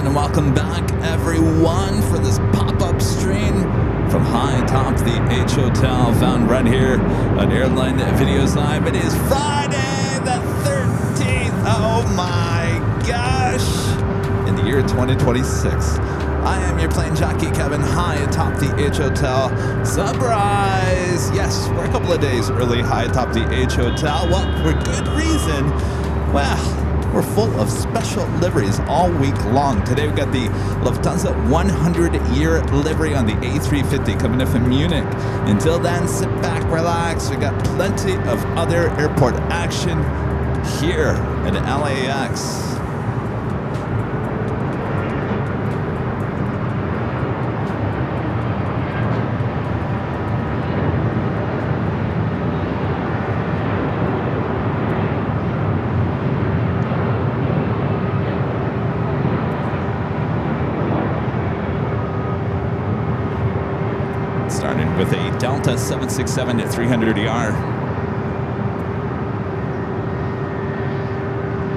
and welcome back, everyone, for this pop-up stream from high atop the H Hotel, found right here on Airline Videos Live. It is Friday the 13th. Oh my gosh! In the year 2026. I am your plane jockey, Kevin, high atop the H Hotel. Surprise! Yes, we're a couple of days early, high atop the H Hotel. Well, for good reason. Well, we're full of special liveries all week long. Today we got the Lufthansa 100-year livery on the A350 coming in from Munich. Until then, sit back, relax. We got plenty of other airport action here at LAX. With a Delta 767 at 300ER.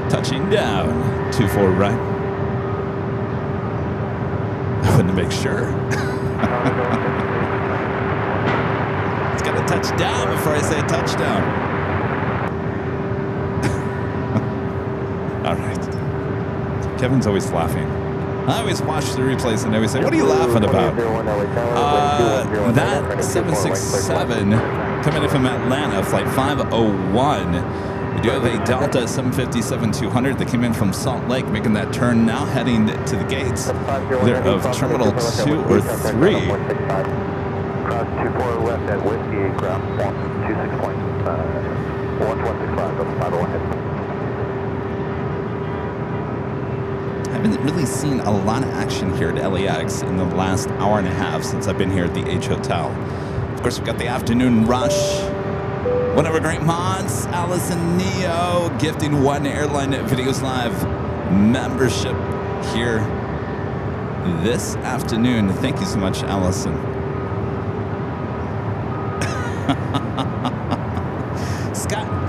Touching down, 24 right. I wanted to make sure. It's got to touch down before I say touchdown. All right. Kevin's always laughing. I always watch the replays and they always say, what are you laughing about? That 767 coming in from Atlanta, flight 501. We do have a Delta 757-200 that came in from Salt Lake, making that turn now, heading to the gates either of Terminal 2 or 3. Cross 24 left at Whiskey, ground 126.1165, 501 head. I haven't really seen a lot of action here at LAX in the last hour and a half since I've been here at the H Hotel. Of course, we've got the afternoon rush. One of our great mods, Allison Neo, gifting one Airline Videos Live membership here this afternoon. Thank you so much, Allison.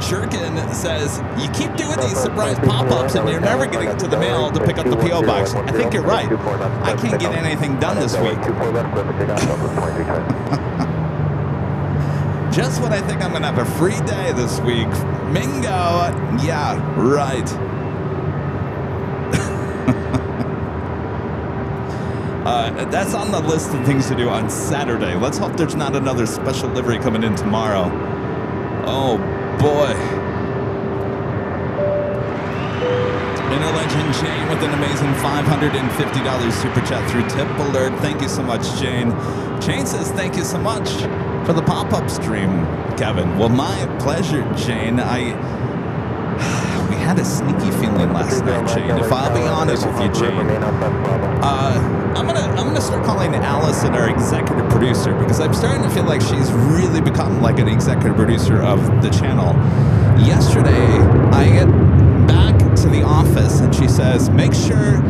Jerkin says, you keep doing these surprise pop-ups and you're never getting to the mail to pick up the P.O. box. I think you're right. I can't get anything done this week. Just when I think I'm going to have a free day this week. Mingo. Yeah, right. That's on the list of things to do on Saturday. Let's hope there's not another special livery coming in tomorrow. Oh, boy. Inner Legend Jane with an amazing $550 super chat through Tip Alert. Thank you so much, Jane. Jane says thank you so much for the pop-up stream, Kevin. Well, my pleasure, Jane. We had a sneaky feeling last night, Jane. If I'll be honest with you, Jane, I'm gonna start calling Allison our executive producer because I'm starting to feel like she's really become like an executive producer of the channel. Yesterday, I get back to the office and she says, make sure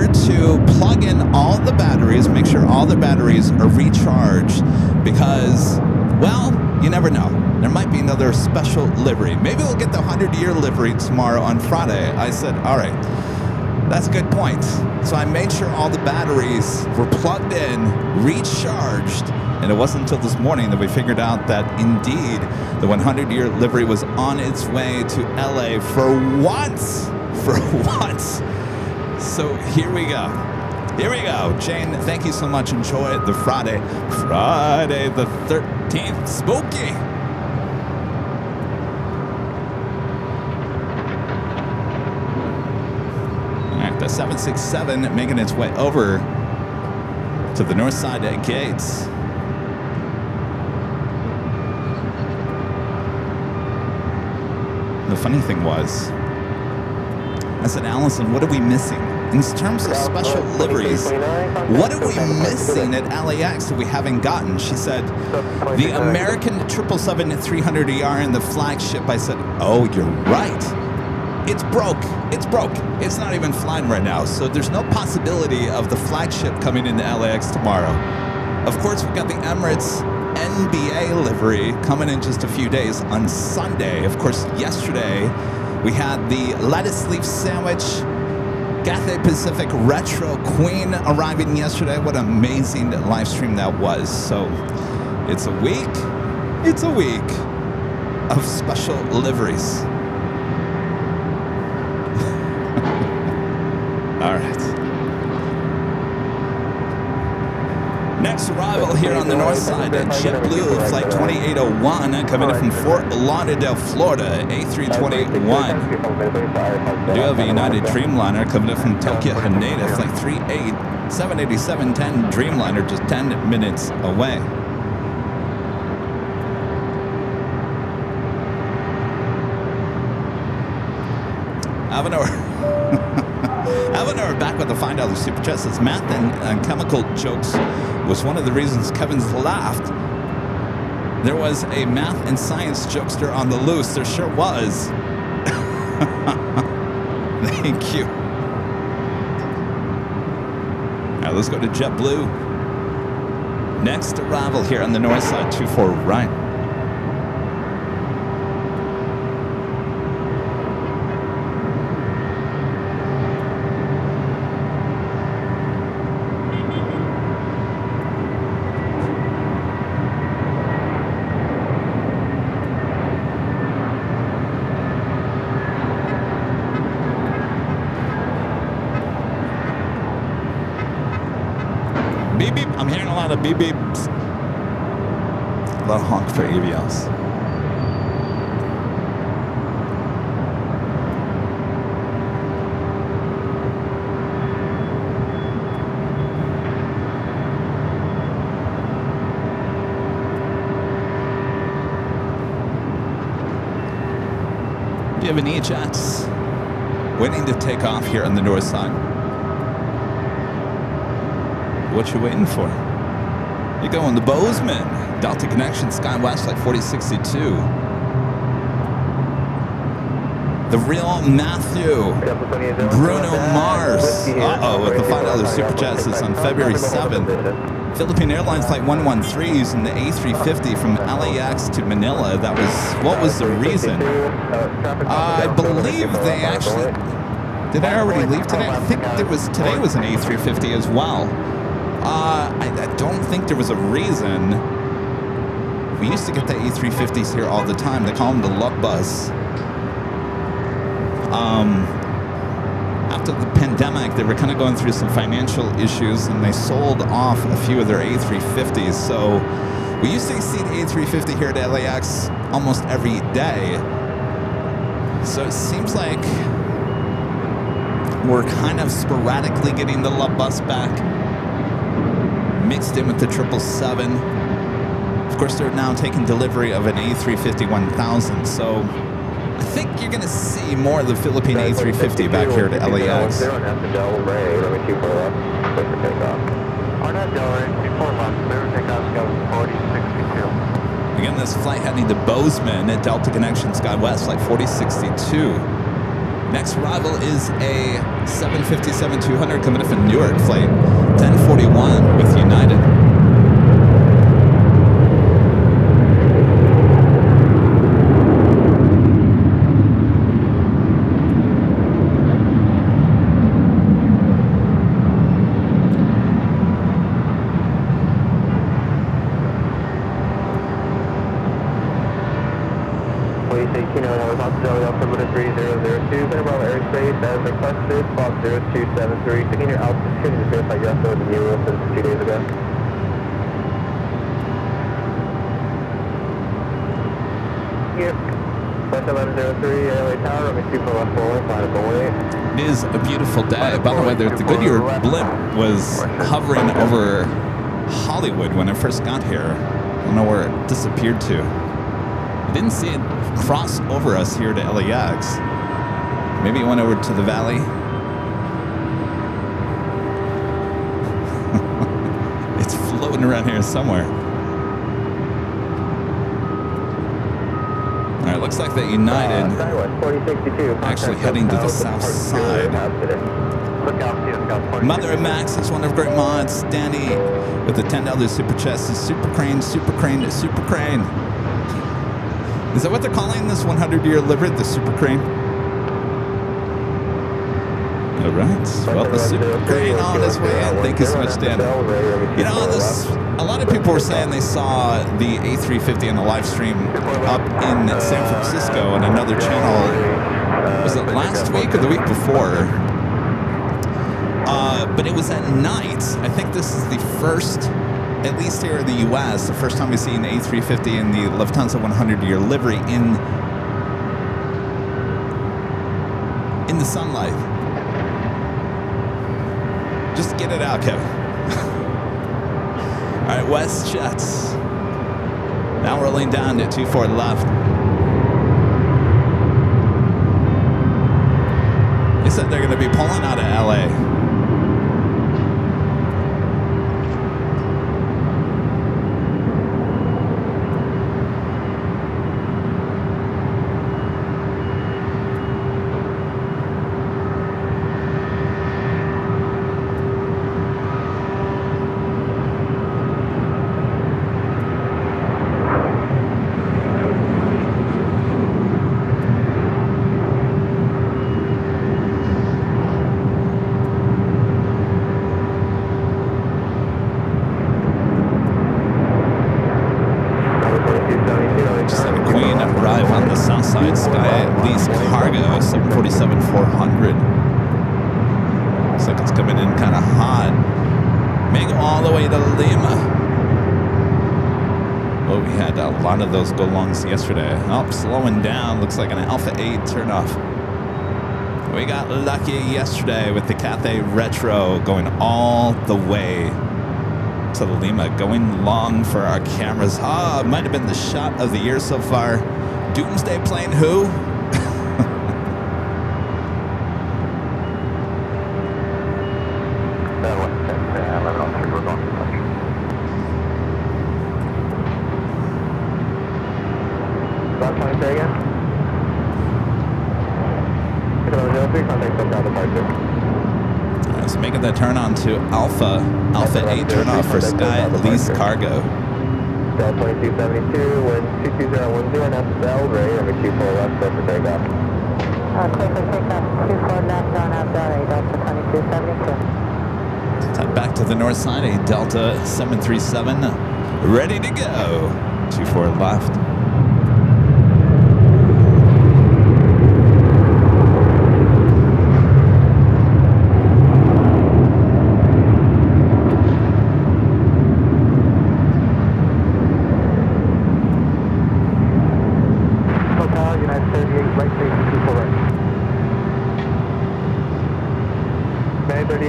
to plug in all the batteries, make sure all the batteries are recharged because, well, you never know. There might be another special livery. Maybe we'll get the 100-year livery tomorrow on Friday. I said, all right, that's a good point. So I made sure all the batteries were plugged in, recharged, and it wasn't until this morning that we figured out that indeed the 100-year livery was on its way to LA for once. So here we go. Here we go. Jane, thank you so much. Enjoy the Friday the 13th. Spooky. All right, the 767 making its way over to the north side at gates. The funny thing was, I said, Allison, what are we missing? In terms of special liveries, what are we missing at LAX that we haven't gotten? She said, the American 777-300ER and the flagship. I said, oh, you're right. It's broke. It's not even flying right now. So there's no possibility of the flagship coming into LAX tomorrow. Of course, we've got the Emirates NBA livery coming in just a few days on Sunday. Of course, yesterday we had the lettuce leaf sandwich Cathay Pacific Retro Queen arriving yesterday. What an amazing live stream that was. So it's a week of special liveries. All right. Next arrival here on the north side at JetBlue, flight 2801, coming in from Fort Lauderdale, Florida, A321. We do have a United Dreamliner coming in from Tokyo, Haneda, flight 787-10 Dreamliner, just 10 minutes away. Avenor back with the $5 super chat. Says math and chemical jokes was one of the reasons Kevin's laughed. There was a math and science jokester on the loose. There sure was. Thank you. All right, let's go to JetBlue. Next arrival here on the north side, 24 right. Beep beep. I'm hearing a lot of beep beeps. A lot of honk for Avios. Do you have an EHX waiting to take off here on the north side? What you waiting for? You're going to Bozeman. Delta Connection, SkyWest, like 4062. The real Matthew. Bruno Mars. Uh-oh, with the $5 super chat. It's on February 7th. Philippine Airlines Flight 113 using the A350 from LAX to Manila. That was, what was the reason? I believe they actually, did I already leave today? I think there was, today was an A350 as well. I don't think there was a reason. We used to get the A350s here all the time. They call them the luck bus. After the pandemic, they were kind of going through some financial issues, and they sold off a few of their A350s. So we used to see the A350 here at LAX almost every day. So it seems like we're kind of sporadically getting the luck bus back, mixed in with the 777. Of course, they're now taking delivery of an A350-1000, so I think you're going to see more of the Philippine A350 back here to LAX. Again, this flight heading to Bozeman at Delta Connection SkyWest, flight 4062. Next arrival is a 757-200 coming in from Newark, flight 1041 with United. Taking your altitude to verify your upload in Euro since 2 days ago. Yep. Flight 1103, LA Tower, runway 2414, final away. It is a beautiful day. By the way, the Goodyear blimp was hovering over Hollywood when I first got here. I don't know where it disappeared to. I didn't see it cross over us here to LAX. Maybe it went over to the valley. It's floating around here somewhere. All right, looks like that United actually heading to the south side. Mother of Max is one of great mods. Danny with the $10 super chest is Super Crane, Super Crane, Super Crane. Is that what they're calling this 100-year livery, the Super Crane? All right. Well, the super crane on his way in. Thank you so much, Dan. You know, a lot of people were saying they saw the A350 on the live stream up in San Francisco on another channel. Was it last week or the week before? But it was at night. I think this is the first, at least here in the U.S., the first time we've seen the A350 in the Lufthansa 100-year livery in the sunlight. Just get it out, Kevin. All right, West Jets. Now rolling down to 24 left. They said they're going to be pulling out of LA. Of those go longs yesterday. Oh, slowing down. Looks like an Alpha 8 turnoff. We got lucky yesterday with the Cathay Retro going all the way to Lima, going long for our cameras. Ah, it might have been the shot of the year so far. Doomsday plane who? Making that turn on to Alpha 8 turnoff for Sky Lease Cargo. Delta 2272, wind 22010, that's Bell, ready, number 24 left, set for takeoff. Clear for takeoff, 24 left on Delta 2272. Tap back to the north side, a Delta 737, ready to go. 24 left.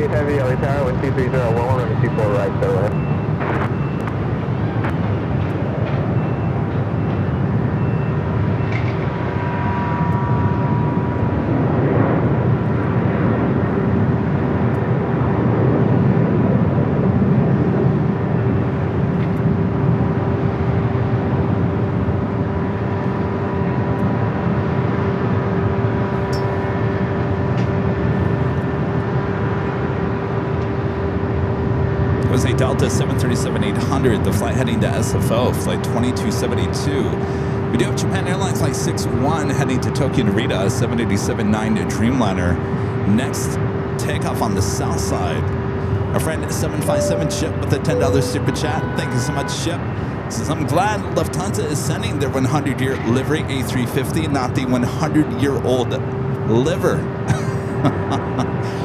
Heavy, LA Tower, 12301, number 24 right, so left. Delta 737-800, the flight heading to SFO, flight 2272. We do have Japan Airlines flight 61 heading to Tokyo Narita, 787-9 Dreamliner. Next takeoff on the south side. Our friend 757 Chip with a $10 super chat. Thank you so much, Chip. Says, I'm glad Lufthansa is sending their 100-year livery A350, not the 100-year-old liver.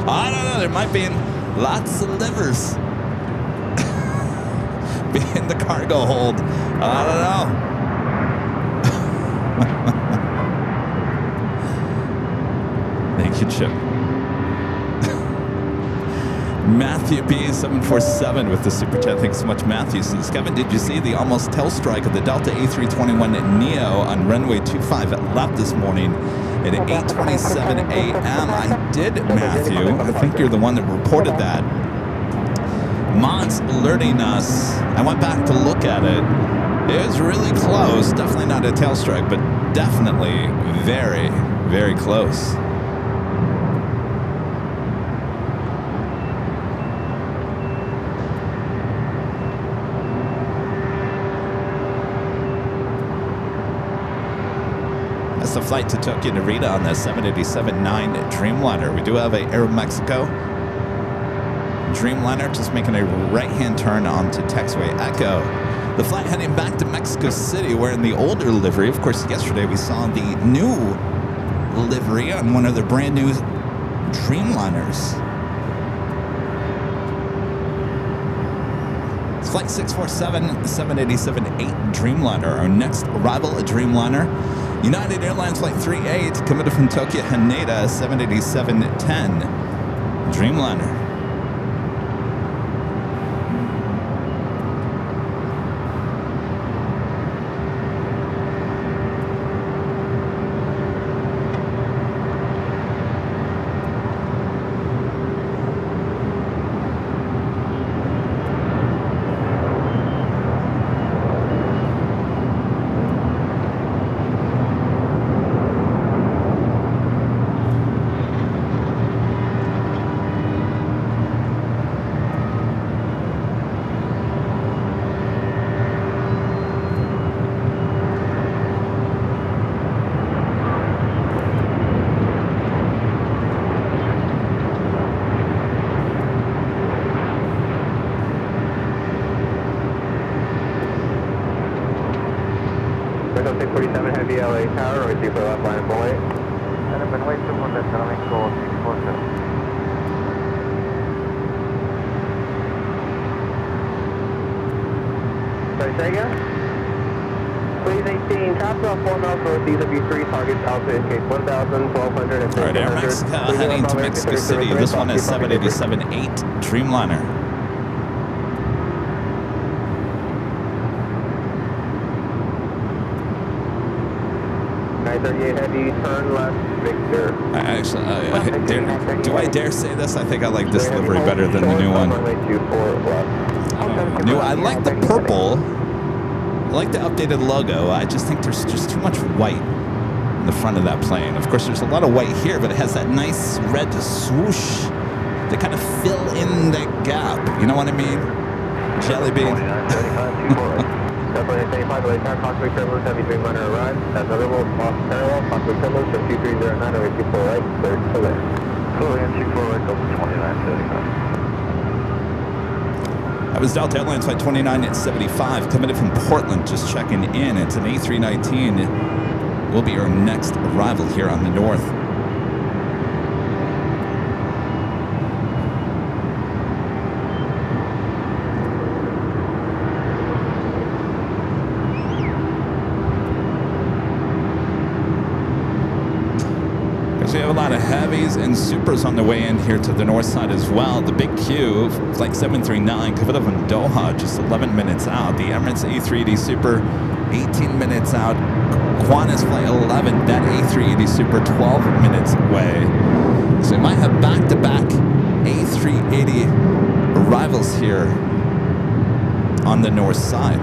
I don't know, there might be lots of livers in the cargo hold. I don't know. Thank you, Chip. Matthew B747 with the super chat. Thanks so much, Matthew. Says, Kevin, did you see the almost tail strike of the Delta A321neo on runway 25 left this morning at 8:27 a.m.? I did, Matthew. I think you're the one that reported that. Mods alerting us. I went back to look at it. It was really close. Definitely not a tail strike, but definitely very, very close. a flight to Tokyo Narita on the 787-9 Dreamliner. We do have a Aeromexico Dreamliner just making a right-hand turn onto Taxiway Echo. The flight heading back to Mexico City. We're in the older livery. Of course, yesterday we saw the new livery on one of the brand new Dreamliners. It's Flight 647, 787-8 Dreamliner. Our next arrival, a Dreamliner. United Airlines Flight 38, coming from Tokyo Haneda, 787-10 Dreamliner. Window 647 Heavy LA Tower, runway 24 left line and full 8. And I've been waiting for this, runway 647. Sorry, say again? Please 18, traffic about 4 miles northeast of U3, targets altitude increase 1,000, 1,200, and All right, Air Mexico heading to Mexico City. This one is 787-8 Dreamliner. 938 Heavy, turn left, Victor. Do I dare say this? I think I like this livery better than the new one. I like the purple. I like the updated logo. I just think there's just too much white in the front of that plane. Of course, there's a lot of white here, but it has that nice red swoosh to kind of fill in that gap. You know what I mean? Jelly bean. 75 LA Tower, possibly turbulence, heavy Dreamliner arrived. That's another little off parallel, possibly turbulence, so 2309, runway 24 right, clear to land. Clear and 24 right, Delta 2975. That was Delta Airlines Flight 2975, coming in from Portland, just checking in. It's an A319. It will be our next arrival here on the north. We have a lot of heavies and supers on the way in here to the north side as well. The big Q, Flight 739, coming up from Doha, just 11 minutes out. The Emirates A380 Super, 18 minutes out. Qantas Flight 11, that A380 Super, 12 minutes away. So we might have back-to-back A380 arrivals here on the north side.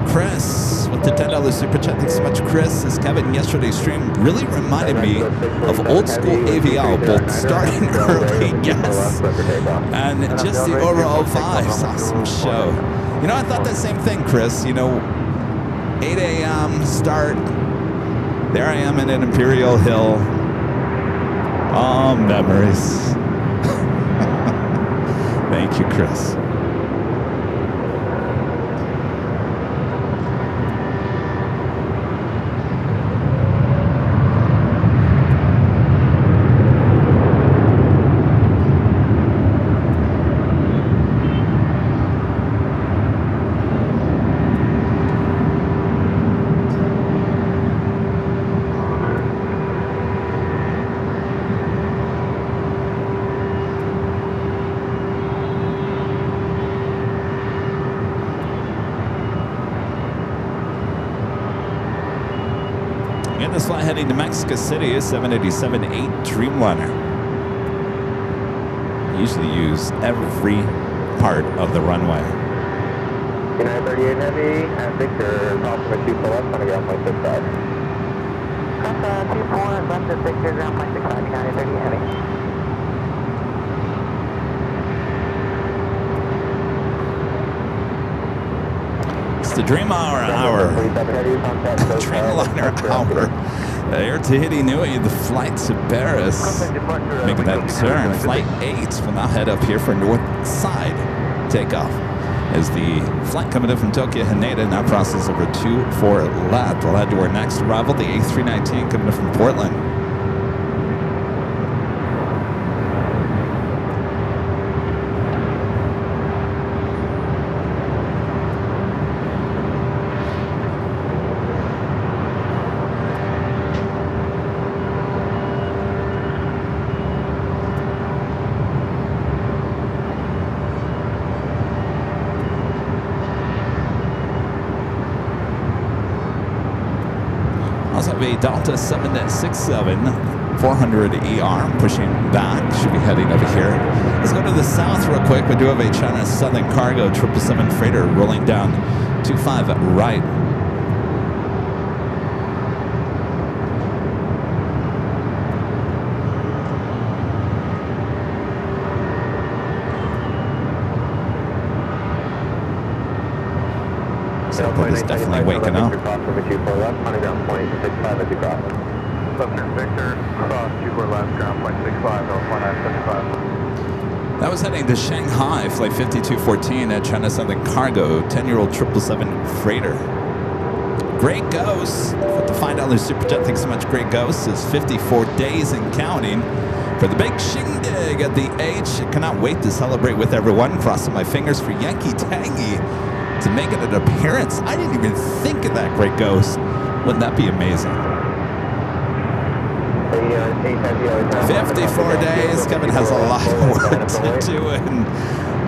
Chris with the $10 super chat. Thanks so much, Chris. As Kevin, yesterday's stream really reminded me of old school AVL, both starting early, yes, and just the overall vibes. Awesome show. You know, I thought that same thing, Chris. You know, 8 a.m. start. There I am in an Imperial Hill. Oh, memories. Thank you, Chris. This flight heading to Mexico City is 787-8 Dreamliner. Usually use every part of the runway. 938 Heavy, and Victor, approximate 24 left, on the ground point 65. Delta 24 left of Victor, ground point 65, United 30 Heavy. the Dreamliner hour. Air Tahiti Nui, the flight to Paris. Making that turn. Flight 8 will now head up here for north side takeoff. As the flight coming in from Tokyo Haneda now crosses over 24 left. We'll head to our next arrival, the A319 coming in from Portland. Delta 767 400 ER pushing back, should be heading over here. Let's go to the south real quick. We do have a China Southern Cargo 777 freighter rolling down 25 right. Airport is definitely waking up. That was heading to Shanghai, flight 5214 at China Southern Cargo, 10-year-old 777 freighter. Great Ghost, with the $5 super jet. Thanks so much, Great Ghost. Is 54 days and counting for the big shindig at the H. I cannot wait to celebrate with everyone. Crossing my fingers for Yankee Tangy to make it an appearance. I didn't even think of that, Great Ghost. Wouldn't that be amazing? 54 days. Kevin has a lot of work to do, and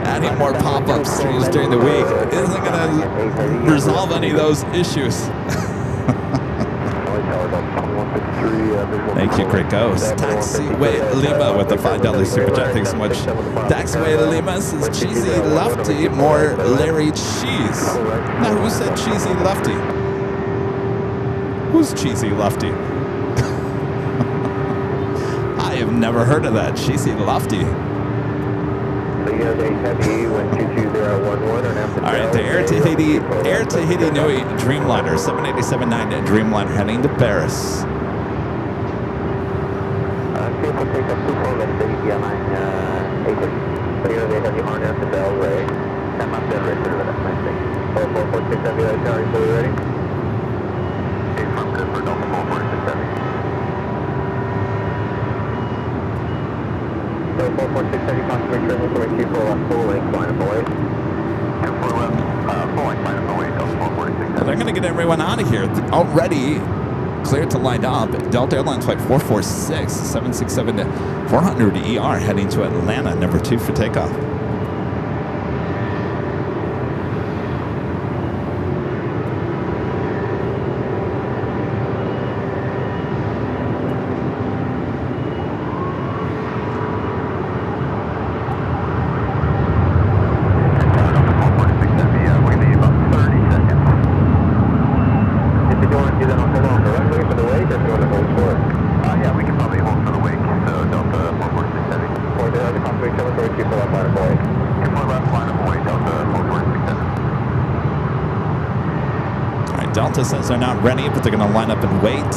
adding more pop-up streams during the week isn't going to resolve any of those issues. Thank you, Great Ghost. Taxiway Lima with the $5 super chat. Thanks so much. Taxiway Lima says cheesy lefty, more Larry cheese. Now, who said cheesy lefty? Who's cheesy lefty? I have never heard of that. Cheesy lefty. All right, the Air Tahiti Nui Dreamliner 787-9 Dreamliner heading to Paris. They're going to get everyone out of here. Already cleared to line up. Delta Airlines flight 446, 767 to 400 ER heading to Atlanta, number 2 for takeoff. Delta says they're not ready, but they're going to line up and wait.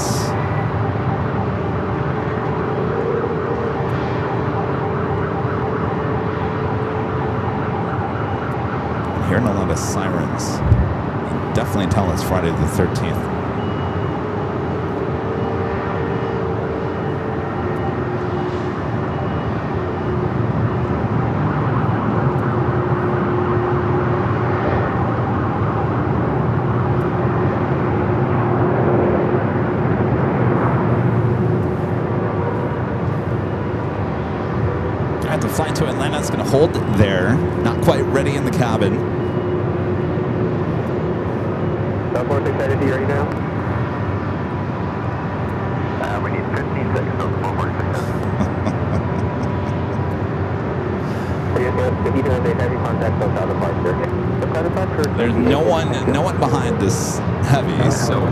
I'm hearing a lot of sirens. Definitely tell it's Friday the 13th. Flight to Atlanta is going to hold there. Not quite ready in the cabin. Southport excited to you right now? We need 15 seconds on the 446. There's no one behind this heavy, so.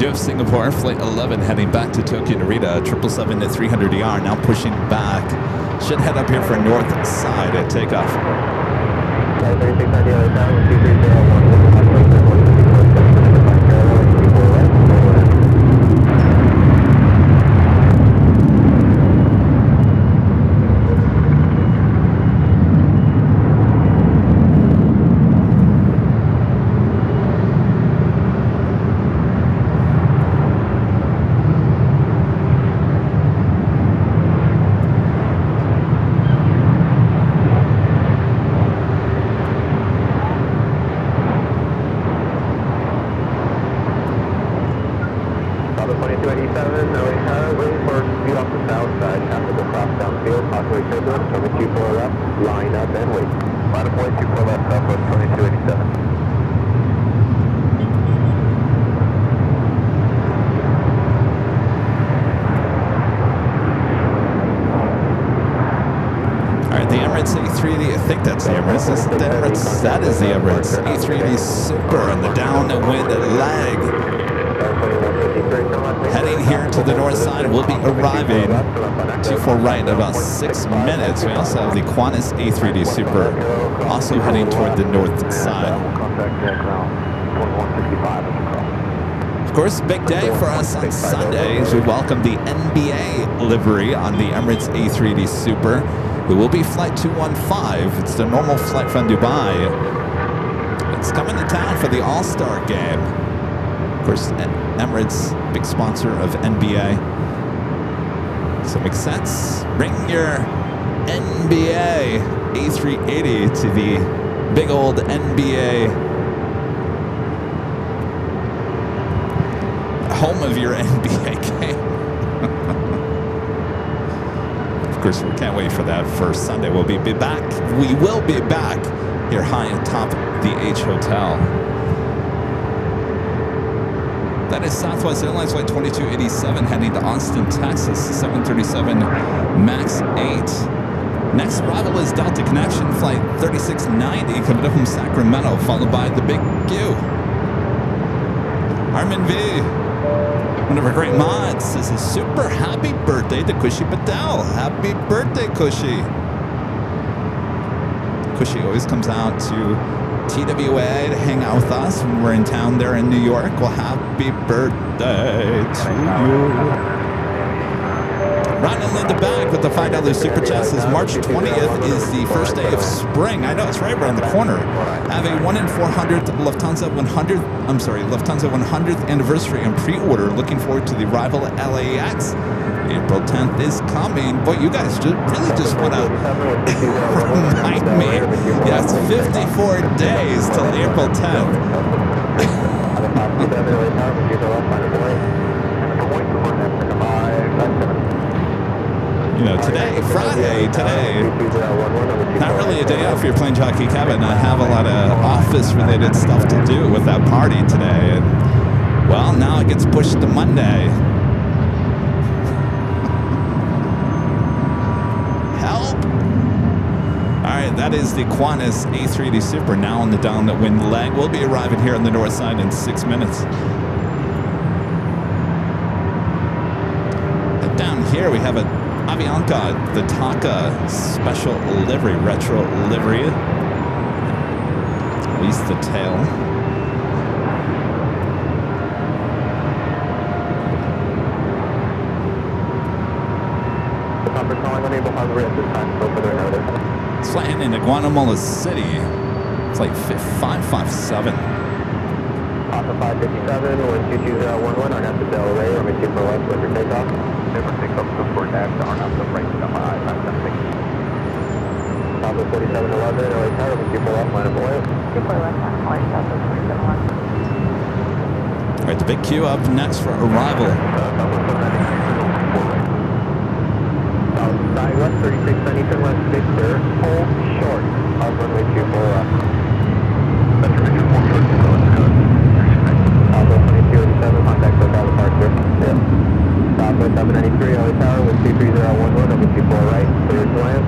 do have Singapore, Flight 11 heading back to Tokyo Narita, 777 at 300ER, now pushing back. Should head up here for north side at takeoff. That is the Emirates A380 Super and the downwind leg. Heading here to the north side, we'll be arriving 24 right in about 6 minutes. We also have the Qantas A380 Super also heading toward the north side. Of course, big day for us on Sunday as we welcome the NBA livery on the Emirates A380 Super. It will be flight 215. It's the normal flight from Dubai. It's coming to town for the All-Star game. Of course, Emirates, big sponsor of NBA. So it makes sense. Bring your NBA A380 to the big old NBA home of your NBA game. Of course, we can't wait for that first Sunday. We will be back here high atop the H Hotel. That is Southwest Airlines Flight 2287 heading to Austin, Texas, 737 MAX 8. Next arrival is Delta Connection Flight 3690 coming up from Sacramento, followed by the Big Q. Armin V, one of our great mods, says a super happy birthday to Kushi Patel. Happy birthday, Kushi. Kushi always comes out to TWA to hang out with us when we're in town there in New York. Well, happy birthday to you. Right in the back with the $5 super chat says March 20th is the first day of spring. I know, it's right around the corner. I have a 1 in 400 Lufthansa 100th anniversary on pre-order. Looking forward to the arrival at LAX. April 10th is coming. Boy, you guys really just want to remind me. Yeah, it's 54 days till April 10th. You know, Friday, not really a day off for your Plane Jockey Kevin. I have a lot of office-related stuff to do with that party today. And, well, now it gets pushed to Monday. Help! All right, that is the Qantas A380 Super now on the downwind leg. We'll be arriving here on the north side in 6 minutes. And down here we have a Avianca, the Taka special livery, retro livery. At least the tail. It's flying into Guatemala City. It's like 557. Papa 557, 122.011, on after Delray, runway 2 for left, with your takeoff. Super 6 up to 4 dash, on after right, number I-576. Papa 4711, LA Tower, runway 2 for left, line of oil. 2 for left, line of oil, Delta 471. All right, the Big Q up next for arrival. Southwest 3690, turn left, Victor, hold short, on runway 2 for left. That's your Victor, hold short, Papa 2287, contact hotel departure. Yep. Papa 793, LA Tower with 23011, over 24 right, clear to land.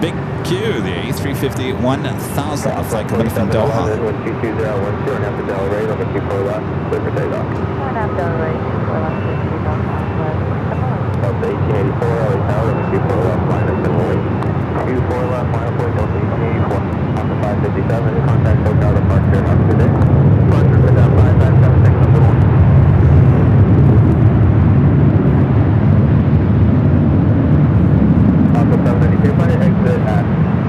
Big Q, the A350 1000, a flight coming from Doha. Wind 22012 and after Delray, number 24 left, clear for takeoff. One half Delray, 24 left, Delta 1884, LA Tower, number 24 left, line up and wait. 24 left, line up point, Delta 1884. Alpha 557, contact hotel departure, have a good day. Departure for down 5576, number 1. Alpha 793, fire exit at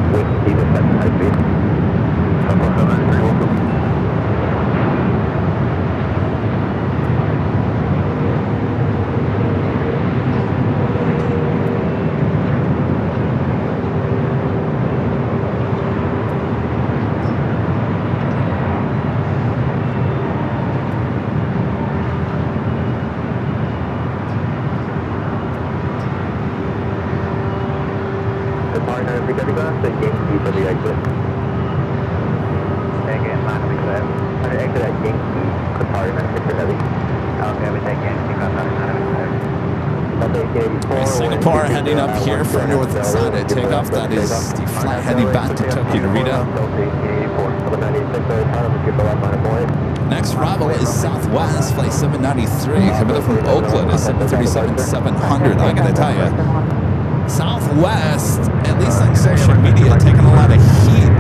Whiskey, the second high speed. Alpha 793, welcome. For the exit. Again, line up exit. On the exit at Yankee, Qatar, 96 heavy. Okay, we take Yankee, Qatar, 96. Singapore heading up here for north side of takeoff. That is the flight heading back to Tokyo Narita. Next arrival is Southwest, flight 793, coming up from Oakland at 737-700. I gotta tell you, Southwest, at least on social media, taking a lot of heat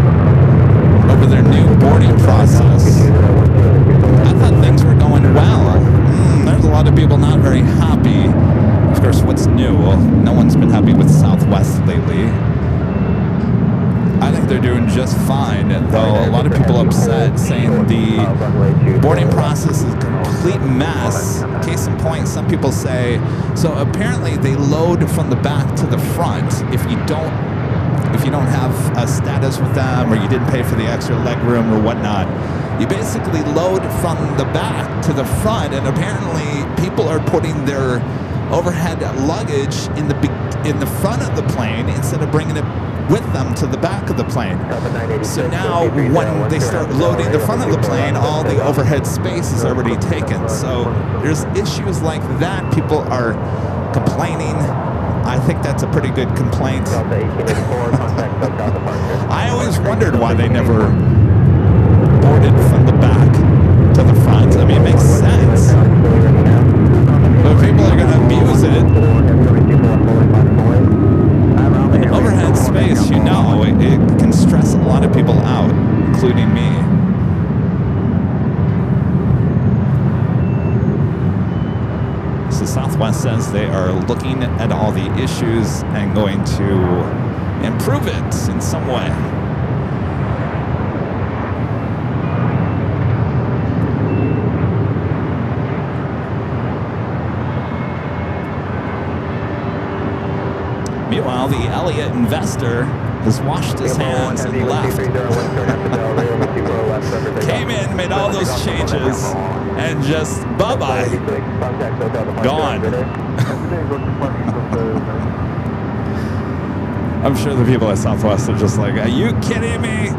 over their new boarding process. I thought things were going well. There's a lot of people not very happy. Of course, what's new? Well, no one's been happy with Southwest lately. I think they're doing just fine, though a lot of people upset, saying the boarding process is a complete mess. Case in point, some people say, so apparently they load from the back to the front if you don't have a status with them or you didn't pay for the extra leg room or whatnot. You basically load from the back to the front, and apparently people are putting their overhead luggage in the front of the plane instead of bringing it with them to the back of the plane. So now when they start loading the front of the plane, all the overhead space is already taken. So there's issues like that. People are complaining. I think that's a pretty good complaint. I always wondered why they never boarded from the back to the front. I mean, it makes sense. But people are going to abuse it. Overhead space, you know, it can stress a lot of people out, including me. So Southwest says they are looking at all the issues and going to improve it in some way. Meanwhile, the Elliott investor has washed his hands and left. Came in, made all those changes, and just bye-bye. Gone. I'm sure the people at Southwest are just like, are you kidding me?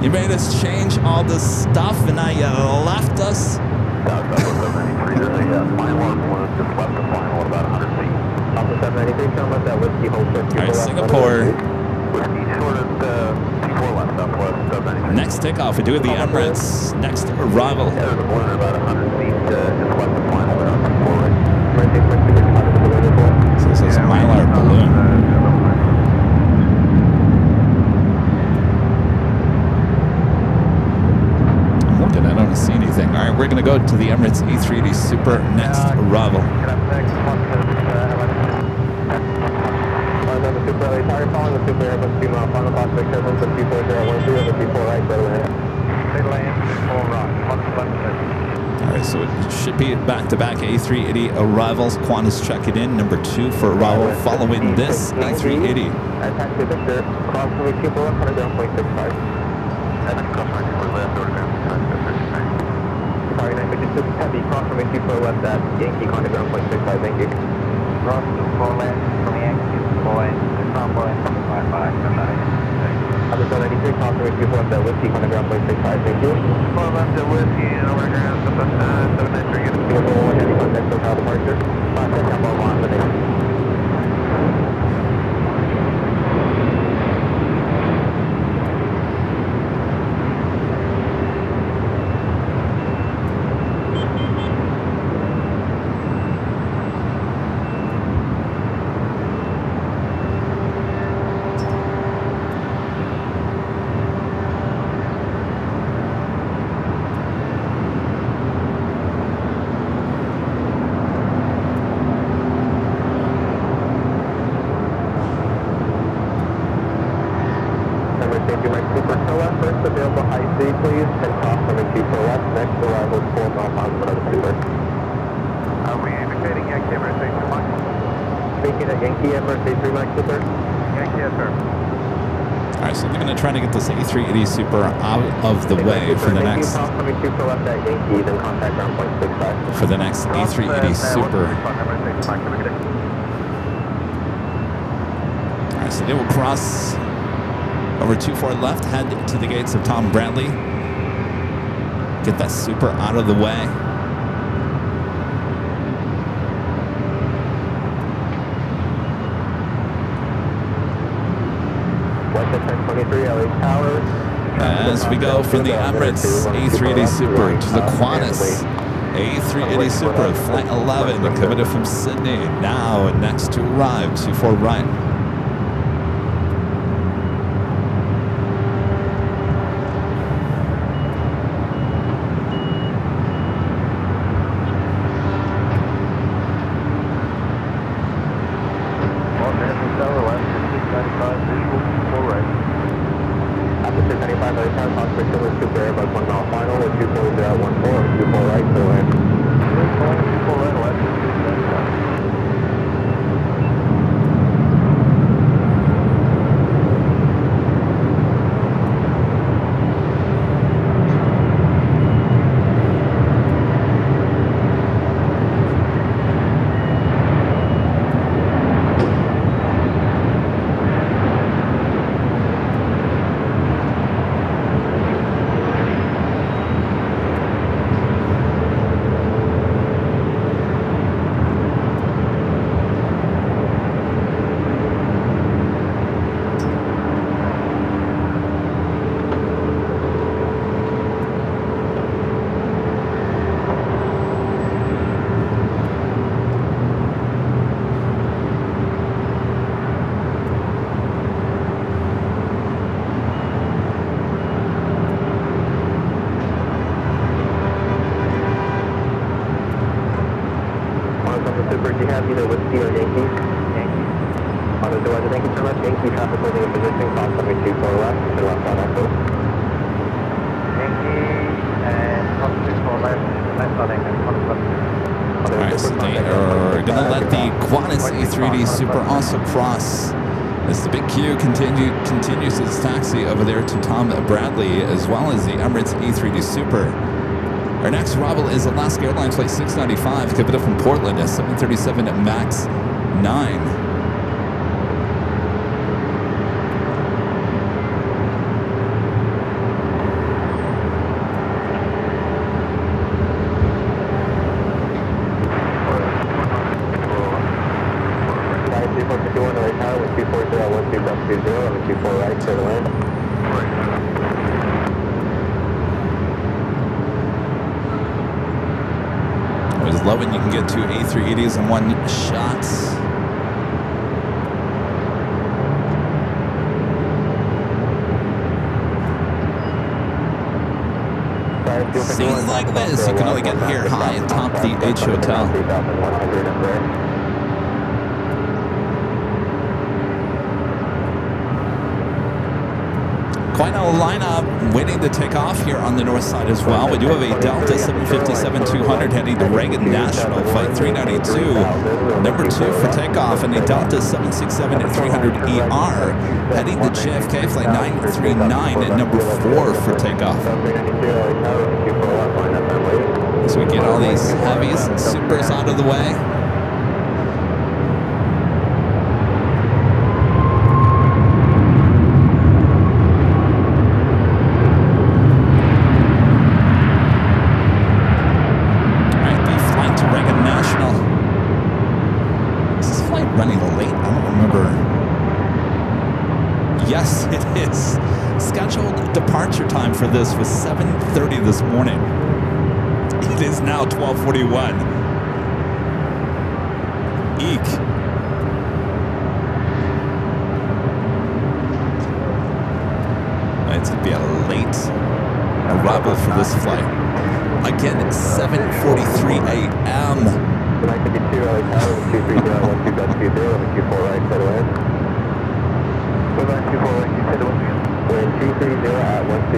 You made us change all this stuff and now you left us? Alright, Singapore. Next takeoff, we do the Emirates. Next arrival. So this is a Mylar balloon. I'm looking, I don't see anything. Alright, we're going to go to the Emirates A380 Super next arrival. Alright, so it should be back-to-back A380 arrivals. Qantas check it in, number 2 for arrival following this A380. Heavy, cross from 84 left at Yankee, contact ground point 65, thank you. Cross to 4 left from Yankee, point, ground point 55, Other 796, cross from 84 left at Whiskey, contact ground point 65, thank you. 4 left at Whiskey, and over ground 793, get a fuel 1, heavy contact hotel departure. Contact number 1, the name. arrival 4 miles another super. Are we indicating Yankee Emirates 83 Mike? Speaking at Yankee Emirates 83 Mike super. Yankee, yes sir. All right, so they're going to try to get this A380 Super out of the way for the next Coming super left at Yankee, then contact ground point 65. for the next A380 Super. All right, so they will cross over 24 left, head to the gates of Tom Bradley. Get that Super out of the way. As we go from the Emirates A380 Super to the Qantas A380 Super, Flight 11, committed from Sydney. Now next to arrive, 24 right. Cross as the big queue continues its taxi over there to Tom Bradley, as well as the Emirates A380 Super. Our next arrival is Alaska Airlines Flight 695, coming up from Portland at 737 MAX 9. Loving you can get two A380s in one shot. Scenes like this you can only get here high atop the H Hotel. Quite a lineup waiting to take off here on the north side as well. We do have a Delta 757-200 heading to Reagan National, Flight 392, number 2 for takeoff, and a Delta 767-300ER heading to JFK, Flight 939 at number 4 for takeoff. As we get all these heavies and supers out of the way. For this was 7:30 this morning. It is now 12:41. Eek. It's going to be a late arrival for this flight. Again, it's 7:43 a.m.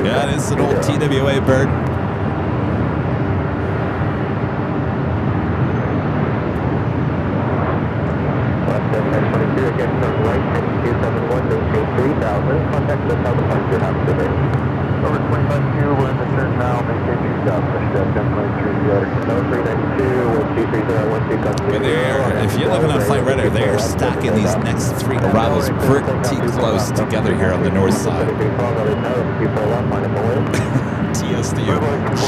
Yeah, it is an old TWA bird. That's how the departure happens today. Over 25-2, we're in the turn now, maintain your stop, push that 10.30. No, 392, 1230, 12 But if you're looking at Flight Radar, they are stacking these next three arrivals pretty close together here on the north side. TSDU.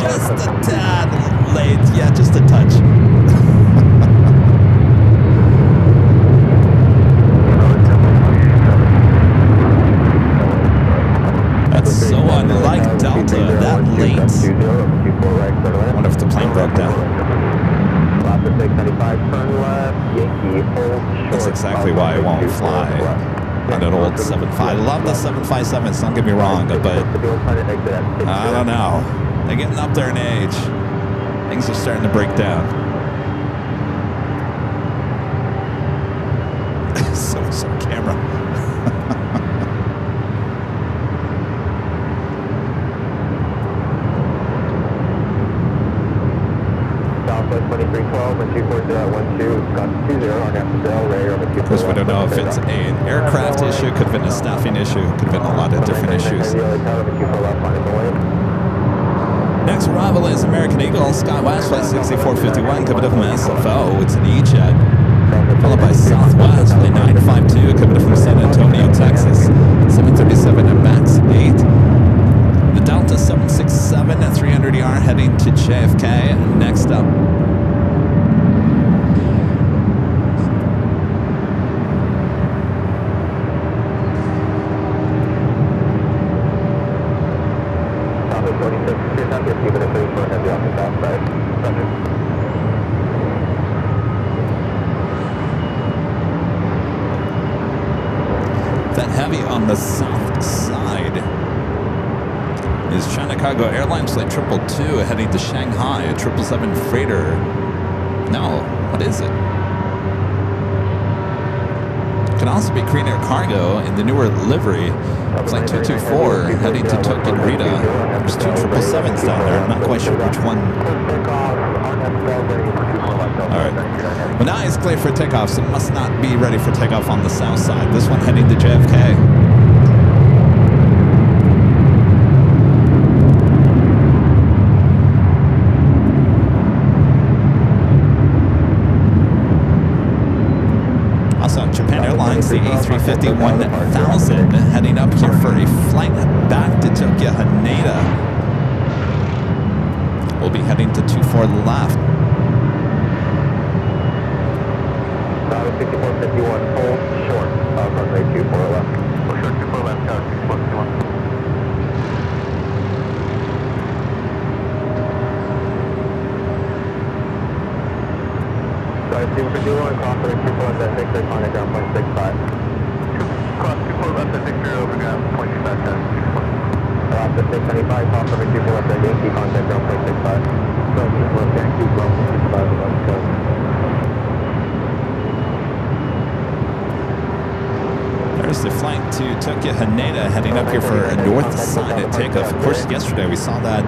Just a tad late. Yeah, just a touch. That's so unlike Delta, that late. I wonder if the plane broke down. That's exactly why I won't fly on an old 7.5. I love the 757s, don't get me wrong, but I don't know. They're getting up there in age. Things are starting to break down. so camera. Southwest 2312 and 24012, Scott 20 on Amsterdam, Ray over 241. Of course, we don't know if it's an aircraft issue, could have been a staffing issue, could have been a lot of different issues. Next arrival is American Eagle, SkyWest Flight 6451, coming up from SFO. It's an E-Jet. Followed by Southwest Flight 952, coming from San Antonio, Texas. 737 and MAX 8. The Delta 767 at 300ER heading to JFK. Next up. That heavy on the south side is China Cargo Airlines Flight 222 heading to Shanghai, a 777 freighter. No, what is it? Could also be Korean Air Cargo in the newer livery, Flight 224 heading to Tokyo Narita. There's two 777s down there. I'm not quite sure which one. All right. Well, now it's clear for takeoff, so it must not be ready for takeoff on the south side. This one heading to JFK. Japan Airlines, the A350-1000, heading up here for a flight back to Tokyo Haneda. We'll be heading to 24 left. 6451, hold short of runway 24 left. Push short 24 left, tower 6151. Sorry, 251, cross runway 24 left, that takes on the ground 0.65. Cross 24 left, that takes over ground 0.65, tower 61. After 695, cross runway 24 left, that Yankee contact ground 0.65. So, left Yankee ground 0.65, let's go. There's the flight to Tokyo Haneda heading up here for a north side at takeoff. Of course, yesterday we saw that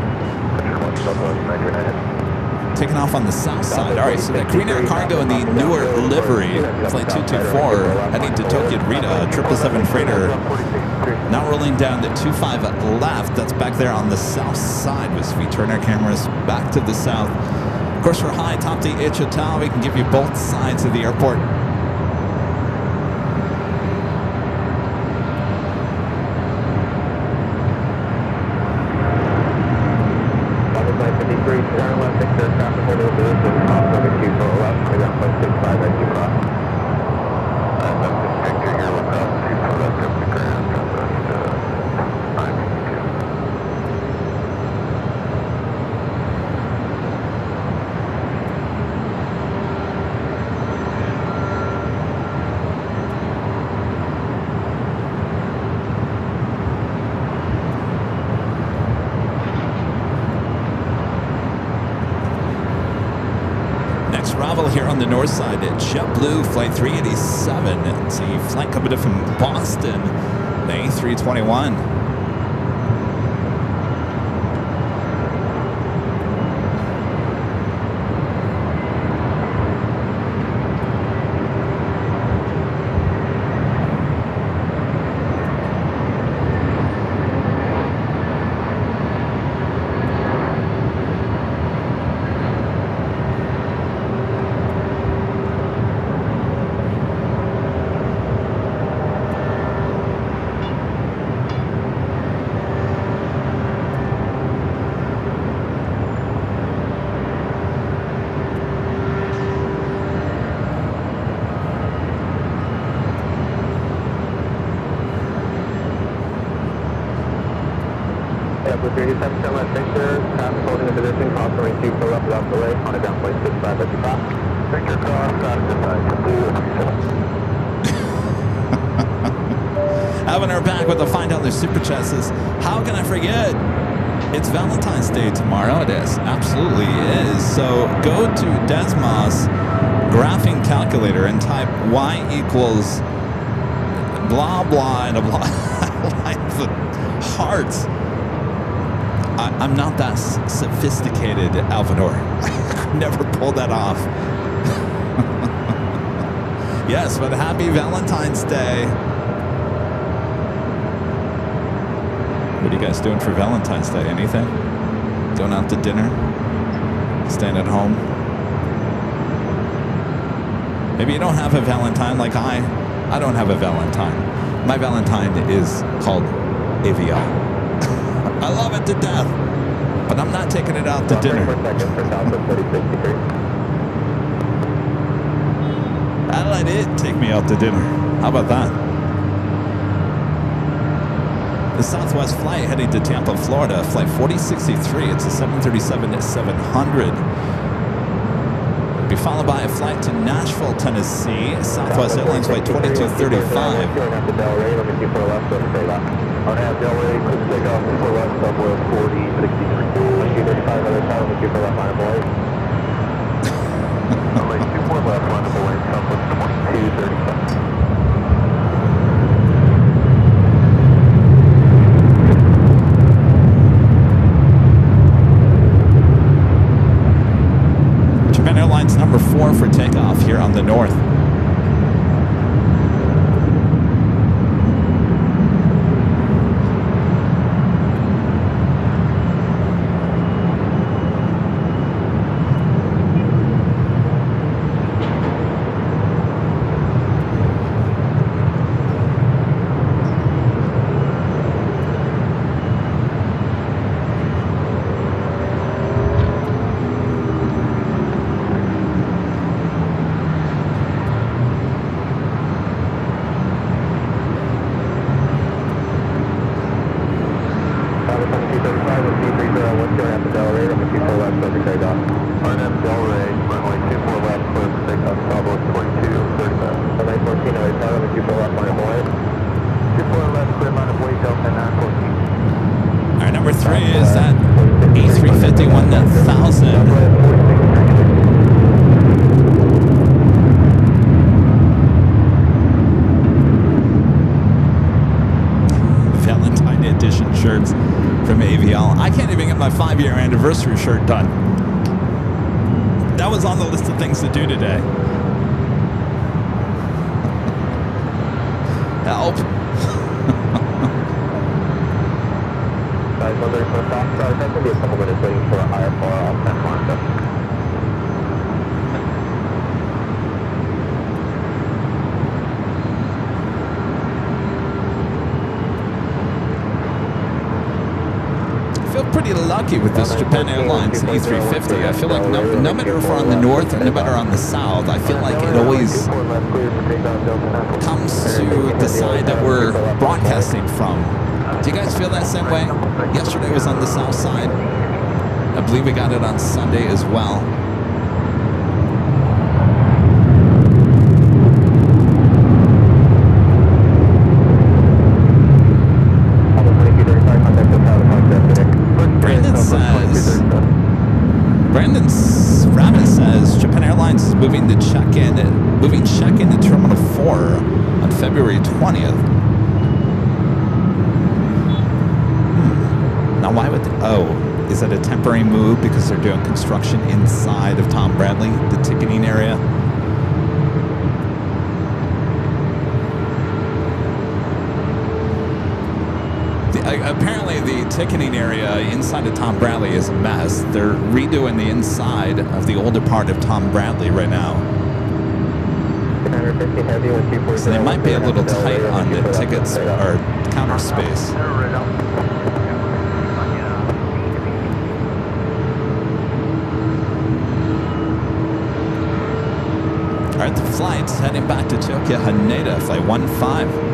taking off on the south side. All right, so that Korean Air Cargo in the newer livery, flight 224, heading to Tokyo Narita, 777 freighter, now rolling down the 25 left. That's back there on the south side as we turn our cameras back to the south. Of course, we're high atop the H Hotel. We can give you both sides of the airport. Here on the north side at JetBlue Flight 387. It's a flight coming in from Boston, the A321. 237, 10 left Victor, traffic holding the position, cross runway 24 left without delay, on a ground point 65 at the top. Victor cross, out of design, 237. Having her back with the $5 super chat says, how can I forget? It's Valentine's Day tomorrow. It is. Absolutely is. So go to Desmos graphing calculator and type y equals blah blah and a blah lines of hearts. I'm not that sophisticated, Alvador. Never pulled that off. Yes, but happy Valentine's Day. What are you guys doing for Valentine's Day? Anything? Going out to dinner? Staying at home? Maybe you don't have a Valentine like I don't have a Valentine. My Valentine is called Eva Air. I love it to death, but I'm not taking it out to dinner. I let it take me out to dinner. How about that? The Southwest flight heading to Tampa, Florida, flight 4063. It's a 737-700. Be followed by a flight to Nashville, Tennessee. Southwest Airlines flight 2235. On half Delray, quick takeoff before left, Southwest 4063. 35 other side, on the 24 left line of boy. Runway 24 left line of boy, Southwest 2235. Japan Airlines number 4 for takeoff here on the north. Anniversary shirt done. That was on the list of things to do today. Help. Guys, well, there's no stop. Sorry, that's going to be a couple minutes waiting for a higher floor off San Juan. Pretty lucky with this Japan Airlines A350. I feel like no matter if we're on the north or no matter on the south, I feel like it always comes to the side that we're broadcasting from. Do you guys feel that same way? Yesterday was on the south side. I believe we got it on Sunday as well. Moving check-in to Terminal 4 on February 20th. Now, why would is that a temporary move because they're doing construction inside of Tom Bradley, the ticketing area? Apparently, the ticketing area inside of Tom Bradley is a mess. They're redoing the inside of the older part of Tom Bradley right now. So they might be a little tight on the tickets or counter space. All right, the flight's heading back to Tokyo Haneda, flight 15.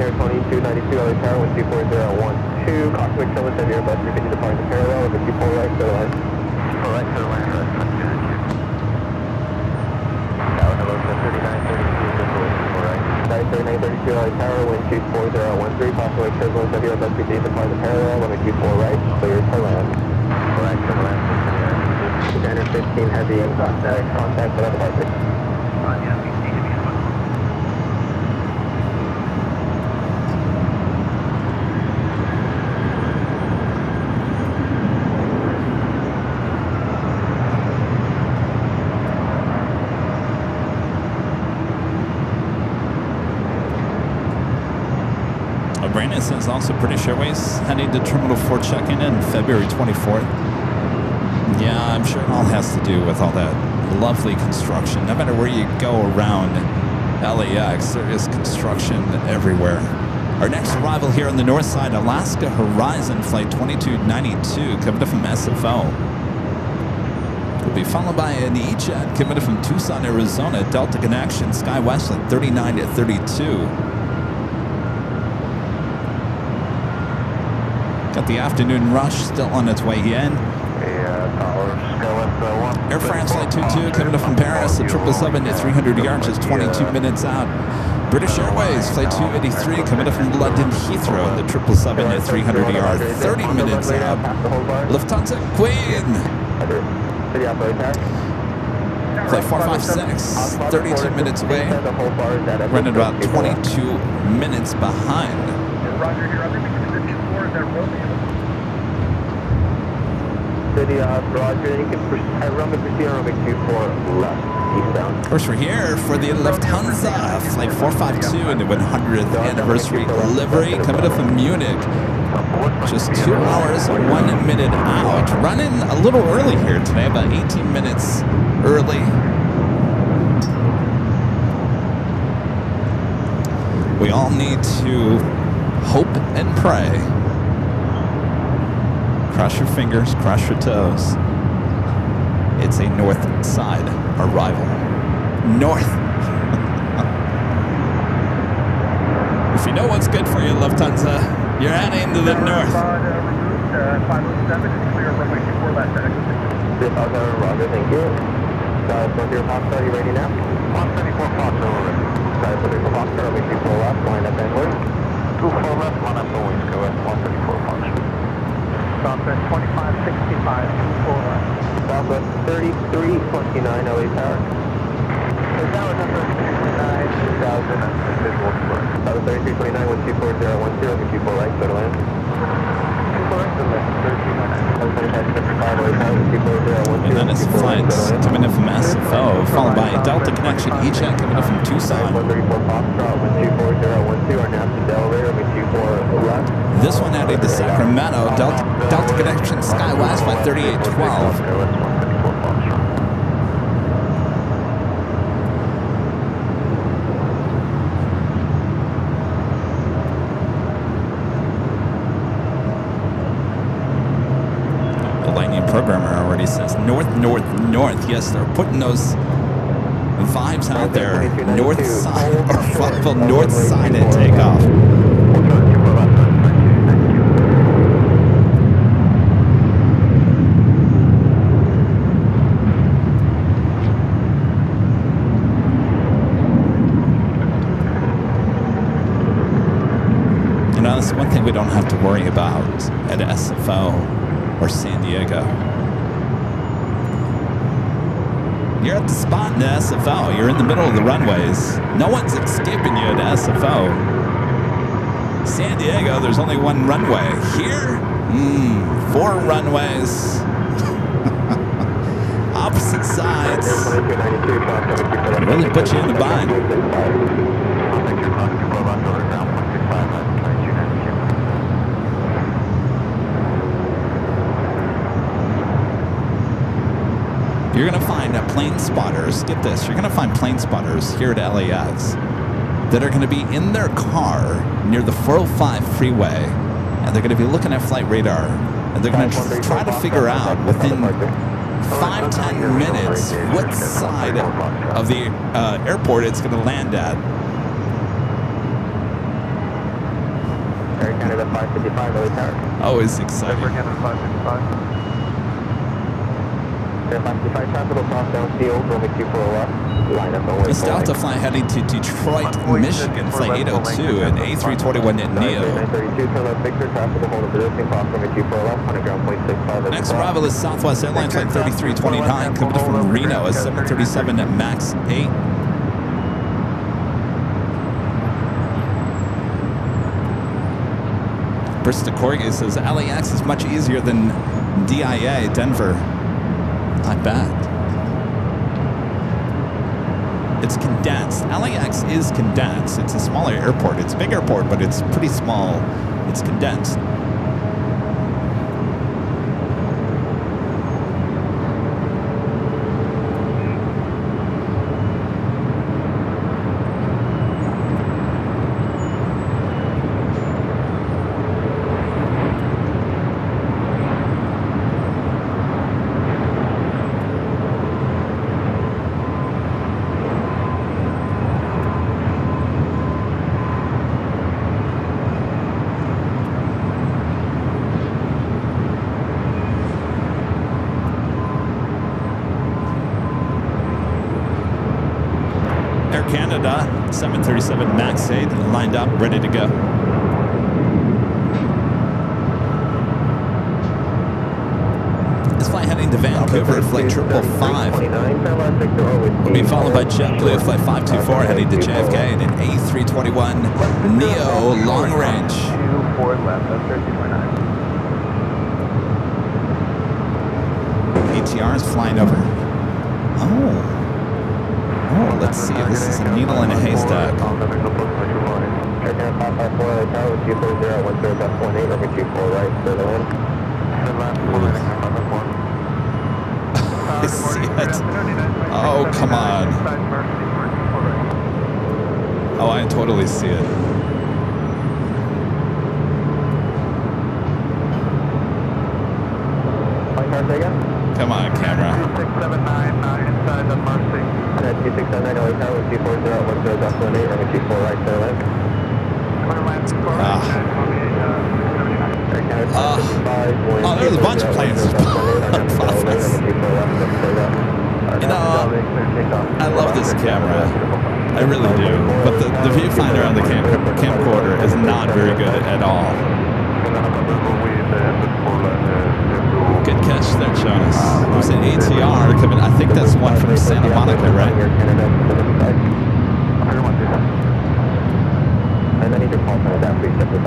Air 2292 LA Tower, wind 24012, crosswind Chillis, heavy Airbus 350 departing the parallel, over 24 right, clear line. Right, clear line, right, 2292. Tower, hello, 3932, just away from right. 3932 LA Tower, wind 24013, crosswind Chillis, heavy Airbus 350 departing the parallel, over 24 right, clear to land. Right, clear land, Standard 15 heavy, contact for that departure. on the MPC. Brandon says also British Airways heading to Terminal 4 check-in in February 24th. Yeah, I'm sure it all has to do with all that lovely construction. No matter where you go around LAX, there is construction everywhere. Our next arrival here on the north side, Alaska Horizon Flight 2292, coming from SFO. Will be followed by an E-Jet coming from Tucson, Arizona, Delta Connection, SkyWest Flight 3932. Got the afternoon rush still on its way in. Air France Flight 22 coming up from Paris, the 777 at 300 yards is 22 minutes out. British Airways Flight 283 coming up from London Heathrow, the 777 at 300 yards, 30 minutes out. Lufthansa Queen. Flight 456, 32 minutes away. Running about 22 minutes behind. Roger here, everything in position 4 is at Romeo. City Roger, you can runway proceed on runway 24 left, eastbound. Of course, we're here for the Lufthansa Flight 452 and the 100th anniversary livery coming up from Munich. Just 2 hours, 1 minute out. Running a little early here today, about 18 minutes early. We all need to hope and pray. Cross your fingers, cross your toes. It's a north side arrival. North. If you know what's good for you, Lufthansa, you're heading to the north. 507 is clear, runway 24 left, Roger, thank you. 10 Foxtrot, are you ready now? 174 Foxtrot already. 10 Foxtrot, runway 24 left, line up and wait. 24 left, line up always, go at 134 Foxtrot. Southwest 2565, 24 left. Southwest 3329, LA Tower. Tower number 629, 2000, visual convert. Southwest 3329, 12410, 24 right, go to land. 24 right, to left, 1309. And then it's flights coming in from SFO, followed by Delta Connection E-Jet coming in from Tucson. 134 Foxtrot, 12410, our nav to Delaware, 24 left. This one heading to Sacramento, Delta Connection SkyWest by 3812. Programmer already says north, north, north. Yes, they're putting those vibes out there. North side, or north side at takeoff. You know, that's one thing we don't have to worry about at SFO. Or San Diego. You're at the spot in the SFO. You're in the middle of the runways. No one's escaping you at SFO. San Diego, there's only one runway. Here, 4 runways. Opposite sides. Really put you in the bind. You're going to find plane spotters, get this, you're going to find plane spotters here at LAX that are going to be in their car near the 405 freeway, and they're going to be looking at flight radar, and they're going to try to figure out within 5-10 minutes what side of the airport it's going to land at. 555, early tower. Always exciting. Canada 555. Air 555, traffic will cross down field, runway 24 left. Line up on It's Delta flight heading to Detroit, Michigan, flight 802 and A321 Neo. 932, turn left Victor, traffic will hold a position, cross runway 24 left, on a ground point 65. Next arrival is Southwest Airlines flight 3329, coming from Reno, a 737 MAX 8. Brista Corgi says LAX is much easier than DIA, Denver. I bet. It's condensed. LAX is condensed. It's a smaller airport. It's a big airport, but it's pretty small. It's condensed. Canada 737 MAX 8 lined up, ready to go. This flight heading to Vancouver, flight 555. Will be followed by JetBlue, flight 524 heading to JFK and an A321 Neo long range. 24 left, that's 1329. ATR is flying over. Oh, let's see. This is a needle in a haystack. I see it. Oh, come on. Oh, I totally see it. Come on, camera. 2679 inside the Mercy. 2679, LA Tower, 240, 10.8, runway 24 right, clear land. Oh, there's a bunch of planes. You know, I love this camera. I really do. But the viewfinder on the camcorder is not very good at all. Good catch there, Jonas. There's an ATR coming. I think that's one from Santa Monica, right? And then you can call for that, please, okay, I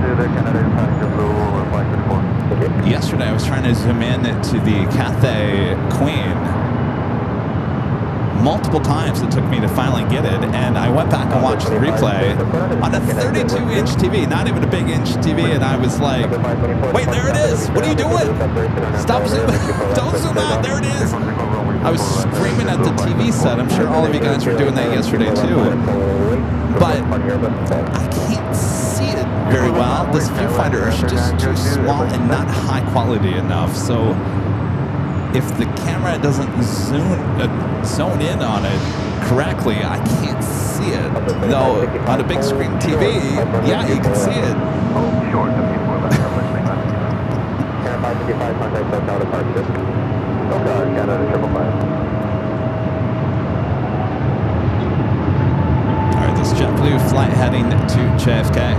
see the Canada Passenger Blue flight 24. Yesterday, I was trying to zoom in to the Cathay Queen. Multiple times it took me to finally get it, and I went back and watched the replay on a 32-inch TV, not even a big inch TV, and I was like, wait, there it is. What are you doing? Stop zooming. Don't zoom out. There it is. I was screaming at the TV set. I'm sure all of you guys were doing that yesterday, too. But I can't see it very well. This viewfinder is just too small and not high quality enough. So if the camera doesn't zone in on it correctly, I can't see it. Though on a big screen TV, yeah, you can see it. All right, this JetBlue flight heading to JFK.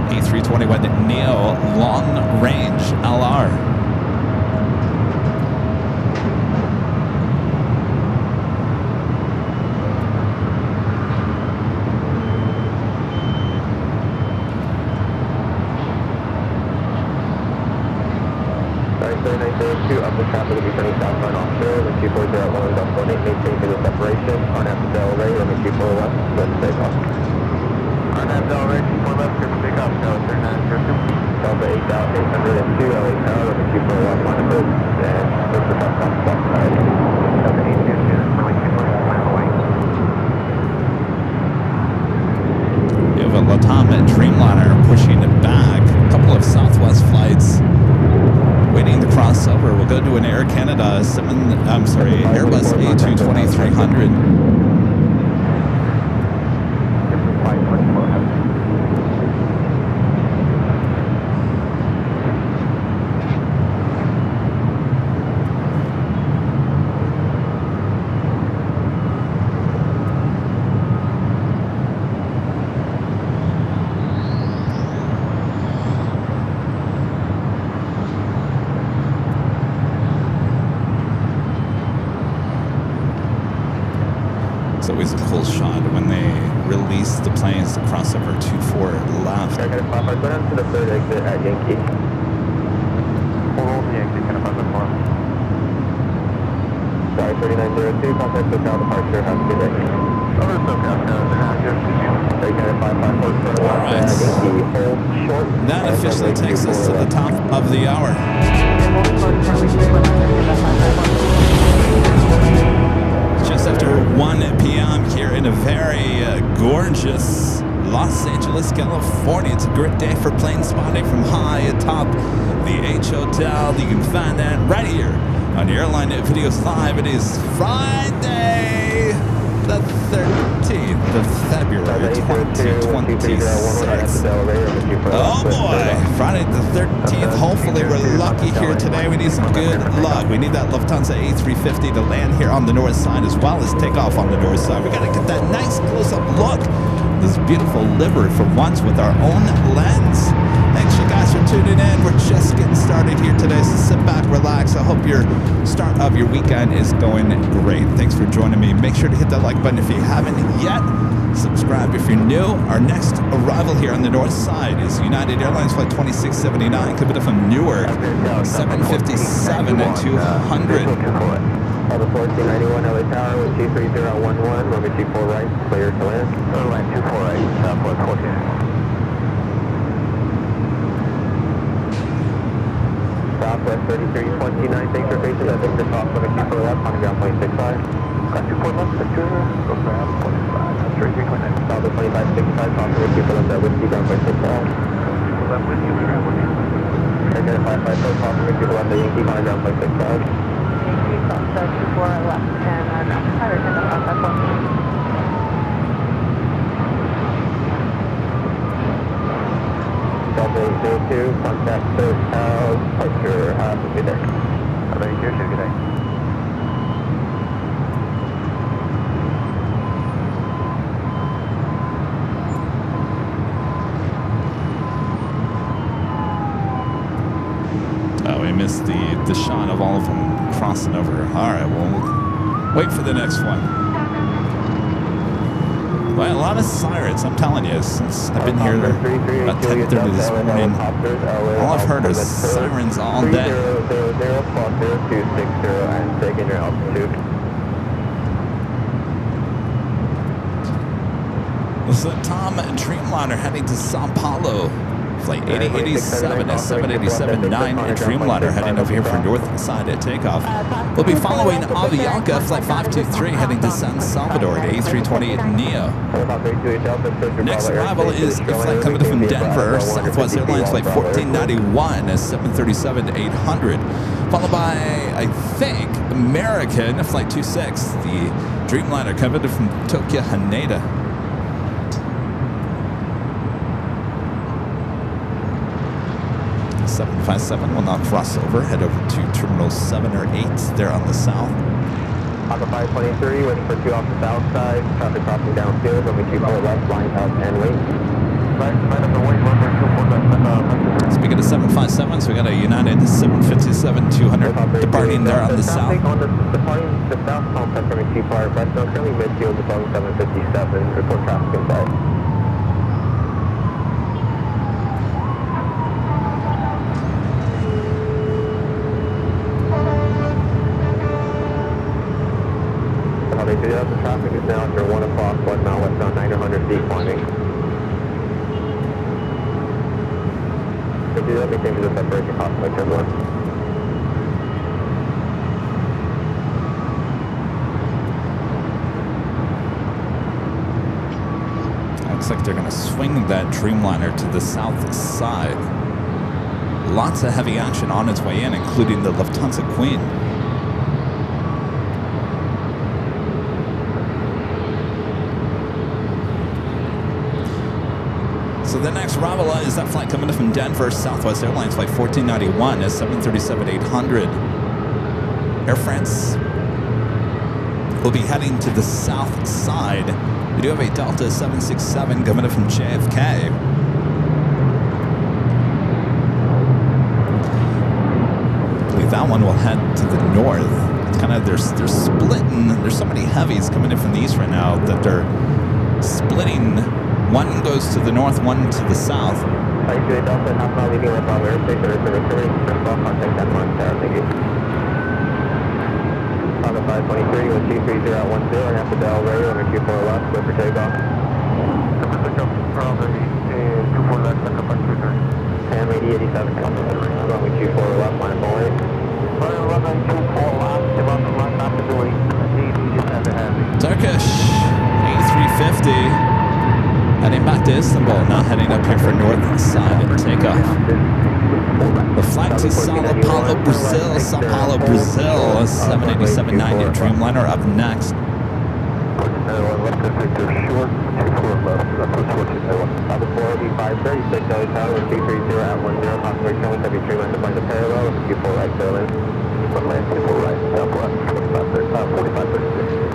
A321 Neo long range LR. Up the traffic will be turning southbound offshore, and 240 at 1.8, maintain visual separation, on after Del Rey, runway 24 left, let's take off. On after Del Rey, 24 left, clear for takeoff, Delta 3902. Delta 8,802, LA Tower, runway 24 left, line of road, and look for top stop side. Delta 822, runway 24 left, line away. You have a LATAM Dreamliner pushing it back. A couple of Southwest flights waiting to cross over. We'll go to an Air Canada Airbus A220-300. beautiful shot when they release the planes to cross over 24 left. Go down to the third exit at Yankee. Hold the exit, kind of on the farm. Sorry, 3902, contact SoCal departure, have a good day. Other SoCal, That officially takes us to the top of the hour. Just after 1 p.m. here in a very gorgeous Los Angeles, California. It's a great day for plane spotting from high atop the H Hotel. You can find that right here on Airline Videos Live. It is Friday, the 13th of February, 2026. Oh boy, Friday the 13th. Hopefully we're lucky here today. We need some good luck. We need that Lufthansa A350 to land here on the north side as well as take off on the north side. We got to get that nice close-up look. This beautiful livery for once with our own lens. Thanks you guys for tuning in. We're just getting started here today, so sit back, relax. I hope your start of your weekend is going great. Thanks for joining me. Make sure to hit that like button if you haven't yet. Subscribe if you're new. Our next arrival here on the north side is United Airlines Flight 2679, coming from Newark, 757 and 200. The 1491 LA Tower with 23011, runway 24 right, clear to land. Airline 24 right, Southwest 14. Southwest 3329, thanks for facing that Victor Fox, runway 24 left, on ground point 65. Got 24 left, Victor, go ground 25, 3329. Southwest 2565, Fox, runway 24 left, Whiskey, ground point 65. Left Whiskey, ground point 65. Again, 554, Fox, runway 24 left, Yankee, on ground point 65. So 24 left and fire in the front, that's one. Delta 802, contact SoCal, departure, have a good day. Thank you, good day. Oh, we missed the shot of all of them crossing over. All right, well, wait for the next one. Well, a lot of sirens, I'm telling you, since I've been here about 10:30 this morning. All I've heard is sirens all day. 300260 and taking your altitude. This is Tom Dreamliner heading to Sao Paulo. Flight 8087 and 787-9 Dreamliner heading over here for north side at takeoff. We'll be following Avianca, Flight 523 heading to San Salvador at A320 Neo. Next arrival is a flight coming from Denver, Southwest Airlines Flight 1491 at 737-800. Followed by, I think, American, Flight 26, the Dreamliner coming from Tokyo Haneda. 757 will now cross over, head over to Terminal 7 or 8 there on the south. Aqua 523, waiting for 2 off the south side, traffic crossing downfield, runway 24 left, line up and wait. Speaking of 757s, we got a United 757-200 departing there on the south. Departing the south contact from a T-Part, right now currently midfield of Boeing 757, report traffic inside. The traffic is now after 1 o'clock, 1 mile west on 900 feet climbing. If you let me change the separation cost by turbulence. Looks like they're going to swing that Dreamliner to the south side. Lots of heavy action on its way in, including the Lufthansa Queen. So the next arrival is that flight coming in from Denver, Southwest Airlines Flight 1491 at 737-800. Air France will be heading to the south side. We do have a Delta 767 coming in from JFK. I believe that one will head to the north. kind of they're splitting. There's so many heavies coming in from the east right now that they're splitting. One goes to the north, one to the south. Delta, half mile leaving left on airspace, contact Denmark, thank you. Honda 523 with 230 at 10, and after Del Rey, runway 24 left, clear for takeoff. Runway 24 left, and 8087, runway 24 left, line of only. Runway 24 left, about the line, not the doing, Turkish A350 heading back to Istanbul, now heading up here for north side and takeoff. The flight to Sao Paulo, Brazil, 787-9 Dreamliner up next. The 48536, Delhi Tower, 230 at 10, possibly showing heavy stream lines to find the parallel, with 24 right, Airline. 24 right, southwest, 4536.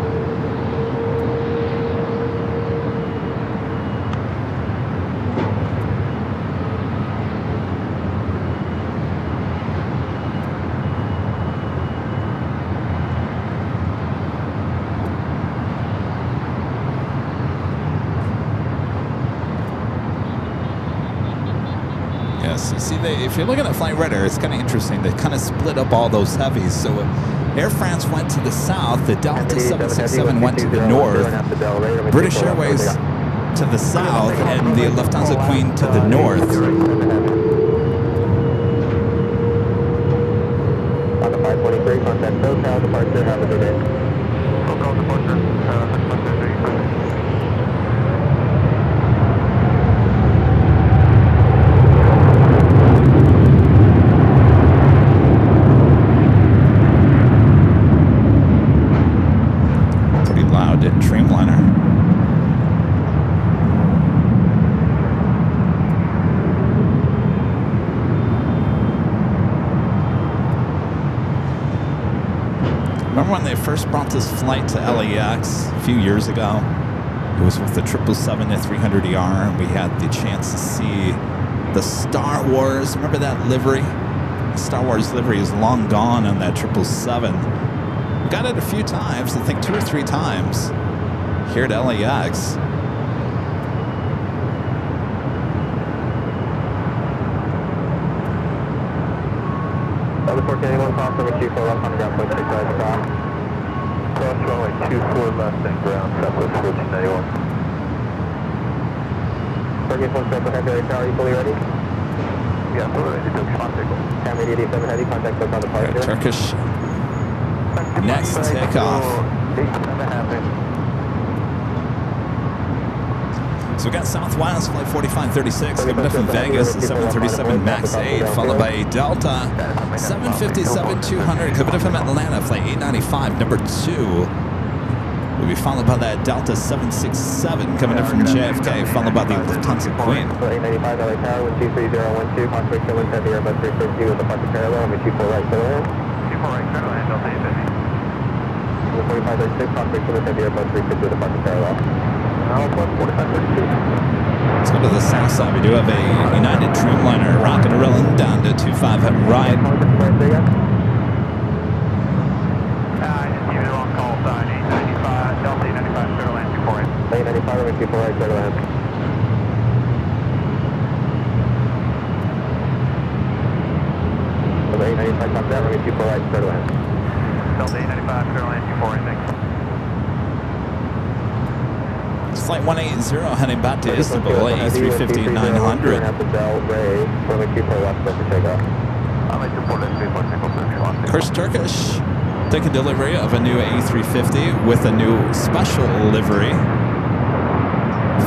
You see, if you're looking at Flight Radar, it's kind of interesting. They kind of split up all those heavies. So Air France went to the south, the Delta 767 went to the north, British Airways to the south, and the Lufthansa Queen to the north. On the 523, contact SoCal departure, have a good day. SoCal departure, Dreamliner. Remember when they first brought this flight to LAX a few years ago? It was with the 777-300ER, and we had the chance to see the Star Wars. Remember that livery? The Star Wars livery is long gone on that 777. We got it a few times, I think 2 or 3 times. Here at LAX. Delta 481, cross runway 24 left on the ground, point 6 right stop. Cross runway 24 left and ground, southwest 1491. Fergus 1 step ahead, Delhi Tower, are you fully ready? Yeah, fully ready to contact. Cam 87 heavy, contact SoCal departure. Turkish. Next takeoff. So we got Southwest, flight 4536, coming up from Vegas, the 737 MAX 8, followed by a Delta 757-200, coming up from Atlanta, flight 895, number 2. We'll be followed by that Delta 767, coming up from JFK, followed by the Lufthansa Queen. 895 LA Tower, with 23012, possibly showing heavy Airbus 350 with a departure parallel, and 24 right, clear land. 24 right, clear land, Delta 850. 4536, possibly showing heavy Airbus 350 with a departure parallel. Let's go to the south side. We do have a United Dreamliner rocking and rolling down to 25 at right. I just gave it a long call sign, 895, Delta 895, clear land, 24 right. 895, 24 right, clear land. Delta 895, copy that, 24 right, clear land. Delta 895, clear land, 24 right, thanks. Flight 180 heading back to Istanbul, A350-900. Of course, Turkish taking delivery of a new A350 with a new special livery.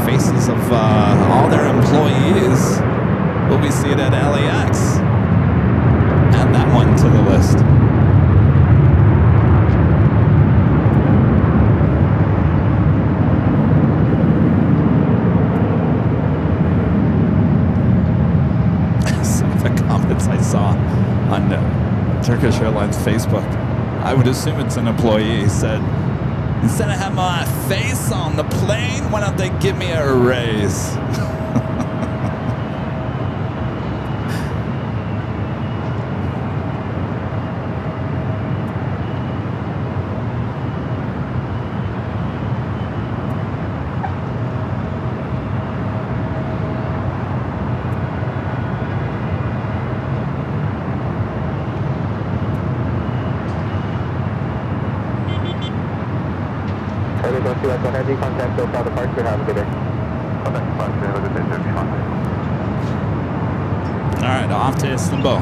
Faces of all their employees will be seated at LAX. Add that one to the list. I saw on Turkish Airlines Facebook. I would assume it's an employee. He said, instead of having my face on the plane, why don't they give me a raise? Heavy contact, SoCal departure, have a good day. Contact departure, have a good day, Heavy contact. All right, off to Istanbul.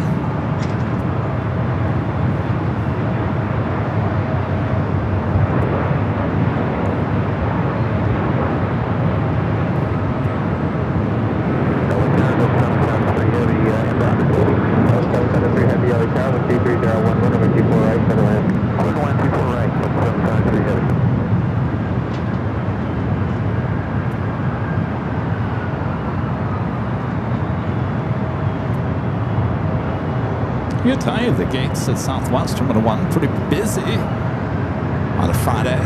I can tell you the gates at Southwest Terminal 1 pretty busy on a Friday.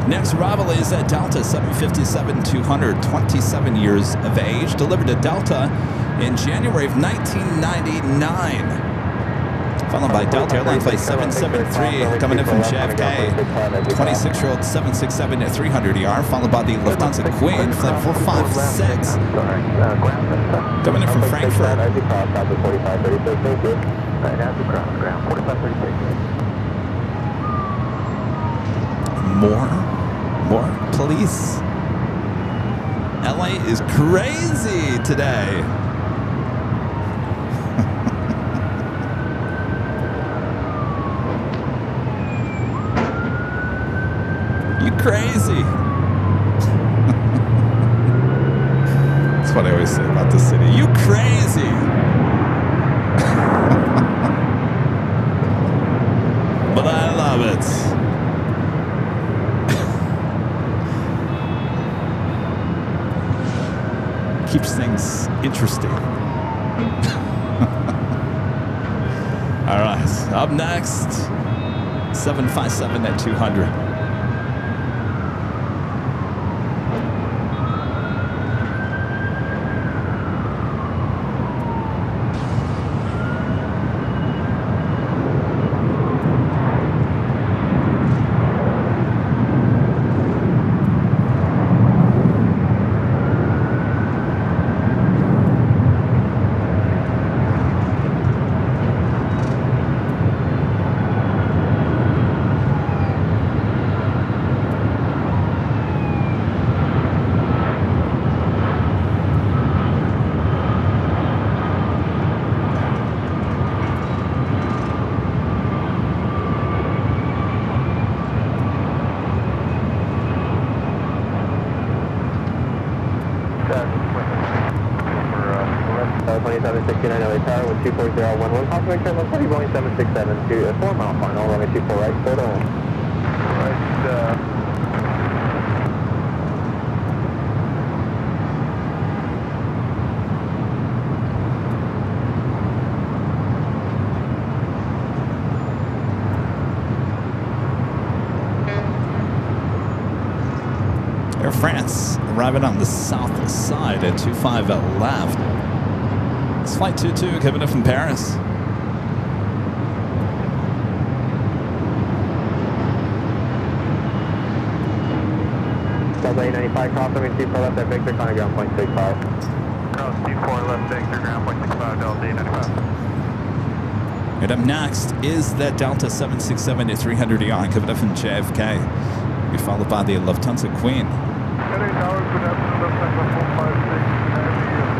Next arrival is at Delta 757-200, 27 years of age, delivered to Delta in January of 1999. Followed by Delta Airline Flight 773 coming in from JFK, 26-year-old 767-300ER, followed by the Lufthansa Queen Flight 456 coming in from Frankfurt. More police. LA is crazy today. You crazy. That's what I always say about the city. You crazy. But I love it. Keeps things interesting. All right, up next, 757-200. Confirmation, looks like you're going 767 to a 4 mile final, runway 24 right, photo. Air France arriving on the south side at 25 left. It's flight 22 coming in from Paris. Delta 895, confirming T4 left at Victor, Contact ground point 65. Cross T4 left Victor, ground point 65, Delta 895. And up next is that Delta 767-300ER coming up from JFK. Be followed by the Lufthansa Queen. Heading tower, good afternoon, Lufthansa 456, heavy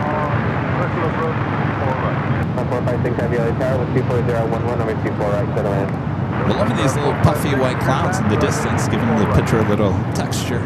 on circular approach 24 right. 1456 heavy LA tower with 24011, number 24 right, settle in. We're loving these little puffy white clouds in the distance, giving the picture a little texture.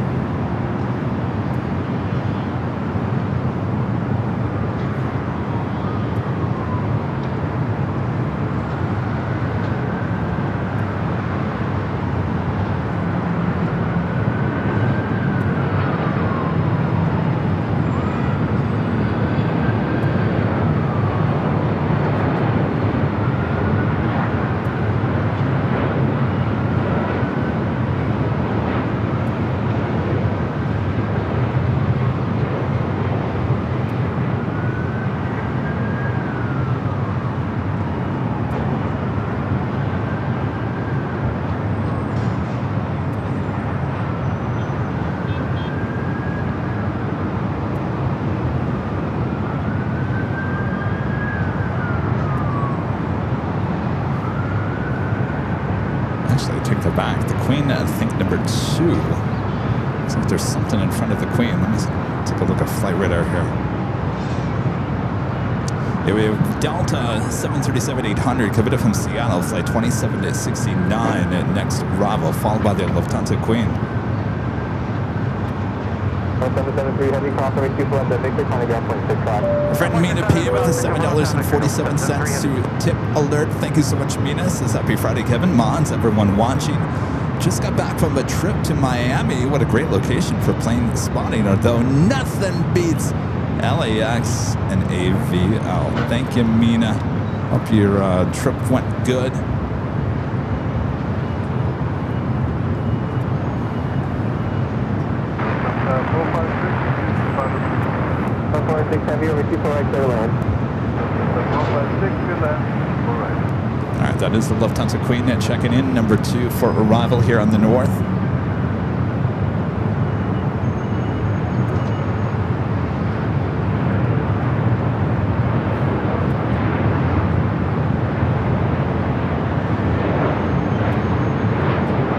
Queen, I think number 2. Looks like there's something in front of the Queen. Let me take a look at flight radar here. Yeah, we have Delta 737-800 coming in from Seattle, flight 2769 at next arrival, followed by the Lufthansa Queen. 773 Heavy, cross runway 24 left at Victor, trying to get 0.65. Our friend Mina P with the $7.47 to tip alert. Thank you so much, Mina. Says happy Friday, Kevin. Mons, everyone watching. Just got back from a trip to Miami. What a great location for plane spotting, although nothing beats LAX and AVL. Thank you, Mina. Hope your trip went good. 456 Heavy, over 24 right, clear land. 456, good land. All right. All right, that is the Lufthansa Queen checking in, number 2 for arrival here on the north.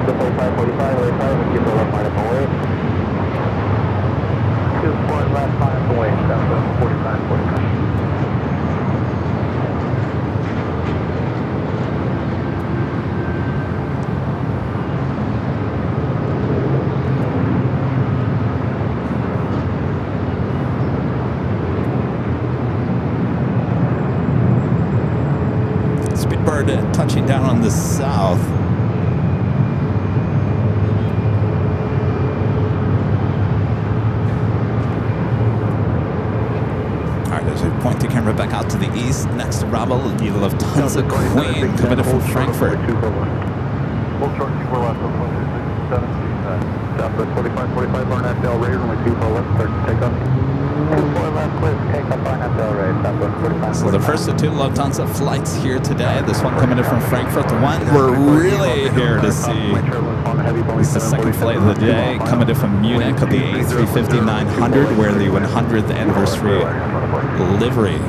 The 4545, right side, with 24 left, minus 1 way. 24 left, minus away. That's 45. Speedbird touching down on the south. Point the camera back out to the east. Next arrival, the Lufthansa Queen coming in from Frankfurt. Full short 24 left, 126, Southwest 4545, Barnett Del Ray, runway 24 left, start to take off. 24 left, clear to take up Barnett Del Ray, Southwest 45. So the first of 2 Lufthansa flights here today. This one coming in from Frankfurt. The one we're really here to see. It's the second flight of the day, coming in from Munich of the A350-900, where the 100th anniversary livery.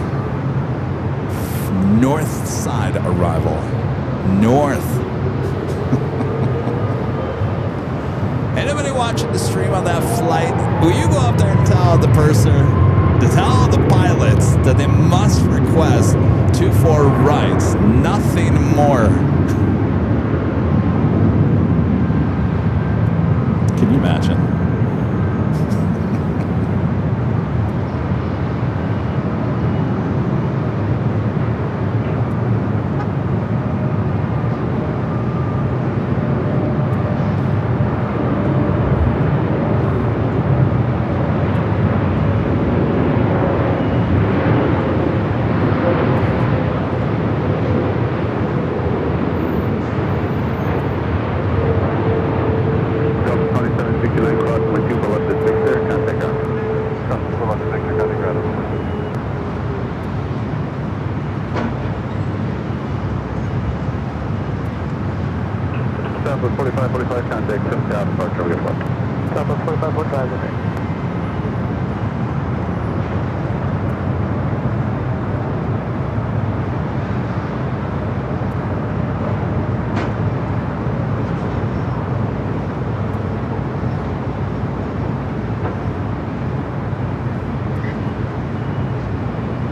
North side arrival. North. Anybody watching the stream on that flight, will you go up there and tell the purser, to tell the pilots that they must request 2-4 rights, nothing more. Can you imagine? Southwest 4545, contact 7,000, departure, we got left. Southwest 4545, good day.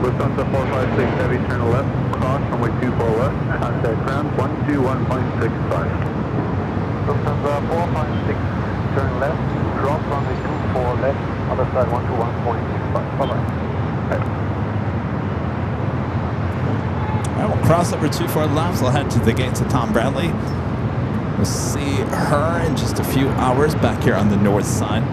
Lufthansa 456 Heavy, turn left, cross runway 24 left, contact ground 121.65. Lufthansa 456, turn left, drop runway 24 left, other side 121.65. Bye-bye. All right, we'll cross over 24 laps. We'll head to the gates of Tom Bradley. We'll see her in just a few hours back here on the north side.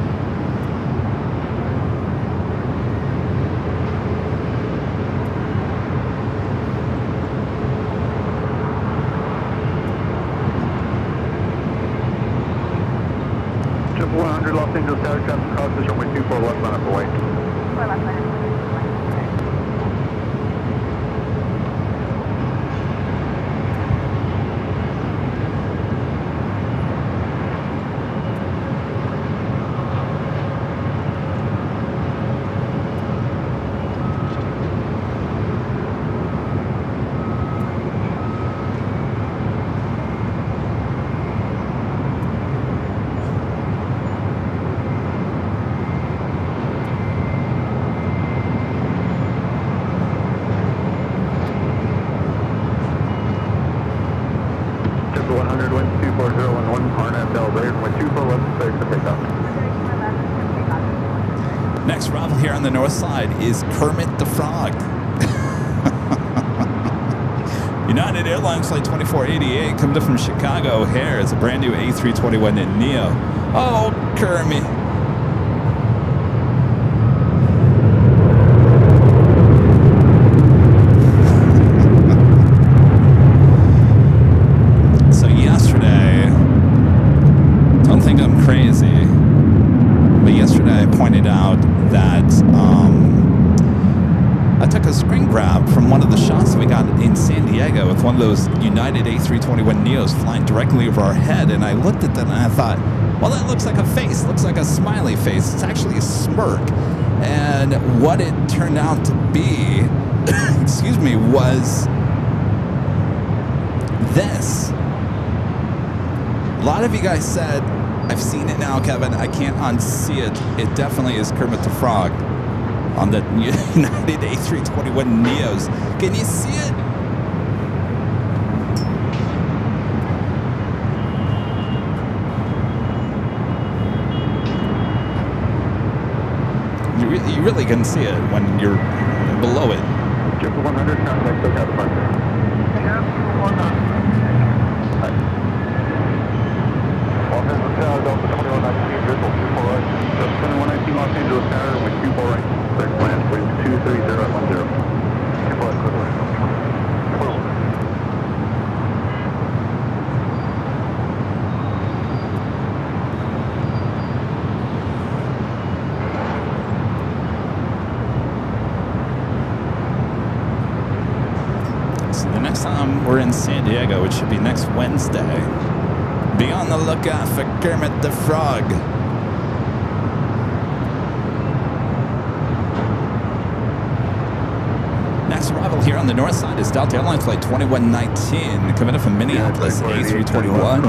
Triple 100 Los Angeles Tower, traffic cross this runway 24 left, line up away. Celebrate runway 24 left, clear for takeoff. Next arrival here on the north side is Kermit the Frog. United Airlines Flight 2488 coming up from Chicago O'Hare. It's a brand new A321neo. Oh, Kermit. So yesterday, don't think I'm crazy, but yesterday I pointed out that I took a screen grab from one of the shots we got in San Diego with one of those United A321neos flying directly over our head, and I looked at that and I thought, well, that looks like a face, looks like a smiley face. It's actually a smirk. And what it turned out to be, excuse me, was this. A lot of you guys said, I've seen it now, Kevin. I can't unsee it. It definitely is Kermit the Frog on the United A321neos. Can you see it? You really can see it when you're below it. 100, contact SoCal departure. Los Angeles Tower, Delta 2119, visual 24 right. Delta 2119, Los Angeles Tower, with 24 right. Clear plan, wind 23010. 24 right, clear right. We're in San Diego, which should be next Wednesday. Be on the lookout for Kermit the Frog. Next arrival here on the north side is Delta Airlines Flight 2119, coming up from Minneapolis, A321.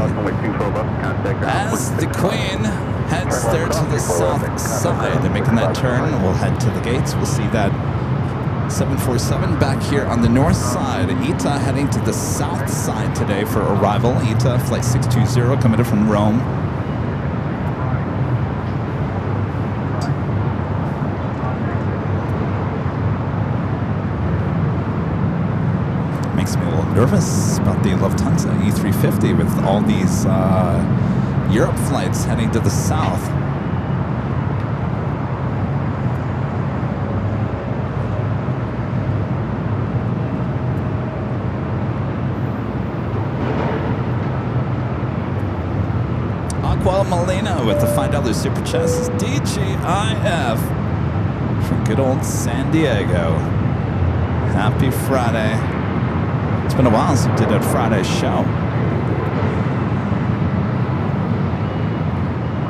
As the Queen heads there to the south side, and making that turn, we'll head to the gates. We'll see that 747 back here on the north side. ITA heading to the south side today for arrival. ITA flight 620 coming in from Rome. Makes me a little nervous about the Lufthansa E350 with all these Europe flights heading to the south. Molina with the $5 super chat. This is DGIF from good old San Diego. Happy Friday. It's been a while since we did a Friday show.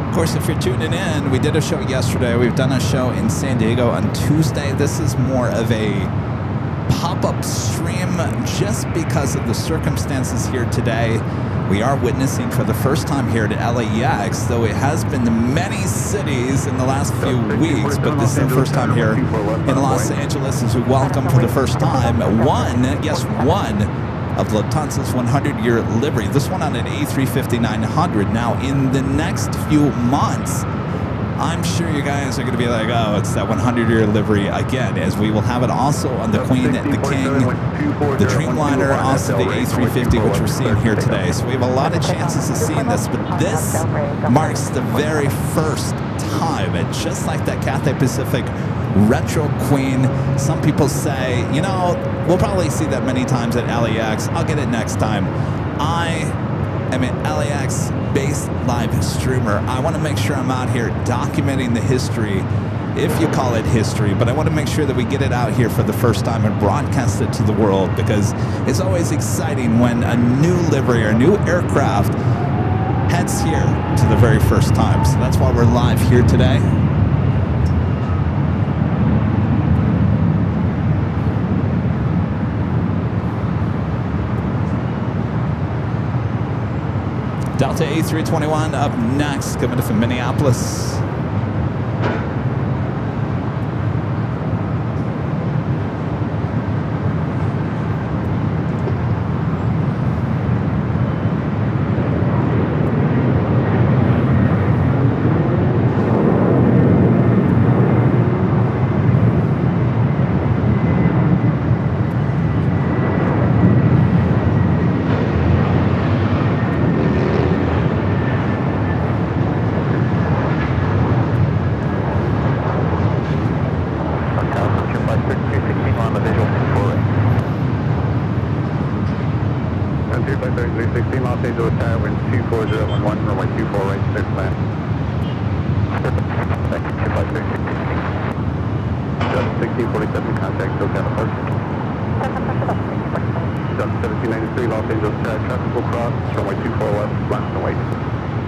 Of course, if you're tuning in, we did a show yesterday. We've done a show in San Diego on Tuesday. This is more of a pop-up stream just because of the circumstances here today. We are witnessing for the first time here at LAX, though it has been to many cities in the last few weeks, but this is the first time here in Los Angeles as we welcome for the first time one of Lufthansa's 100-year livery. This one on an A350-900. Now, in the next few months, I'm sure you guys are going to be like, oh, it's that 100-year livery again, as we will have it also on the Queen, the King, the Dreamliner, also the A350, which we're seeing here today. So we have a lot of chances of seeing this, but this marks the very first time, and just like that Cathay Pacific Retro Queen, some people say, you know, we'll probably see that many times at LAX. I'll get it next time. I am an LAX-based live streamer. I want to make sure I'm out here documenting the history, if you call it history, but I want to make sure that we get it out here for the first time and broadcast it to the world, because it's always exciting when a new livery or a new aircraft heads here to the very first time. So that's why we're live here today. Delta A321 up next, coming in from Minneapolis. 3316, Los Angeles Tower, wind 24011, runway 24 right, clear to land. Thank you, 1647, contact SoCal departure. 1793, Los Angeles Tower, traffic will cross, runway 24 left, last and wait.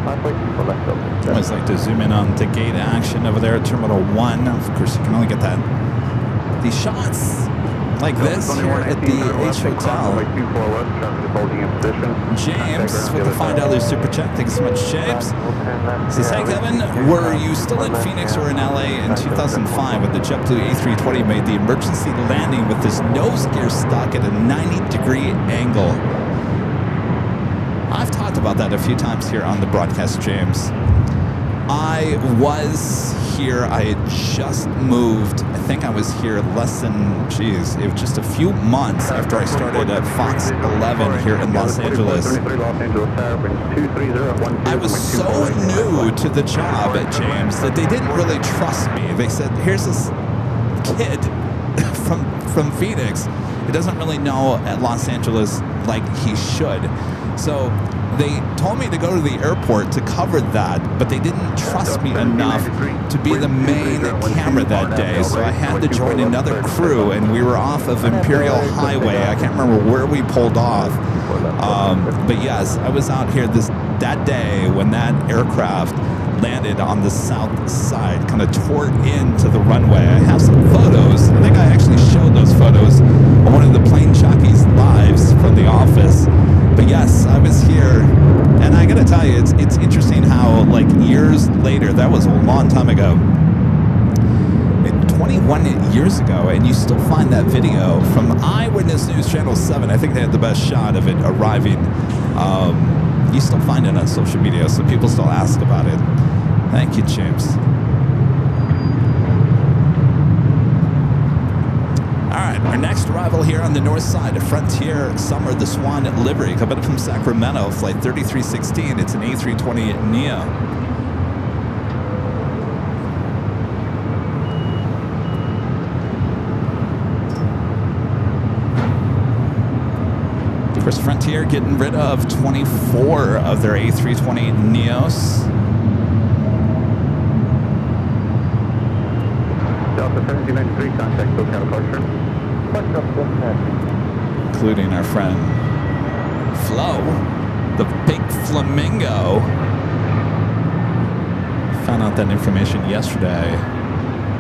Runway 24 left, I always like to zoom in on the gate action over there at Terminal 1. Of course, you can only get these shots like this here at the H Hotel. James with the $5 super chat. Thank you so much, James. Says, hey Kevin, were you still in Phoenix or in LA in 2005 when the JetBlue A320 made the emergency landing with this nose gear stuck at a 90-degree angle? I've talked about that a few times here on the broadcast, James. I was here. I had just moved. I think I was here less than, it was just a few months after I started at Fox 11 here in Los Angeles. I was so new to the job at James that they didn't really trust me. They said, here's this kid from Phoenix who doesn't really know at Los Angeles like he should. So they told me to go to the airport to cover that, but they didn't trust me enough to be the main camera that day. So I had to join another crew, and we were off of Imperial Highway. I can't remember where we pulled off. But yes, I was out here that day when that aircraft landed on the south side, kind of tore into the runway. I have some photos. I think I actually showed those photos on one of the Plane Jockey's lives from the office. But yes, I was here, and I gotta tell you, it's interesting how, like, years later, that was a long time ago, 21 years ago, and you still find that video from Eyewitness News Channel 7. I think they had the best shot of it arriving. You still find it on social media, so people still ask about it. Thank you, James. All right, our next arrival here on the north side of Frontier Summer, the Swan livery, coming up from Sacramento, flight 3316. It's an A320 neo. Of course, Frontier getting rid of 24 of their A320 neos. Delta 1793, contact SoCal departure. Including our friend Flo, the big flamingo. Found out that information yesterday,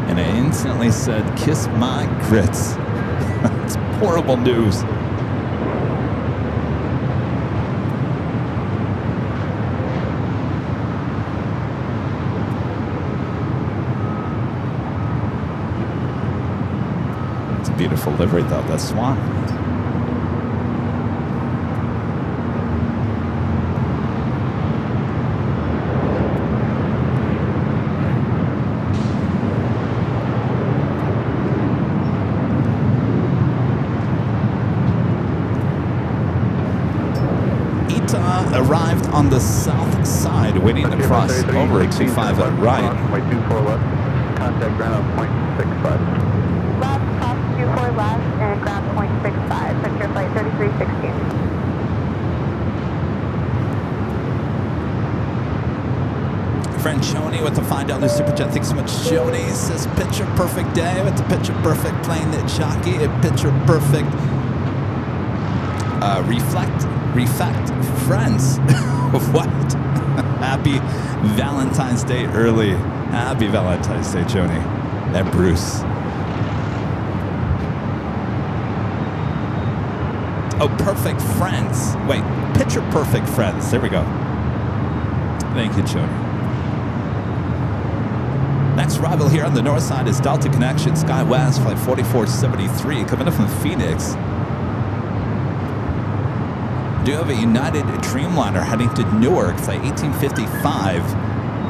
and I instantly said, kiss my grits. It's horrible news. Beautiful livery though, that Swan. Ita arrived on the south side, waiting to cross over at 25 at right. 24 left, contact ground on 0.65. 24 left and ground 0.65, Frontier flight 3316. Friend Joni with the $5 super chat. Thanks so much, Joni. Says picture perfect day with the picture perfect Plane Jockey. A picture perfect reflect friends. What? Happy Valentine's Day early. Happy Valentine's Day, Joni. And Bruce. Oh, perfect friends. Wait, picture perfect friends. There we go. Thank you, Joni. Next arrival here on the north side is Delta Connection SkyWest flight 4473 coming up from Phoenix. Do you have a United Dreamliner heading to Newark flight 1855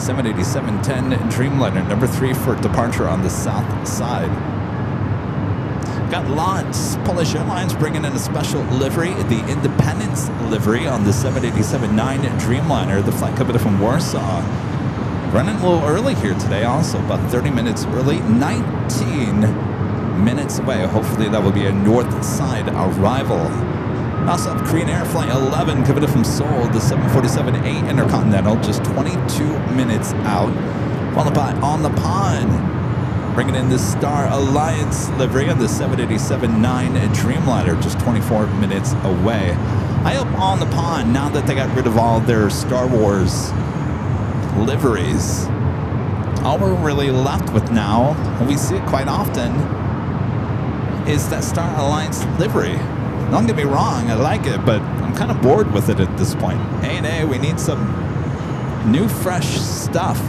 787-10 Dreamliner number 3 for departure on the south side. Got lots. Polish Airlines bringing in a special livery, the Independence livery on the 787-9 Dreamliner, the flight coming from Warsaw. Running a little early here today also, about 30 minutes early, 19 minutes away. Hopefully that will be a north side arrival. Also have Korean Air Flight 11 coming in from Seoul, the 747-8 Intercontinental, just 22 minutes out. Followed by On the Pond, bringing in the Star Alliance livery on the 787-9 Dreamliner, just 24 minutes away. I hope On the Pond, now that they got rid of all their Star Wars liveries, all we're really left with now, and we see it quite often, is that Star Alliance livery. Don't get me wrong, I like it, but I'm kind of bored with it at this point. A&A, we need some new, fresh stuff.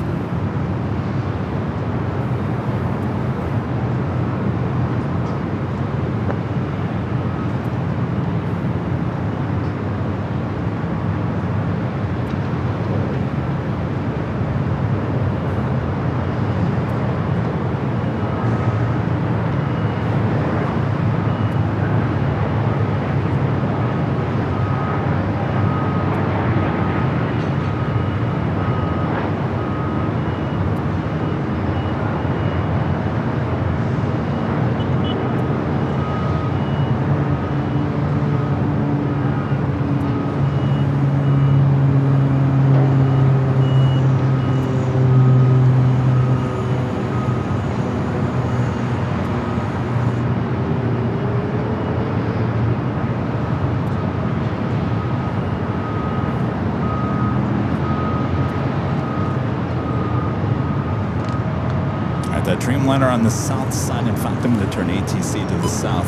Dreamliner on the south side. In fact, I'm going to turn ATC to the south.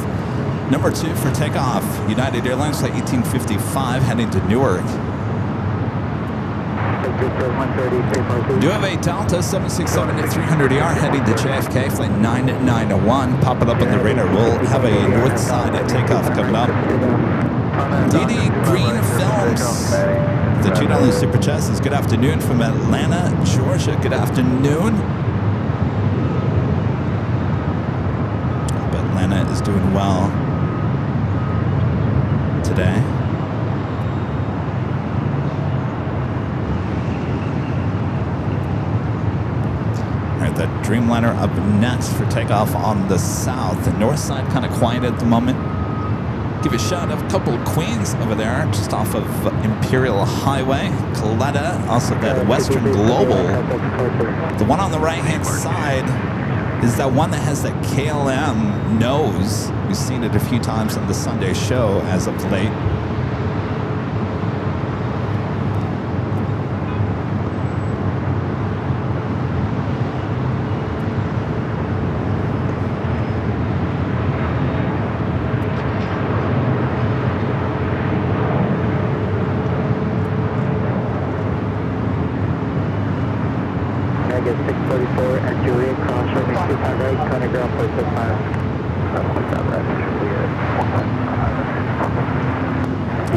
Number 2 for takeoff. United Airlines Flight 1855 heading to Newark. You have a Delta 767 at 300ER heading to JFK Flight 9901. Pop it up on the radar. We'll have a north side takeoff coming up. DD Green Films. The $2 Super Chat says good afternoon from Atlanta, Georgia. Good afternoon. Atlanta is doing well today. All right, that Dreamliner up next for takeoff on the south. The north side kind of quiet at the moment. Give a shout out a couple of Queens over there, just off of Imperial Highway, Coletta, also that Western Global. The one on the right-hand side is that one that has that KLM nose. We've seen it a few times on the Sunday show as of late.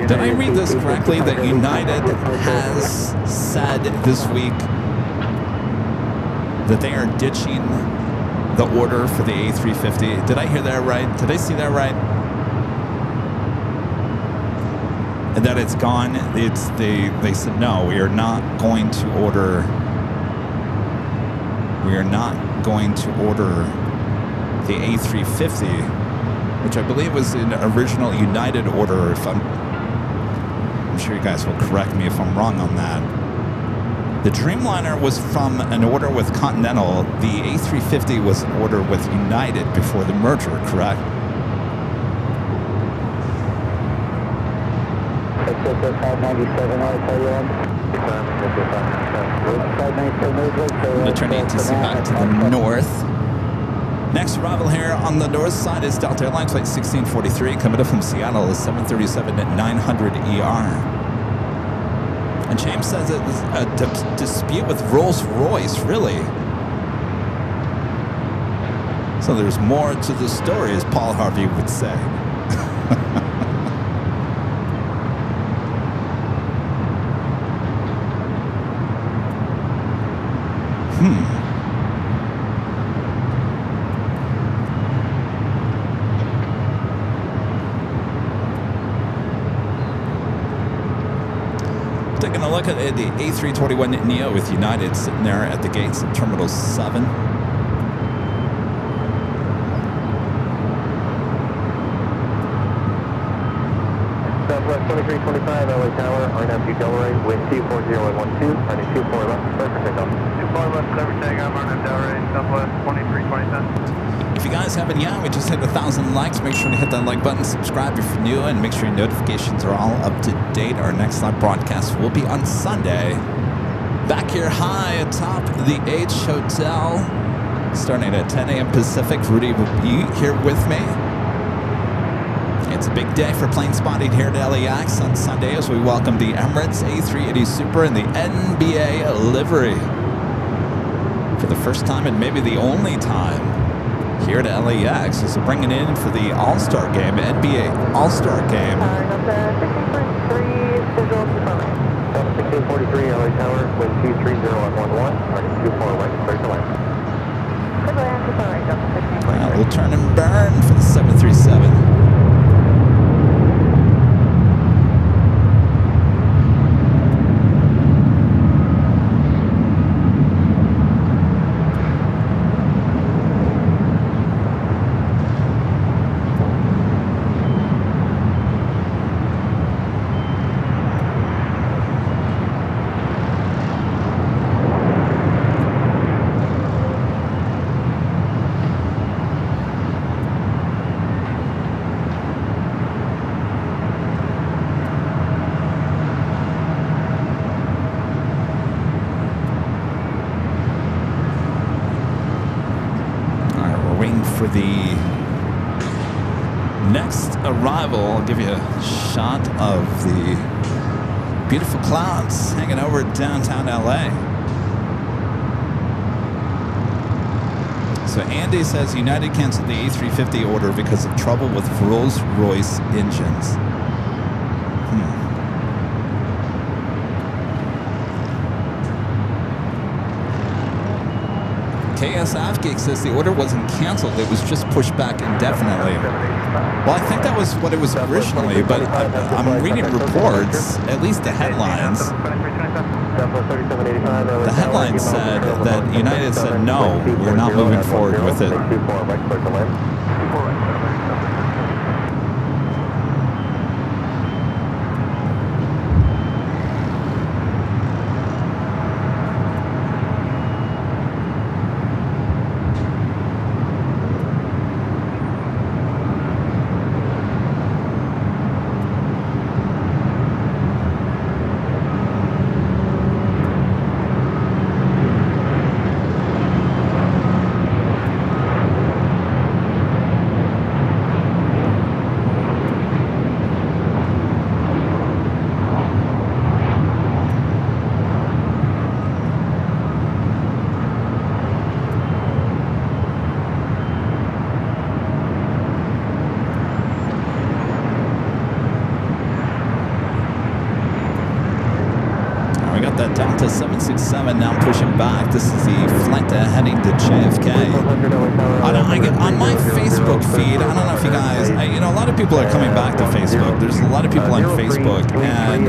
Did I read this correctly that United has said this week that they are ditching the order for the A350? Did I hear that right? Did I see that right? And that it's gone? They said, no, we are not going to order. We are not going to order the A350, which I believe was an original United order. If I'm sure you guys will correct me if I'm wrong on that. The Dreamliner was from an order with Continental. The A350 was an order with United before the merger, correct? I'm going to turn ATC back to the north. Next arrival here on the north side is Delta Airlines Flight 1643, coming up from Seattle, the 737 at 900ER. And James says it's a dispute with Rolls-Royce, really. So there's more to the story, as Paul Harvey would say. Taking a look at the A321neo with United sitting there at the gates of Terminal 7. 2325 LA Tower, RNAV Delray, wind 24012, running 24 left, clear for takeoff. 24 left, clear for takeoff, RNAV Delray, Southwest 2327. If you guys haven't yet, we just hit 1,000 likes. Make sure to hit that like button, subscribe if you're new, and make sure your notifications are all up to date. Our next live broadcast will be on Sunday. Back here high atop the H Hotel, starting at 10 a.m. Pacific. Rudy will be here with me. It's a big day for plane spotting here at LAX on Sunday as we welcome the Emirates A380 Super in the NBA livery. For the first time and maybe the only time here at LAX is bringing it in for the All-Star game, NBA All-Star game. Delta 16.3, visual confirming. Delta 1643 LA Tower, wind 23011, running 24 right, clear to land. Good land, confirming, Delta 16.3. We'll turn and burn for the 737. For the next arrival, I'll give you a shot of the beautiful clouds hanging over downtown LA. So Andy says United canceled the A350 order because of trouble with Rolls-Royce engines. KSF Geek says the order wasn't canceled, it was just pushed back indefinitely. Well, I think that was what it was originally, but I'm reading reports, at least the headlines. The headlines said that United said, no, we're not moving forward with it. Delta 767 now pushing back. This is the flight heading to JFK. On my Facebook feed, I don't know if you guys, a lot of people are coming back to Facebook. There's a lot of people on Facebook, and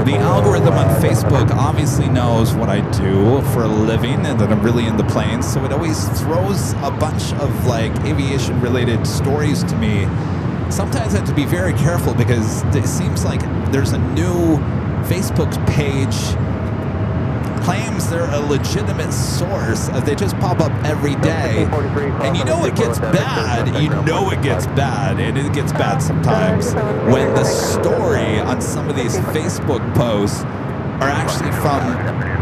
the algorithm on Facebook obviously knows what I do for a living and that I'm really into planes, so it always throws a bunch of like aviation related stories to me. Sometimes I have to be very careful because it seems like there's a new Facebook page claims they're a legitimate source. They just pop up every day. And you know it gets bad. You know it gets bad. And it gets bad sometimes when the story on some of these Facebook posts are actually from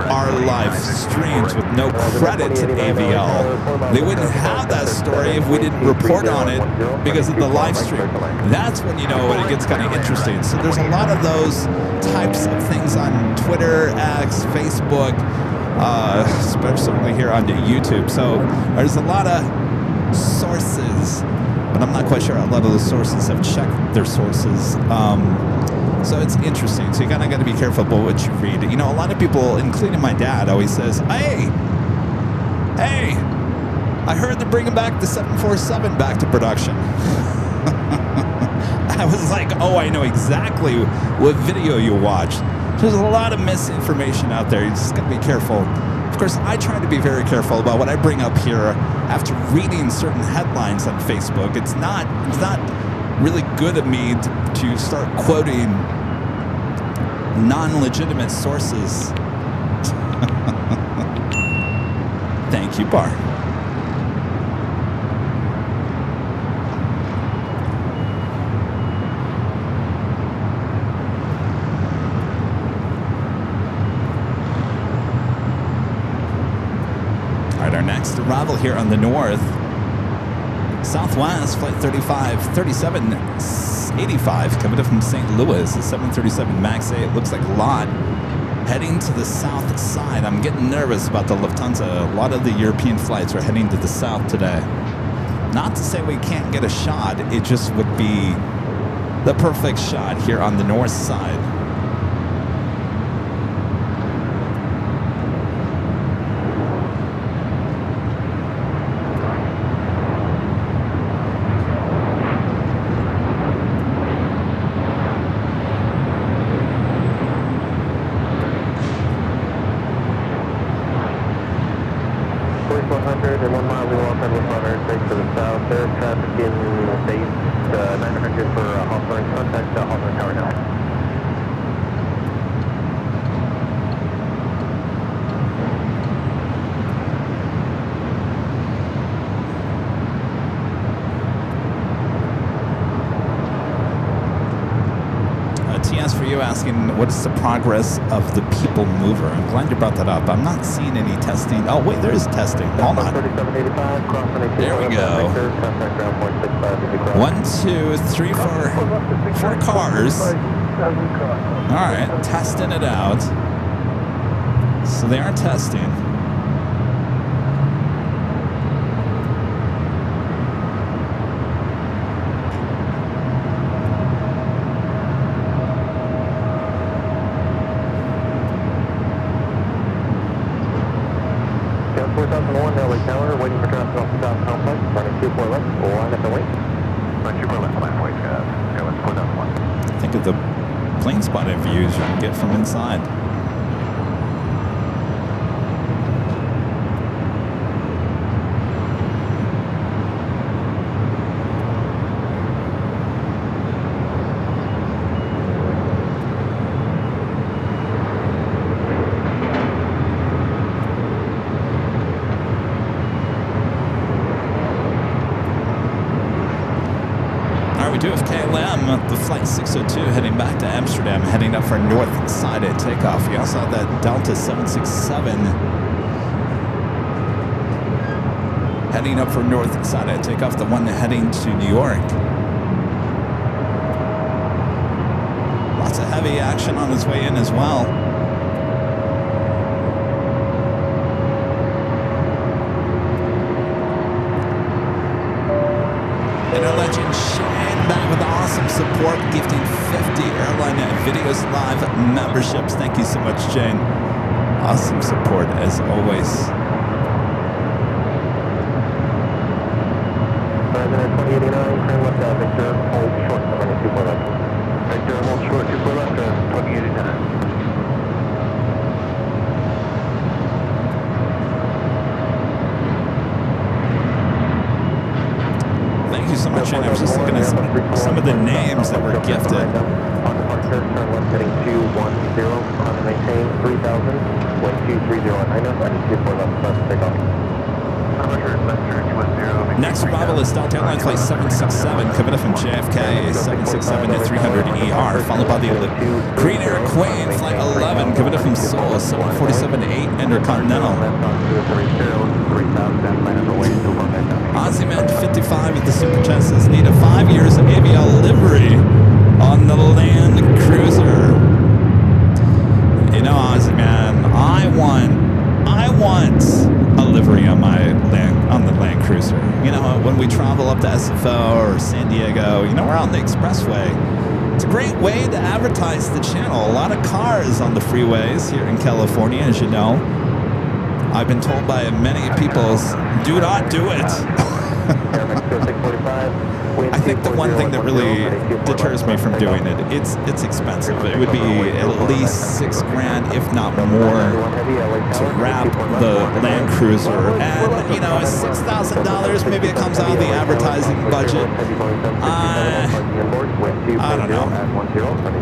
our live streams with no credit to AVL. They wouldn't have that story if we didn't report on it because of the live stream. That's when you know when it gets kind of interesting. So there's a lot of those types of things on Twitter, X, Facebook, especially here on YouTube. So there's a lot of sources, but I'm not quite sure a lot of the sources have checked their sources. So it's interesting. So you kind of got to be careful about what you read. You know, a lot of people, including my dad, always says, hey, I heard they're bringing back the 747 back to production. I was like, oh, I know exactly what video you watched. There's a lot of misinformation out there. You just got to be careful. Of course, I try to be very careful about what I bring up here after reading certain headlines on Facebook. It's not really good of me to start quoting non-legitimate sources. Thank you, Bar. All right, our next arrival here on the north. Southwest, flight 3785, coming up from St. Louis, a 737 MAX 8. It looks like a lot. Heading to the south side. I'm getting nervous about the Lufthansa. A lot of the European flights are heading to the south today. Not to say we can't get a shot. It just would be the perfect shot here on the north side. And 1 mile, we will open with 106 to the south. There's traffic in base 900 for Hawthorne. Contact Hawthorne Tower now. TS for you asking, what is the progress of the People Mover? I'm glad you brought that up. I'm not seeing any testing. Oh, wait, there is testing. Hold on. There we go. 1, 2, 3, 4 cars. All right, testing it out. So they are testing. Waiting for traffic off the top complex, running 24 left, we'll line up and wait. Run 24 left, line wait, okay, let's put up one. Think of the plane spotting views you can get from inside. The flight 602 heading back to Amsterdam, heading up for north side at takeoff. We also have that Delta 767 heading up for north side at takeoff, the one heading to New York. Lots of heavy action on its way in as well. And our legend Shane back with awesome support, gifting 50 Airline Videos Live memberships. Thank you so much, Shane. Awesome support as always. 2089, turn left out, Victor, hold short, running 24 left. Victor, hold short, 24 left, 2089. Thank you so much, Shane. I was just looking at some of the names that were gifted. On departure, turn left heading 210, on to maintain 3000, wind 230 and 24 left, left, take off. Next arrival is Delta Airlines flight 767, coming up from JFK, 767 to 300 ER, followed by the Green Air Queen flight 11, coming up from Seoul, 747 to 8 Intercontinental. Ozyman 55 with the Super Chat says, need a 5 years of ABL livery on the Land Cruiser. You know, Ozyman, I want a livery on the Land Cruiser. You know, when we travel up to SFO or San Diego, you know, we're on the expressway. It's a great way to advertise the channel. A lot of cars on the freeways here in California, as you know. I've been told by many people, do not do it. I think the one thing that really deters me from doing it, it's expensive. It would be at least $6,000, if not more, to wrap the Land Cruiser. And, you know, it's $6,000. Maybe it comes out of the advertising budget. I don't know.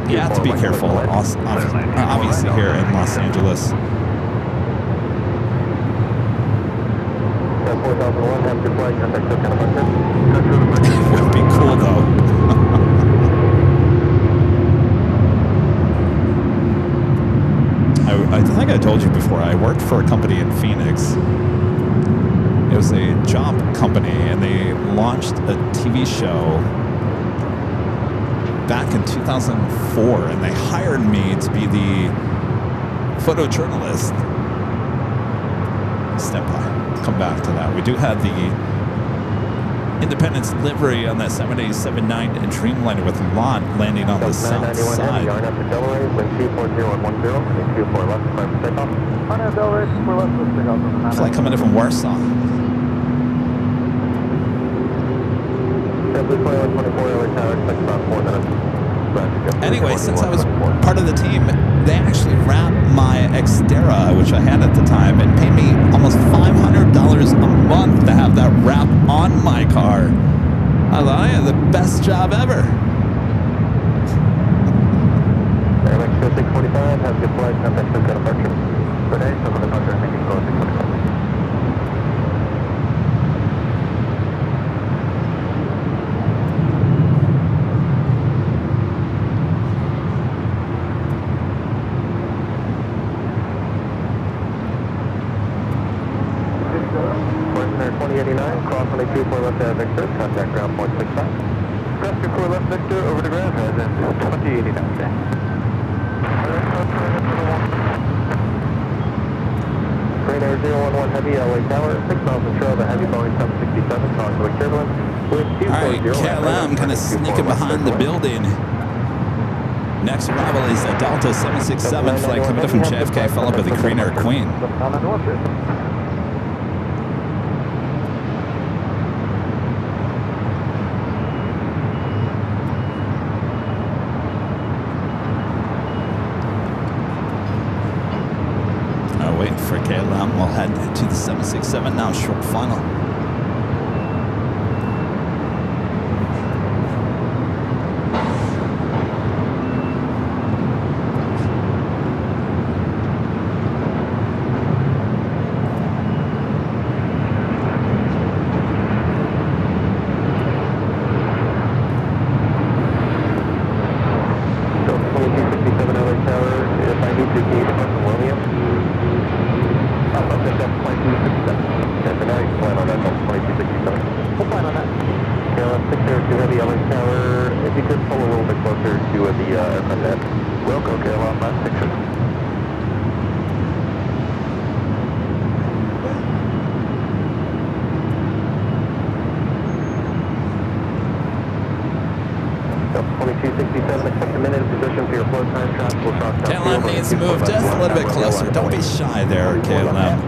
You have to be careful, obviously, here in Los Angeles. 4001, have good flight, contact SoCal departure. It would be cool, though. I think I told you before, I worked for a company in Phoenix. It was a job company, and they launched a TV show back in 2004, and they hired me to be the photojournalist. Step by. Come back to that. We do have the Independence livery on that 787-9 Dreamliner with lot landing on the south side. Flight coming in from Warsaw. Anyway, since I was part of the team, they actually wrapped my Xterra, which I had at the time, and paid me almost $500 a month to have that wrap on my car. I thought I had the best job ever. Airline 645, have good flight, contact SoCal departure. Good day, SoCal departure, thank you, 645. Cross 22 left Victor, contact ground point 65. Cross 24 left Victor, over to ground, and 2089. Plane Air 011 Heavy, LA Tower, 6 miles from shore of a heavy Boeing 767, causing turbulence. Alright, KLM kind of sneaking behind the building. Next arrival is a Delta 767 flight coming in from JFK, followed by the Plane Air Queen. Waiting for KLM. We'll head to the 767 now, short final. KLM needs to move just a little bit closer. Don't be shy there, KLM.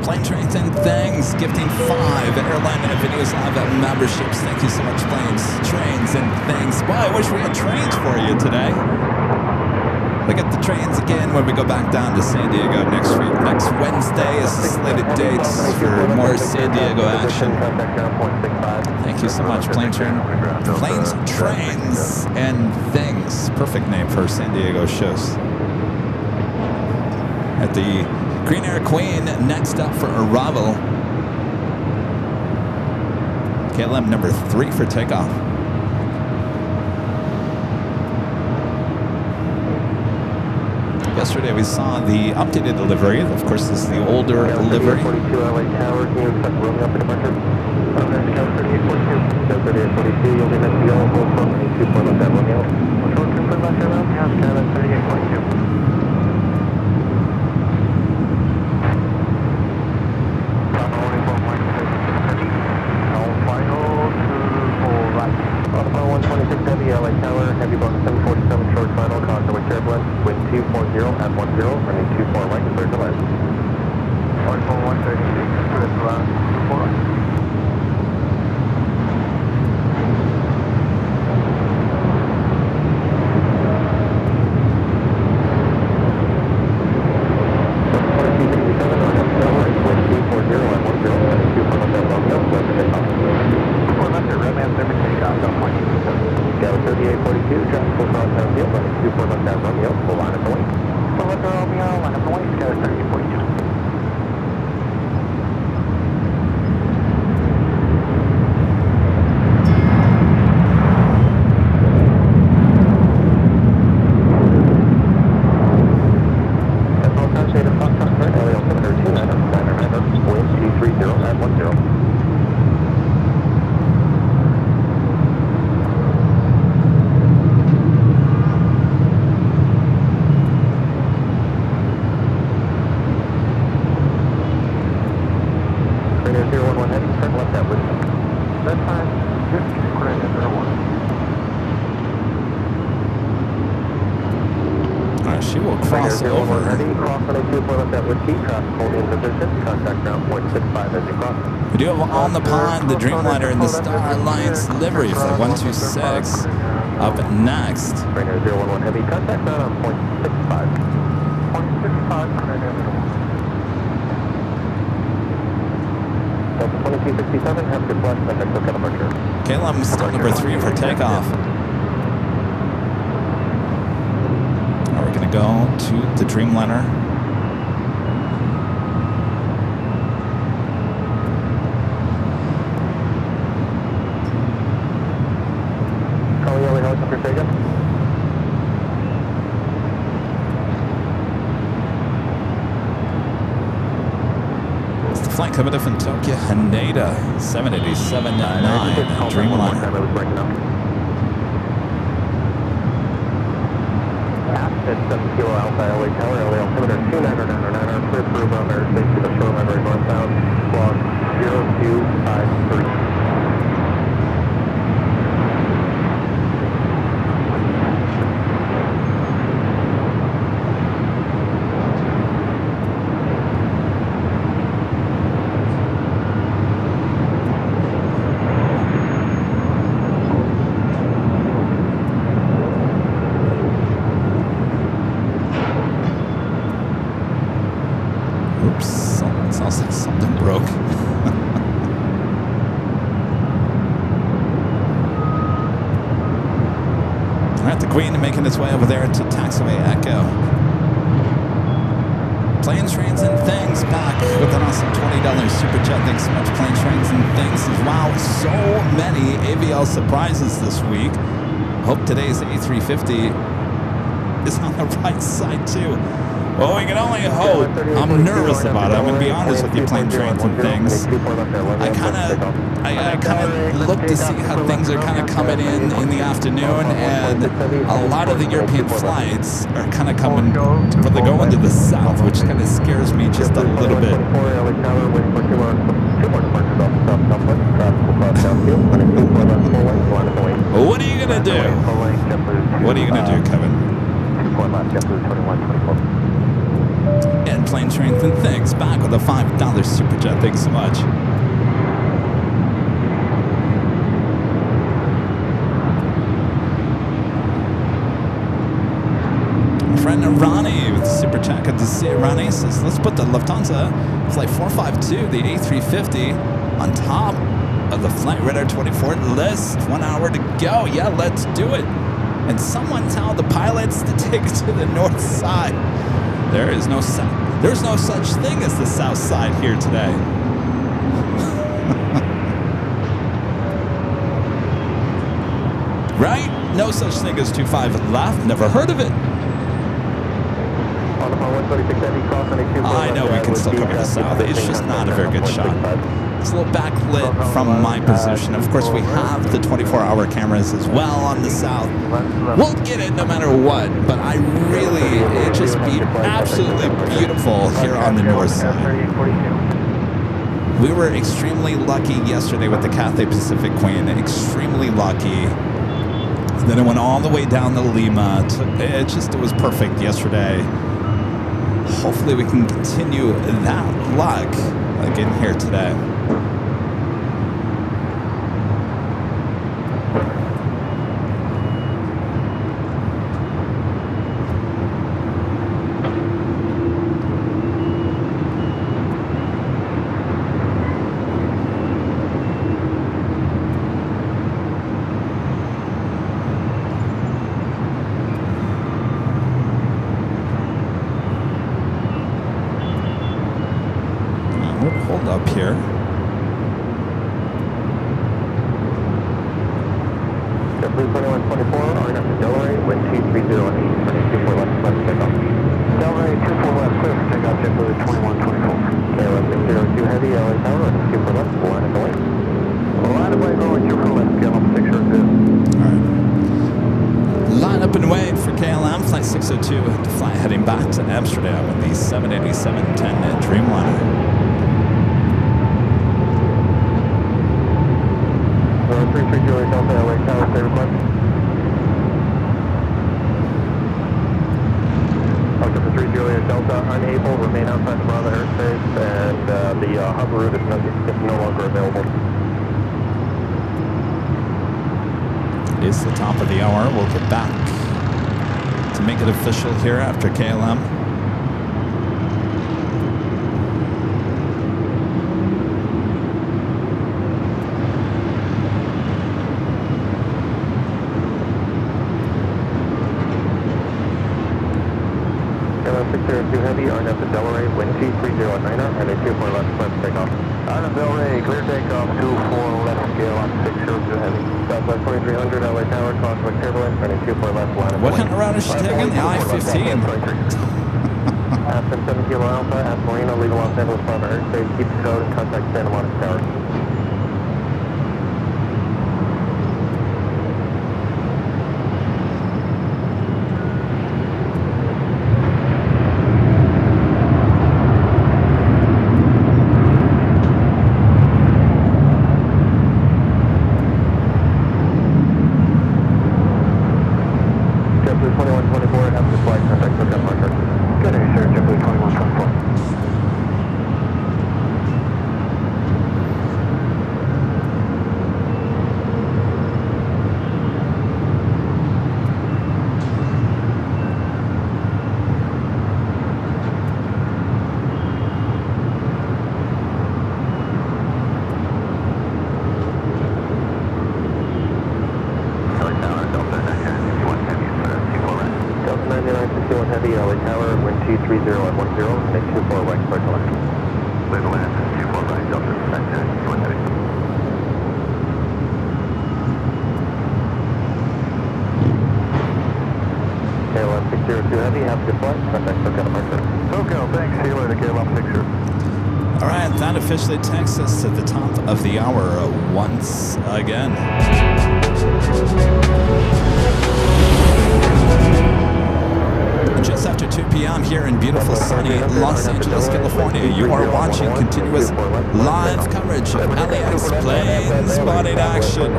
Plane Trains and Things, gifting 5 Airline and Videos Live memberships. Thank you so much, Planes, Trains, and Things. Boy, I wish we had trains for you today. Look at the trains again when we go back down to San Diego next week. Next Wednesday is slated dates for more San Diego action. Thank you so much, Planes, Trains, and Things. Perfect name for San Diego shows. At the Green Air Queen, next up for arrival. KLM number 3 for takeoff. Yesterday we saw the updated delivery. Of course, this is the older delivery. 42 LA Tower, can you expect roaming up in departure? Mexico 3842. 3842, you'll be next to yellow, hold from 22 for left Romeo. Control 2 for left airline, yes, Canada 3842. LA Tower, heavy Boeing 747 short final, contact with turbulence, wind 240 at 10, running 24 right, clear to land. 136, turn left 24 right. She will cross over. We do have on the pond the Dreamliner in the Star Alliance livery, flight 126. Up next. Trainer 011 Heavy, contact that on 0.65. 0.65, Delta 2267, have to flash the next look at departure. Caleb, still number 3 for takeoff. Now we're going to go to the Dreamliner. Calling Yellow Helicopter taken. It's the flight coming in from Tokyo, Haneda, 787-9, Dreamliner. At 7 Kilo Alpha LA Tower, LA altimeter 2999, clear for Eva Air, safety to the shoreline, right northbound, squawk 0253. Sounds like something broke. Alright, the Queen making its way over there to Taxiway Echo. Planes, Trains, and Things back with an awesome $20 super chat. Thanks so much, Planes, Trains, and Things. Wow, so many AVL surprises this week. Hope today's A350 is on the right side too. Well, we can only hope. I'm nervous about it. I'm going to be honest with you, Plane, Trains, and Things. I kind of look to see how things are kind of coming in the afternoon, and a lot of the European flights are kind of coming, but they're going to the south, which kind of scares me just a little bit. What are you going to do? What are you going to do, Kevin? And Plane, Trains, and Things back with a $5 super chat. Thanks so much. My friend Ronnie with the super chat. Good to see you, Ronnie. Says, let's put the Lufthansa Flight 452, the A350, on top of the Flight Radar 24 list. 1 hour to go. Yeah, let's do it. And someone tell the pilots to take it to the north side. There's no such thing as the south side here today. Right? No such thing as 25 left. Never heard of it. I know we can still cover the south. It's just not a very good shot. It's a little backlit from my position. Of course, we have the 24-hour cameras as well on the south. We'll get it no matter what, but it'd just be absolutely beautiful here on the north side. We were extremely lucky yesterday with the Cathay Pacific Queen. Extremely lucky. Then it went all the way down to Lima. It was perfect yesterday. hopefully we can continue that luck again here today. Hold up here. JetBlue 2124, RNF to Delray, wind 230 east, running 24 left, left takeoff. Delray 24 left, clear for takeoff, JetBlue 2124. KLM 602 heavy, LA tower, running 24 left, line of delay. Line of way going 24 left, KLM 602. Alright. Line up and wait for KLM, flight 602 to fly heading back to Amsterdam with the 787-10 Dreamliner. 330 Delta LA tower, stay request. Delta for 30 Delta, unable, remain outside the Bravo airspace, and the hub route is no longer available. It is the top of the hour. We'll get back to make it official here after KLM. KLM 602 heavy, RNF to Delray, wind 230 at 9er, and a 24 left, left takeoff. RNF Delray, clear takeoff, 24 left, KLM 602 heavy. Southwest 2300 LA tower, crosswind turbulence, running 24 left, line of What delay. kind of route is she taking? The I-15. Aspen 7 Kilo Alpha, Asmarina, legal Los Angeles Bravo airspace, keep the code and contact Santa Monica Tower. JetBlue 2124, have the flight contact for departure. Good day, sir, JetBlue 2124. Delta 9961 heavy, LA tower, wind 230 at 10, and 24 right, clear to land. Clear to land, 24 right, Delta 9961 heavy. KLM 602 heavy, have a good flight, contact SoCal departure. SoCal, thanks, see you later, KLM 602. All right, that officially takes us to the top of the hour once again. Just after 2 p.m. here in beautiful sunny Los Angeles, California, you are watching continuous live coverage of LAX plane spotting action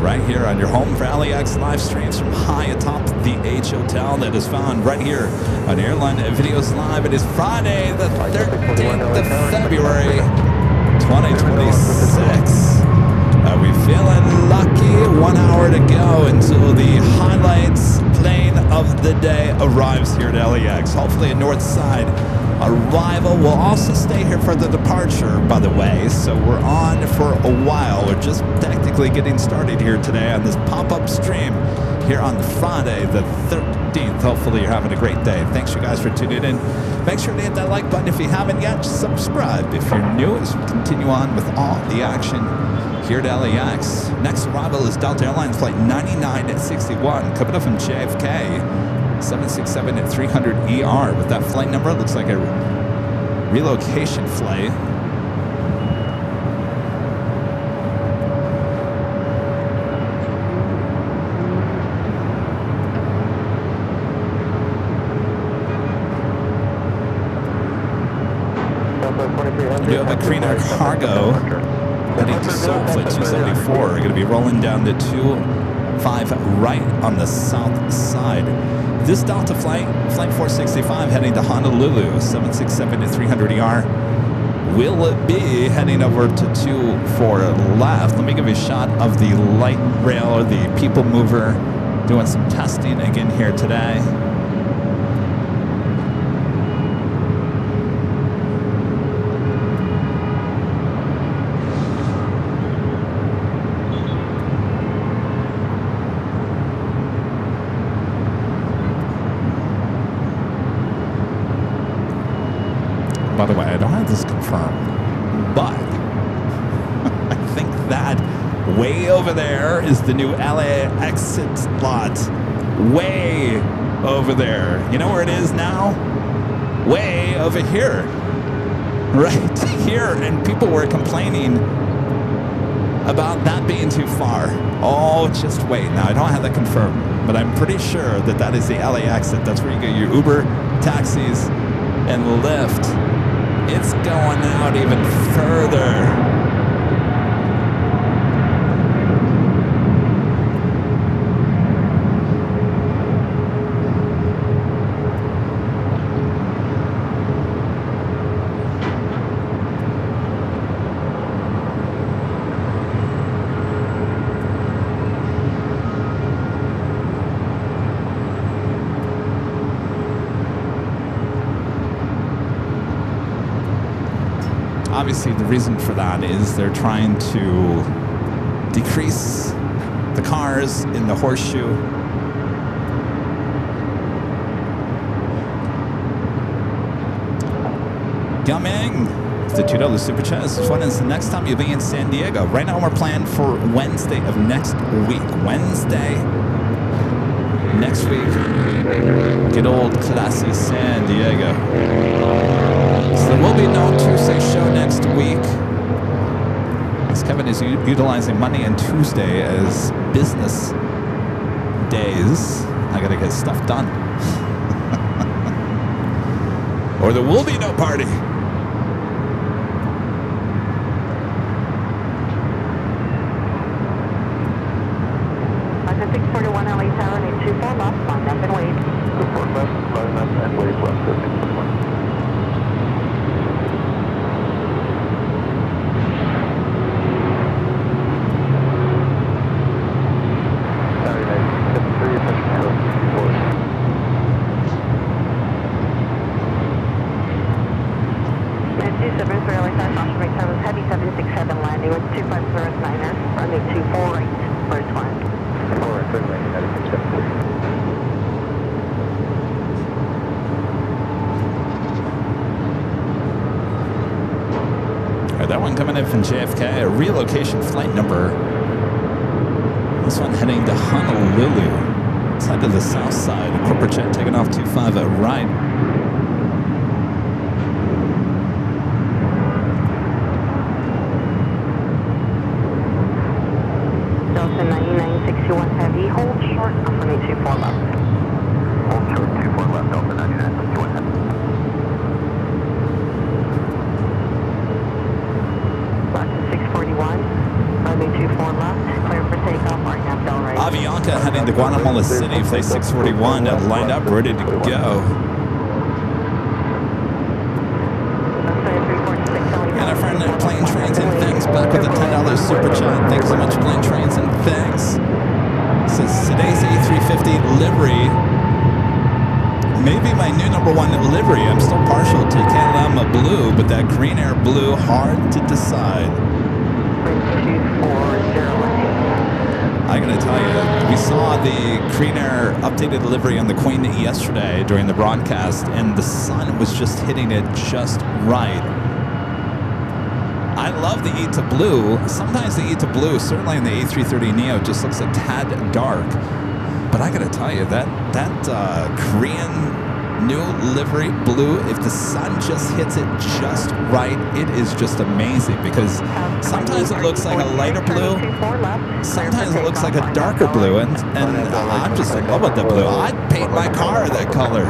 right here on your home for LAX live streams from high atop the H Hotel that is found right here on Airline Videos Live. It is Friday, the 13th of February, 2026. Are we feeling lucky? 1 hour to go until the highlights plane of the day arrives here at LAX. Hopefully a north side arrival. We'll also stay here for the departure, by the way, so we're on for a while. We're just technically getting started here today on this pop-up stream here on Friday the 13th. Hopefully you're having a great day. Thanks you guys for tuning in. Make sure to hit that like button if you haven't yet. Subscribe if you're new as we continue on with all the action here at LAX. Next arrival is Delta Airlines flight 9961 coming up from JFK, 767-300ER. With that flight number, it looks like a relocation flight. You have a Carina Cargo heading to Seoul, flight 274. We're going to be rolling down to 2 5 right on the south side. This Delta flight, Flight 465, heading to Honolulu, 767-300ER, will be heading over to 24 left. Let me give you a shot of the light rail, or the people mover, doing some testing again here today. By the way, I don't have this confirmed, but I think that way over there is the new LAX slot. Way over there. You know where it is now? Way over here. Right here. And people were complaining about that being too far. Oh, just wait. Now, I don't have that confirmed, but I'm pretty sure that that is the LA exit. That's where you get your Uber, taxis, and Lyft. It's going out even further. Obviously, the reason for that is they're trying to decrease the cars in the horseshoe. Coming! The $2 super chat. When is the next time you'll be in San Diego? Right now, we're planned for Wednesday of next week. Wednesday next week. Good old classy San Diego. So there will be no Tuesday show next week, as Kevin is utilizing Monday and Tuesday as business days. I gotta get stuff done. Or there will be no party. Under 641 LA Tower, need 24 left, line up and wait. 24 left, line up and wait, left 641. From JFK, a relocation flight number. This one heading to Honolulu. Let's head to the south side. A corporate jet taking off 25 right. Delta 9961 heavy, hold short, affirmate 24 left. Hold short, 24 left, Delta 9961 heavy. Avianca heading to Guatemala City, flight 641, lined up, ready to go. And our friend at Plane Trains and Things back with a $10 super chat. Thanks so much, Plane Trains and Things. Says today's A350 livery maybe my new #1 livery. I'm still partial to KLM blue, but that green air blue, hard to decide. I gotta tell you, we saw the Green Air updated livery on the Queen yesterday during the broadcast, and the sun was just hitting it just right. I love the E to blue. Sometimes the E to blue, certainly in the A330neo, just looks a tad dark. But I gotta tell you, that Korean new livery blue, if the sun just hits it just right, it is just amazing, because sometimes it looks like a lighter blue, sometimes it looks like a darker blue, and I'm just in love with the blue. I'd paint my car that color.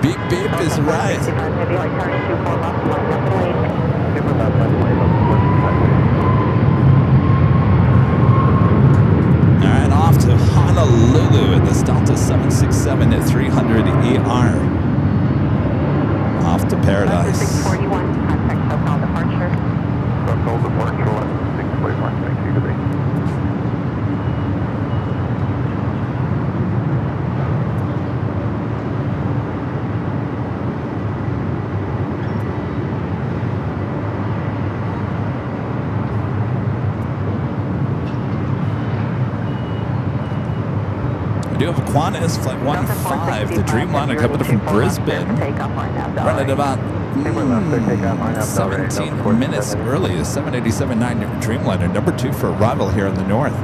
Beep beep is right. Honolulu in this Delta 767 at 300 ER. Off to paradise. 641, contact SoCal departure. SoCal departure, 641, thank you, good day. We do have a Qantas Flight 15, the Dreamliner coming from Brisbane. Running about 17 minutes early, the 787-9 Dreamliner, number 2 for arrival here in the north.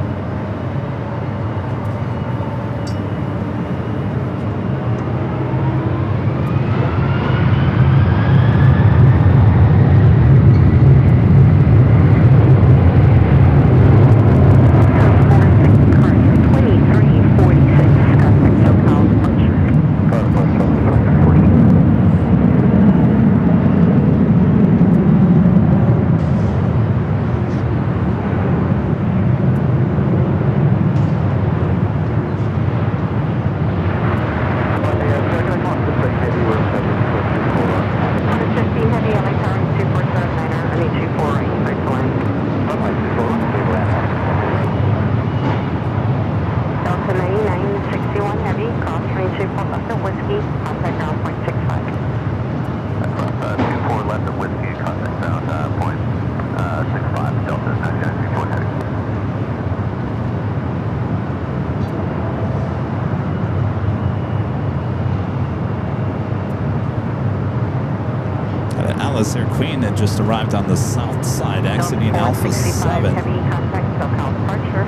Air Queen had just arrived on the south side, exiting Alpha 7. Heavy contact SoCal departure.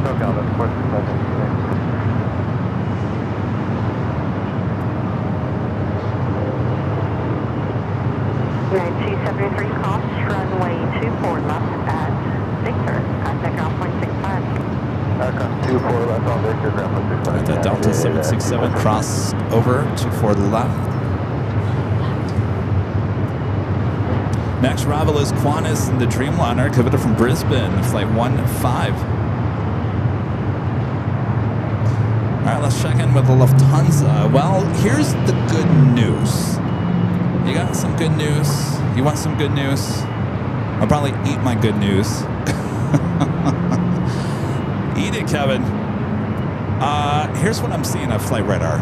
SoCal departure, 9273 cross, runway 24 left at Victor, contact ground point 65. Aircraft 24 left on Victor, ground point 65. The Delta 767 cross over 24 left. Next arrival is Qantas and the Dreamliner, coming from Brisbane, Flight 15. All right, let's check in with the Lufthansa. Well, here's the good news. You got some good news? You want some good news? I'll probably eat my good news. Eat it, Kevin. Here's what I'm seeing on Flight Radar.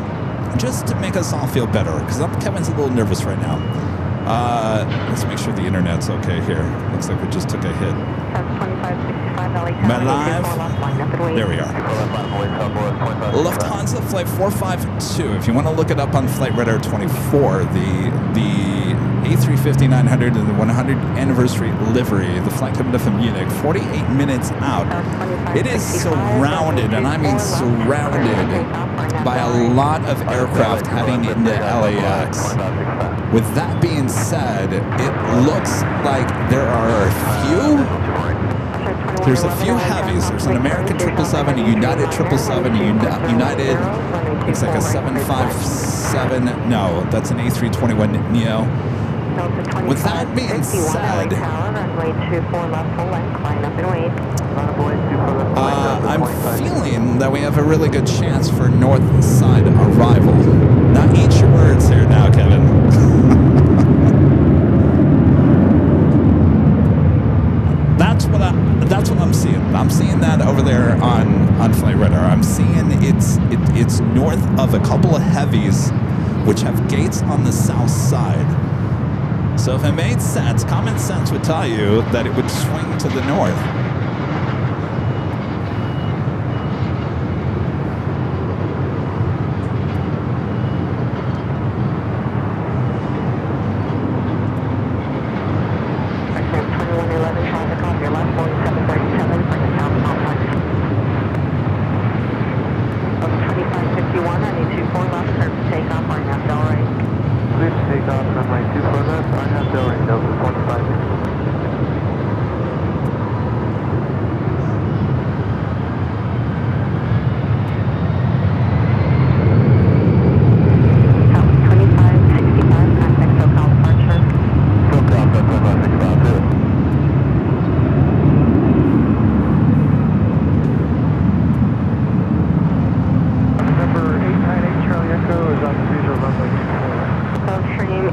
Just to make us all feel better, because Kevin's a little nervous right now. Let's make sure the internet's okay here. Looks like we just took a hit. Am I live? There we are. Lufthansa Flight 452. If you want to look it up on Flight Radar 24, the A350-900 and the 100 anniversary livery, the flight coming from Munich, 48 minutes out. It is surrounded, and I mean surrounded, by a lot of aircraft heading into LAX. With that being said, it looks like there are there's a few heavies. There's an American 777, a United 777, a United, looks like a 757. No, that's an A321neo. With that being said, I'm feeling that we have a really good chance for north side arrival. Now eat your words here now, Kevin. That's what I'm seeing. I'm seeing that over there on Flight Radar. I'm seeing it's north of a couple of heavies, which have gates on the south side. So if it made sense, common sense would tell you that it would swing to the north.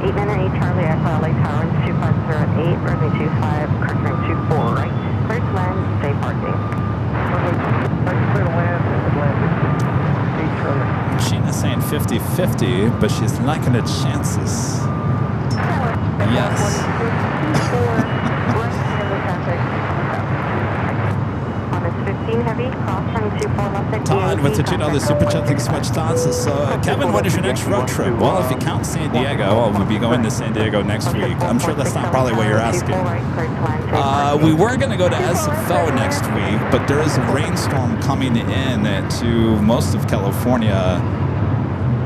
898 Charlie Echo LA Tower 2508, runway 25, correct 24 right. Clear to land, stay parking. Clear to land, Atlantic. 8 Charlie. Sheena's saying 50-50, but she's liking her chances. Yes. On this 15 heavy, cross 22 left at Todd with the $2 super chat. Thanks so much, Todd. Says, Kevin, what is your next road trip? Well, if you count San Diego, we'll be going to San Diego next week. I'm sure that's not probably what you're asking. We were going to go to SFO next week, but there is a rainstorm coming in to most of California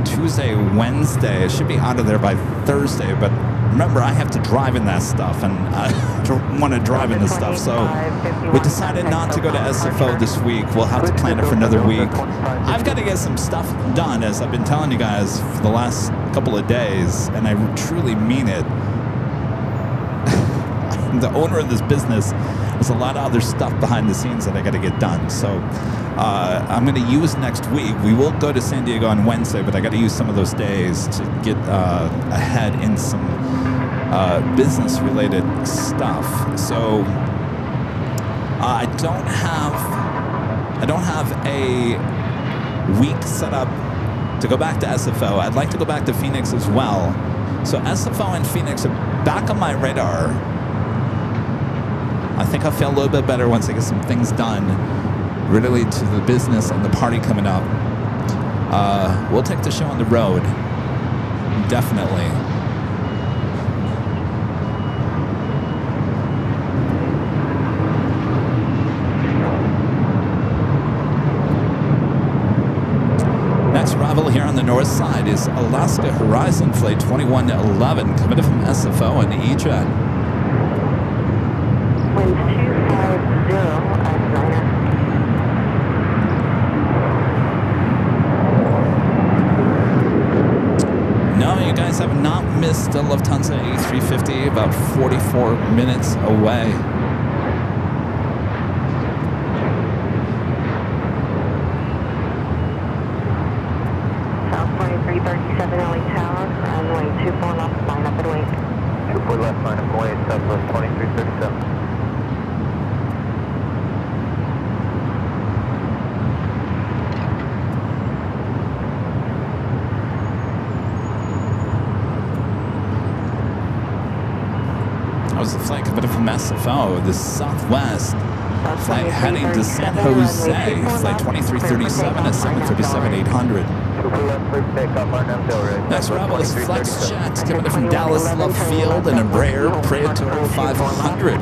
Tuesday, Wednesday. It should be out of there by Thursday, but remember, I have to drive in that stuff, and I don't want to drive in this stuff, so we decided not to go to SFO this week. We'll have to plan it for another week. I've got to get some stuff done, as I've been telling you guys for the last couple of days, and I truly mean it. I'm the owner of this business. There's a lot of other stuff behind the scenes that I got to get done, so I'm going to use next week. We will go to San Diego on Wednesday, but I got to use some of those days to get ahead in some business-related stuff. So I don't have a week set up to go back to SFO. I'd like to go back to Phoenix as well. So SFO and Phoenix are back on my radar. I think I'll feel a little bit better once I get some things done related to the business and the party coming up. We'll take the show on the road. Definitely. Next arrival here on the north side is Alaska Horizon Flight 2111 coming in from SFO and E-Jet. Winds 250 at 9er. No, you guys have not missed the Lufthansa A350, about 44 minutes away. South 2337 LA Tower, runway 24 left, line up and wait. 24 left, line up and wait, Southwest 2337. How's the flight coming from SFO? The Southwest flight heading to San Jose. Flight 2337 at 737-800. Next arrival is Flex Jet coming in from Dallas Love Field and Embraer Praetor 500.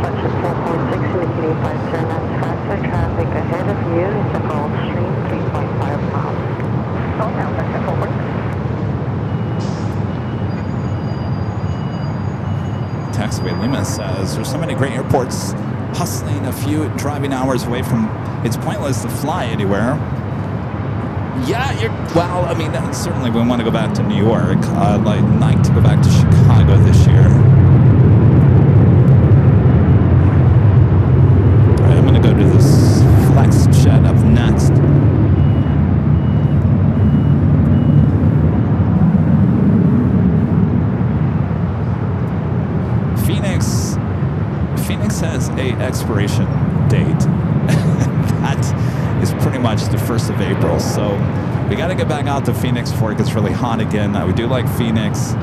Section 4.6 indicating 509 foot traffic ahead of you is the Gulfstream 3.5 miles. Slow down, section 4.6. Taxiway Lima says, there's so many great airports hustling a few driving hours away from, it's pointless to fly anywhere. Yeah, well, I mean, certainly we want to go back to New York. I'd like to go back to Chicago this year. All right, I'm going to go to this Flex Jet up next. Phoenix has a expiration date. That is pretty much the 1st of April. So we got to get back out to Phoenix before it gets really hot again. We do like Phoenix.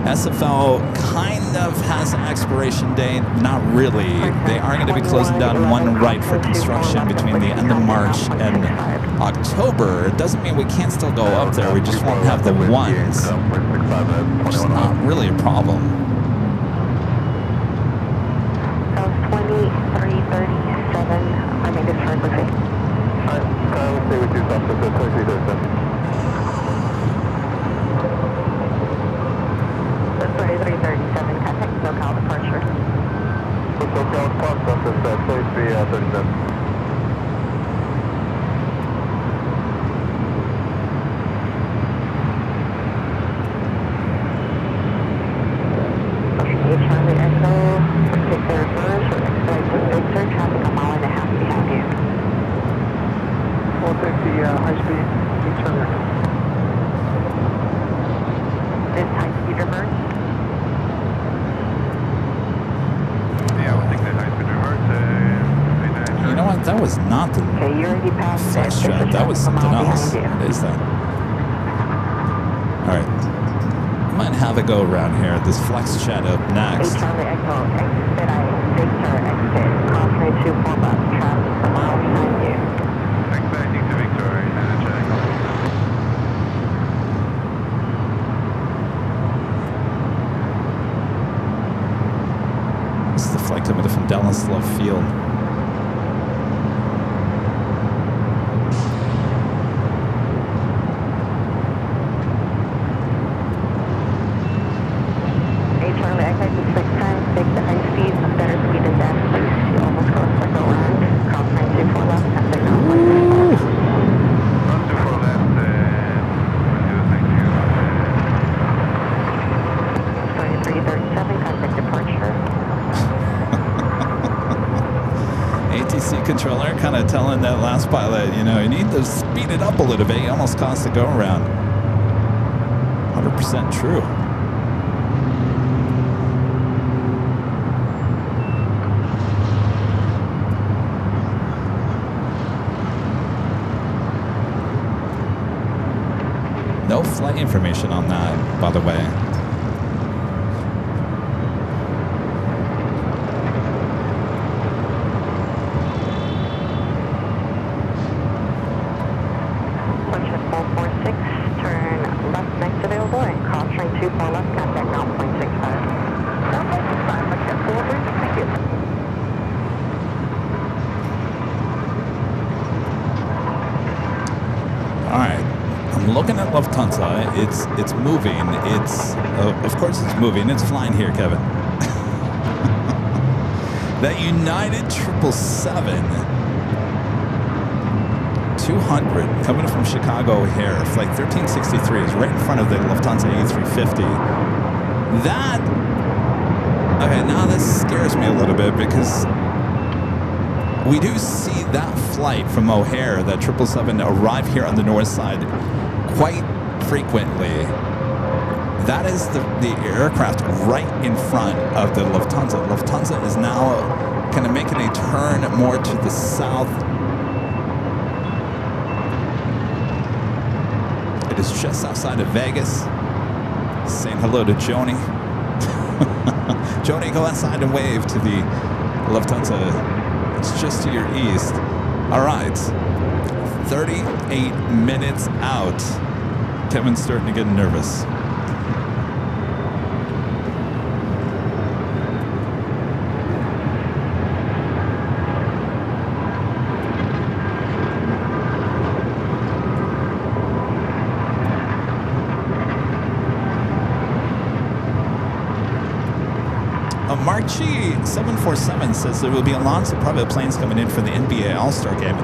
SFO kind of has an expiration date. Not really. They are going to be closing down one right for construction between the end of March and October. It doesn't mean we can't still go up there. We just won't have the ones. Which is not really a problem. South 2337, I made this frequency. Alright, we'll stay with you, South 2337. That's 2337, contact SoCal departure. SoCal Fox, this 2337. Charlie Echo, particular reverse or expedite was not the Okay, you already passed flex it. jet. That was something else. Behind What is that? All right. I might have it go around here. This flex jet up you. next. Charlie Echo, expedite, Victor, exit, crossway 24 left, traffic a mile behind you. Expediting to Victor, Asiana check. This is the flight coming from Dallas Love Field. Hey Charlie, Echo, just 6 times, take the high speed, better speed than that, please. You almost crossed the go around, crossway 24 left, traffic now 165. Not too far left, will do, thank you. 2337, contact departure. ATC controller kind of telling that last pilot, you know, you need to speed it up a little bit. You almost cost a go around. 100% true. No flight information on that, by the way. Function 446, turn left next available and cross train 24 left, contact now 0.65. No, 0.65, let's get 430, thank you. All right. I'm looking at Lufthansa. It's moving. It's of course it's moving. It's flying here, Kevin. That United 777 200 coming from Chicago O'Hare, flight 1363 is right in front of the Lufthansa A350. That okay. Now this scares me a little bit because we do see that flight from O'Hare, that 777, arrive here on the north side quite frequently. That is the aircraft right in front of the Lufthansa. Lufthansa is now kind of making a turn more to the south. It is just outside of Vegas. Saying hello to Joni. Joni, go outside and wave to the Lufthansa. It's just to your east. All right. 38 minutes out. Kevin's starting to get nervous. Mark Chi 747 says there will be lots of private planes coming in for the NBA All-Star Game.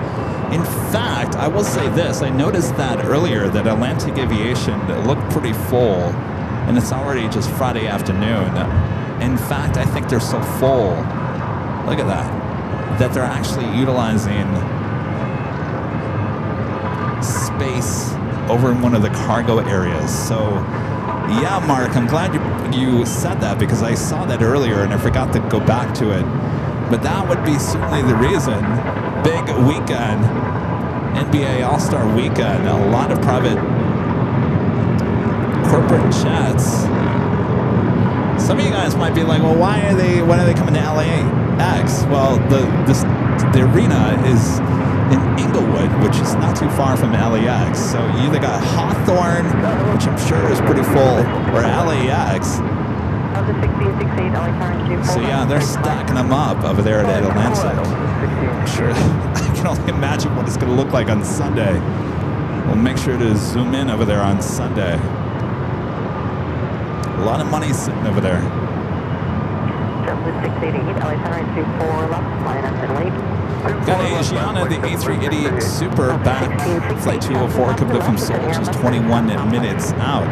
In fact, I will say this. I noticed that earlier that Atlantic Aviation looked pretty full, and it's already just Friday afternoon. In fact, I think they're so full, look at that they're actually utilizing space over in one of the cargo areas. So, yeah, Mark, I'm glad you said that because I saw that earlier and I forgot to go back to it. But that would be certainly the reason. Big weekend, NBA All-Star weekend, a lot of private corporate jets. Some of you guys might be like, well, why are they coming to LAX? Well, the arena is in Inglewood, which is not too far from LAX. So you either got Hawthorne, which I'm sure is pretty full, or LAX. So yeah, they're stacking them up over there at Atlanta. I'm sure. I can only imagine what it's going to look like on Sunday. We'll make sure to zoom in over there on Sunday. A lot of money sitting over there. Got Asiana, the A380 Super back. Flight 204 coming up from Seoul, just 21 minutes out.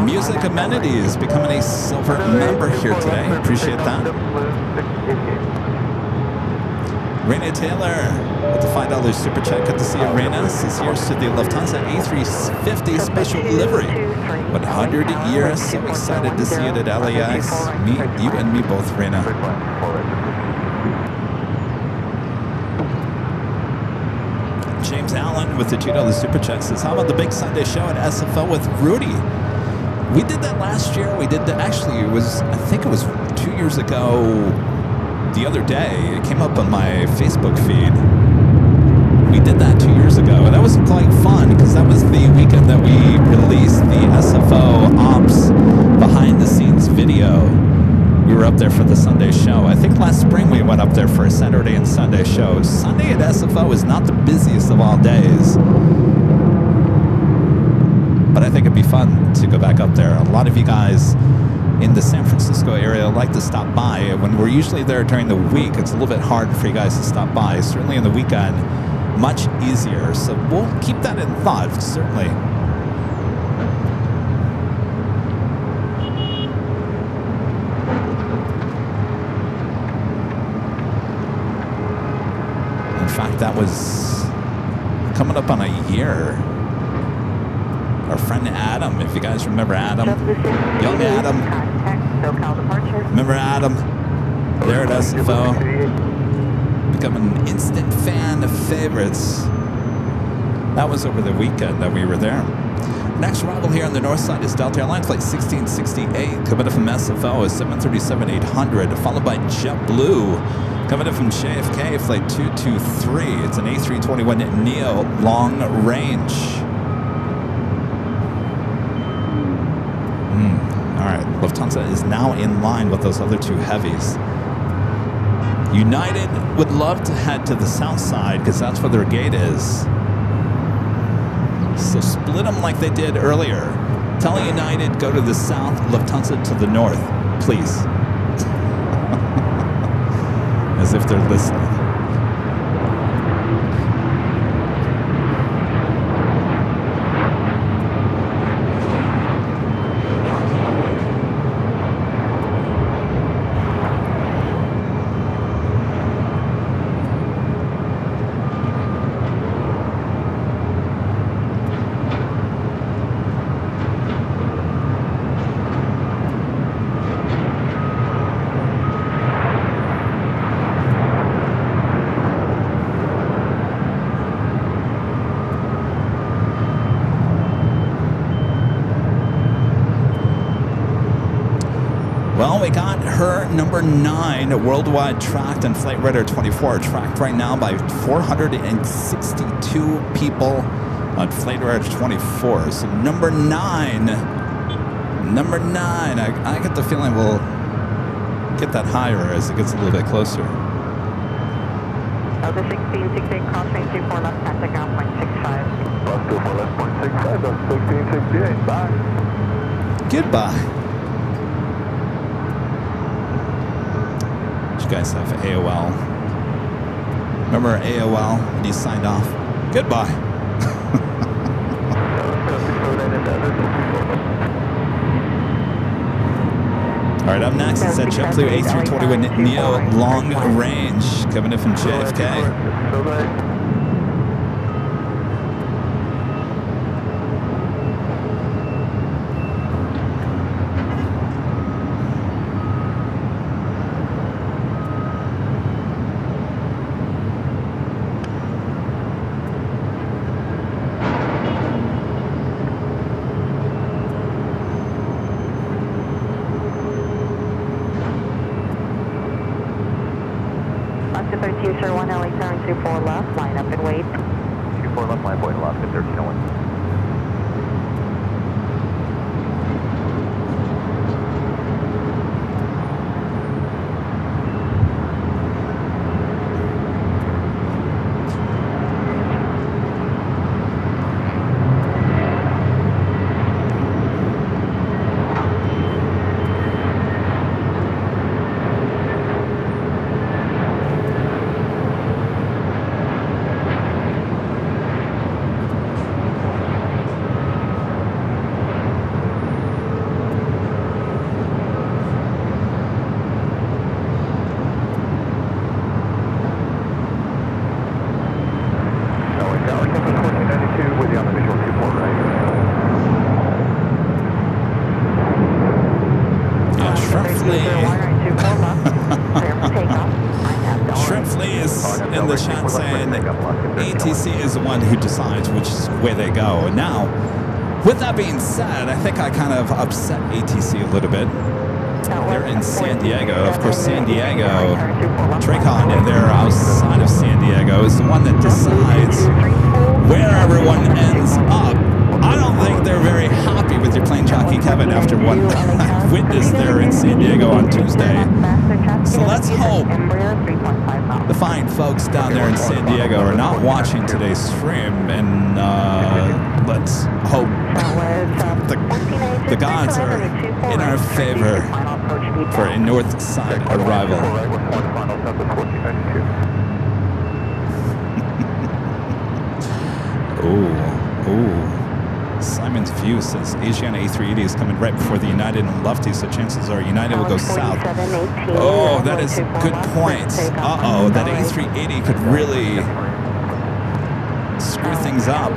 Music Amenities becoming a silver member here today. Appreciate that. Raina Taylor with the $5 super chat. Good to see you, Reina. Says here's to the Lufthansa A350 special delivery. 100 years. So excited to see it at LAX. Me, you, and me both, Reina. James Allen with the $2 super chat says, how about the big Sunday show at SFO with Rudy? We did that last year. We did that. Actually, it was, I think it was 2 years ago the other day. It came up on my Facebook feed. We did that 2 years ago. That was quite fun because that was the weekend that we released the SFO Ops behind the scenes video. We were up there for the Sunday show. I think last spring we went up there for a Saturday and Sunday show. Sunday at SFO is not the busiest of all days. But I think it'd be fun to go back up there. A lot of you guys in the San Francisco area like to stop by. When we're usually there during the week, it's a little bit hard for you guys to stop by. Certainly in the weekend, much easier. So we'll keep that in thought, certainly. In fact, that was coming up on a year. Our friend Adam, if you guys remember Adam. Young Adam. Remember Adam? There at SFO. Become an instant fan of favorites. That was over the weekend that we were there. Next arrival here on the north side is Delta Airlines flight 1668. Coming in from SFO is 737-800, followed by JetBlue. Coming in from JFK, flight 223. It's an A321neo long range. All right, Lufthansa is now in line with those other two heavies. United would love to head to the south side because that's where their gate is. So split them like they did earlier. Tell United go to the south, Lufthansa to the north, please. As if they're listening. Well, we got her number 9 worldwide tracked and Flight Radar 24 tracked right now by 462 people on Flight Radar 24. So number 9, I get the feeling we'll get that higher as it gets a little bit closer. Delta 1668, crossing 24 left, contact ground point 65. Plus 24 left, point 65, that's 1668, bye. Goodbye. You guys have AOL. Remember AOL when you signed off? Goodbye. All right, up next is that JetBlue A321neo long range coming in from JFK. Oscar 13, sir, 1 LA, turn 24 left, line up and wait. 24 left, line point left at 1301. away they go. Now, with that being said, I think I kind of upset ATC a little bit. They're in San Diego. Of course, San Diego, Tracon, they're outside of San Diego, is the one that decides where everyone ends up. I don't think they're very happy with your plane jockey, Kevin, after what I witnessed there in San Diego on Tuesday. So let's hope the fine folks down there in San Diego are not watching today's stream, and let's hope the gods are in our favor for a north side arrival. Ooh. Simon's View says Asiana A380 is coming right before the United and Lefty, so chances are United will go south. Oh, that is a good point. Uh-oh, that A380 could really screw things up.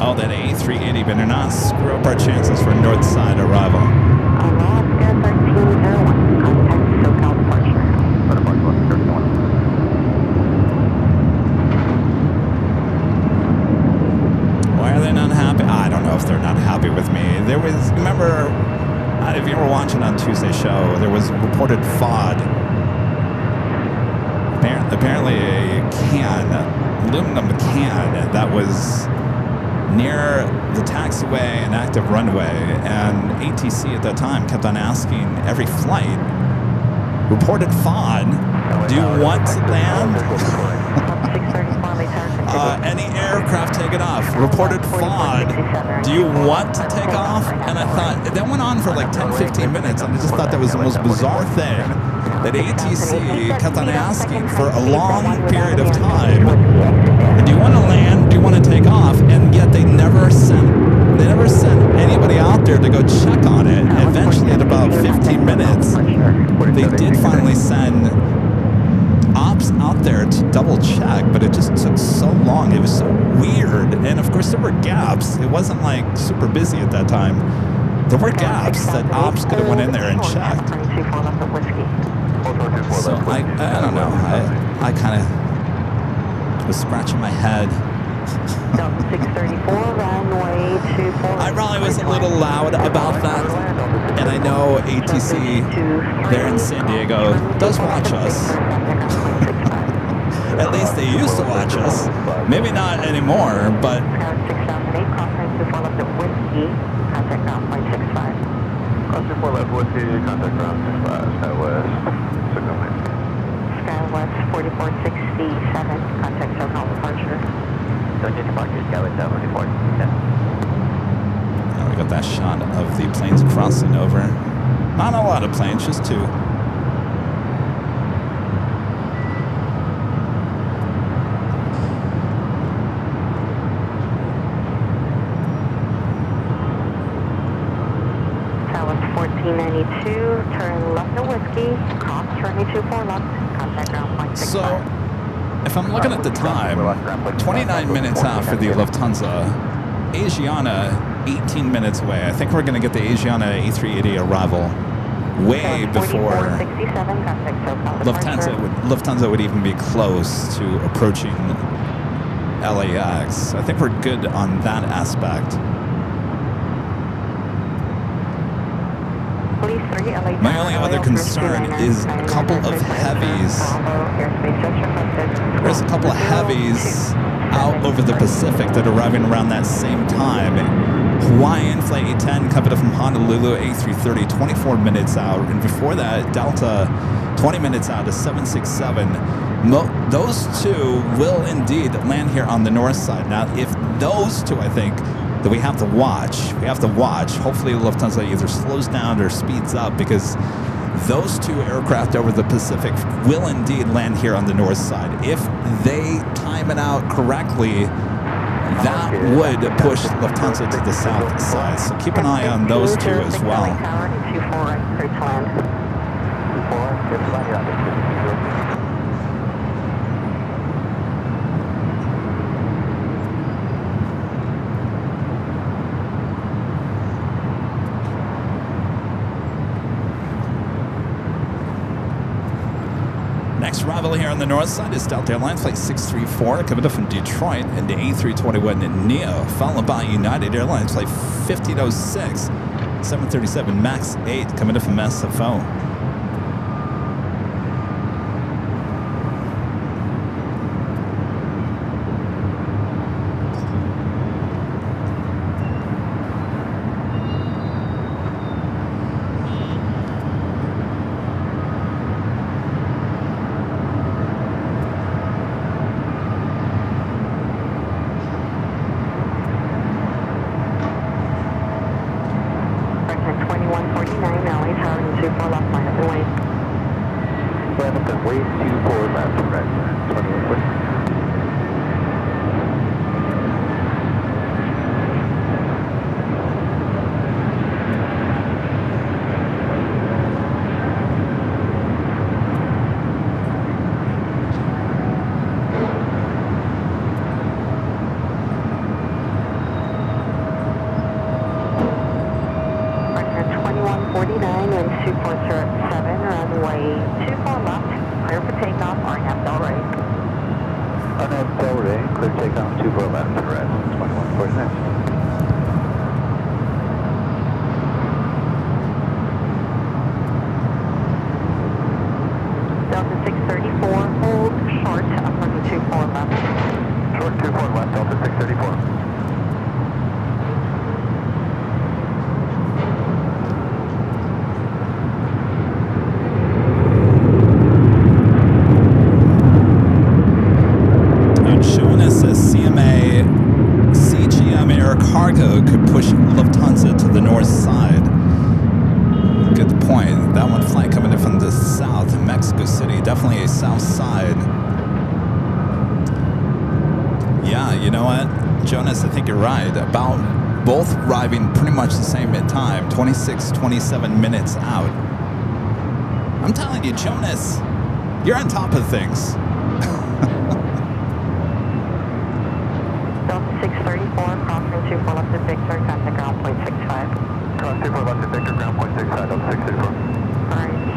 Oh, that A380 better not screw up our chances for north side arrival. Alaska 1301, contact SoCal departure. Why are they not happy? I don't know if they're not happy with me. There was, remember, if you were watching on Tuesday's show, there was reported FOD. Apparently a aluminum can that was near the taxiway and active runway, and ATC at that time kept on asking every flight, reported FOD, do you want to land? Any aircraft taking off, reported FOD, do you want to take off? And I thought, that went on for like 10-15 minutes, and I just thought that was the most bizarre thing, that ATC kept on asking for a long period of time, do you want to land, do you want to take off? And yet they never sent anybody out there to go check on it. Eventually, at about 15 minutes, they did finally send ops out there to double check, but it just took so long. It was so weird. And of course, there were gaps. It wasn't like super busy at that time. There were gaps that ops could have went in there and checked. So I don't know. I kind of was scratching my head. I probably was a little loud about that, and I know ATC there in San Diego does watch us. At least they used to watch us. Maybe not anymore, but... Skywest 4467, contact SoCal departure. Now we got that shot of the planes crossing over. Not a lot of planes, just two. Southwest 1492, turn left to Whiskey, cross turn 224 left, contact ground point 65. So, if I'm looking at the time, 29 minutes out for the Lufthansa, Asiana 18 minutes away. I think we're going to get the Asiana A380 arrival way before Lufthansa would even be close to approaching LAX. I think we're good on that aspect. My only other concern is a couple of heavies. There's a couple of heavies out over the Pacific that are arriving around that same time. Hawaiian Flight 810 coming up from Honolulu, A330, 24 minutes out. And before that, Delta, 20 minutes out, a 767. Those two will indeed land here on the north side. Now, if those two, I think, that we have to watch. Hopefully Lufthansa either slows down or speeds up, because those two aircraft over the Pacific will indeed land here on the north side. If they time it out correctly, that would push Lufthansa to the south side. So keep an eye on those two as well. Next arrival here on the north side is Delta Airlines Flight 634 coming up from Detroit and the A321 Neo, followed by United Airlines Flight 1506, 737 MAX 8 coming up from SFO. Cargo could push Lufthansa to the north side. Good point. That one flight coming in from the south, Mexico City. Definitely a south side. Yeah, you know what, Jonas, I think you're right. About both arriving pretty much the same time, 26, 27 minutes out. I'm telling you, Jonas, you're on top of things. Delta 634, crossing 24 left at Victor, contact ground point 65. Cross 24 left at Victor, ground point 65, Delta 634. Alright.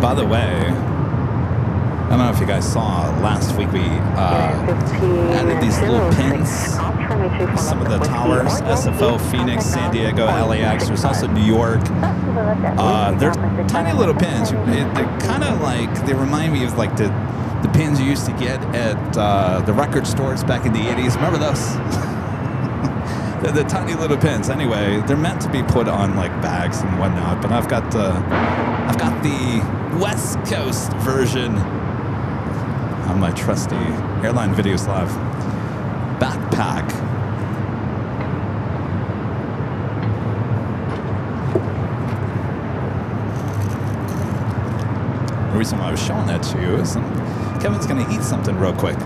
By the way, I don't know if you guys saw last week we added these little pins. Some of the towers, SFO, Phoenix, San Diego, LAX. There's also New York. They're tiny little pins. They're kind of like, they remind me of like the pins you used to get at the record stores back in the 80s. Remember those? The tiny little pins. Anyway, they're meant to be put on like bags and whatnot. But I've got the West Coast version on my trusty Airline Videos Live backpack. The reason why I was showing that to you is Kevin's going to eat something real quick.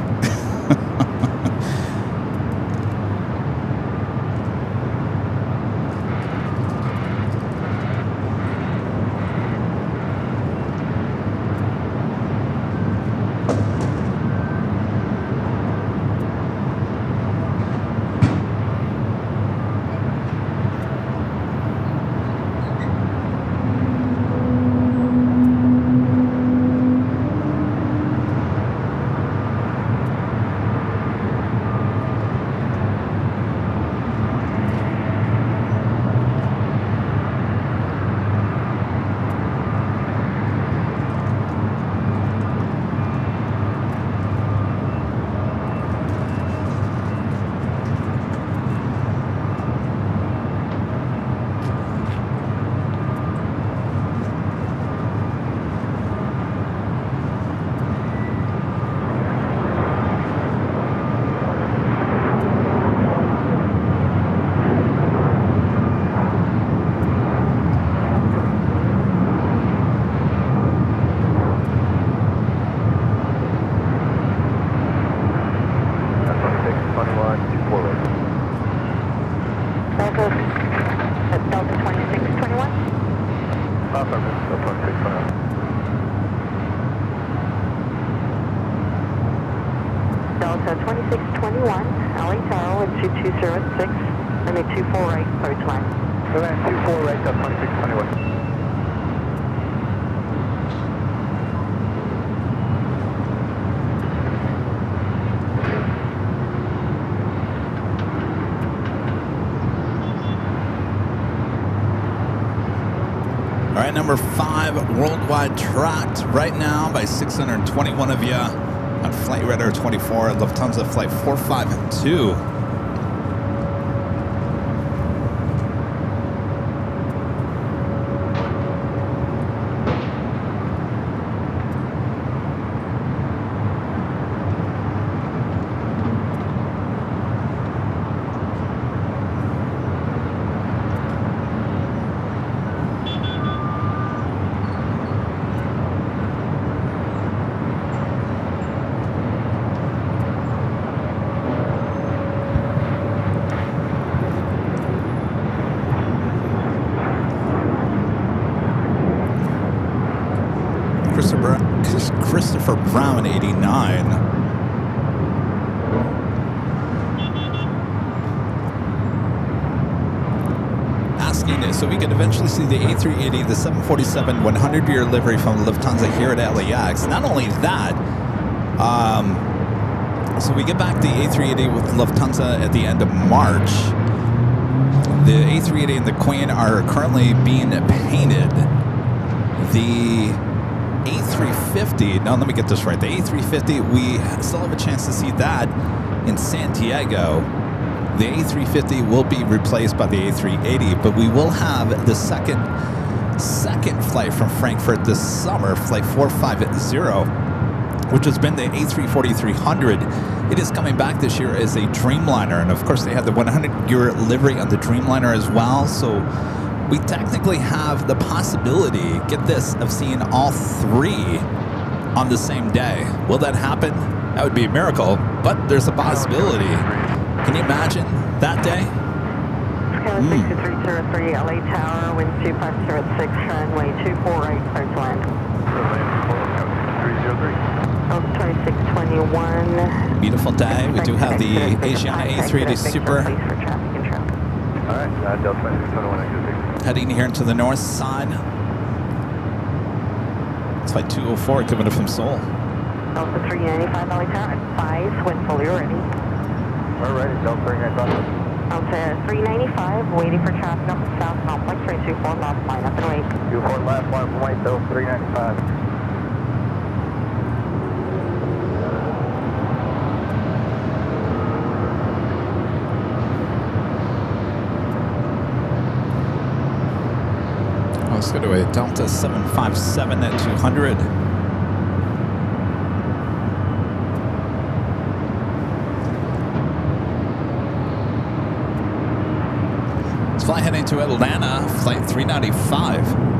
Delta 2621, LA Tower with 2206, and a 24 right, approach line. So then 24 right up 2621. All right, number 5, worldwide tracked right now by 621 of you on Flight Radar 24 at Lufthansa Flight 452. Christopher Brown, 89. Asking so we could eventually see the A380, the 747 100-year livery from Lufthansa here at LAX. Not only that, so we get back the A380 with Lufthansa at the end of March. The A380 and the Queen are currently being painted. The A350, now let me get this right. The A350, we still have a chance to see that in San Diego. The A350 will be replaced by the A380, but we will have the second flight from Frankfurt this summer, Flight 450, which has been the A340-300. It is coming back this year as a Dreamliner, and of course they have the 100-year livery on the Dreamliner as well, so we technically have the possibility, get this, of seeing all 3 on the same day. Will that happen? That would be a miracle, but there's a possibility. Can you imagine that day? Skyline 6303, LA Tower, wind 2506, runway 24 right, approach line. Delta 2621. Beautiful day. We do have the Asiana A380 Super. Alright, Delta 2621, Heading here into the north side. It's Flight 204 coming up from Seoul. Delta 395, LA Tower, 5, wind fully ready. Alright, Delta 395. Delta 395, waiting for traffic up the south complex, 324, last line up and wait. 24 last line from white, Delta 395. Let's go to a Delta 757 at 200. Let's fly heading to Atlanta, Flight 395.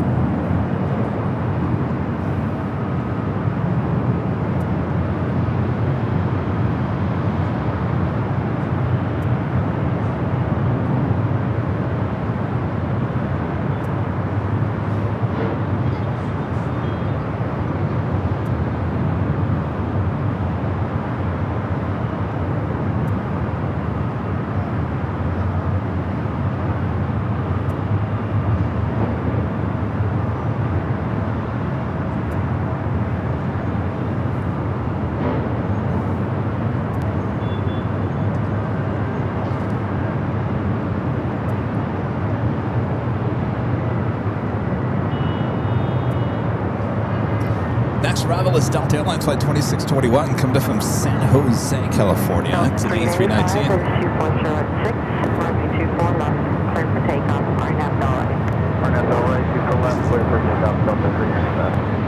Next arrival is Delta Airlines Flight 2621, coming from San Jose, California. It's the A319. 2406, runway 24 left, clear for takeoff, RNAV all right. RNAV all right, 24 left, clear for takeoff, Delta 395.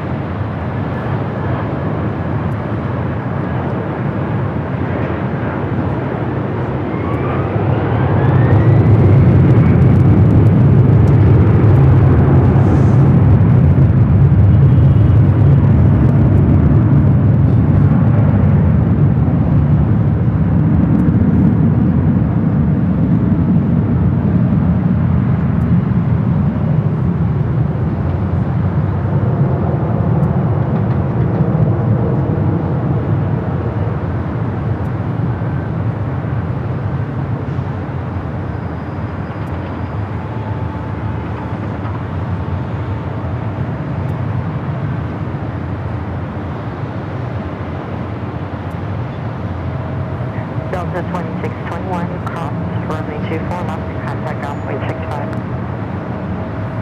Delta 2621, cross runway 24 left, contact ground point 65.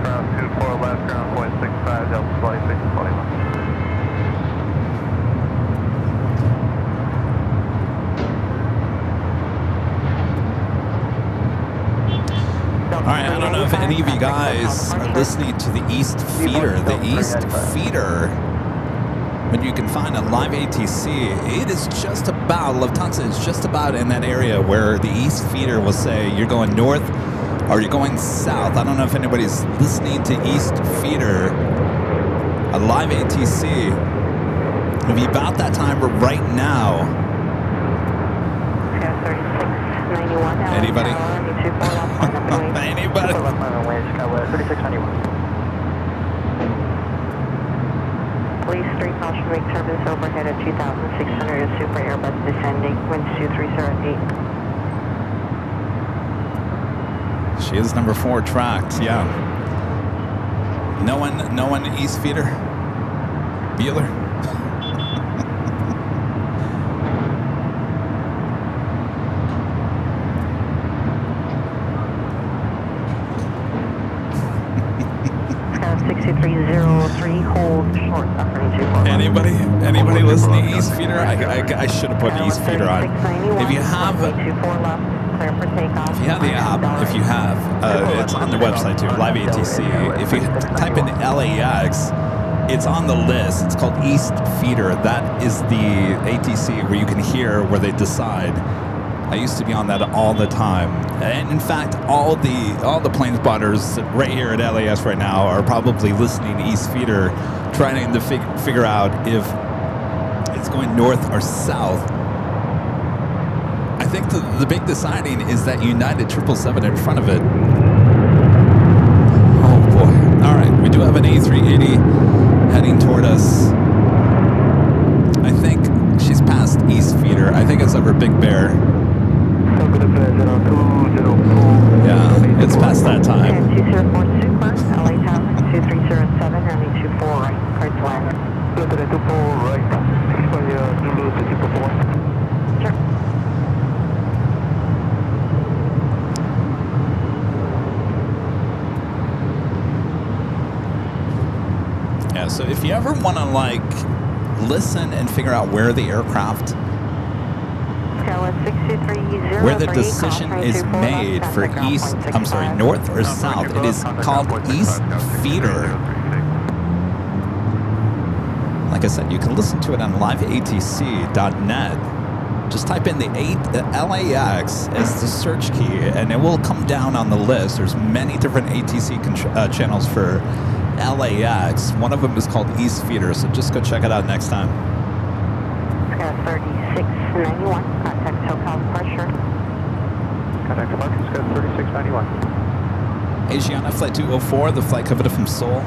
Ground 24 left, ground point 65, Delta 2621. All right, I don't know if any of you guys are listening to the East Feeder. The East Feeder, when you can find a live ATC, it is just about, Lufthansa is just about in that area where the East Feeder will say you're going north or you're going south. I don't know if anybody's listening to East Feeder, a live ATC. It'll be about that time, but right now. 3691. Anybody? Anybody? 3691. Please 3 caution wake turbines overhead at 2,600 is Super Airbus descending. Winds 2308. She is number 4 tracked, yeah. No one East Feeder? Bueller? Anybody listening to East Feeder? I should have put East Feeder on. If you have the app, it's on their website too, Live ATC. If you type in LAX, it's on the list. It's called East Feeder. That is the ATC where you can hear where they decide. I used to be on that all the time, and in fact, all the plane spotters right here at LAS right now are probably listening to East Feeder, trying to figure out if it's going north or south. I think the big deciding is that United 777 in front of it. Oh boy! All right, we do have an A380 heading toward us. I think she's past East Feeder. I think it's over Big Bear. Yeah, it's past that time. 204 Super, LA Tower, 2307, runway 24 right, cleared to land. 24 right, Zulu to 24. Sure. Yeah, so if you ever want to listen and figure out where the aircraft, where the decision is made for north or south, it is called East Feeder. Like I said, you can listen to it on liveatc.net. Just type in the LAX as the search key, and it will come down on the list. There's many different ATC channels for LAX. One of them is called East Feeder, so just go check it out next time. 3691, contact SoCal pressure. Contact departure, Scout 3691. Asiana Flight 204, the flight coveted from Seoul.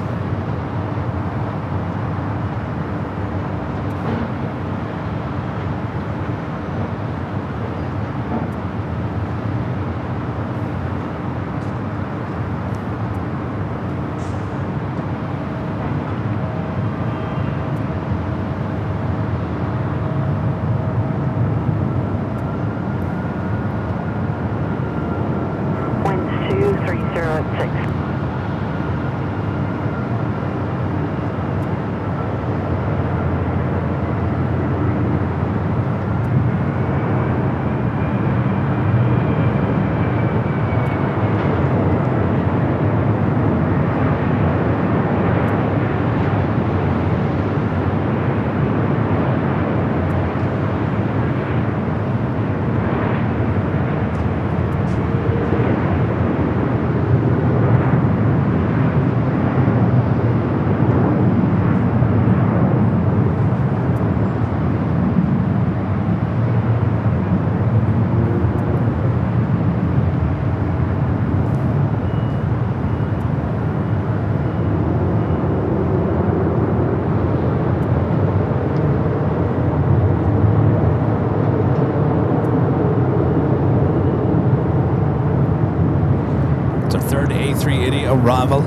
A380 arrival.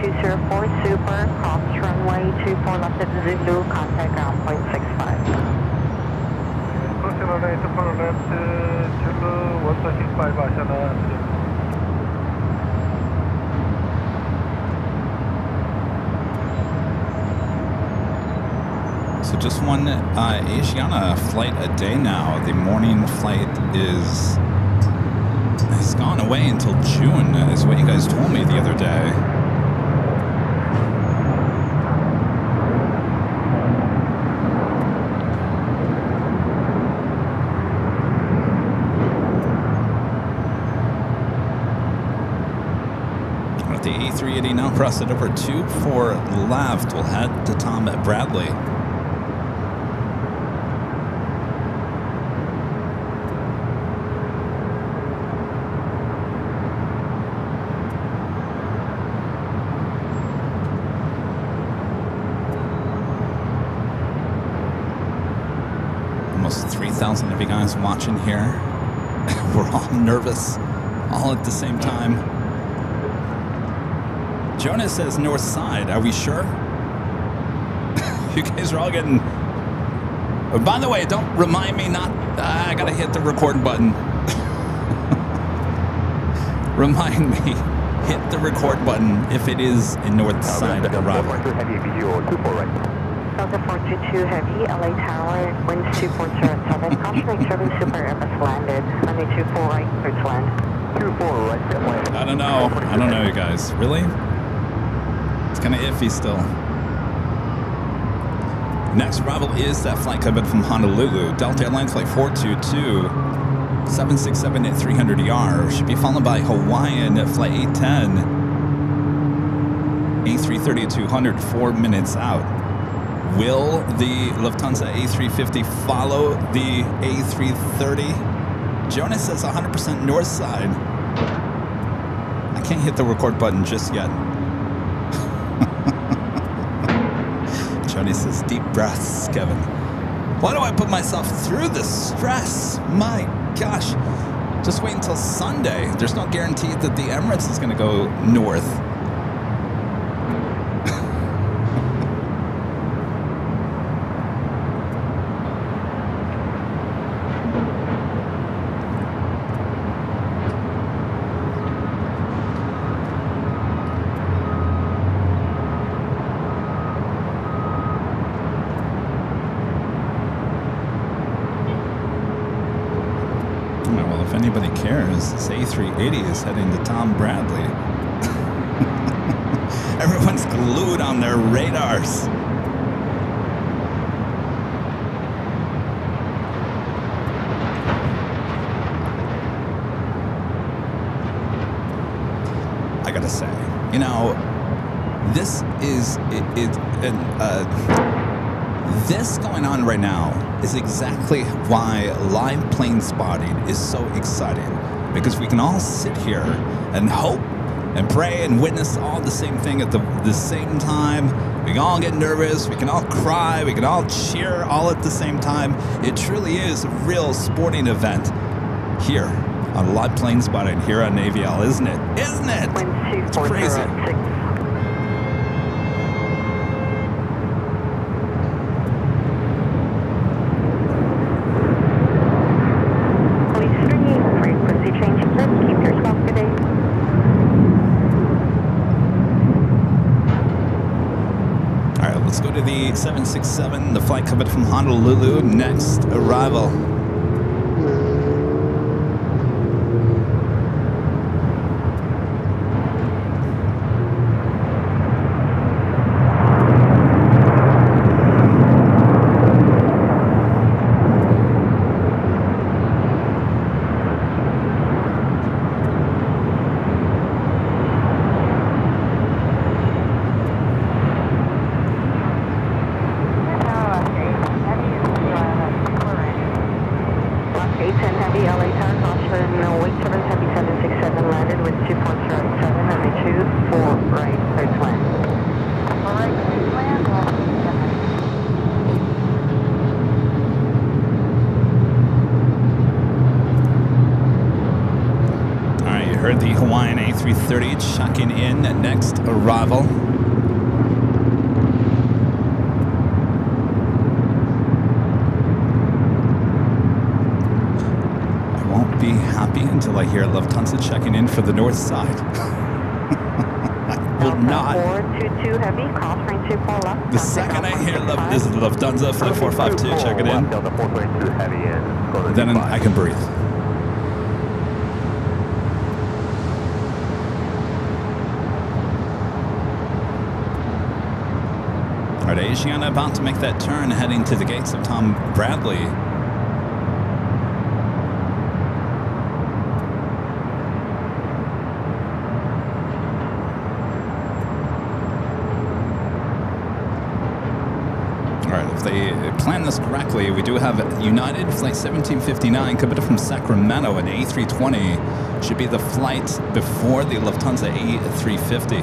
204 Super, cross runway 24 left at Zulu, contact ground point 65. Proceed runway 24 left, Zulu, 165 Asiana. So just one Asiana flight a day now. The morning flight has gone away until June, is what you guys told me the other day. With the A380 now crossed over 24 left, we'll head to Tom Bradley. Almost 3,000 of you guys watching here. We're all nervous, all at the same time. Jonas says north side. Are we sure? You guys are all getting... By the way, don't remind me not... I gotta hit the record button. Remind me. Hit the record button if it is in north side arrival. Delta 422 Heavy, LA Tower, winds 2407, cautionary service Super Airbus landed, runway 24 right, clear to land. 24 right, set land. I don't know, you guys. Really? It's kind of iffy still. Next arrival is that flight coming from Honolulu. Delta Airlines flight 422, 767 at 300 ER. Should be followed by Hawaiian at flight 810, A330 at 200, 4 minutes out. Will the Lufthansa A350 follow the A330? Jonas says 100% north side. I can't hit the record button just yet. Johnny says, deep breaths, Kevin. Why do I put myself through this stress? My gosh. Just wait until Sunday. There's no guarantee that the Emirates is going to go north. If anybody cares, this A380 is heading to Tom Bradley. Everyone's glued on their radars. I gotta say, you know, this is this going on right now is exactly why live plane spotting is so exciting, because we can all sit here and hope and pray and witness all the same thing at the same time. We can all get nervous, we can all cry, we can all cheer all at the same time. It truly is a real sporting event here on live plane spotting here on AVL, isn't it? Isn't it? It's crazy. Let's go to the 767, the flight coming from Honolulu, next arrival. heard the Hawaiian A330 checking in at next arrival. I won't be happy until I hear Lufthansa checking in for the north side. I will not. 422 heavy, cross range 24 left. The second I hear this is Lufthansa flight 452 checking in, Delta 422 heavy in. then I can breathe. All right, Asiana about to make that turn, heading to the gates of Tom Bradley. If they plan this correctly, we do have United Flight 1759 coming from Sacramento, an A320 should be the flight before the Lufthansa A350.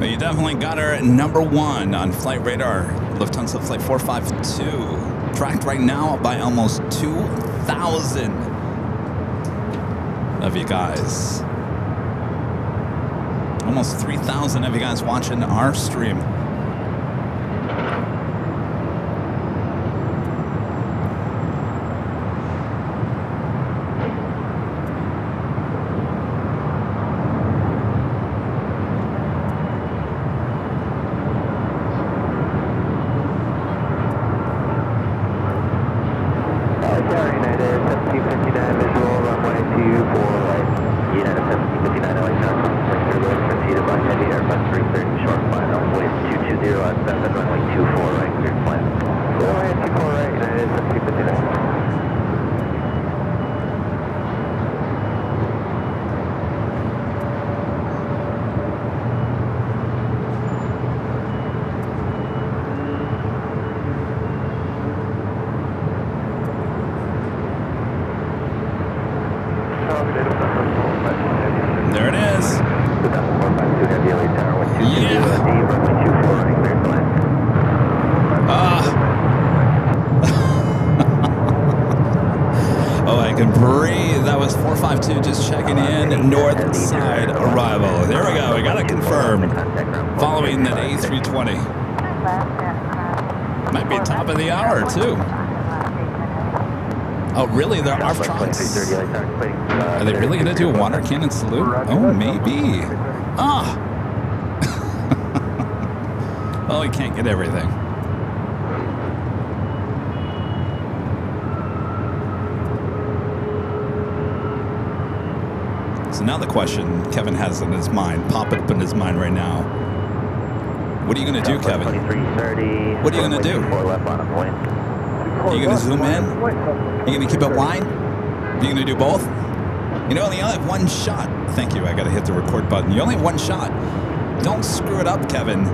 You definitely got her at number one on flight radar. Lufthansa flight 452. Tracked right now by almost 2,000 of you guys. Almost 3,000 of you guys watching our stream. There it is. Yeah. Oh, I can breathe. That was 452 just checking in. North side arrival. There we go. We got it confirmed. Following that A320. Might be top of the hour, too. Oh, really? They're ARF trucks? Are they really going to do a water cannon salute? Oh, maybe. Ah! Well, we can't get everything. So now the question Kevin has in his mind, pop it up in his mind right now. What are you going to do, Kevin? What are you going to do? Are you going to zoom in? Are you going to keep it wide? Are you going to do both? You only have one shot. Thank you. I got to hit the record button. You only have one shot. Don't screw it up, Kevin.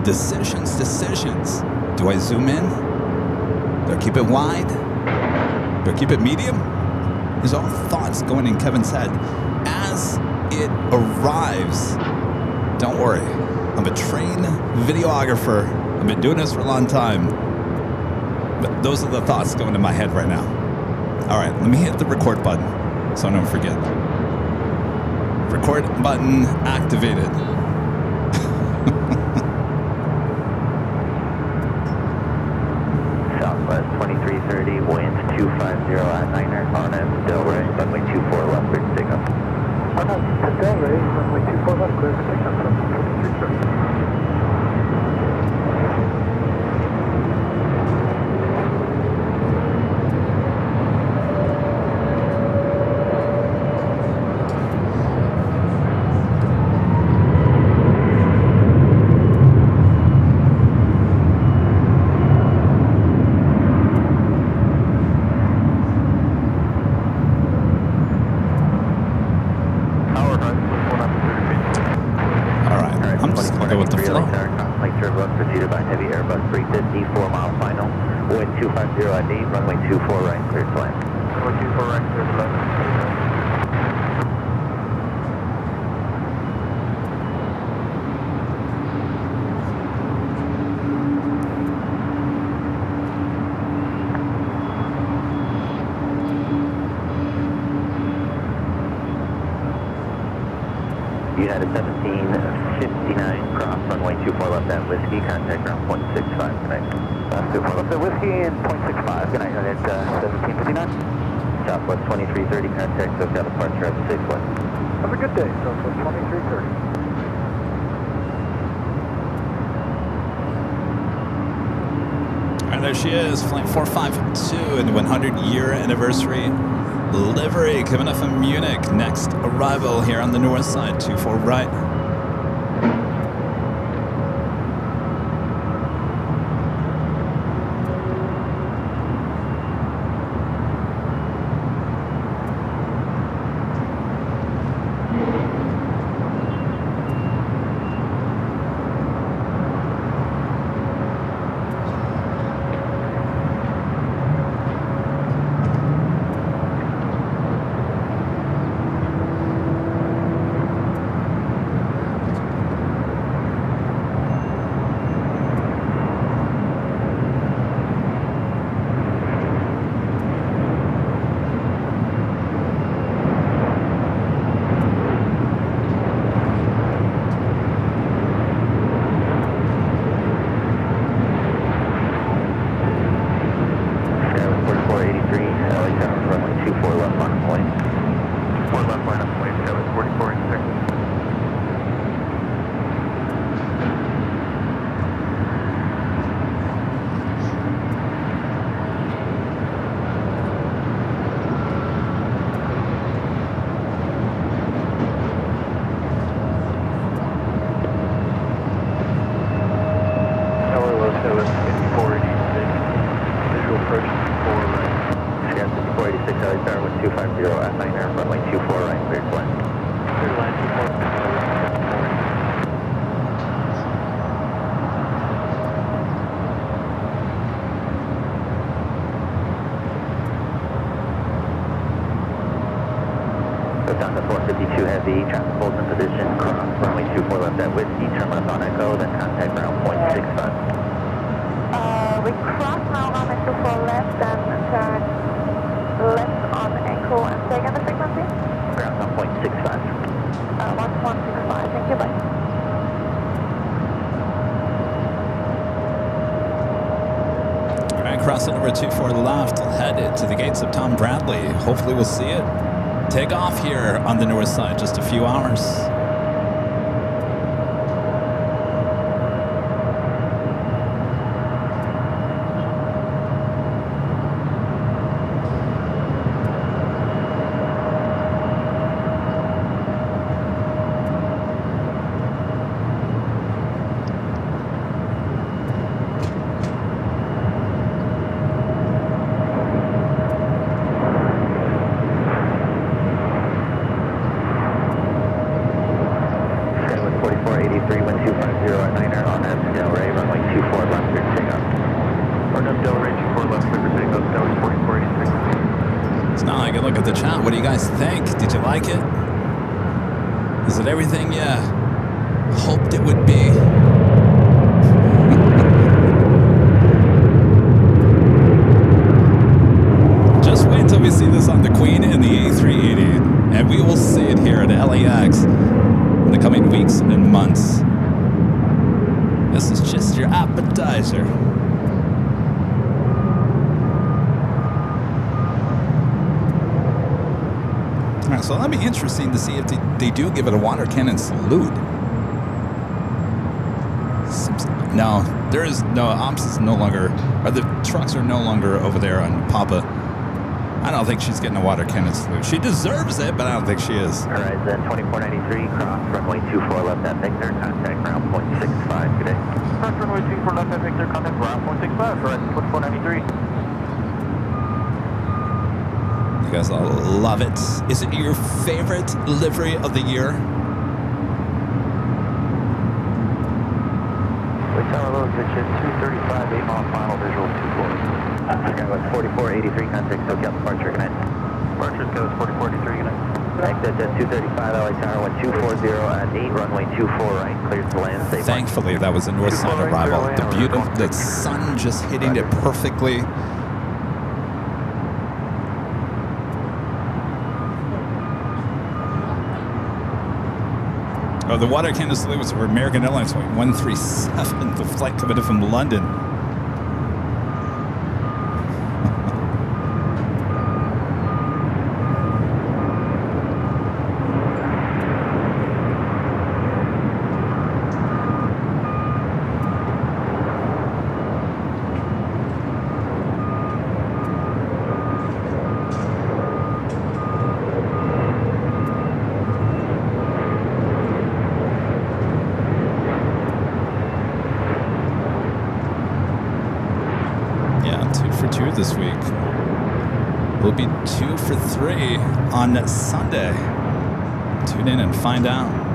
Decisions. Do I zoom in? Do I keep it wide? Do I keep it medium? There's all thoughts going in Kevin's head. As it arrives, don't worry. I'm a trained videographer. I've been doing this for a long time. But those are the thoughts going in my head right now. All right, let me hit the record button so I don't forget. Record button activated. Southwest 2330, wind 250 at Niner, on Delray, runway 24 left, clear to take off. On Delray, runway 24 left, clear to take off from 2330. Gotta go with the flow. Contemplate turbulence preceded by heavy Airbus 350, 4-mile final. Wind 250 at 8, runway 24 right, clear to land. Runway 24 right, clear to land. United 1759, cross runway 24 left at Whiskey, contact ground 0.65, good night. 24 left at Whiskey and 0.65, good night, United 1759. Southwest 2330, contact SoCal departure at 6 West. Have a good day, Southwest 2330. And there she is, flight 452 in the 100-year anniversary livery coming up from Munich. Next arrival here on the north side, 24 right. Lufthansa 452 Heavy, traffic holds in position, cross runway 24 left at Whiskey, turn left on Echo, then contact ground 0.65. We cross now on Echo 4 left and turn left on Echo and stay again the frequency? Ground on 0.65. 1.65, thank you, bye. Crossing over 24 left, headed to the gates of Tom Bradley. Hopefully we'll see it take off here on the north side, just a few hours. What do you guys think? Did you like it? Is it everything you hoped it would be? Just wait until we see this on the Queen and the A380, and we will see it here at LAX in the coming weeks and months. This is just your appetizer. So that'll be interesting to see if they do give it a water cannon salute. No, there is no, ops is no longer, or the trucks are no longer over there on Papa. I don't think she's getting a water cannon salute. She deserves it, but I don't think she is. Horizon 2493, cross runway 24 left at Victor, contact ground 0.65, good day. Cross runway 24 left at Victor, contact ground 0.65, Horizon 2493. You guys all love it. Is it your favorite livery of the year? Tower low, good ship 235, 8 mile final visual 24. Skywest 4483, contact SoCal departure, good night. Departure Skywest 4483, good night. Exit at 235, LA Tower 1240 at 8, runway 24 right, cleared to land, safe. Thankfully, that was a north side arrival. The sun just hitting it perfectly. Oh, the water cannon salute was for American Airlines Flight 137, the flight coming in from London. This week. We'll be 2 for 3 on Sunday. Tune in and find out.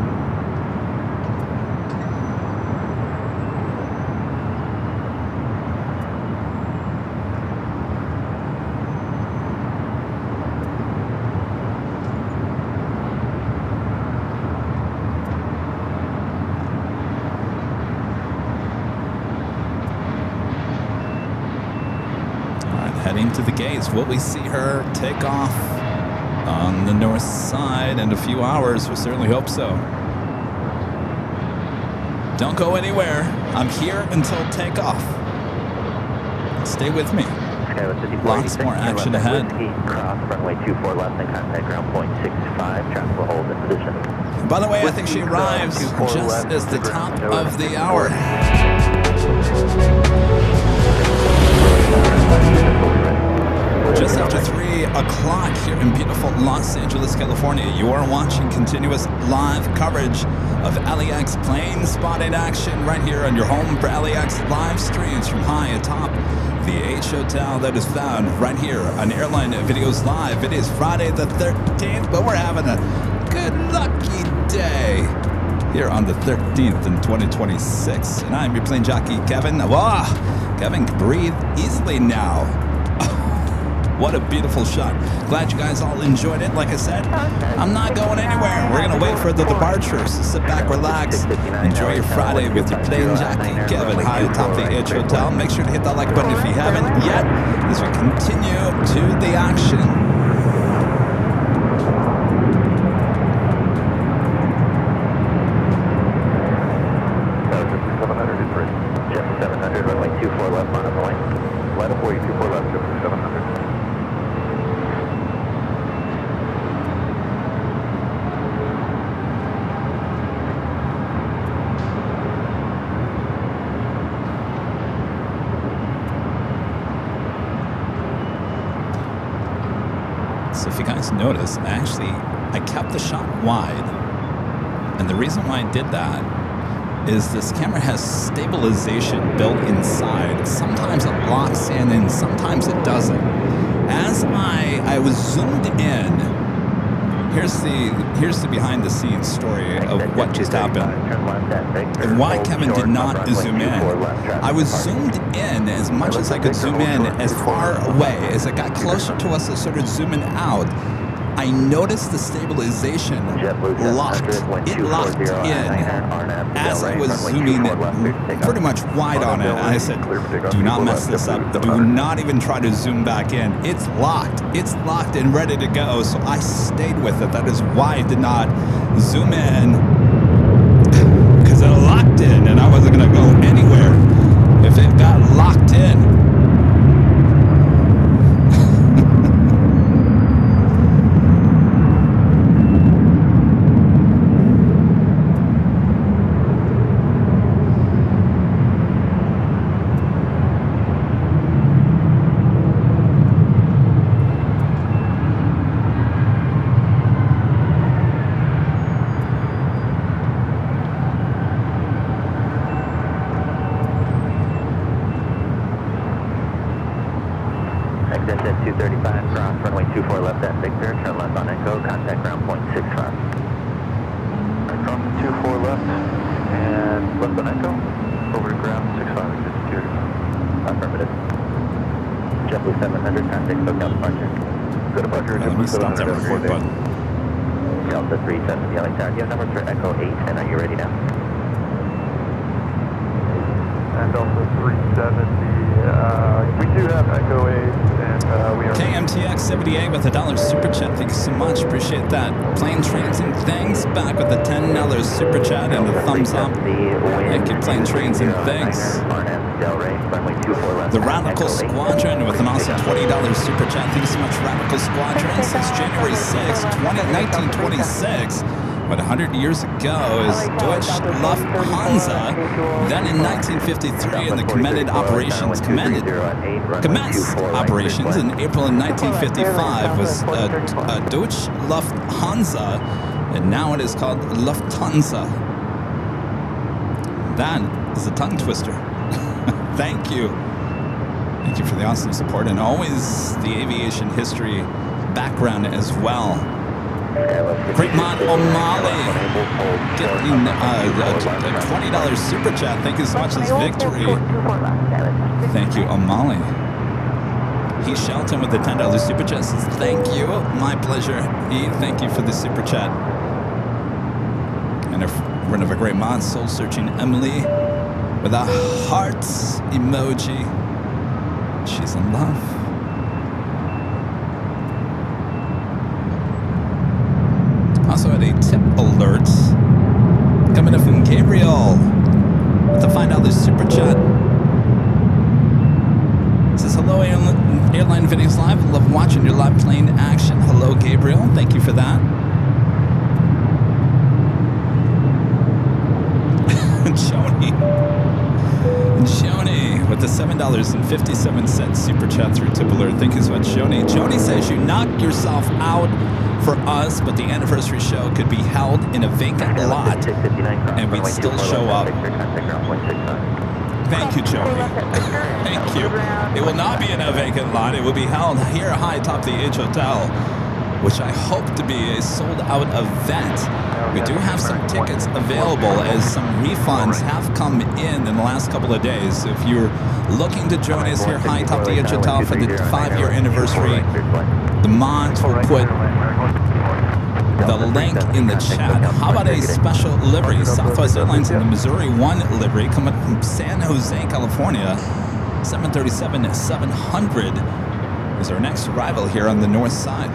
Heading to the gates. Will we see her take off on the north side in a few hours? We certainly hope so. Don't go anywhere. I'm here until takeoff. Stay with me. Lots more action ahead. Cross runway 24 left and contact ground point 65. Traffic will hold in position. By the way, I think she arrives just as the top of the hour. Just after 3 o'clock here in beautiful Los Angeles, California, you are watching continuous live coverage of LAX plane spotting action right here on your home for LAX live streams from high atop the H Hotel that is found right here on Airline Videos Live. It is Friday the 13th, but we're having a good lucky day here on the 13th in 2026. And I'm your plane jockey, Kevin. Wow, Kevin can breathe easily now. What a beautiful shot. Glad you guys all enjoyed it. Like I said, I'm not going anywhere. We're going to wait for the departures. Sit back, relax, enjoy your Friday with your plane jockey, Kevin, high atop the H Hotel. Make sure to hit that like button if you haven't yet as we continue to the action. So if you guys notice, I kept the shot wide. And the reason why I did that is this camera has stabilization built inside. Sometimes it locks in and sometimes it doesn't. As I was zoomed in, here's the behind the scenes story of what just happened and why Kevin did not zoom in. I was zoomed in as much as I could zoom in, as far away. As I got closer to us, I started zooming out. I noticed the stabilization locked. It locked in as I was zooming pretty much wide on it. And I said, do not mess this up. Do not even try to zoom back in. It's locked. It's locked and ready to go. So I stayed with it. That is why I did not zoom in, because it locked in and I wasn't going to go anywhere if it got locked in. Crossing 24 left and left on Echo, over to ground JetBlue 700, contact SoCal departure. Good departure, Let me stop there real quick, bud. Delta 370 LA Tower. Do you have numbers for Echo 8, and are you ready now? And Delta 370, we do have Echo 8, and we are... KMTX 78 with $1 super chat. Thank you so much. Appreciate that. Plane Trains and Things back with the $10 super chat and a thumbs up. Thank you, Plane Trains and Things. The Radical Squadron with an awesome $20 super chat. Thank you so much, Radical Squadron. Since January 6, 1926. But 100 years ago is Deutsche Lufthansa. Then in 1953, in the commenced operations in April of 1955 was Deutsche Lufthansa, and now it is called Lufthansa. That is a tongue twister. Thank you. Thank you for the awesome support and always the aviation history background as well. Great mod O'Malley getting a $20 super chat. Thank you so much. This victory. Thank you, O'Malley. He Shelton with the $10 super chat says, thank you. My pleasure. E, thank you for the super chat. And a friend of a great mod, Soul Searching Emily with a hearts emoji. She's in love. Also had a tip alert coming up from Gabriel with a $5 super chat. Says, hello, Airline Videos Live. Love watching your live plane action. Hello, Gabriel. Thank you for that. Joni with the $7.57 super chat through tip alert. Thank you so much, Joni. Joni says you knocked yourself out for us, but the anniversary show could be held in a vacant lot and we'd still show up. Thank you, Joni. Thank you. It will not be in a vacant lot. It will be held here high atop the H Hotel, which I hope to be a sold-out event. We do have some tickets available as some refunds have come in the last couple of days. So if you're looking to join us here high atop the H Hotel for the 5-year anniversary, the mods will put the link in the chat. How about a special livery? Southwest Airlines in the Missouri 1 livery coming from San Jose, California. 737-700 is our next arrival here on the north side.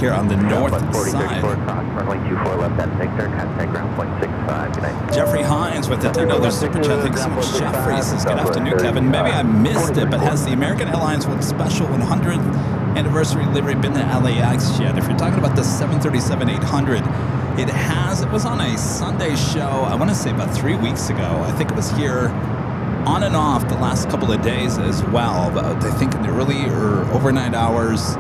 Here on the north side. Jeffrey Hines with the $10 super chat. Thanks so much, Jeffrey. Says, good afternoon, Kevin. Maybe I missed it, but has the American Airlines World Special 100th anniversary livery been to LAX yet? If you're talking about the 737-800, it has. It was on a Sunday show, I want to say about 3 weeks ago. I think it was here on and off the last couple of days as well, but I think in the early or overnight hours.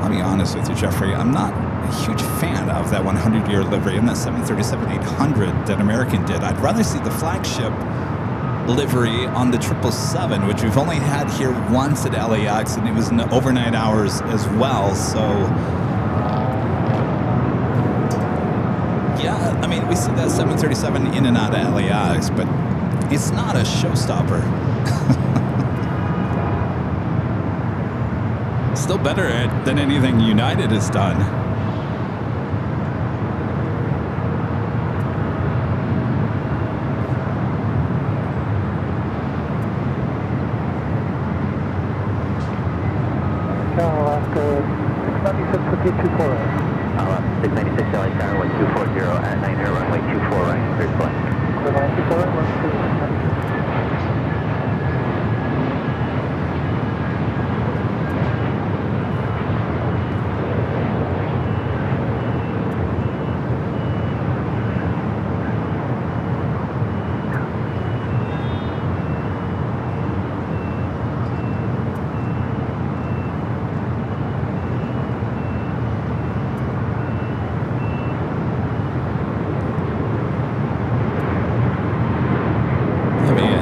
I'll be honest with you, Jeffrey, I'm not a huge fan of that 100-year livery and that 737-800 that American did. I'd rather see the flagship livery on the 777, which we've only had here once at LAX, and it was in the overnight hours as well. So, Yeah, I mean, we see that 737 in and out of LAX, but it's not a showstopper. Still better than anything United has done. Alaska 696 with 240. 696 LA Tower, 1240 at 90, runway 24 right, clear to fly. Runway 24, runway 24.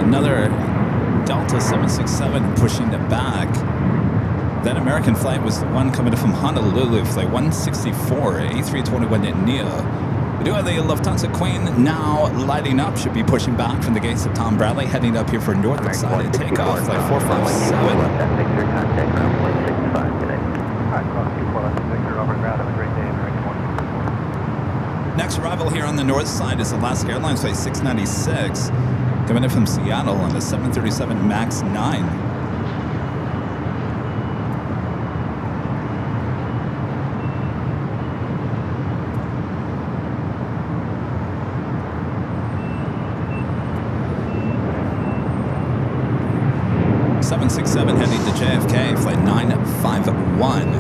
Another Delta 767 pushing it back. That American flight was the one coming from Honolulu, flight 164, A321neo. We do have the Lufthansa Queen now lighting up, should be pushing back from the gates of Tom Bradley, heading up here for northern side of takeoff, flight 457. Contact ground 165 today. Alright, cross 24 left Victor, over and ground. Have a great day, American 1. Next arrival here on the north side is Alaska Airlines flight 696, coming in from Seattle on the 737 MAX 9. Heading to JFK, flight 951.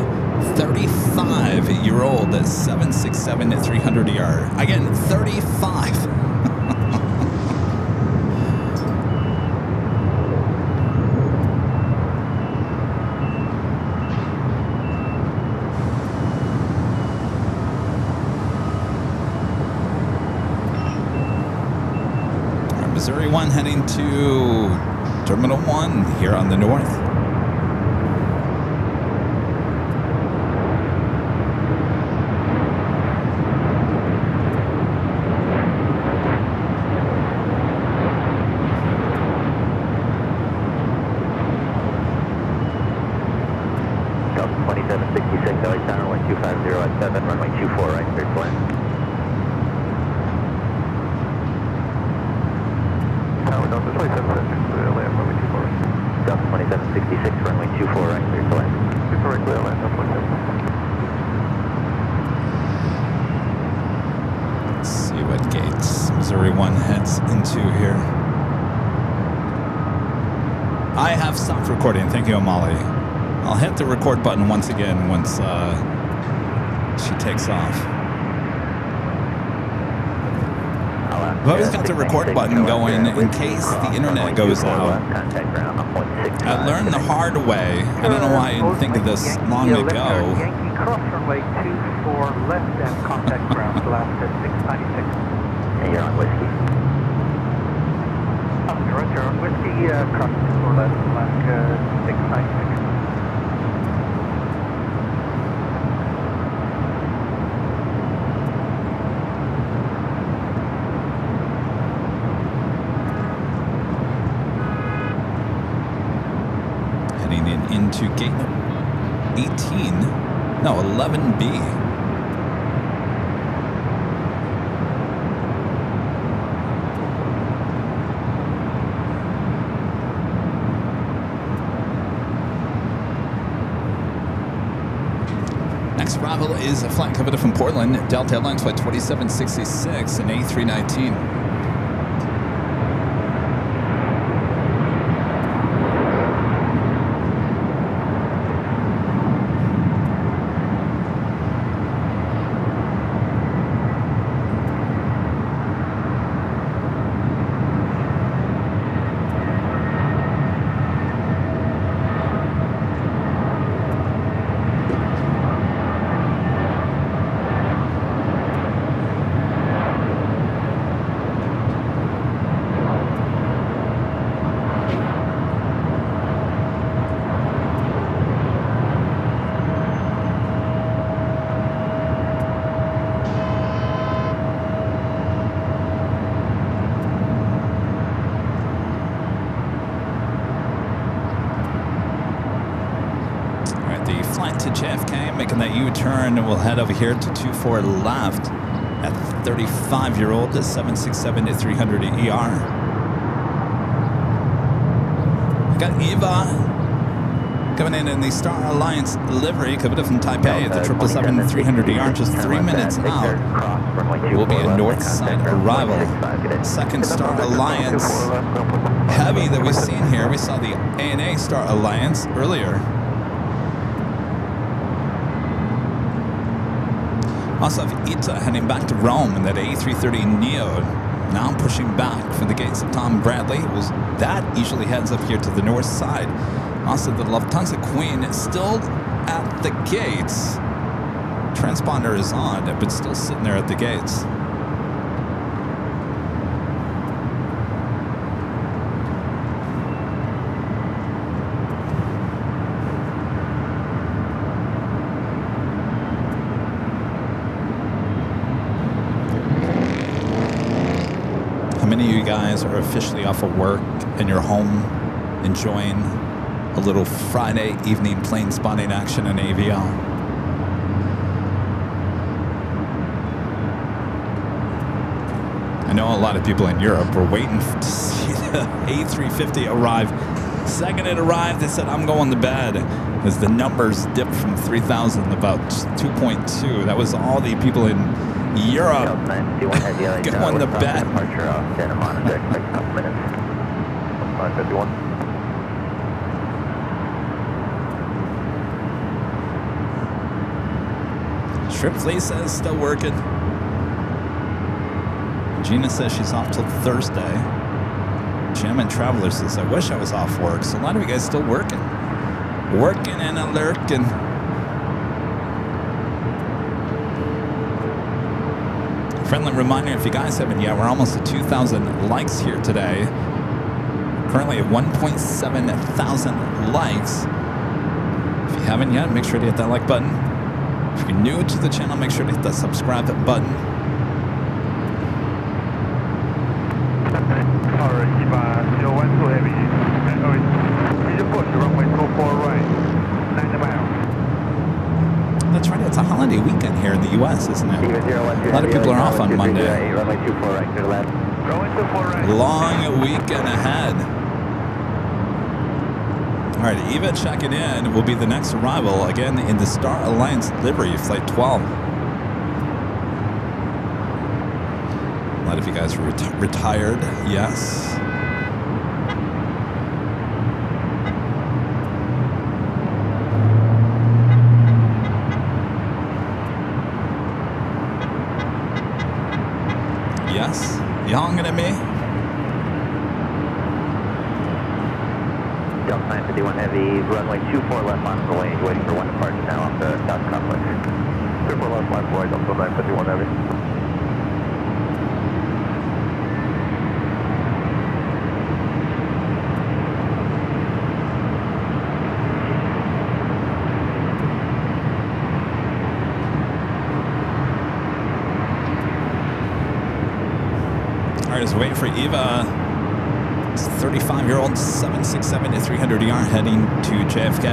35-year-old 767-300ER. Again, 35. Missouri 1 heading to Terminal 1 here on the north. Delta 2766 LA Tower, 1250 at 7, runway 24 right, clear to land. Tower Delta 2766, land, runway 24 right. Delta 2766, runway 24 right, clear to land. 24 right, clear to land, Delta 27. Let's see what gates Missouri 1 heads into here. I have stopped recording. Thank you, Amali. I'll hit the record button once again once she takes off. I've always got the record button going in case the internet goes out. I learned the hard way. I don't know why I didn't think of this long ago. Yankee cross runway 24 left and contact ground, Alaska 696. And you're on whiskey. Director on whiskey, cross 24 left, Alaska 696. Into gate 18, no, 11B. Next arrival is a flight coming from Portland, Delta Airlines flight 2766 and A319. the flight to JFK, making that U-turn, and we'll head over here to 24 left at 35-year-old 767-300 ER. We got Eva coming in the Star Alliance livery, coming from Taipei at the 777-300 ER, just 3 minutes out. Will be a north side arrival. Second Star Alliance heavy that we've seen here. We saw the ANA Star Alliance earlier. Also have ITA heading back to Rome in that A330neo, now pushing back from the gates of Tom Bradley. That usually heads up here to the north side. Also, the Lufthansa Queen is still at the gates. Transponder is on, but still sitting there at the gates. How many of you guys are officially off of work and you're home enjoying a little Friday evening plane spotting action in AVL? I know a lot of people in Europe were waiting to see the A350 arrive. Second it arrived, they said, I'm going to bed, as the numbers dipped from 3,000 about 2.2. That was all the people in Europe going to bed. Trip Fleet says still working. Gina says she's off till Thursday. Jam and Traveler says, I wish I was off work. So a lot of you guys still working. Working and a lurking. Friendly reminder, if you guys haven't yet, we're almost at 2,000 likes here today. Currently at 1.7 thousand likes. If you haven't yet, make sure to hit that like button. If you're new to the channel, make sure to hit that subscribe button. Alright, Eva, 012 heavy. We just push the runway 24 right, 90 miles. That's right, it's a holiday weekend here in the U.S., isn't it? A lot of people are off on Monday. Runway 24 right, clear to left. Going 24 right. Long weekend ahead. All right, Eva checking in will be the next arrival, again in the Star Alliance livery, flight 12. A lot of you guys are retired, yes. Yes, yawning at me. Delta 951 Heavy, runway 24 left on the way, waiting for one departure now off the South Complex. 24 left, line 4, Delta 951 heavy. All right, just waiting for Eva. 35-year-old 767-300ER heading to JFK.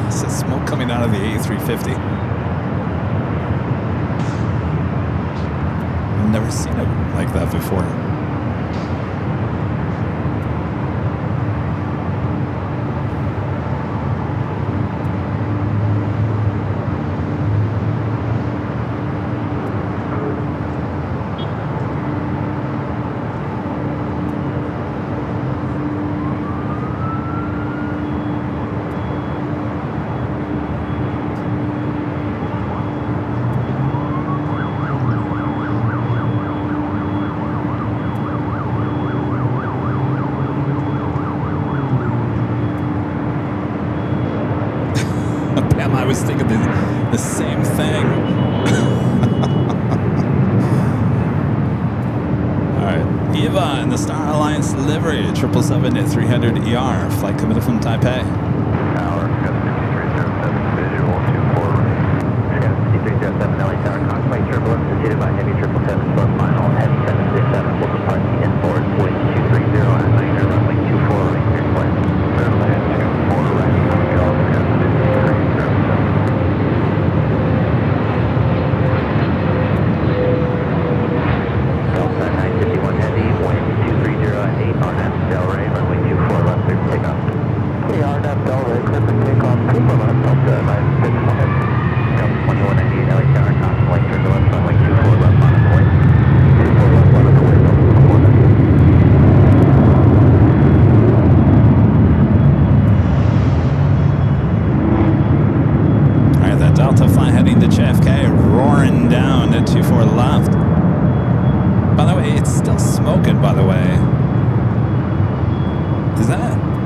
This is smoke coming out of the A350. I've never seen it like that before. I was thinking the same thing. All right, Eva in the Star Alliance livery, 777-300ER, flight coming from Taipei.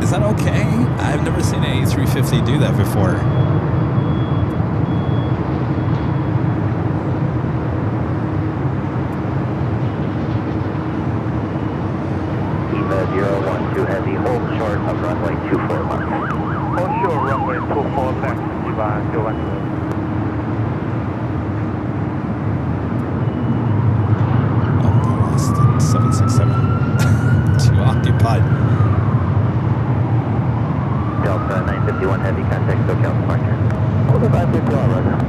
that okay? I've never seen an A350 do that before. Eva 012 Heavy, hold short of runway 24 left. Hold short, runway 24 left, Eva 012. Oh, I lost it. 767. Too occupied. Delta 951 Heavy, contact SoCal departure. Hold the 551 right now.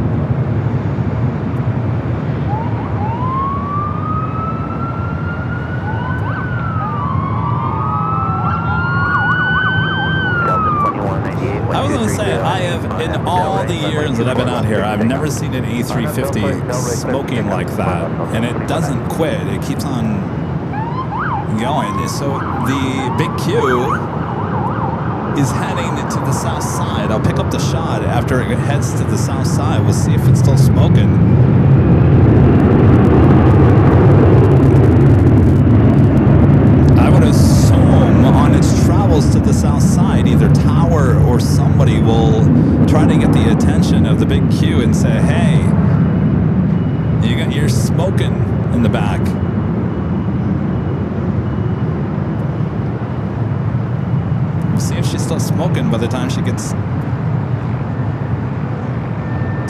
I was going to say, I have, in all the years that I've been out here, I've never seen an A350 smoking like that. And it doesn't quit. It keeps on going. So the big Q is heading to the south side. I'll pick up the shot after it heads to the south side. We'll see if it's still smoking. On its travels to the south side, either Tower or somebody will try to get the attention of the big Q and say, hey, you're smoking in the back. We'll see if she's still smoking by the time she gets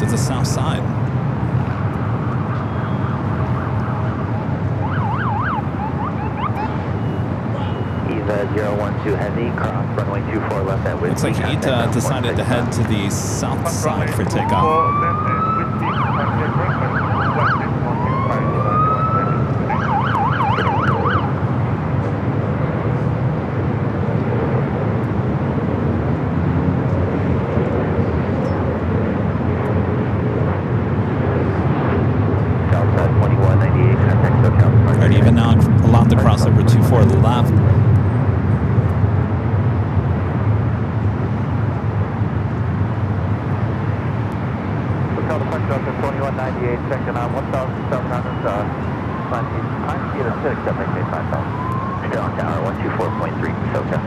to the south side. Eva 012 Heavy, cross runway 24 left at Whiskey. Looks like Ita decided to head to the south side for takeoff. Delta 2198, contact SoCal. Alright, even now allowed the crossover 24 left. Delta 2198, checking on 1,700, climb speed of 6, that makes me 5,000. And on tower 124.3, SoCal.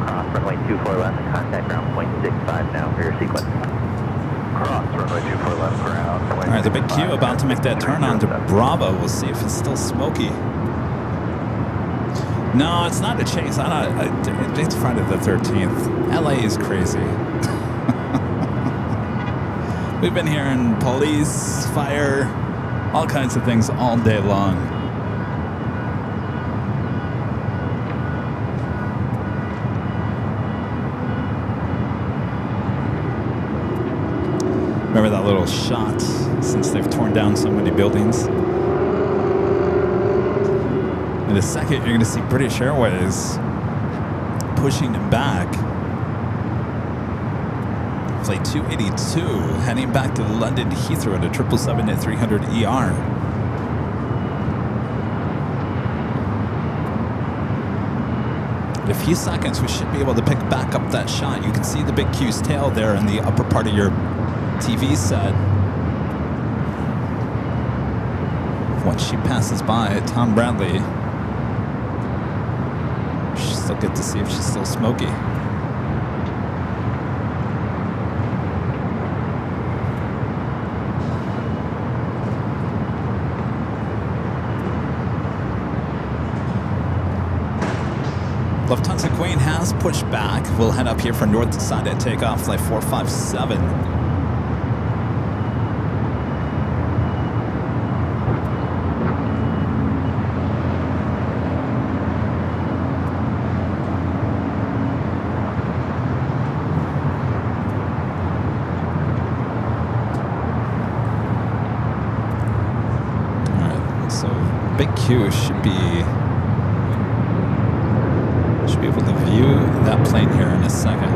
Cross runway 24 left, contact ground 0.65 now for your sequence. Cross runway 24 left, ground. Alright, the big Q about to make that turn on to Bravo. We'll see if it's still smoky. No, it's not a chase. It's Friday the 13th. LA is crazy. We've been hearing police, fire, all kinds of things all day long. Remember that little shot since they've torn down so many buildings? In a second, you're going to see British Airways pushing him back. Flight 282 heading back to London Heathrow at a 777-300ER. In a few seconds, we should be able to pick back up that shot. You can see the big Q's tail there in the upper part of your TV set. Once she passes by Tom Bradley, we should still get to see if she's still smoky. Lufthansa Queen has pushed back. We'll head up here for north side at takeoff, flight 457. Big Q should be able to view that plane here in a second.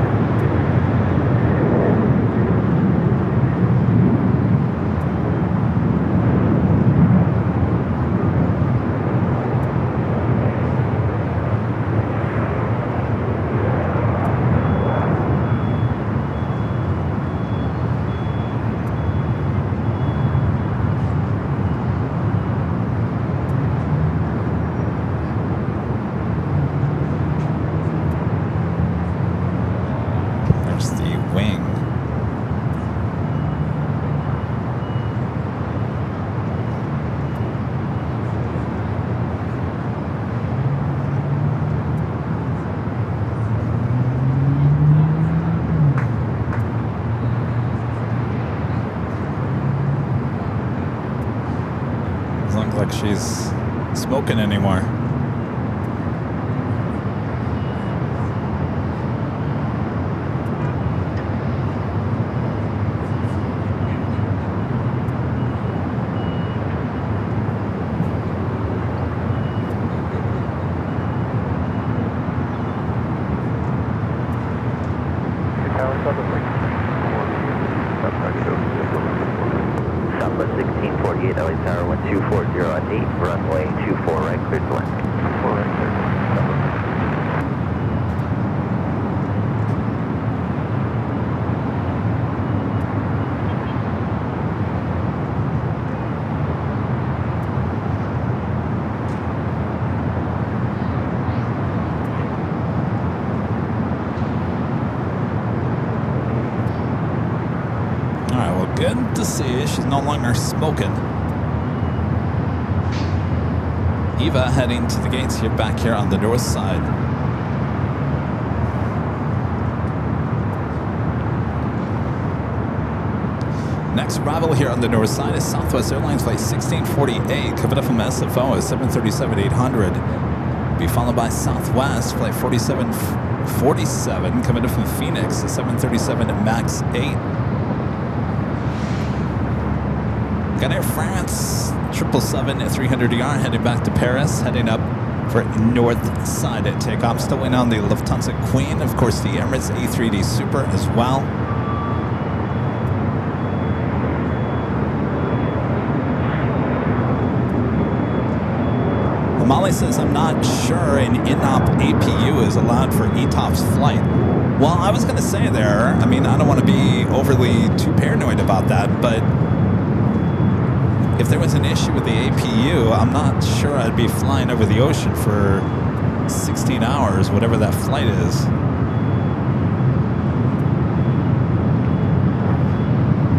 like she's smoking anymore. Southwest 1648, LA Tower 1240 at 8, runway 24 right, cleared to land. 24 right, cleared to land. Good to see she's no longer smoking. Eva heading to the gates here, back here on the north side. Next arrival here on the north side is Southwest Airlines flight 1648, coming up from SFO at 737-800. Be followed by Southwest flight 4747, coming up from Phoenix at 737 MAX 8. Got Air France 777-300ER heading back to Paris, heading up for north side at takeoff. Still waiting on the Lufthansa Queen, of course the Emirates A380 Super as well. Molly says, I'm not sure an INOP APU is allowed for ETOPS flight. Well, I was going to say there, I mean, I don't want to be overly too paranoid about that, but if there was an issue with the APU, I'm not sure I'd be flying over the ocean for 16 hours, whatever that flight is.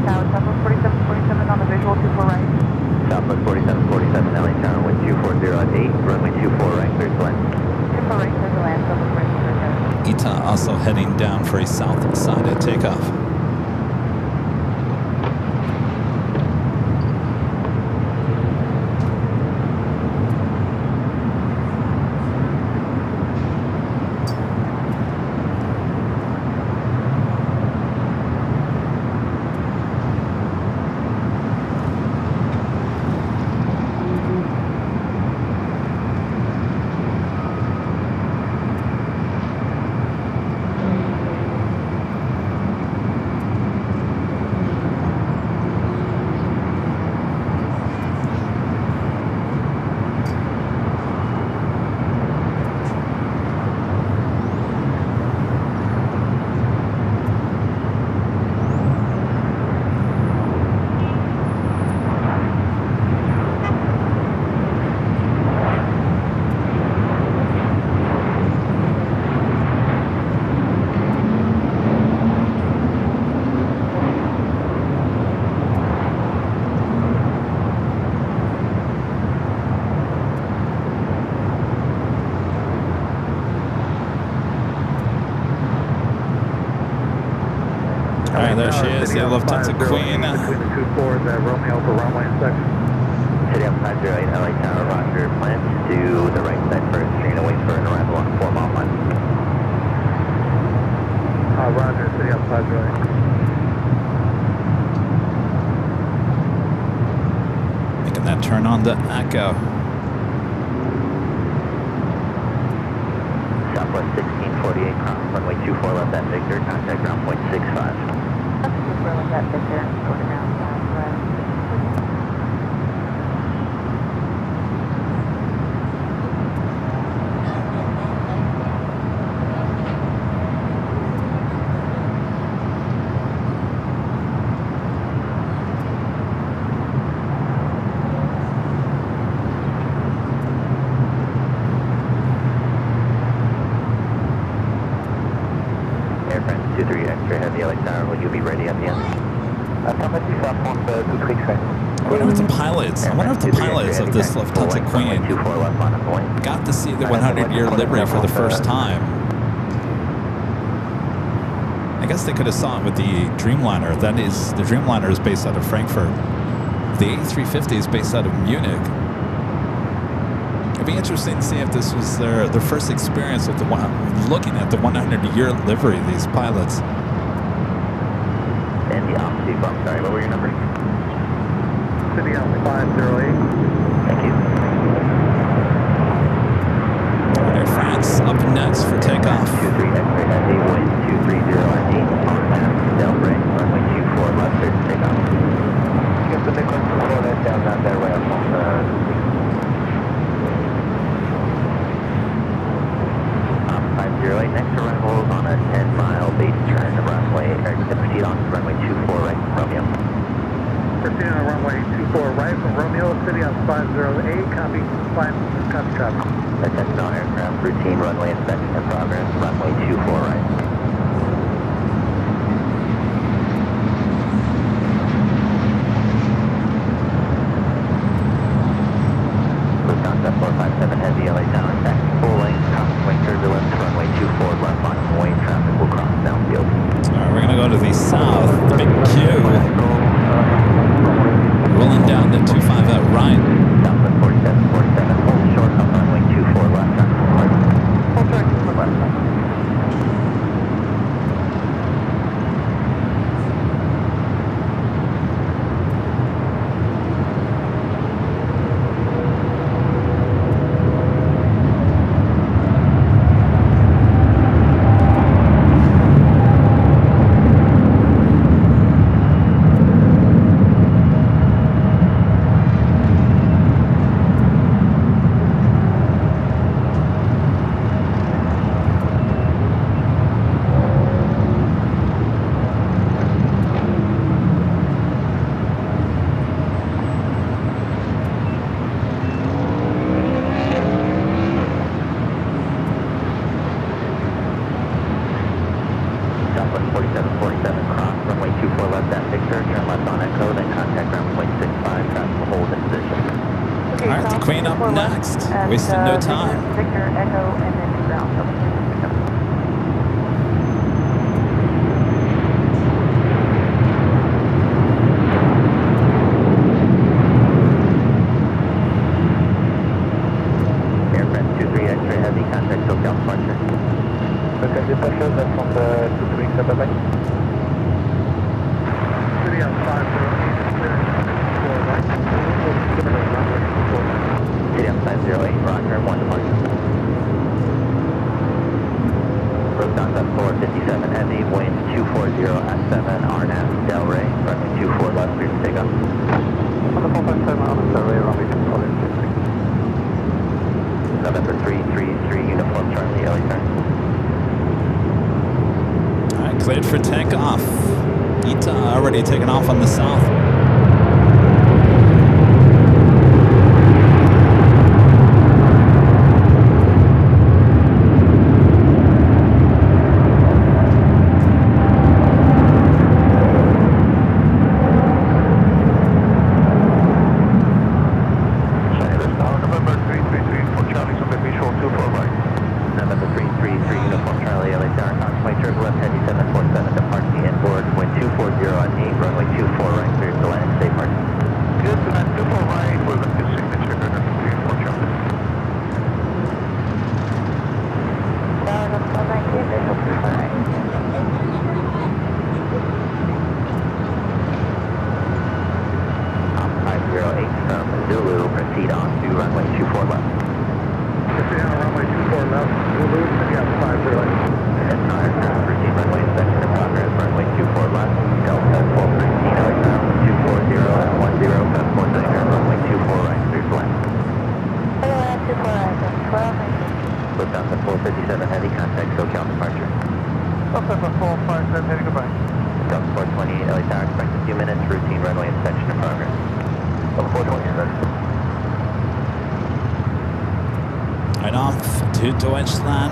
Tower, Southwest 4747 on the visual, 24 right. Southwest 4747, LA Tower 1240 at 8, runway 24 right, cleared to land. 24 right, clear to land, Southwest 4747. Ita also heading down for a south side at takeoff. There she is, the Lufthansa Queen. Between the two floors at Romeo for runway inspection. City up 508, LA Tower, roger. Plans to the right side first, train away for an arrival on 4 mile line. Roger, City up 508. Making that turn on to Echo. Southwest 1648, cross runway 24 left at Victor, contact ground point 65. That's 24 left at Victor, going around southwest. Air France 23 extra heavy, LA Tower, will you be ready at the end? Affirmative, Southwest 23 train. I wonder if the pilots of this Lufthansa Queen 24 left line on the wing. got to see the 100-year livery for the first time. I guess they could have saw it with the Dreamliner. That is, the Dreamliner is based out of Frankfurt. The A350 is based out of Munich. be interesting to see if this was their first experience with looking at the 100-year livery, these pilots. And the opposite bump, sorry, what were your numbers? City on 508. Thank you. Air France up next for takeoff. 23 X-ray heavy, wind 230 at 8, on map, Delray, runway 24 left, clear to takeoff. Just the big one, slow that down that there way up on the... Op 508, next arrival is on a 10-mile base turn to runway, proceed on to runway 24 right, Romeo. Proceeding on runway 24 right from Romeo, City on 508, copy, copy traffic. Attention all aircraft, routine runway inspection in progress, runway 24 right. Lufthansa 457 heavy, LA Tower, taxi full length, crossing turbulence, runway 24 left on way, traffic will cross downfield. All right, we're going to go to the south, the big Q. Rolling down the 25 at right. Southwest 47, hold short on runway 24 left, traffic will right. Full direction to the left. Wasting no time. Victor, Echo, and then ground. Air France 23 X-ray heavy, contact SoCal departure. Okay, departure, that's on the 23 bye-bye. City on 508, clear right. City on 508, roger, 1 departure. Lufthansa 457 heavy, wind 240 at 7, RNAV, Delray, runway 24 left, clear to take off. On the 457 on the Delray, runway 24 left. November 333, uniform Charlie, LA turn. All right, cleared for takeoff. Ita already taken off on the south.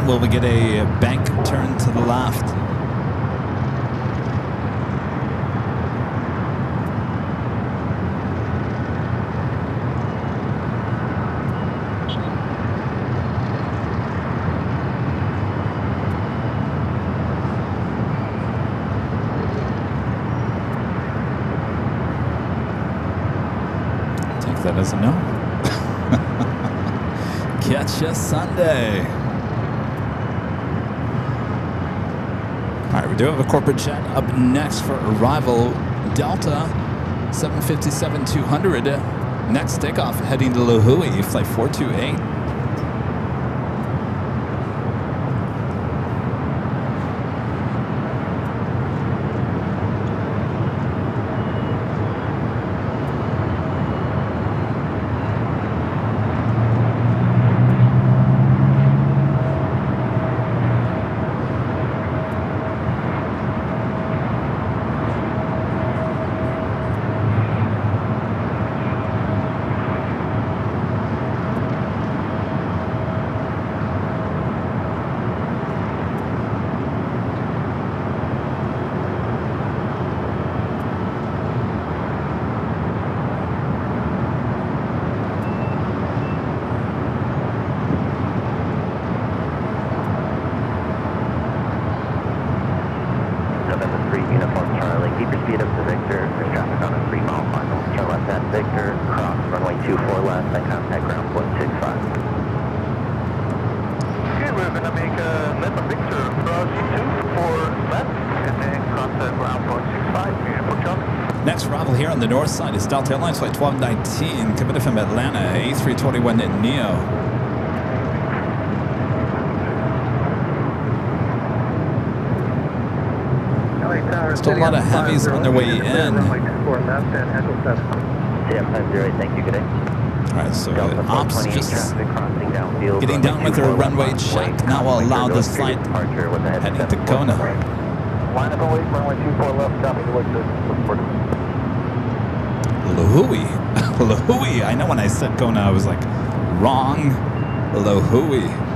Will we get a bank turn to the left? Take that as a no. Catch you Sunday. All right, we do have a corporate jet up next for arrival. Delta 757-200. Next takeoff heading to Luhui, flight 428. On the north side is Delta Airlines flight 1219 coming from Atlanta, A321 Neo. Still a lot of heavies on their way in. Thank you, good day. Alright, so ops just getting down with their runway check. Now will allow this flight heading to Kona. Line up and wait, runway 24 left, copy the wait Luhui. Luhui. I know when I said Kona, I was like, wrong. Luhui.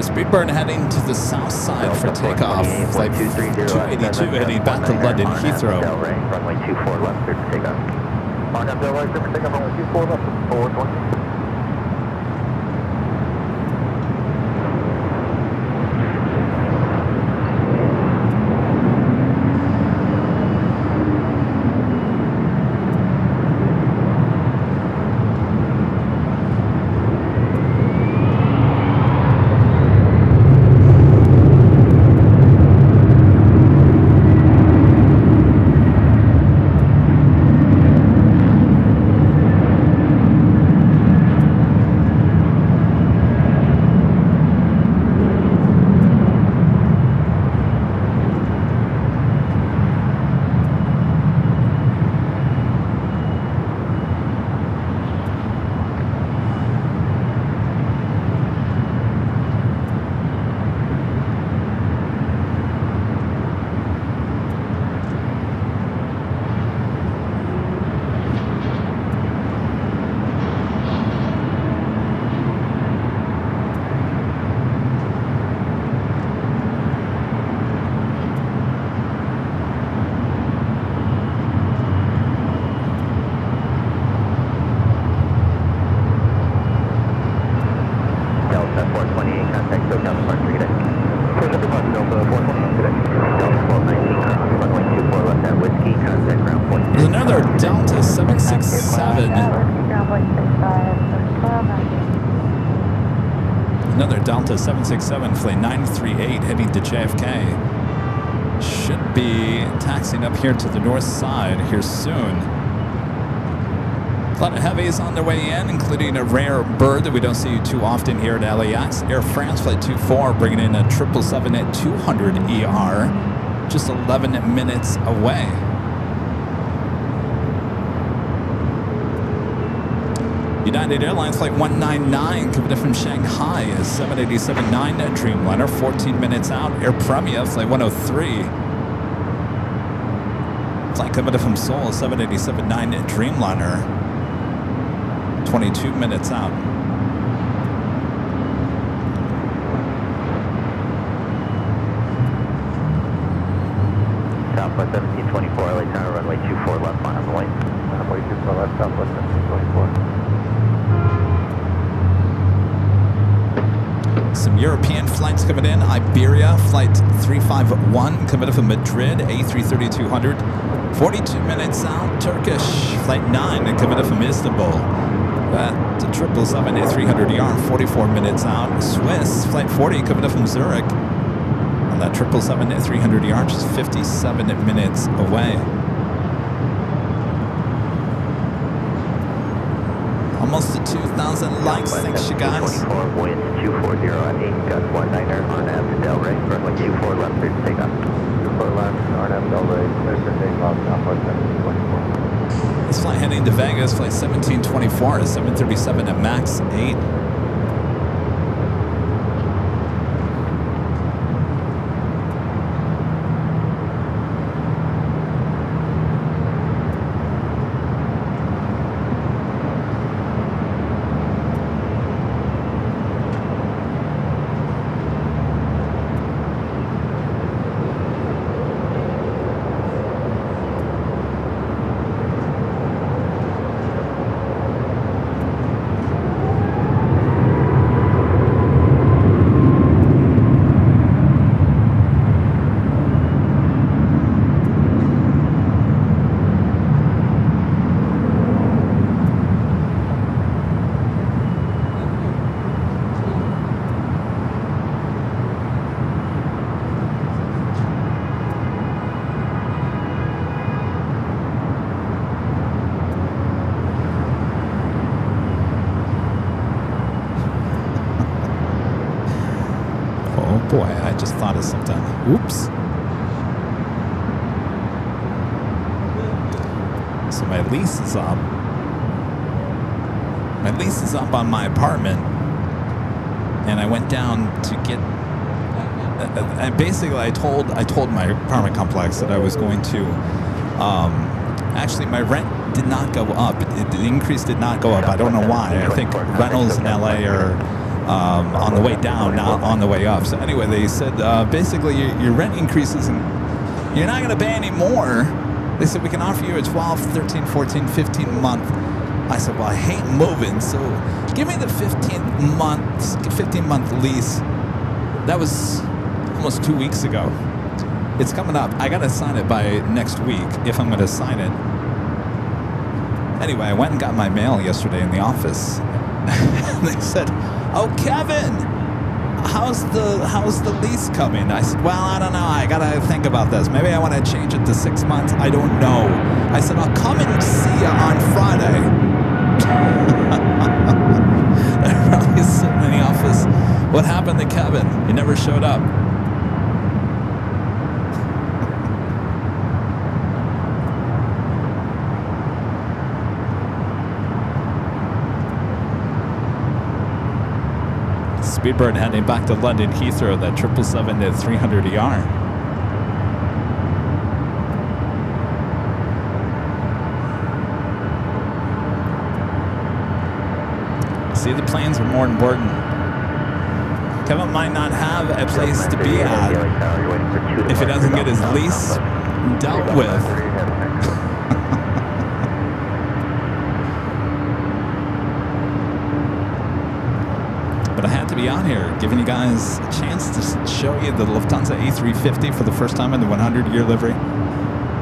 Speedbird heading to the south side for takeoff. Flight 282 heading back to London Heathrow. Runway 24 left, clear to takeoff. On up Delray, clear for takeoff, runway 24 left, 420. Another Delta 767 flight 938 heading to JFK. Should be taxiing up here to the north side here soon. A lot of heavies on their way in, including a rare bird that we don't see too often here at LAX. Air France flight 24 bringing in a 777 at 200 ER, just 11 minutes away. United Airlines flight 199 coming in from Shanghai is 787-9 Dreamliner, 14 minutes out. Air Premia flight 103. Flight coming in from Seoul, 787-9 Dreamliner, 22 minutes out. Southwest 1724, LA Tower, runway 24 left line on the way. Runway 24 left, Southwest 1724. Some European flights coming in. Iberia, flight 351, coming in from Madrid, A330-200. 42 minutes out. Turkish, flight 9, coming in from Istanbul. At the 777-300ER, 44 minutes out. Swiss, flight 40, coming in from Zurich. On that 777-300ER, just 57 minutes away. Almost to 2,000 likes. Thanks, you guys. 24, wind 240 at 8, gust 19er, RNAV Del Rey, runway 24 left, clear to take off. 24 left, RNAV Del Rey, clear for takeoff, Southwest 1724. This flight heading to Vegas, flight 1724 is 737 at max 8. Boy, I just thought of something. Oops. So my lease is up. My lease is up on my apartment. And I went down to get... and basically, I told my apartment complex that I was going to... actually, my rent did not go up. The increase did not go up. I don't know why. I think rentals in LA are... on the way down, not on the way up. So anyway, they said basically your rent increases and you're not going to pay any more. They said we can offer you a 12, 13, 14, 15 month. I said, well, I hate moving, so give me the 15 month lease. That was almost 2 weeks ago. It's coming up. I got to sign it by next week if I'm going to sign it. Anyway, I went and got my mail yesterday in the office. They said, "Oh, Kevin, how's the lease coming?" I said, "Well, I don't know. I gotta think about this. Maybe I want to change it to 6 months. I don't know." I said, "I'll come and see you on Friday." They're probably sitting in the office. What happened to Kevin? He never showed up. Speedbird heading back to London Heathrow, that 777-300ER. See, the planes are more important. Kevin might not have a place to be at if he doesn't get his lease dealt with. But I had to be on here, giving you guys a chance to show you the Lufthansa A350 for the first time in the 100-year livery.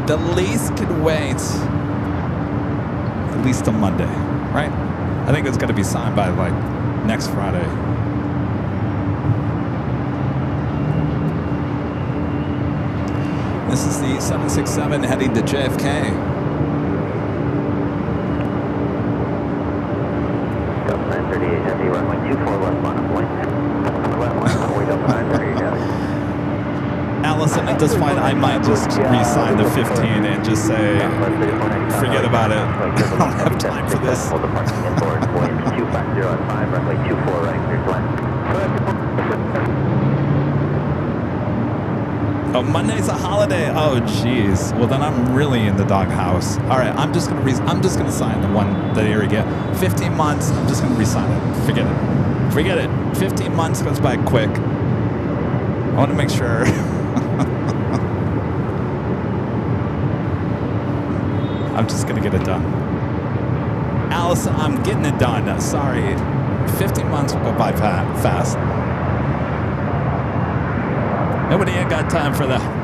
The lease could wait at least till Monday, right? I think it's going to be signed by, like, next Friday. This is the 767 heading to JFK. Allison, at this point, I might just re-sign the 15 and just say, forget about it. I don't have time for this. Oh, Monday's a holiday. Oh, jeez. Well, then I'm really in the doghouse. All right, I'm just gonna sign the one that I already get. 15 months. I'm just gonna re-sign it. Forget it. Forget it. 15 months goes by quick. I want to make sure. I'm just going to get it done. Alice, I'm getting it done. Sorry. 15 months will go by fast. Nobody ain't got time for that.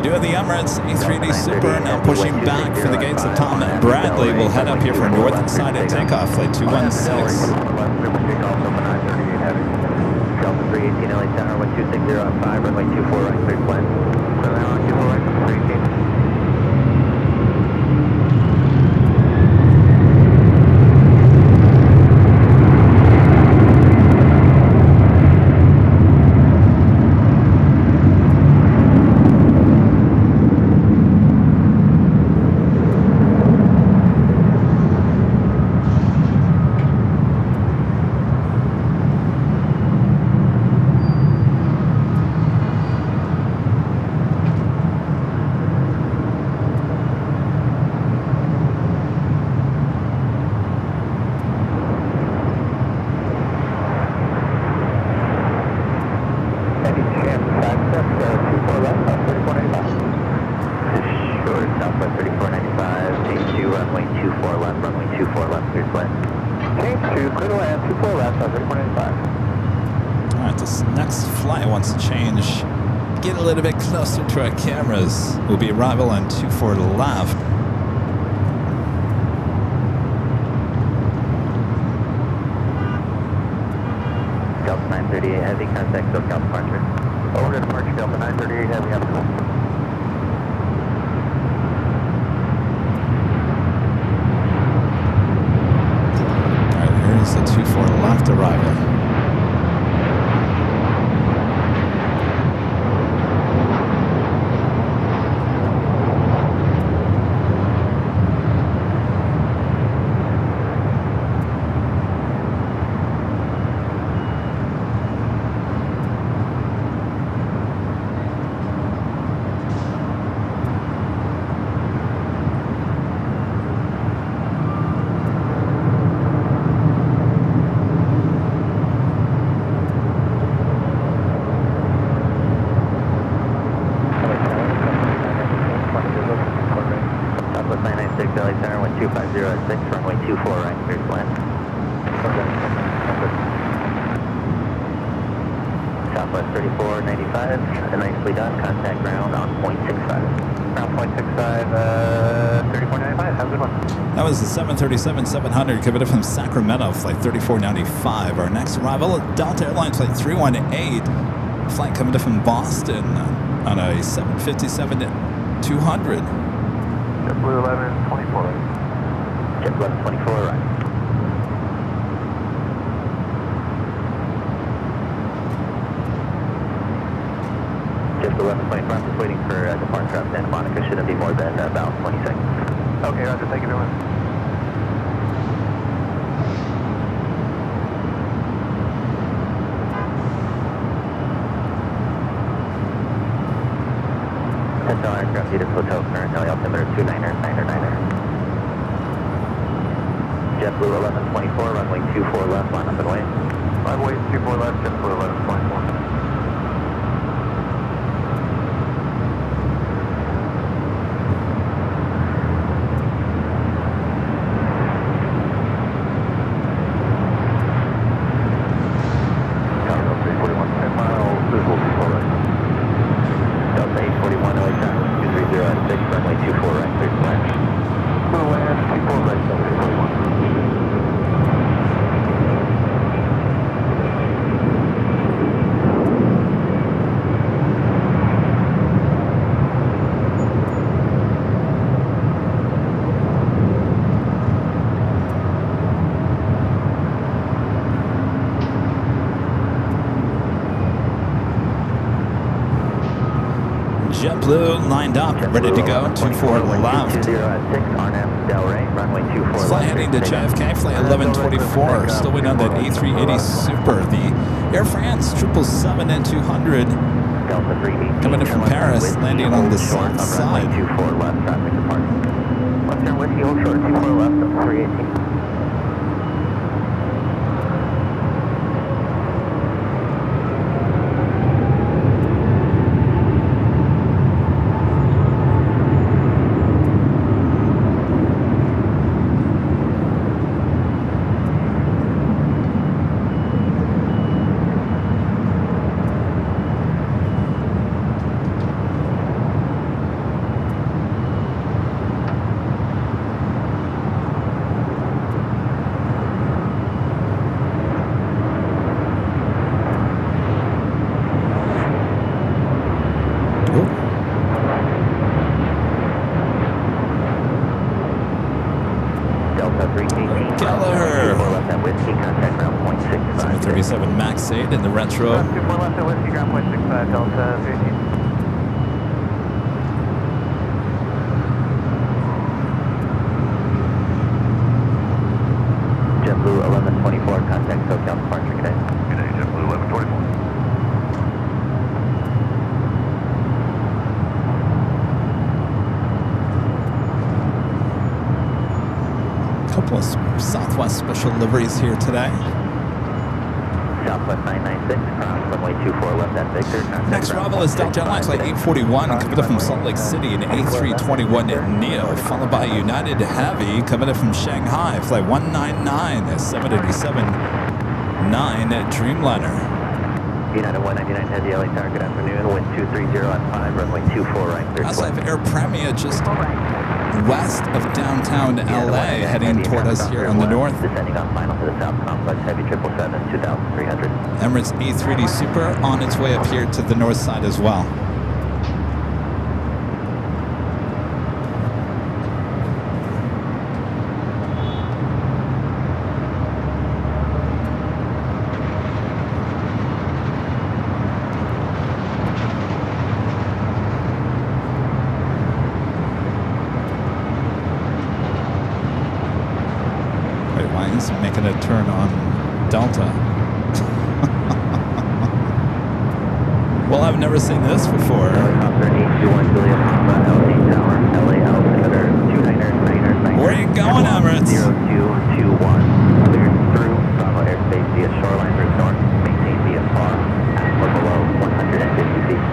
Doing the Emirates A380 Super now pushing back for the gates of Tom Bradley. We'll head up here for northern side at takeoff, flight 216. Delta 318 LA Center, 1260 on 5, runway 24 right, clear plan. 24 right, 318. Closer to our cameras will be arrival on 24 left. Delta 938 Heavy, contact SoCal departure. Over to departure, Delta 938 Heavy, have a go. Alright, here's the 24 left arrival. That was the 737-700 coming from Sacramento, flight 3495. Our next arrival at Delta Airlines, flight 318. Flight coming in from Boston on a 757-200. JetBlue 1124. JetBlue 1124, right. JetBlue 1124, I'm just waiting for departure out of Santa Monica. Shouldn't be more than about 20 seconds. Okay, Roger, thank you very much. Hotel aircraft, Edith Hotel, current altimeter 299er. JetBlue 1124, runway 24 left, line up and wait. Runway 24 left, JetBlue 1124. JetBlue lined up, ready to go. 24 left. Fly heading to JFK, flight 1124. Still waiting on that A380 Super. The Air France 777 and 200 Delta 318. coming in from Paris, landing on the south side. 24 left, traffic departure. Western Whiskey, hold short, 24 left, Delta 318. Keller. 737 MAX 8 in the retro. 24 left at Whiskey, ground point 65, Delta 318. JetBlue 1124, contact SoCal departure, good day. Good day, JetBlue 1124. Couple of Southwest special liveries here today. Southwest 996, cross runway 24 left at Victor. Next arrival is Delta Airlines flight 841 coming in from Salt Lake City, an A321 Neo, followed by United Heavy coming in from Shanghai, flight 199, a 787-9 Dreamliner. United 199 Heavy LA Tower, good afternoon, wind 230 at 5, runway 24 right, clear. As I have Air Premia just west of downtown LA, heading toward us here on the north. Descending on final to the south complex, Heavy 777, 2,300. Emirates A380 Super on its way up here to the north side as well. Making a turn on Delta. Well, I've never seen this before. Helicopter 821 Juliet Alpha, LA Tower, LA altimeter 299. Where are you going, Emirates? 0221. Cleared through Bravo airspace via shoreline route north. Maintain VFR at or below 150 feet.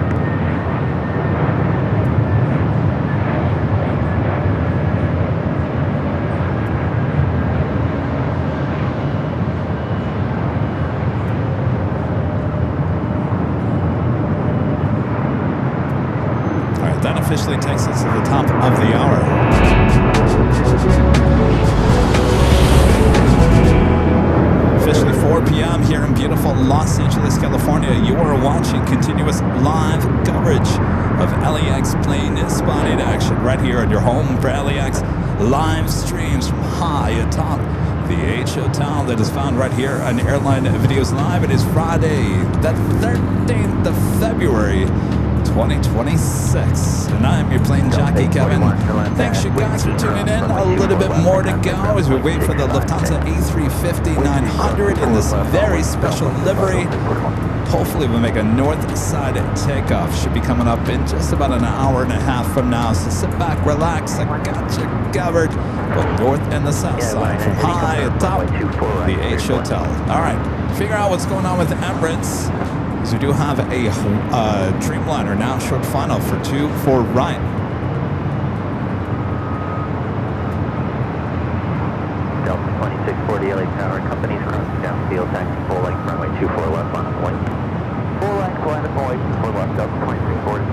That officially takes us to the top of the hour. Officially 4 p.m. here in beautiful Los Angeles, California. You are watching continuous live coverage of LAX plane spotting action right here at your home for LAX live streams from high atop the H Hotel that is found right here on Airline Videos Live. It is Friday, the 13th of February, 2026, and I'm your plane jockey, Kevin. Thanks you guys for tuning in. A little bit more to go as we wait for the Lufthansa A350-900 in this very special livery. Hopefully we'll make a north side takeoff. Should be coming up in just about an hour and a half from now, so sit back, relax, I got you covered, both north and the south side, from high atop the H Hotel. All right, figure out what's going on with Emirates. We do have a Dreamliner now, short final for 24 right. Delta 2640 LA Tower, companies crossing down field, taxi full length, runway 24 left on point. Full length, climb at point, 24 left, Delta 2640.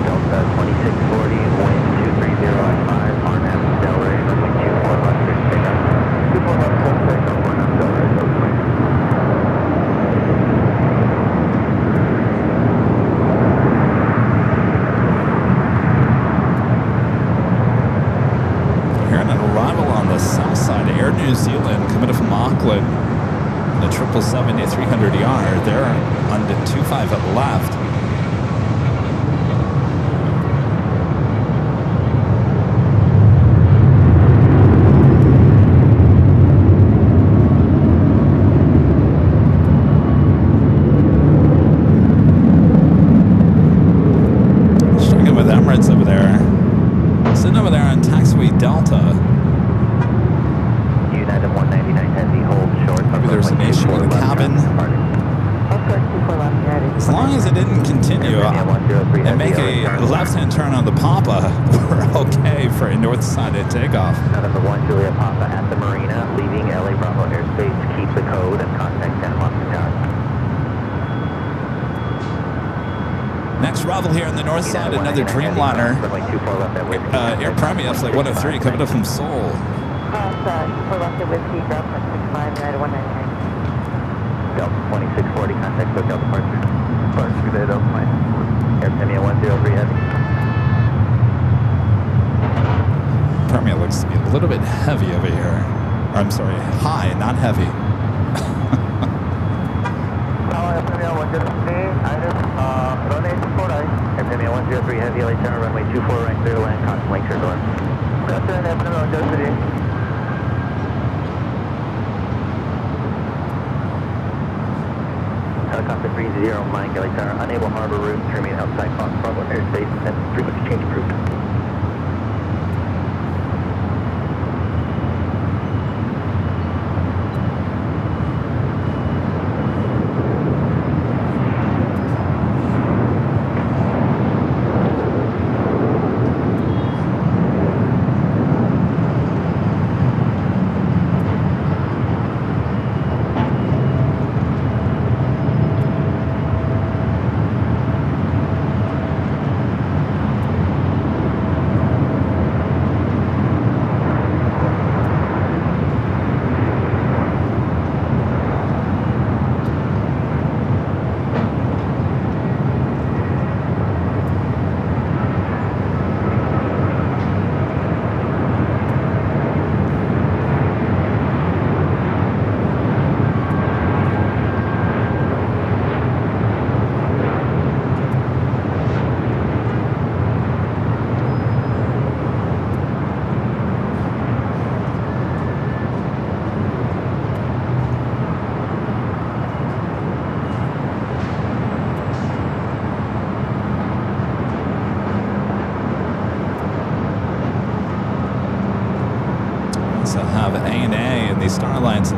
Delta 2640, wind 230 at 5, RNAV Delray, runway 24 left, here and an arrival on the south side. Air New Zealand coming in from Auckland. The 777-300ER. They're on the 25 at left. Struggling with Emirates over there. Sitting over there on taxiway Delta. United 199 heavy, hold short. Maybe there's an issue in the cabin. As long as it didn't continue and make a left-hand turn on the Papa, we're okay for a north-sided takeoff. Number 1 Julia Papa at the marina, leaving LA Bravo airspace. Keep the code and contact San Juan. Next arrival here on the north side, another Dreamliner. Air Premier Flight 103 coming up from Seoul. Delta 2640, contact hotel departure. Departure, good day, Delta Mike. Air Premier 103 heavy. Premier looks to be a little bit heavy over here. Or, I'm sorry, high, not heavy. Air Premier 103, item, runway 24 right. Air Premier 103 heavy, LA turn, runway 24 right, clear to land, constant lake shore door. Delta Air Premier 103. Helicopter 30 Mike, LA Tower, unable harbor route to remain outside Fox Bravo airspace and frequency change approved.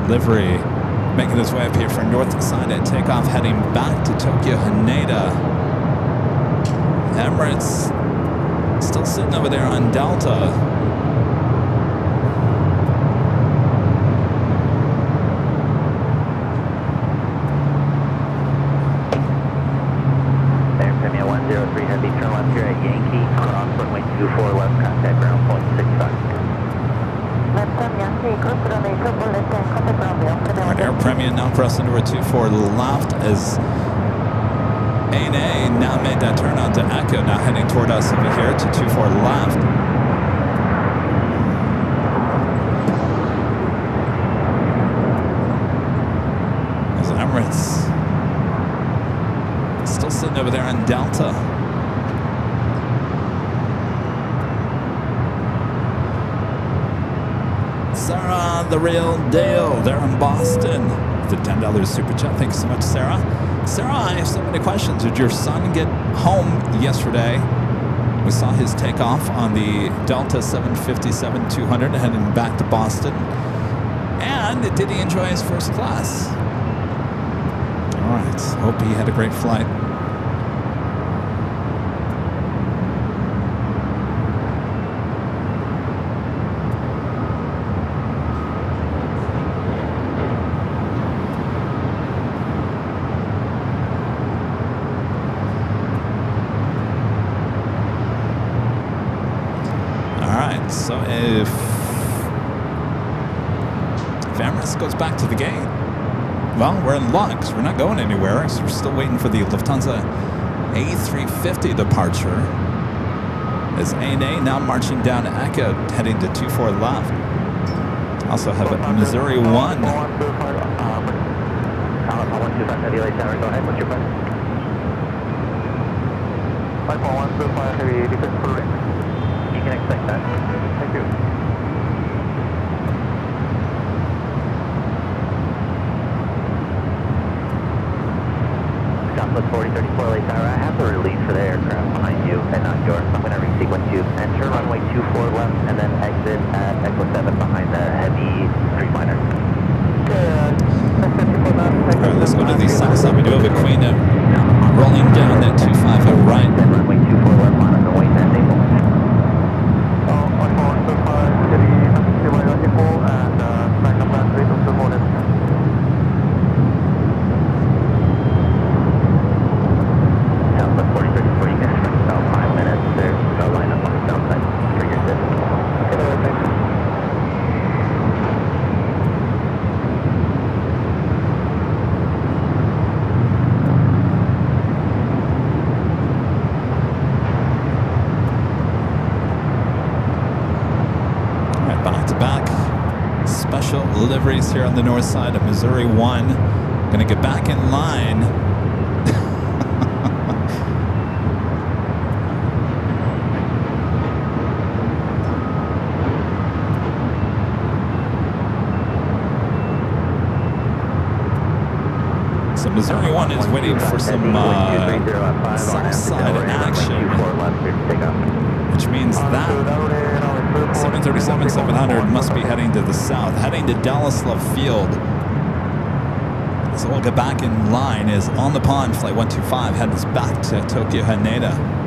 Livery making his way up here for north side at takeoff, heading back to Tokyo Haneda. Emirates still sitting over there on Delta. Air Premier 103 heavy, turn left here at Yankee, cross runway 24 left, contact ground point 65. Alright, Air Premier now pressing over 24 left as ANA now made that turn on to Echo, now heading toward us over here to 24 left. There's Emirates still sitting over there on Delta. Sarah, the real deal. They're in Boston. The $10 super chat. Thanks so much, Sarah. Sarah, I have so many questions. Did your son get home yesterday? We saw his takeoff on the Delta 757-200 heading back to Boston. And did he enjoy his first class? All right. Hope he had a great flight. So if Emirates goes back to the gate, well, we're in luck because we're not going anywhere. So we're still waiting for the Lufthansa A350 departure. is ANA now marching down Echo, heading to 24 left. Also have a Missouri 1. 125 heavy LA tower, go ahead, what's your plan? 5125 heavy defense for range. You can expect that. Thank you. Southwest 4034 LA tower, I have the release for the aircraft behind you and not yours. I'm going to resequence you. Enter runway 24 left and then exit at Echo 7 behind the heavy Dreamliner. Alright, let's go to the south side. We do have a Queen rolling down that 25 at right. Then runway 24 left on the way and table. 5125 heavy Dreamliner info and flight number 3 to the morning. Southwest 4034, you can expect about 5 minutes. There's no lineup on the south side for your distance. Special liveries here on the north side of Missouri 1. Gonna get back in line. So Missouri 1 is waiting for some south side action, which means that 737-700 must be heading to the south, heading to Dallas Love Field. So we'll get back in line as On the Pond Flight 125 heads back to Tokyo Haneda.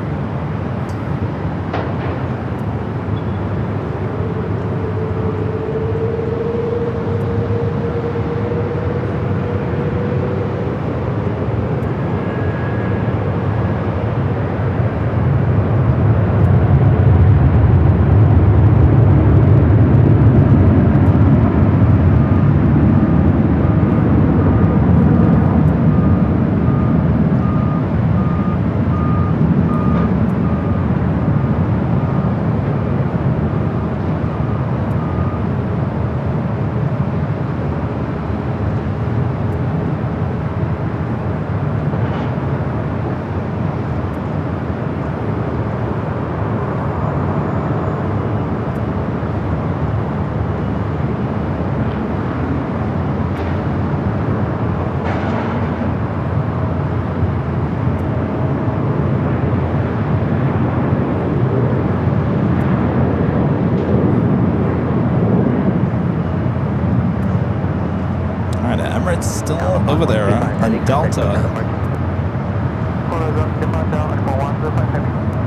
Emirates still over there on Delta.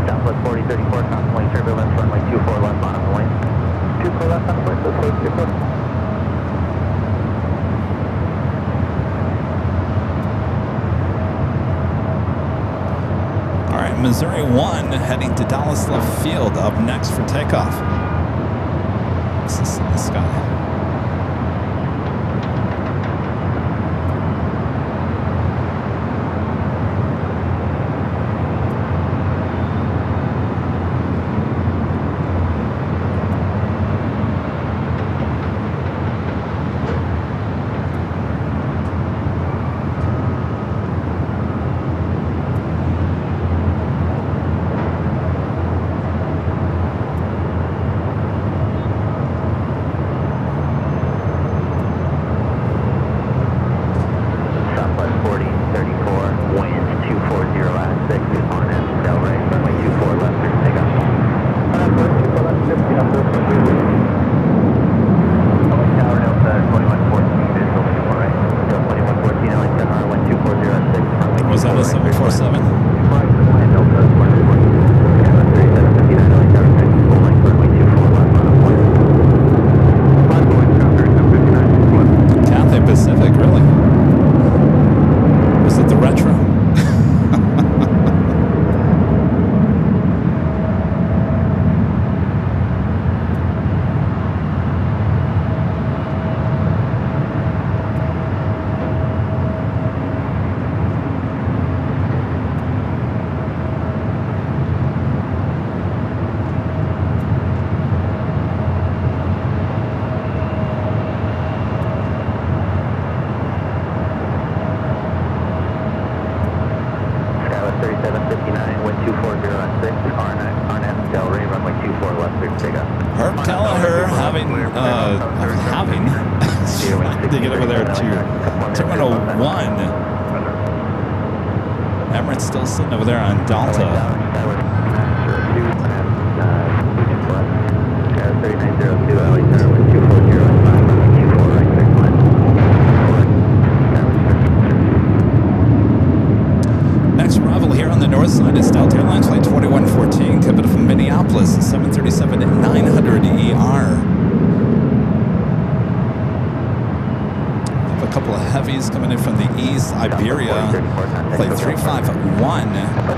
Southwest 4034, contemplating turbulence, runway 24 left on the way. 24 left on the way, so 24. All right, Missouri 1 heading to Dallas Love Field up next for takeoff. This is in the sky. Was that a 747? Cathay Pacific, really? Was it the Retro? Kelleher having to get over there to Terminal 1. Emirates still sitting over there on Delta. 3902, LA Tower with 240 and 5, 24 right, 6 Next arrival here on the north side is Delta Airlines Flight 2114, coming from Minneapolis, 737-900 ER. A couple of heavies coming in from the east. Iberia, Flight 351,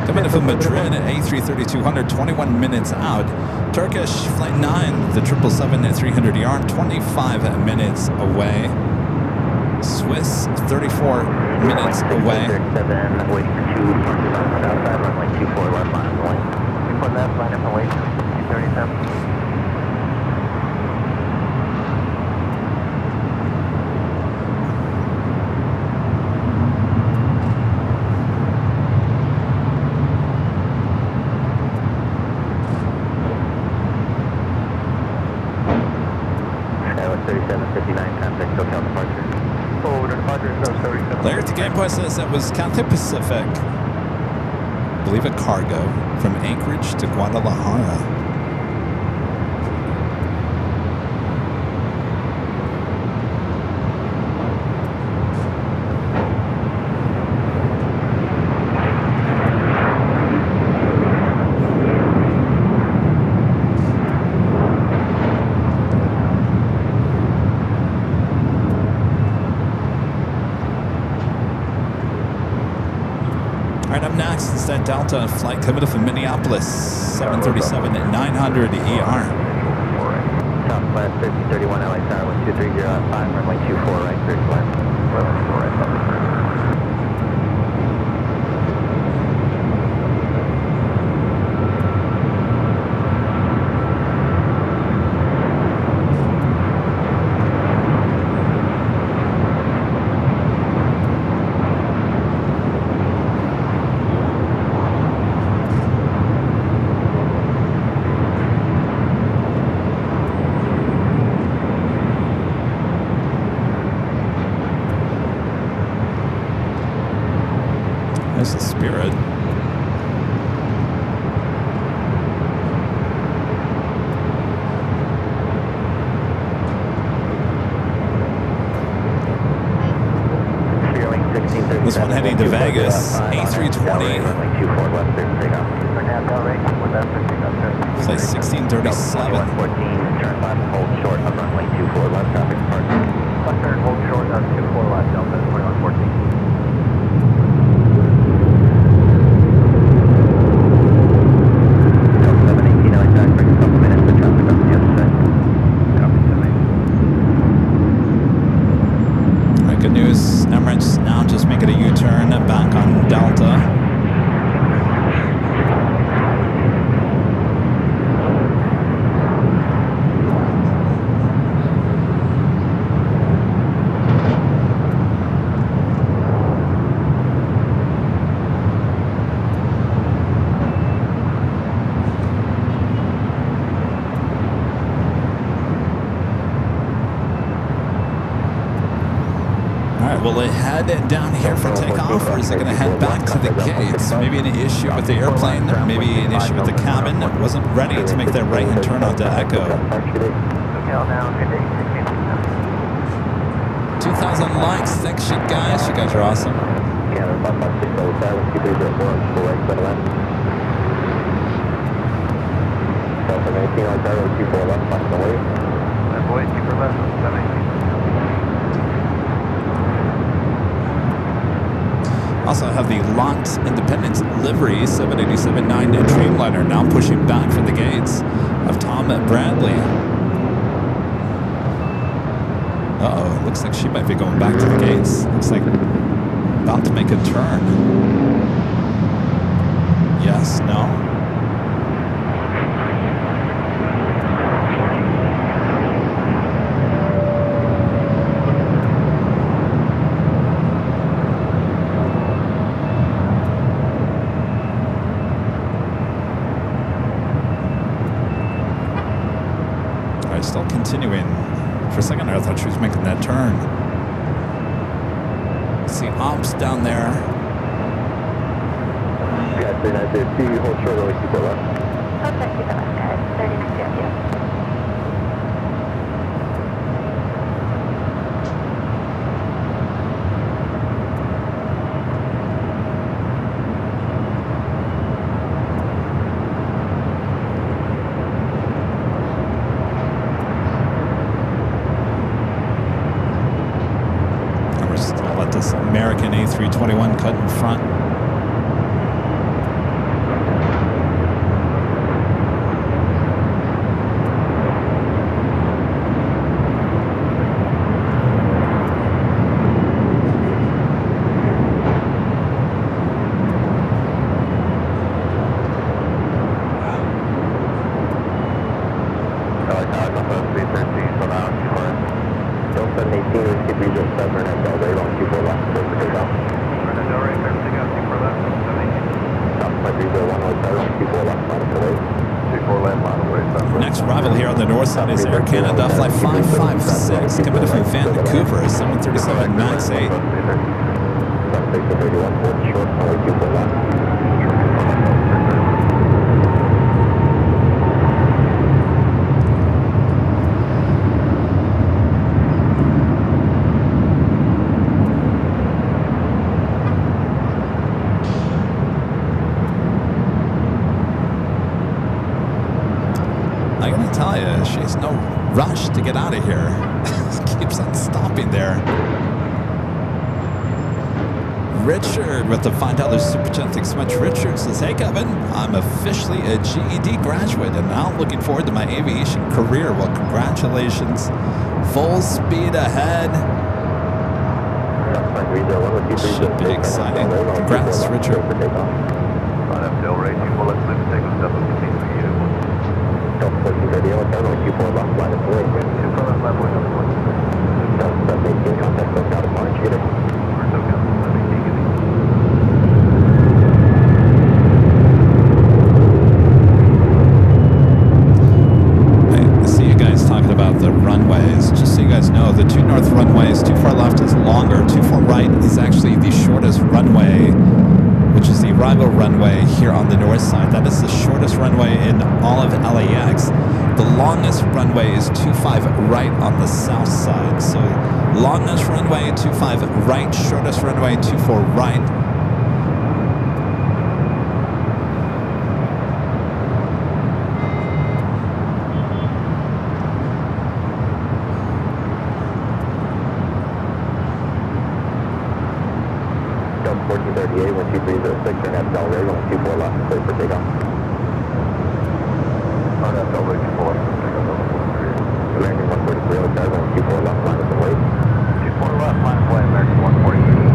coming in from Madrid at A330-200, 21 minutes out. Turkish, Flight 9, the 777-300ER, 25 minutes away. Swiss, 34 minutes away. 7, waiting for 2 punches on the outside, runway 24 left line of the lane. 24 left line of the lane, 237. Later at the game point says that was Cathay Pacific. I believe a cargo from Anchorage to Guadalajara. That Delta flight coming from Minneapolis, 737-900 ER. Southwest 1331 LA Tower, 1230 at 5, runway 24 right, 30 left. 11 right, There's the Spirit. This one heading to Vegas, A320. Flight 1637. Turn left, hold short on runway 24 left, traffic departure. Left turn, hold short on 24 left, Delta 2114. Good news, Emirates now just making a U-turn back on Delta. Will it head down here for takeoff, or is it going to head back to the gates? Maybe an issue with the airplane, maybe an issue with the cabin. It wasn't ready to make that right-hand turn onto Echo. 2,000 likes. Thanks, you guys. You guys are awesome. Also have the locked Independence livery 787-9 Dreamliner now pushing back from the gates of Tom Bradley. Uh-oh, it looks like she might be going back to the gates. Looks like about to make a turn. Yes, no. still continuing. For a second there, I thought she was making that turn. See ops down there. Got 3902, hold short, only 24 left. Okay, keep it left, guys. 3902. American A321 cut in front. Next arrival here on the north side is Air Canada Flight 556 coming from Vancouver, 737 MAX 8. I gotta tell you, she's no rush to get out of here. Keeps on stopping there. Richard with the $5 Super Chat. Thanks so much. Richard says, hey Kevin, I'm officially a GED graduate and now looking forward to my aviation career. Well, congratulations. Full speed ahead. Should be exciting. Congrats, Richard. Radio, Airline Q4 left, line of way. Q4 left, line of way. Delta 718, contact South out of March, get it. I see you guys talking about the runways. Just so you guys know, the 2 north runways, 2 far left is longer, 2 far right is actually the shortest runway, which is the arrival runway here on the north side. That is the shortest runway in all of LAX. The longest runway is 25 right on the south side. So longest runway 25 right, shortest runway 24 right. Delta 1438, 12306, turn at Delray, 124 left, clear for takeoff. American 14307, 124 left, line of way. 24 left, line of way, American 143.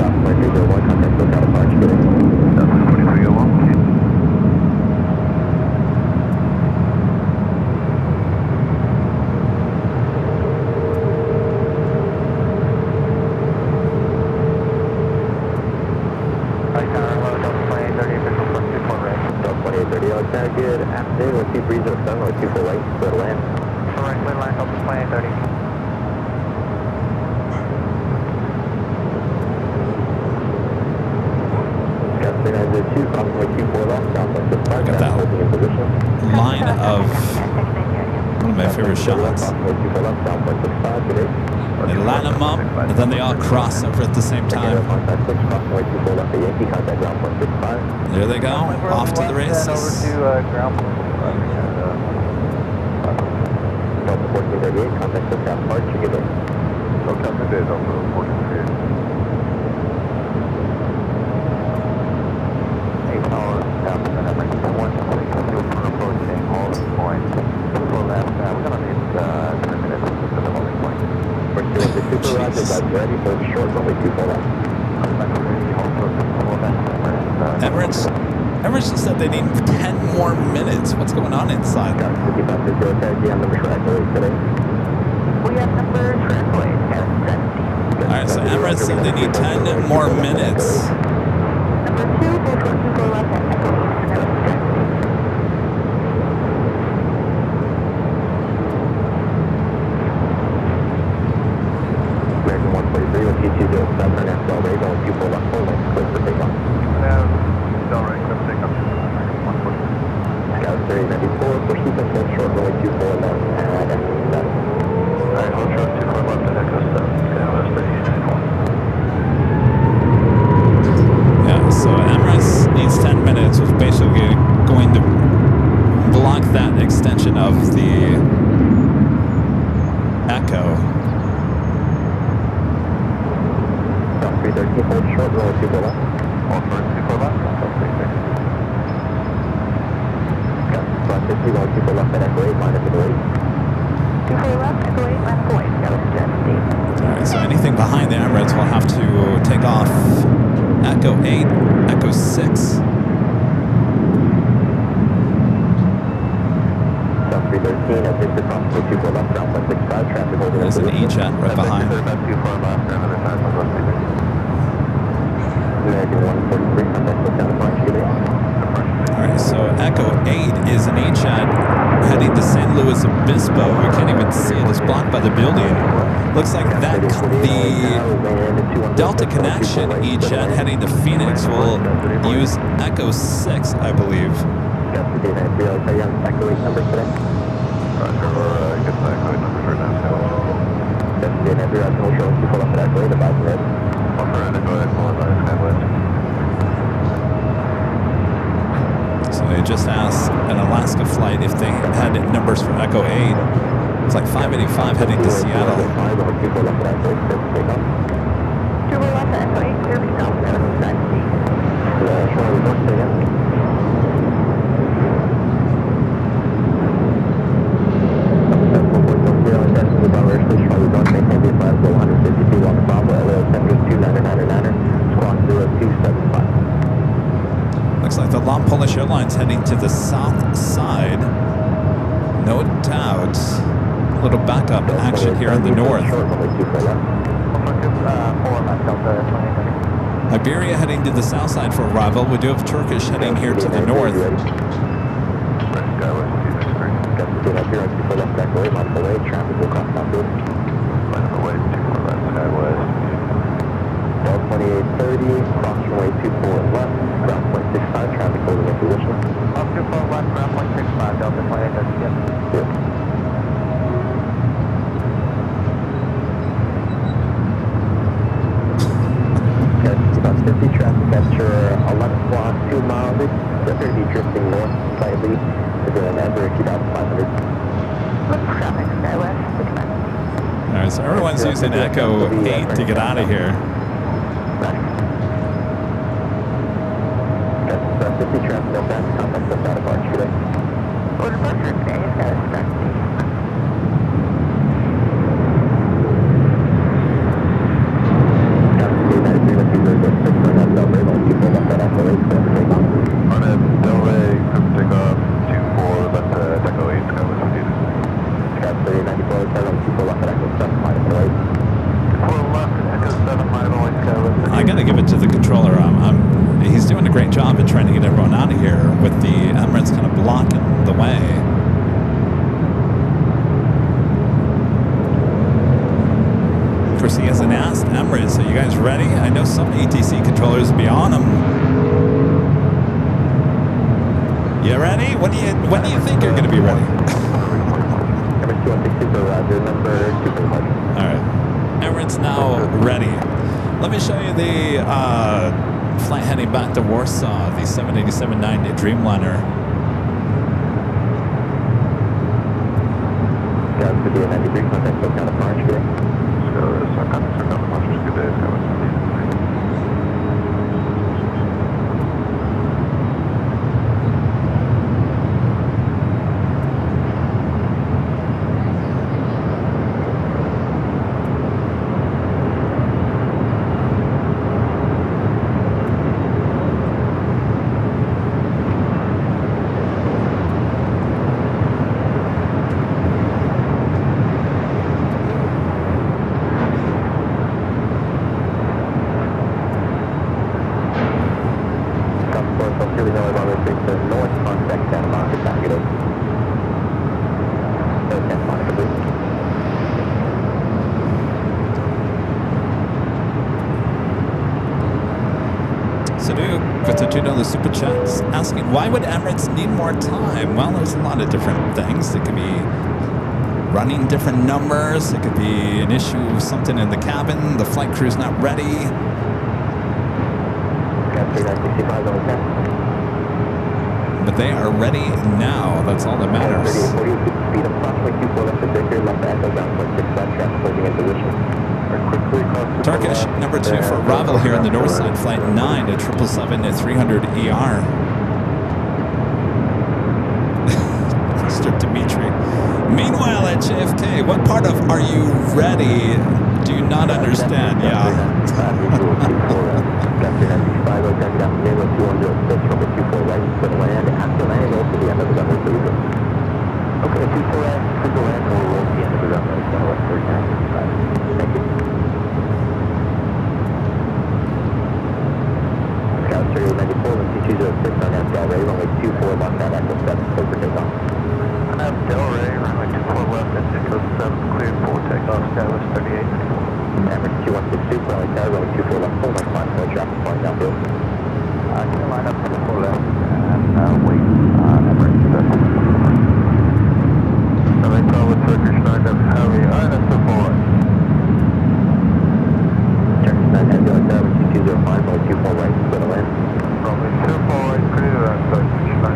Stop, 2301, contact South out of March, get it. That's 2301. Good afternoon, 2307, 124 late, clear to land. Alright, clear to land, Delta Plane 30. Got 3902, crossing way 24 left, southwest 65, Got that holding in position. line of one of my favorite shots. Crossing way 24 left, southwest 65, good day. They line them up, and then they all cross over at the same time. Crossing way 24 left, Yankee, contact ground point 65. There they go, off to the races. Over to ground point. Delta 1438, contact South out of March, you get it. Delta 1438. Power, down to the number 122 for approaching all the points. For left, we're going to need 10 minutes to the holding point. The super roger, guys, ready for the short runway 24 left. Emirates just said they need 10 more minutes. What's going on inside? Got 55 to 0, taxi on number translate today. We have number translate at 70. All right, so Emirates said they need 10 more minutes. Delray, clear takeoff. 140. Scout 3094, push the control short, runway 24 left, and exit 7. Alright, hold short 24 left and echo 7. Skywest 3891. Yeah, so Emirates needs 10 minutes, was basically going to block that extension of the Echo. Scout 313, hold short, runway 24 left. Hold short 24 left. Scout 550, runway 24 left, and echo 8, minus the weight. 24 left, echo 8, left point, Scout 70. Alright, so anything behind the Emirates will have to take off Echo 8, Echo 6. Scout 313, at Victor cross runway 24 left, ground 165, traffic holding. There's an E-jet right behind. About 24 left, another 5 left. American 143, contact Lufthansa French today. Alright, so Echo 8 is an E-jet heading to San Luis Obispo. We can't even see it. It's blocked by the building. Looks like that the Delta Connection E-jet heading to Phoenix will use Echo 6, I believe. Scout 393, I'll tell you on echo 8 number today. Roger, we'll get the echo number for now. Scout 393, I'll hold short 24 left, and echo 8, about red. Offer and echo 8, followed by Skywest. So they just asked an Alaska flight if they had numbers for Echo 8. It's like 585 heading to Seattle. 24 left, and echo 8, clear for takeoff. 24 left, echo 8, clear for South 770. Short reverse again. Looks like the Long Polish Airlines heading to the south side. No doubt. A little backup action here in the north. Iberia heading to the south side for arrival. We do have Turkish heading here to the north. Traffic will cross boundary. Line of way 24 left, Skywest. 2830, cross runway 24 left, ground point 65, traffic holding in position. Up 24 left, ground point 65, Delta 28, that's good. Yep. That's about 50 traffic after 11 block, 2 miles. It's going to be drifting north slightly. We're going to enter 2,500. Traffic, Skywest, 65. Alright, so everyone's using Echo 8 to get out of here. That's 50 traffic, no fast contact, that's out of Arch today. Order departure today, Scout 70. On a Delray, clear takeoff, 24 left, Echo 8, Skywest, repeated. Scout 3094, turn on 24 left, echo 7, minus the right. 24 left, Echo 7, line of way, Skywest. I gotta give it to the controller. He's doing a great job at trying to get everyone out of here with the Emirates kind of blocking the way. Of course, he hasn't asked Emirates, are you guys ready? I know some ATC controllers will be on them. You ready? When do you think you're going to be ready? Emirates 216 for Roger, number 2 for Roger. All right. Emirates now ready. Let me show you the flight heading back to Warsaw, the 787-9 Dreamliner. Scout 5893, contact Lufthansa French today. Contact Lufthansa French, good day, Skywest. So do With the $2 super chats asking, why would Emirates need more time? Well, there's a lot of different things. It could be running different numbers. It could be an issue, something in the cabin. The flight crew's not ready. But they are ready now. That's all that matters. Speed approximately 24 left to Victor, left echo ground point 6 left, traffic closing in position. Turkish number 2 for arrival here on the north side, flight 9 to 777 at 300 ER. Mr. Dimitri. Meanwhile at JFK, what part of are you ready do you not understand? Yeah. Okay, 24 to the land, and we'll roll to the end of the runway, so let's turn down. Thank you. Scout 394, let's see 206 on Delray, runway 24 left at Echo 7, clear for takeoff. On Delray, runway 24 left at Echo 7, cleared for takeoff, status 3894. Emirates 216 Super, runway tower, runway 24 left, full left, line, no traffic, flying downfield. Can line up 24 left and wait on Emirates. Runway 12 with Turkish 9 up, Harry, Island to forward. Turkish 9 head going down, 2205, runway 24 right, clear to land. Runway 24 right, clear on Turkish 9.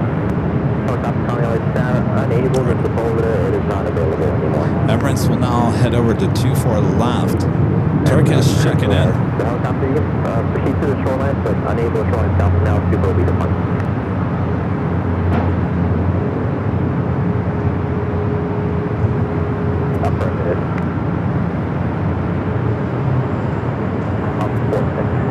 Helicopter calling LAX Tower, unable to Sepulveda, it is not available anymore. Emirates will now head over to 24 left. Turkish checking in. The helicopter, you can proceed to the shoreline, but unable to shoreline south now, Super will be departing. Affirmative. Up 46.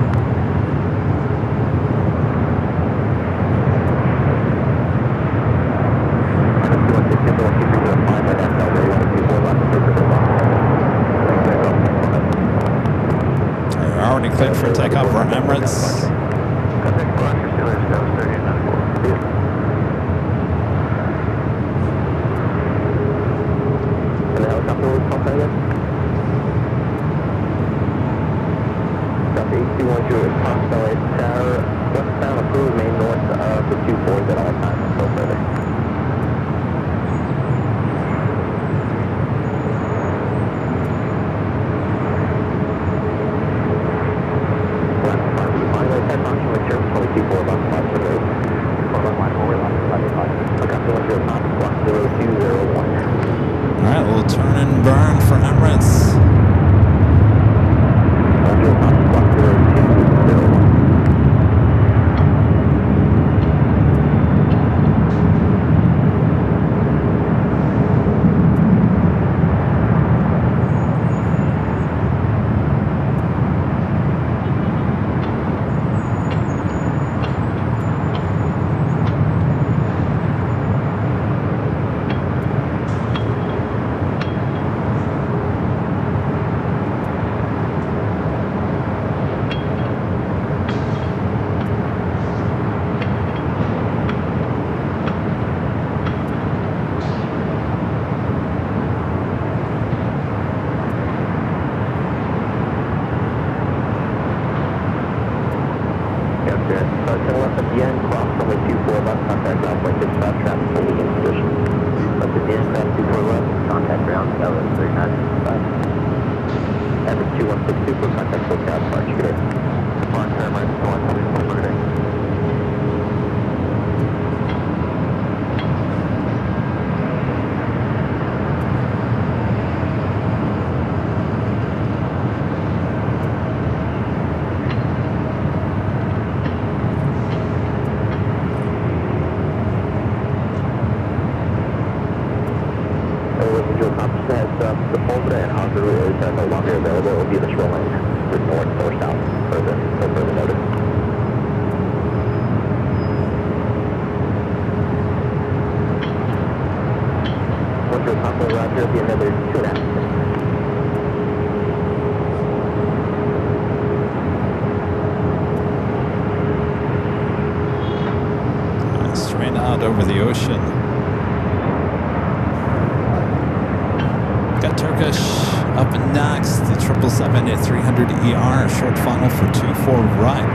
Already cleared for takeoff for Emirates. And the helicopter will come again? Copy 8212 is Costa LAX Tower, westbound approved, main north of the 24s at all times, so further. Alright, we'll turn and burn for Emirates. Straight out over the ocean. Got Turkish up and next, the 777 at 300 ER, short final for 24 right.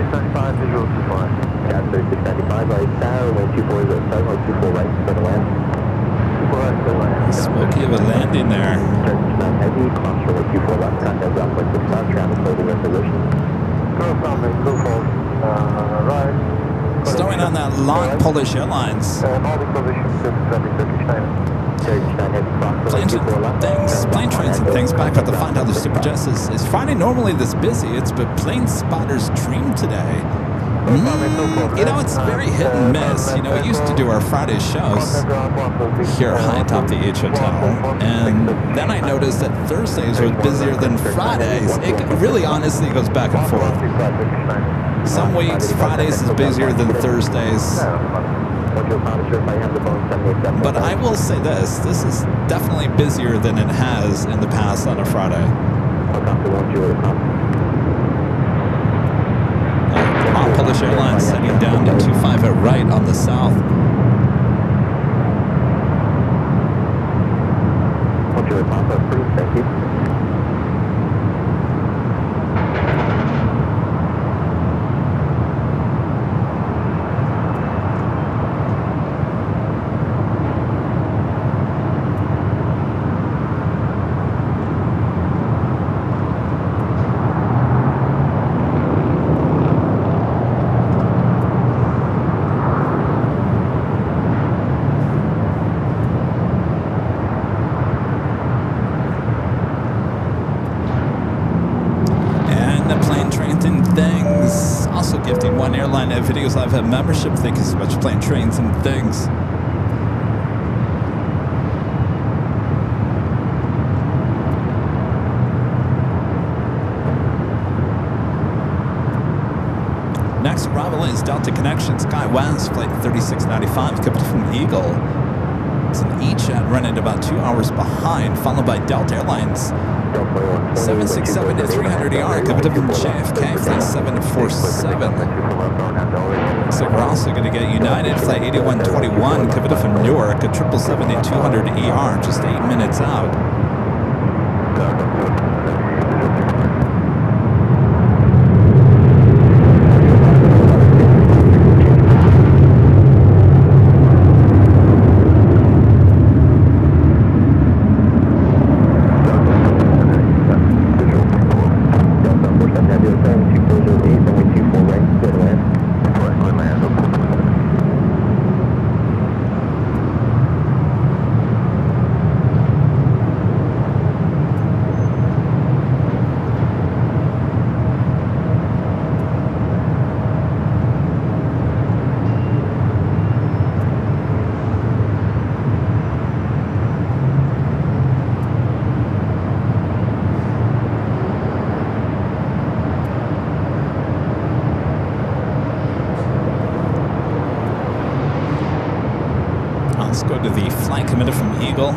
3695, visual 24. Gas 3695, right tower, wind 24 is at 7, 24 right, for the land. 24 right, clear land. Smoky of a landing there. Turkish 9 heavy, cross runway 24 left, contact ground point 65, traffic holding in position. Go from go forward. Right. Stowing on that long Polish Airlines. Holding position to traffic Turkish 9. Turkish 9 heavy, cross runway Planes 24 and left. things, plane trains and things back at the Find Other Super Jets. Is Friday normally this busy? It's been plane spotters dream today. You know, it's very hit and miss. You know, we used to do our Friday shows here high atop the H Hotel, and then I noticed that Thursdays were busier than Fridays. It really honestly goes back and forth. Some weeks, Fridays is busier than Thursdays. But I will say this is definitely busier than it has in the past on a Friday. Polish Airlines setting down to 25 at right on the south. Thank you. Airline at Videos Live at membership. Thank you so much, Plane Trains and Things. Next arrival is Delta Connection Sky West, flight 3695, coming from Eagle. It's an E-Jet running about 2 hours behind, followed by Delta Airlines 767 to 300ER, coming up from JFK, flight 747. So we're also going to get United flight 8121, coming up from Newark, a 777 to 200ER, just 8 minutes out. Let's go to the flight commander from Eagle.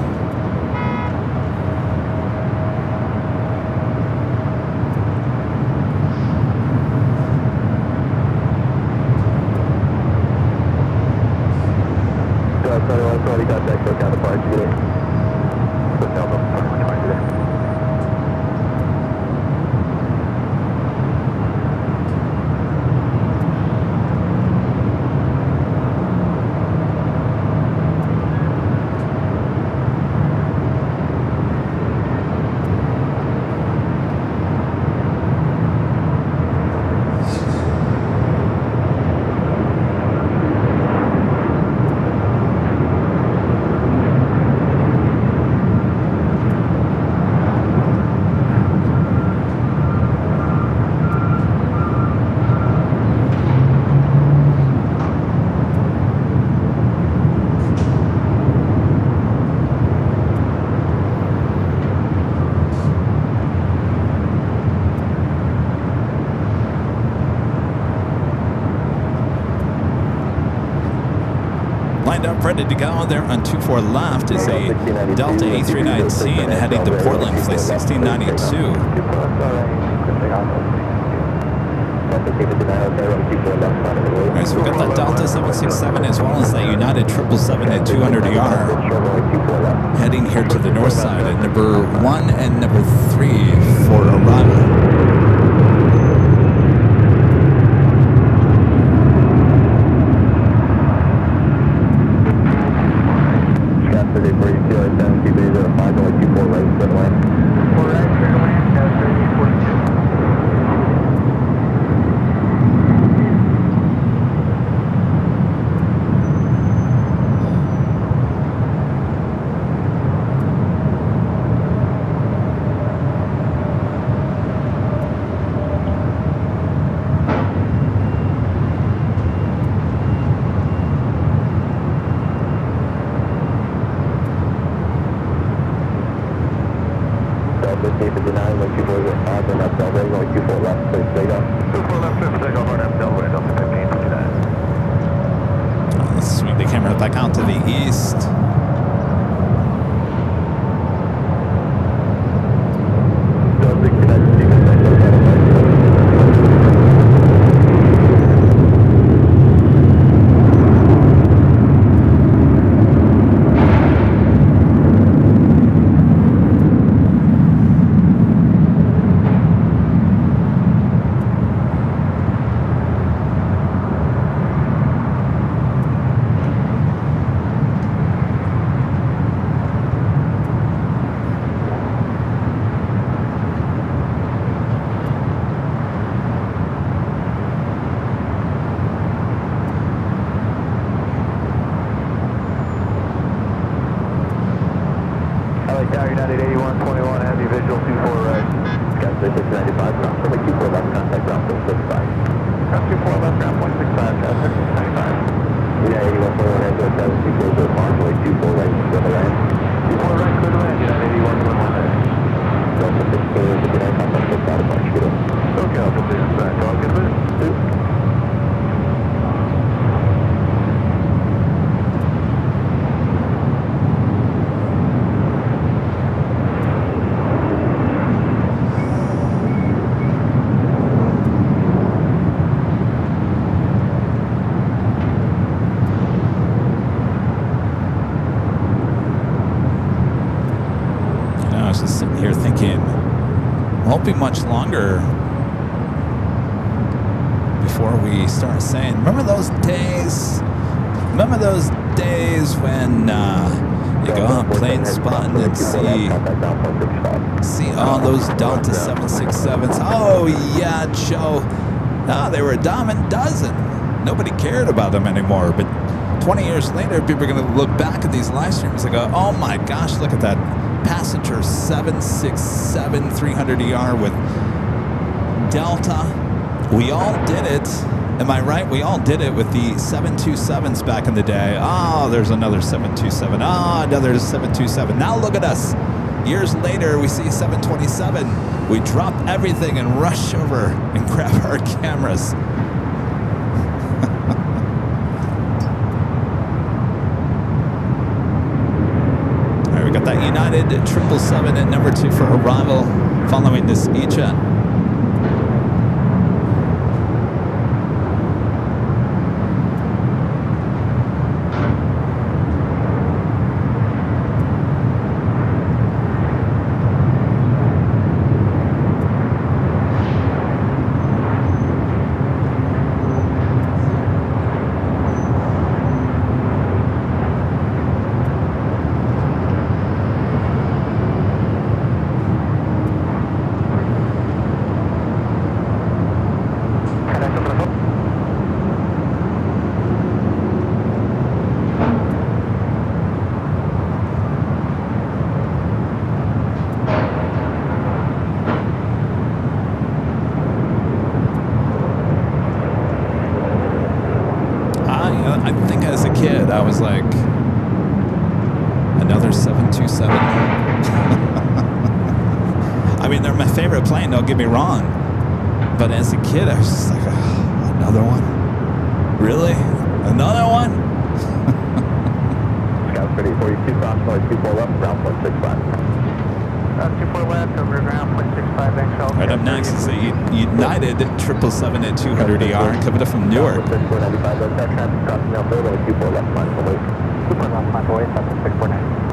Lined up, ready to go. There on 24 left is a Delta A319 heading to Portland, flight 1692. Alright, so we got that Delta 767 as well as that United 777 at 200ER heading here to the north side at number 1 and number 3 for arrival. the east. Tower United 8121, heavy visual 24 right. Sky 695, ground for the 24 left, contact ground for 65. Ground 24 left, ground 0.65, Sky 695. United 8121, head to 724, Marshall 24 right, clear the land. 24 right, clear the land, United 8121 head. Delta 6 clear, 59, contact 6 out of March, good. Okay, I'll put this back, I'll get it. Here thinking, won't be much longer before we start saying, remember those days? Remember those days when you go on plane spotting and see all those Delta 767s? Oh yeah, Joe. No, they were a dime a dozen. Nobody cared about them anymore. But 20 years later, people are going to look back at these live streams and go, oh my gosh, look at that passenger 767 300ER with Delta. We all did it. Am I right? We all did it with the 727s back in the day. Oh, there's another 727. Oh, another 727. Now look at us. Years later, we see 727. We drop everything and rush over and grab our cameras. Got that United 777 at number 2 for arrival following this E-Jet. I was like, another 727. I mean, they're my favorite plane, don't get me wrong. But as a kid, I was just like, oh, another one? Really? Another one? Scout 3042, cross noise 24 left, ground 0.65. 24 left, over ground 0.65, XL. Right up next is the United 777 at 200ER coming up from Newark. 495, that's that traffic crossing now third, 24 left, mindful wait. 24 left, mindful wait, 649.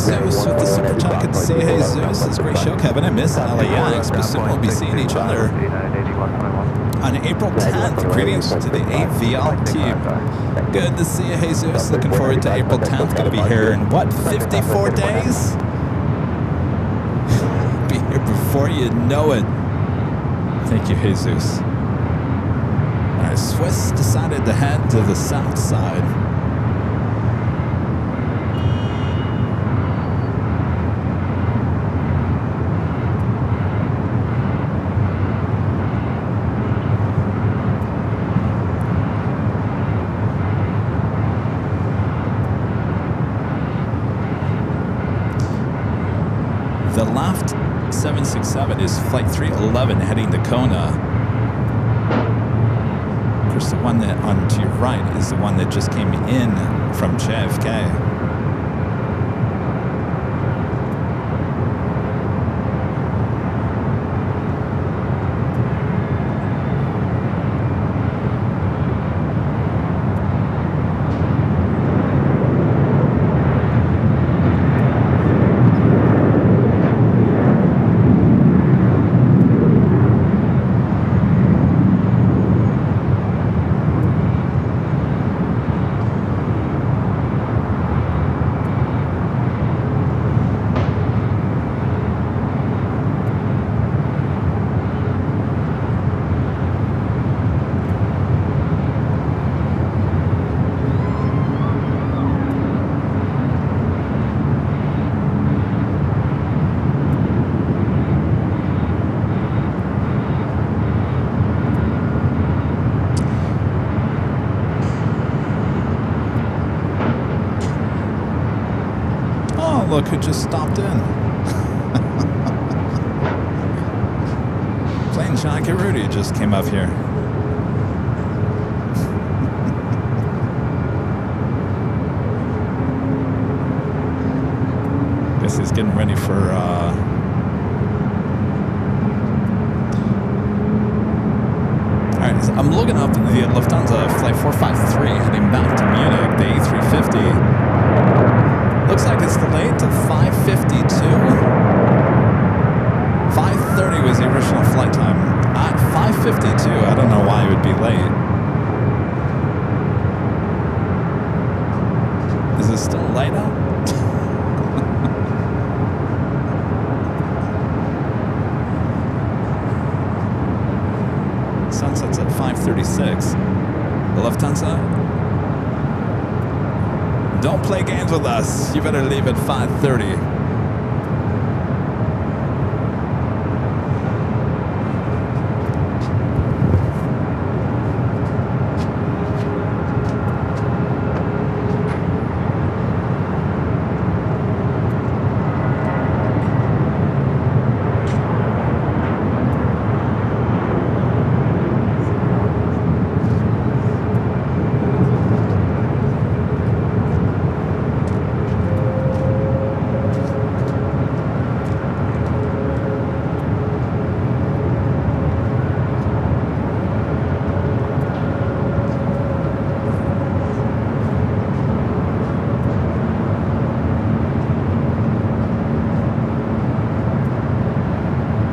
Jesus with the super chat. Good to see you. Hey, Zeus. It's a great show, Kevin. I miss LAX, but soon we'll be seeing each other on April 10th. Greetings to the AVL team. Good to see you, Jesus. Looking forward to April 10th. Gonna be here in what, 54 days? Be here before you know it. Thank you, Jesus. All right, Swiss decided to head to the south side. The left 767 is flight 311 heading to Kona. Of course, the one that on to your right is the one that just came in from JFK. Look who just stopped in. Plane Jockey Rudy just came up here. Guess he's getting ready for Alright, so I'm looking up the Lufthansa flight 453 heading back to Munich, the A350. Looks like it's delayed to 5:52. 5:30 was the original flight time. At 5:52, I don't know why it would be late. Is it still light out? Sunset's at 5:36. The Lufthansa. Don't play games with us. You better leave at 5:30.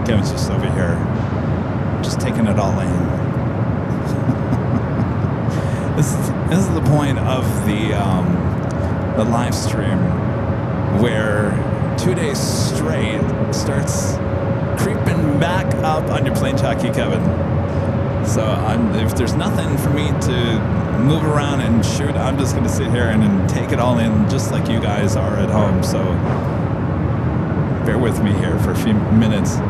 Kevin's just over here, just taking it all in. This is the point of the live stream where 2 days straight starts creeping back up on your Plane Jockey Kevin. So if there's nothing for me to move around and shoot, I'm just going to sit here and take it all in just like you guys are at home. So bear with me here for a few minutes.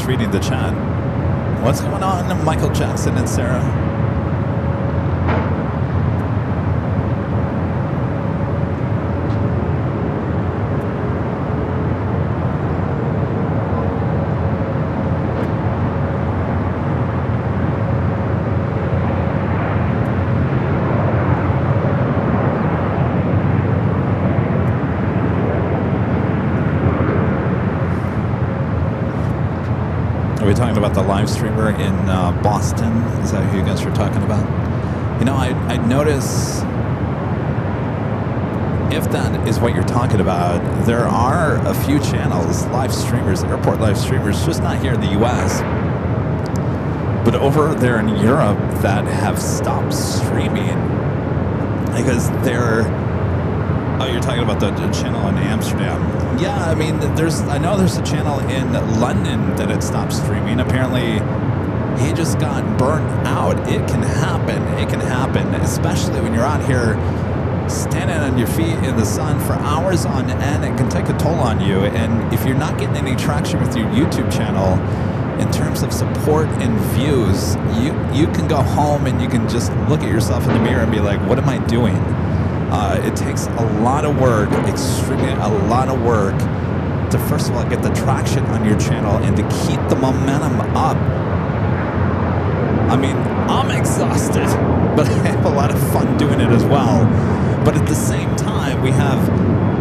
Reading the chat. What's going on, Michael Jackson and Sarah? Are we talking about the live streamer in Boston? Is that who you guys were talking about? You know, I'd notice, if that is what you're talking about, there are a few channels, live streamers, airport live streamers, just not here in the US, but over there in Europe that have stopped streaming because they're... Oh, you're talking about the channel in Amsterdam. Yeah, I mean, I know there's a channel in London that had stopped streaming. Apparently, he just got burnt out. It can happen. It can happen, especially when you're out here standing on your feet in the sun for hours on end. It can take a toll on you. And if you're not getting any traction with your YouTube channel in terms of support and views, you can go home and you can just look at yourself in the mirror and be like, what am I doing? It takes a lot of work, extremely a lot of work, to first of all get the traction on your channel and to keep the momentum up. I mean, I'm exhausted, but I have a lot of fun doing it as well. But at the same time, we have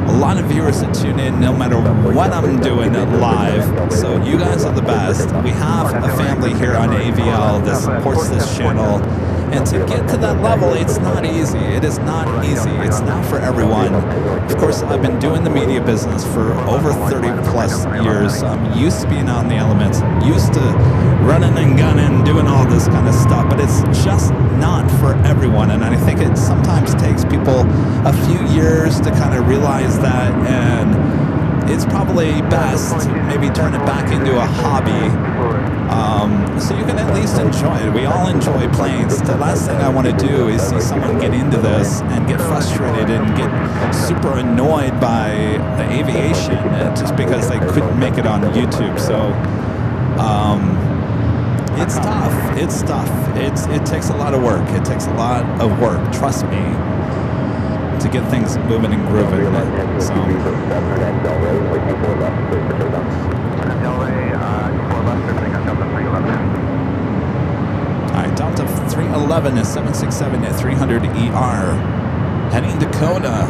a lot of viewers that tune in no matter what I'm doing live. So you guys are the best. We have a family here on AVL that supports this channel. And to get to that level, it's not easy. It is not easy. It's not for everyone. Of course, I've been doing the media business for over 30 plus years. I'm used to being out in the elements, used to running and gunning, doing all this kind of stuff, but it's just not for everyone. And I think it sometimes takes people a few years to kind of realize that, and it's probably best to maybe turn it back into a hobby. So you can at least enjoy it. We all enjoy planes. The last thing I want to do is see someone get into this and get frustrated and get super annoyed by the aviation just because they couldn't make it on YouTube. So it's tough. It's tough. It takes a lot of work. It takes a lot of work, trust me, to get things moving and grooving. So. Alright, Delta 311 is 767 at 300 ER. Heading Dakota.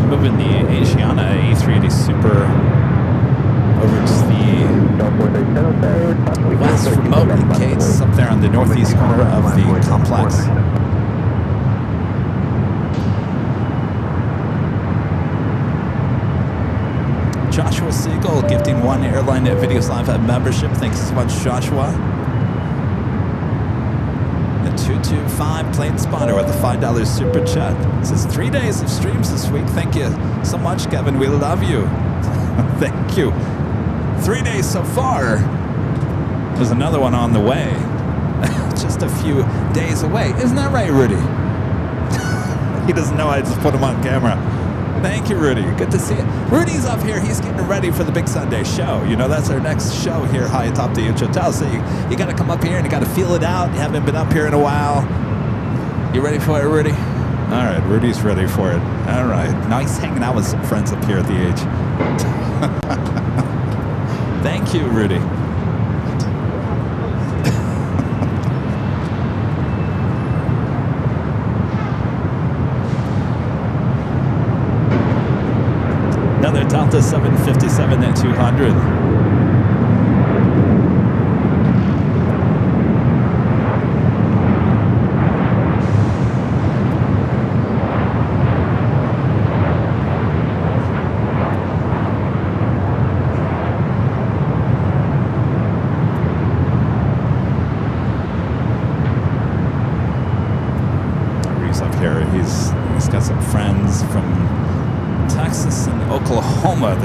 Moving the Asiana A380 Super over to the west remote case up there on the northeast corner of the complex. Joshua Siegel gifting one Airline Videos Live membership. Thanks so much, Joshua. The 225 Plane Spotter with a $5 super chat. It says 3 days of streams this week. Thank you so much, Kevin. We love you. Thank you. 3 days so far. There's another one on the way. Just a few days away. Isn't that right, Rudy? He doesn't know I just put him on camera. Thank you, Rudy. Good to see you. Rudy's up here. He's getting ready for the Big Sunday show. You know, that's our next show here high atop the hotel. So you got to come up here and you got to feel it out. You haven't been up here in a while. You ready for it, Rudy? All right, Rudy's ready for it. All right. Nice hanging out with some friends up here at the age. Thank you, Rudy. Another Delta 757 at 200.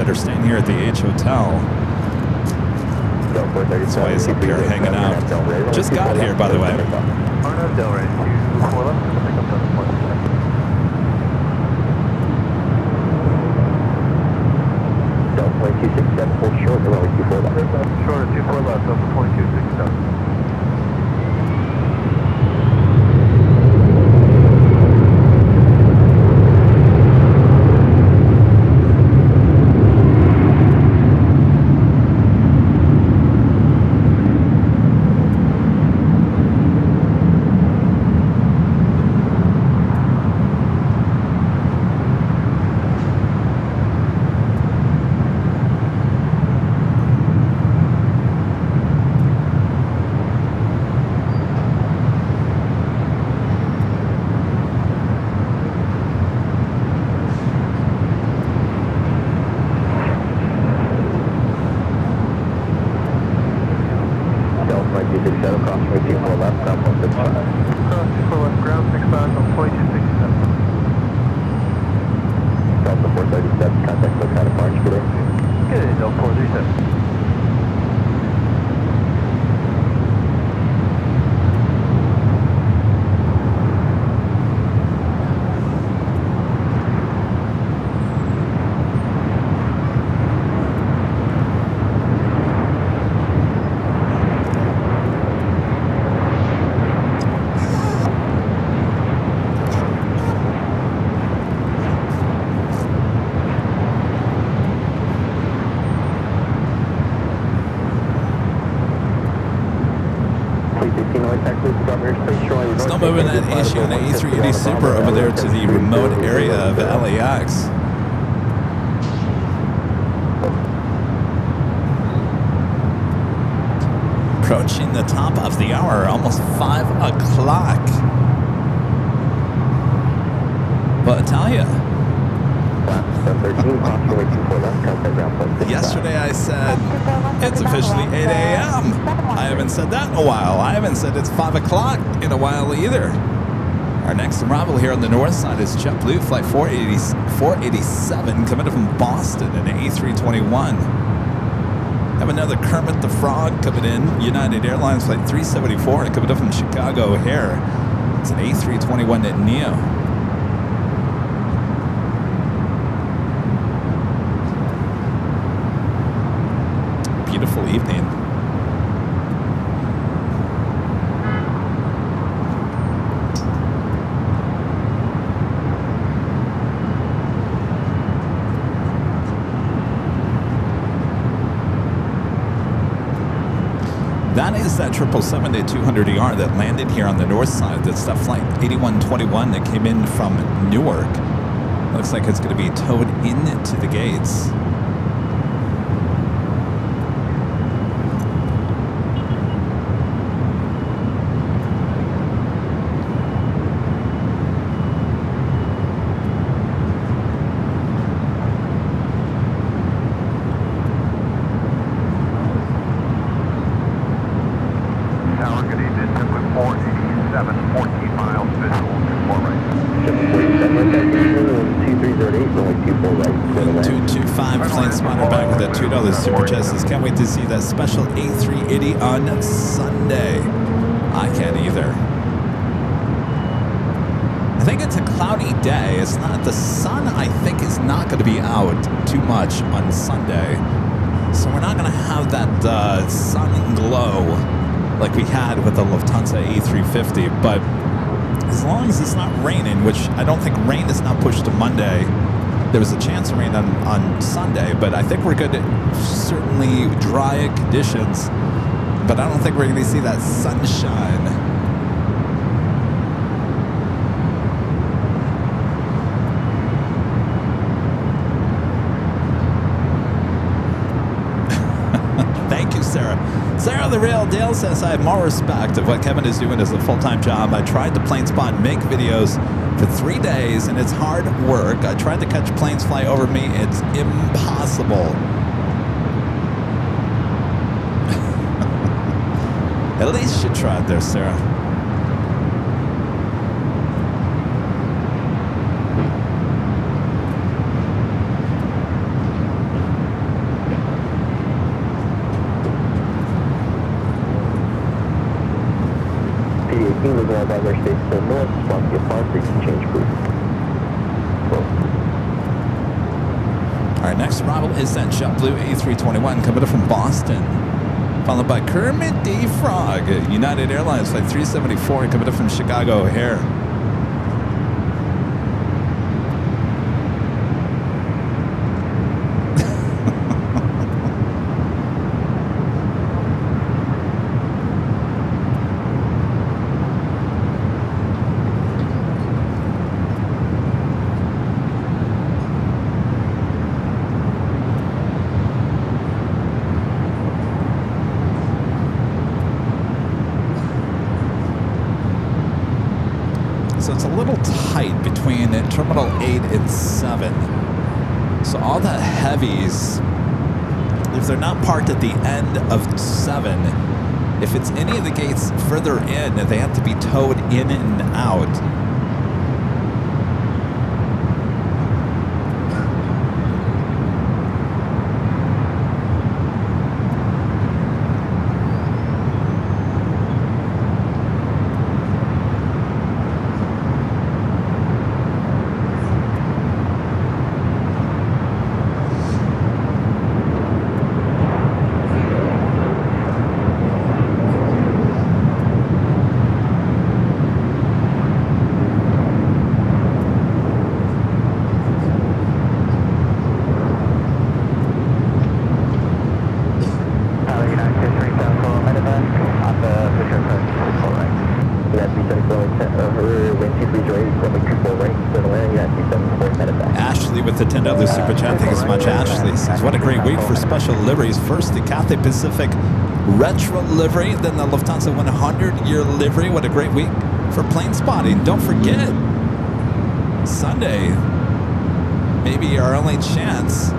are staying here at the H Hotel. This way is up here hanging out. Just got here, by the way. Arnav Delray, 24 left, to pick up 7.6. Delta 267, full short, runway 24 left. Short of 24 left, over 2267. Still moving that Asiana A380 Super over there to the remote area of LAX. Approaching the top of the hour, almost 5 o'clock. But I tell you, yesterday I said it's officially 8 a.m. I haven't said that in a while. I haven't said it's 5 o'clock in a while either. Our next arrival here on the north side is JetBlue Flight 487 coming in from Boston in an A321. Have another Kermit the Frog coming in. United Airlines Flight 374 coming in from Chicago O'Hare. It's an A321 at Neo. Beautiful evening. That is that 777-200ER that landed here on the north side. That's that flight 8121 that came in from Newark. Looks like it's going to be towed into the gates. Can't wait to see that special A380 on Sunday. I can't either. I think it's a cloudy day. It's not, the sun I think is not going to be out too much on Sunday. So we're not going to have that sun glow like we had with the Lufthansa A350. But as long as it's not raining, which I don't think rain is not pushed to Monday. There was a chance of rain on Sunday, but I think we're good at certainly dry conditions. But I don't think we're going to see that sunshine. Thank you, Sarah. Sarah the Real Deal says, I have more respect of what Kevin is doing as a full-time job. I tried to plane spot and make videos for 3 days, and it's hard work. I tried to catch planes fly over me. It's impossible. At least you tried there, Sarah. 18 was all by their state to the north, spot the departure, you can change cruise. All right, next arrival is that JetBlue A321 coming up from Boston, followed by Kermit D. Frog, United Airlines flight 374 coming up from Chicago O'Hare. So it's a little tight between Terminal 8 and 7. So all the heavies, if they're not parked at the end of 7, if it's any of the gates further in, they have to be towed in and out. Ashley with the $10 super chat. Thank you so much, Ashley. Says, what a great week for special liveries. First, the Cathay Pacific retro livery, then the Lufthansa 100-year livery. What a great week for plane spotting. Don't forget, Sunday, maybe our only chance,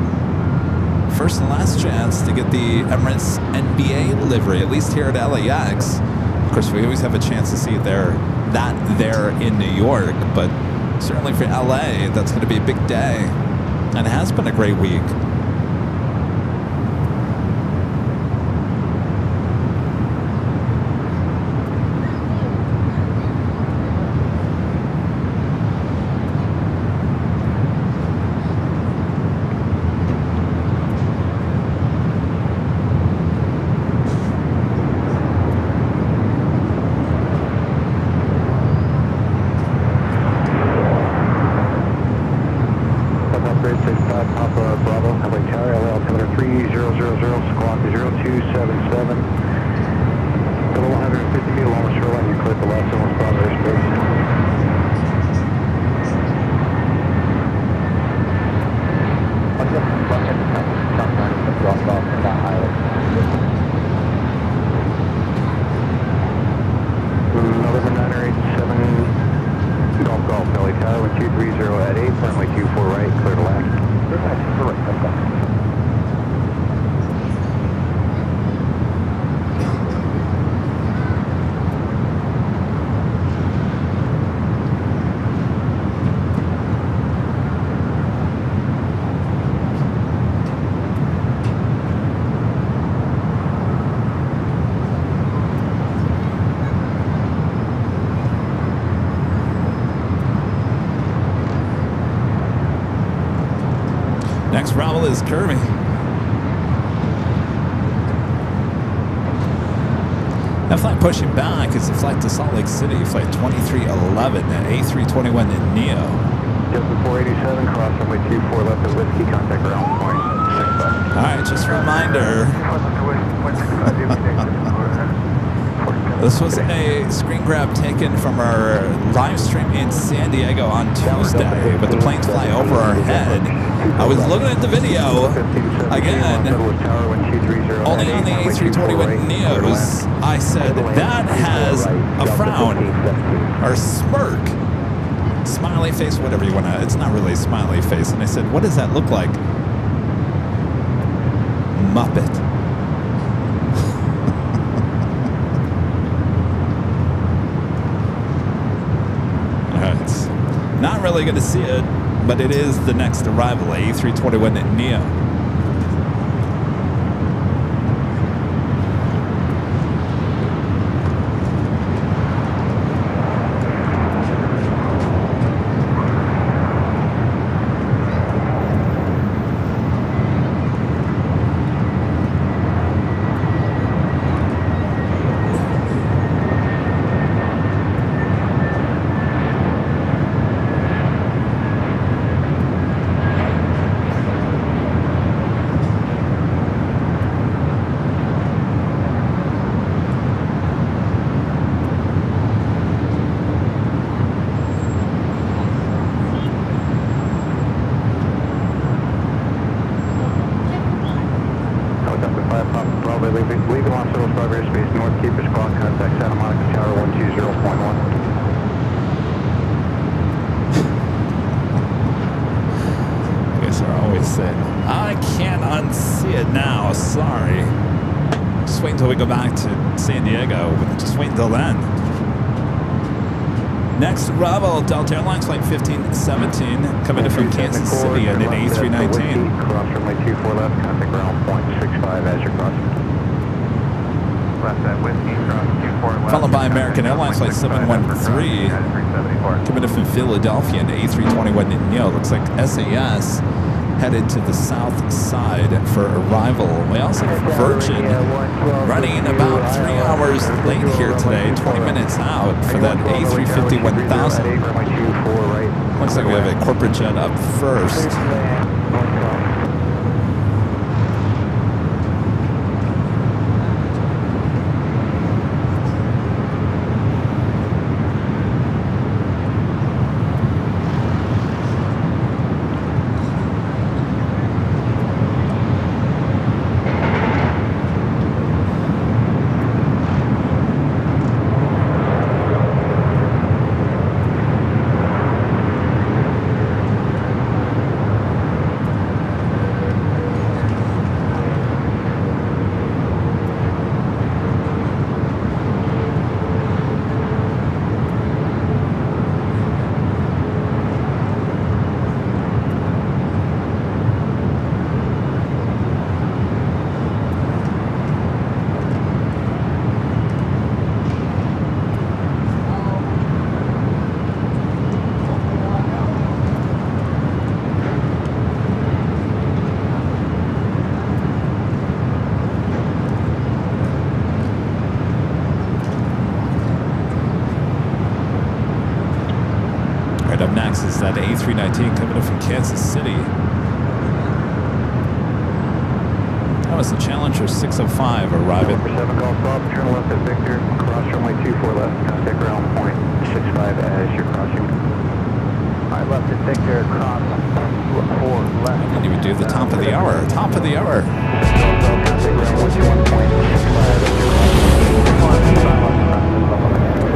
first and last chance to get the Emirates NBA livery, at least here at LAX. Of course, we always have a chance to see it there in New York, but certainly for LA, that's going to be a big day, and it has been a great week. Next arrival is Kirby. That flight pushing back is a flight to Salt Lake City, flight 2311 at A321 in Neo. Delta 487, cross runway 24 left of Whiskey, contact ground point 65. All right, just a reminder. This was a screen grab taken from our live stream in San Diego on Tuesday, but the planes fly over our head. I was looking at the video again, only on the A321 Neos. I said, that has a frown or smirk, smiley face, whatever you want to. It's not really a smiley face. And I said, what does that look like? Muppet. Not really going to see it, but it is the next arrival, A321 at Neo. base north, keep us cross contact Santa Monica Tower 120.1. I guess they're always saying, I can't unsee it now, sorry. Just wait until we go back to San Diego. Just wait until then. Next, Bravo, Delta Airlines Flight 1517, coming in from Kansas City and an A319. Cross runway 24 left, contact ground point 65 as you're crossing. Left at Whiskey, cross 24 left. Followed by American Airlines Flight 713, coming in from Philadelphia and A321neo. Looks like SAS headed to the south side for arrival. We also have Virgin running about 3 hours late here today, 20 minutes out for that A350-1000. Looks like we have a corporate jet up first. Up next is that A319 coming up from Kansas City. That was the Challenger 605 arriving. Number 7 golf stop, turn left at Victor, cross runway 24 left, contact ground point 65 as you're crossing. Alright, left at Victor, cross 4 left. I didn't even do the top of the hour. Top of the hour. Contact ground 121.65 as you're crossing.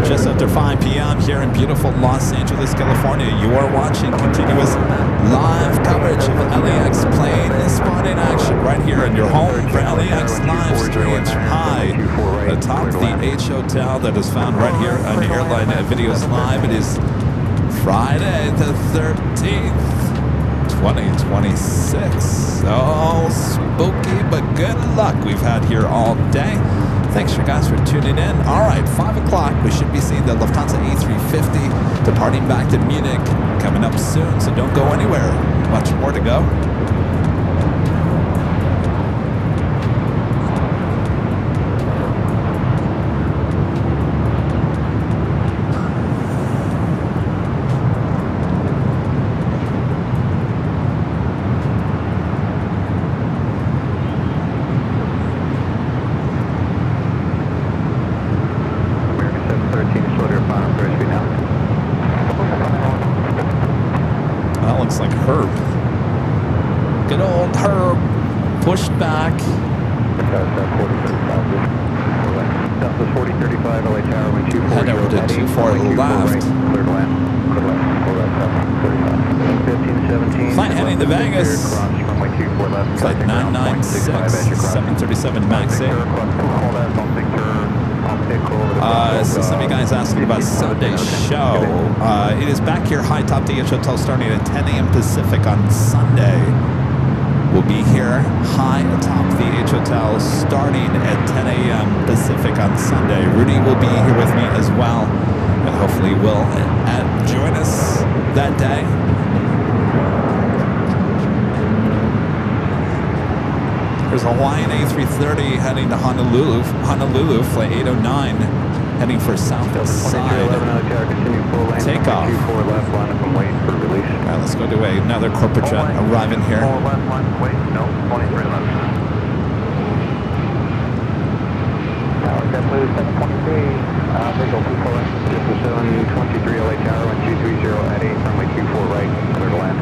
Just after 5 p.m. here in beautiful Los Angeles, California, you are watching continuous live coverage of LAX plane spotting action right here in your home for LAX live streams from high atop the H Hotel that is found right here on Airline Videos Live. It is Friday the 13th, 2026. Oh, spooky, but good luck we've had here all day. Thanks, you guys, for tuning in. All right, 5 o'clock, we should be seeing the Lufthansa A350 departing back to Munich coming up soon, so don't go anywhere. Much more to go. Pushed back. Head over to 24 left. Flight heading to Vegas. Flight 996, 737 MAX 8. So some of you guys asking about Sunday's show. It is back here, high top DH Hotel, starting at 10 a.m. Pacific on Sunday. We'll be here high atop the H Hotel starting at 10 a.m. Pacific on Sunday. Rudy will be here with me as well, and hopefully will join us that day. There's a Hawaiian A330 heading to Honolulu, flight 809, heading for southwest side. Takeoff. All right, let's go to another corporate jet arriving here. 4 left, 1, wait, no, 23 left. JetBlue 723, visual 24 left, JetBlue 723 LA Tower 1230 at 8, runway 24 right, clear to land.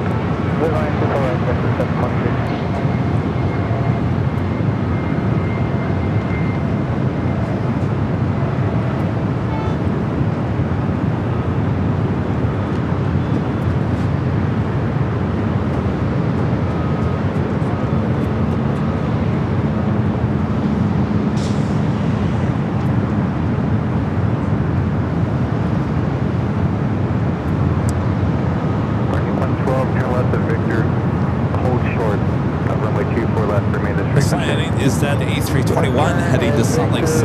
Clear line 24 right, JetBlue 723.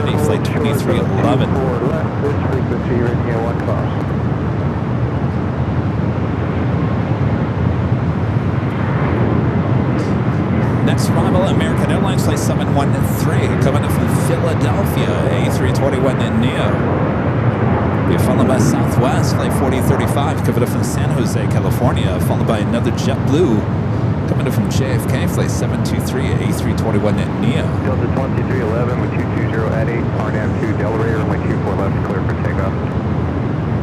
Germany, flight 2311. Left, this frequency, radio 1 cross. Next arrival, American Airlines flight 713, coming in from Philadelphia, A321 in Neo. We're followed by Southwest, flight 4035, coming in from San Jose, California, followed by another JetBlue, coming in from JFK, flight 723, A321 in Neo. Delta 2311 with 220 at 8, RNAV 2 Delray, runway 24 left, clear for takeoff.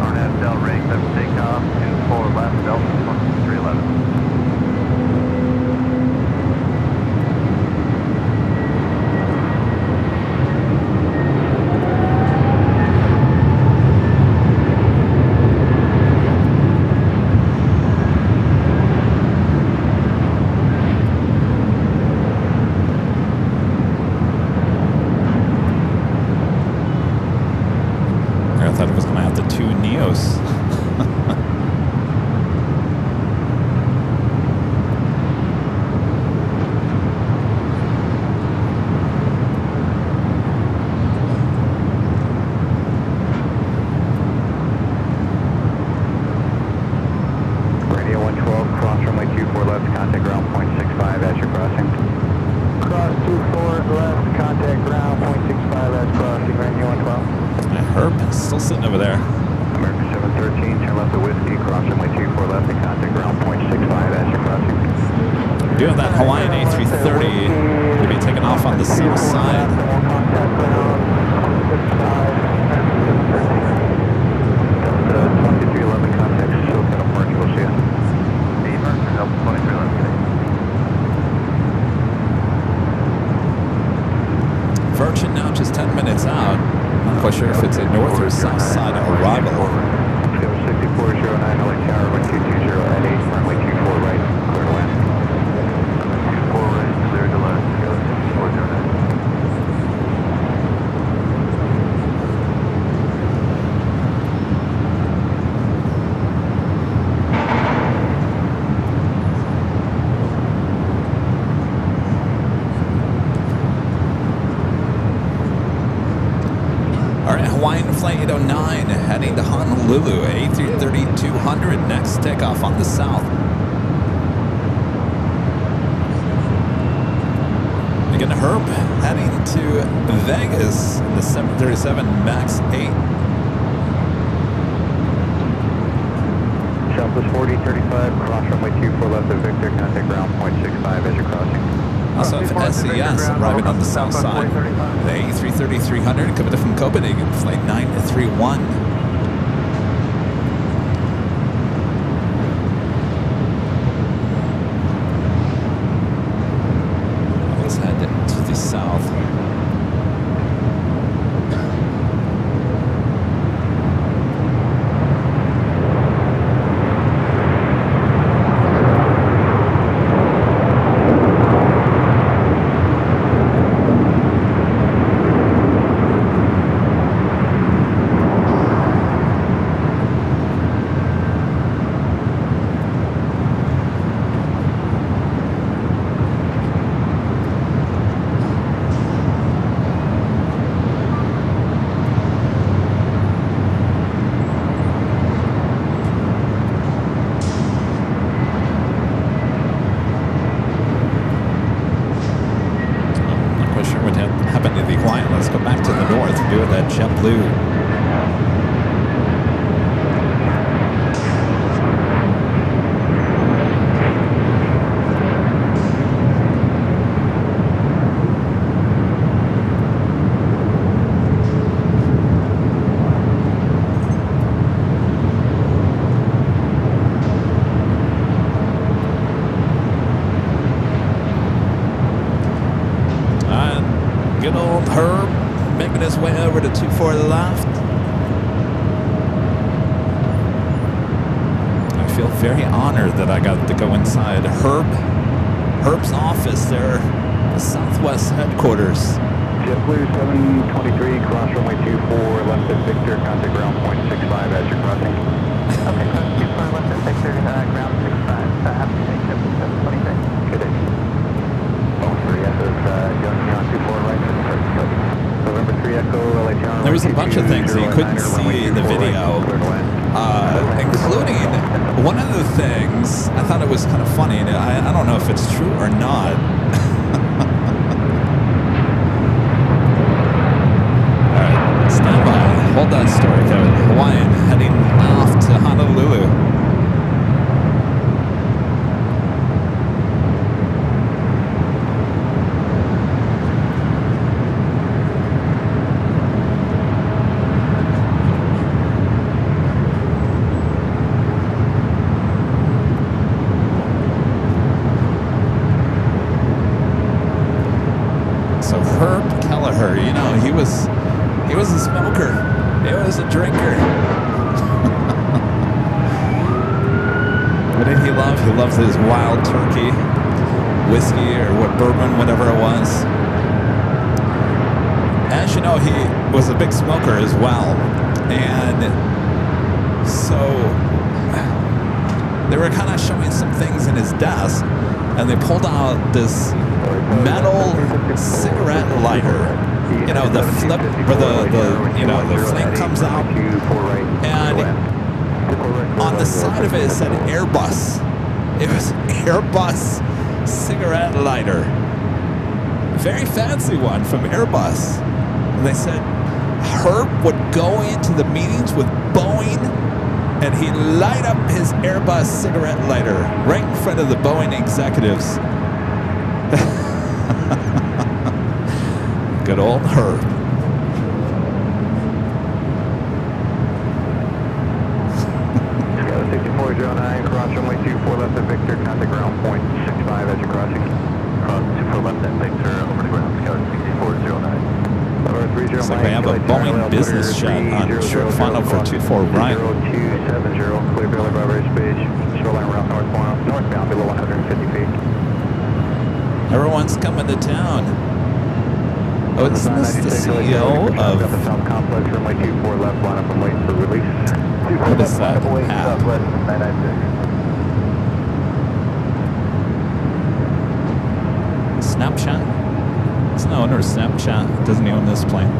RNAV Delray, clear for takeoff, 24 left, Delta 2311. I thought it was going to have the two Neos. Radio 112, cross runway 24 left, contact ground point 65 as you're crossing. Cross 24 left, contact ground point 65 as crossing, radio 112. Herb is still sitting over there. American 713, turn left to Whiskey, cross runway 24 left, and contact ground point 65 as you're crossing. Doing that Hawaiian A330 to be taken off on the south side. Contact ground 65. Delta 2311, contact Silicon Party, we'll see you. Eva Air, Delta 2311. Virgin now just 10 minutes out. Not quite sure if it's a north or south side arrival. 6409 LA Tower, 1220 at 8, runway 24 right, clear to land. 24 right, clear to land, 6409. All right, Hawaiian Flight 809 heading to Honolulu, A330-200, next takeoff on the south. Again, Herb heading to Vegas in the 737 MAX 8. Southwest 4035, cross runway 24 left of Victor, contact ground point 65 as you're crossing. Also have SES arriving on the south side. The A330-300 coming in from Copenhagen, flight 931. Let's head to the south. JetBlue. Good old Herb making his way over to 24 left. I feel very honored that I got to go inside Herb's office there, the Southwest headquarters. JetBlue 723, cross runway 24, left at Victor, contact ground point 65 as you're crossing. Okay, cross 24 left at Victor, ground 65. Happy to take JetBlue 723. Good day. Oh, 3 Echoes, Junction on 24 right, November 3 Echo, there was a bunch of things that you couldn't see in the video, including one of the things I thought it was kind of funny. And I don't know if it's true or not. All right, stand by. Hold that story, Kevin. Hawaiian heading off to Honolulu. He was a smoker. He was a drinker. What did he love? He loved his wild turkey, whiskey, or what, bourbon, whatever it was. As you know, he was a big smoker as well. And so they were kind of showing some things in his desk, and they pulled out this metal cigarette lighter. You know, the flip, or the flame comes out, and on the side of it said Airbus. It was Airbus cigarette lighter. Very fancy one from Airbus. And they said Herb would go into the meetings with Boeing, and he'd light up his Airbus cigarette lighter right in front of the Boeing executives. Good old Herb. Scout 6409, cross runway 24 left at Victor, contact ground point 65 as you're crossing. Cross 24 left at Victor, over to ground, Scout 6409. Looks like we have a Boeing business jet on short final for 24 right. 0270, clear belly by airspace, shoreline route northbound below 150 feet. Everyone's coming to town. Oh, isn't this the CEO of... the South Complex, runway 24 left, line up and wait for release. What is that? Southwest 996. Snapchat? It's no owner of Snapchat. Doesn't he own this plane?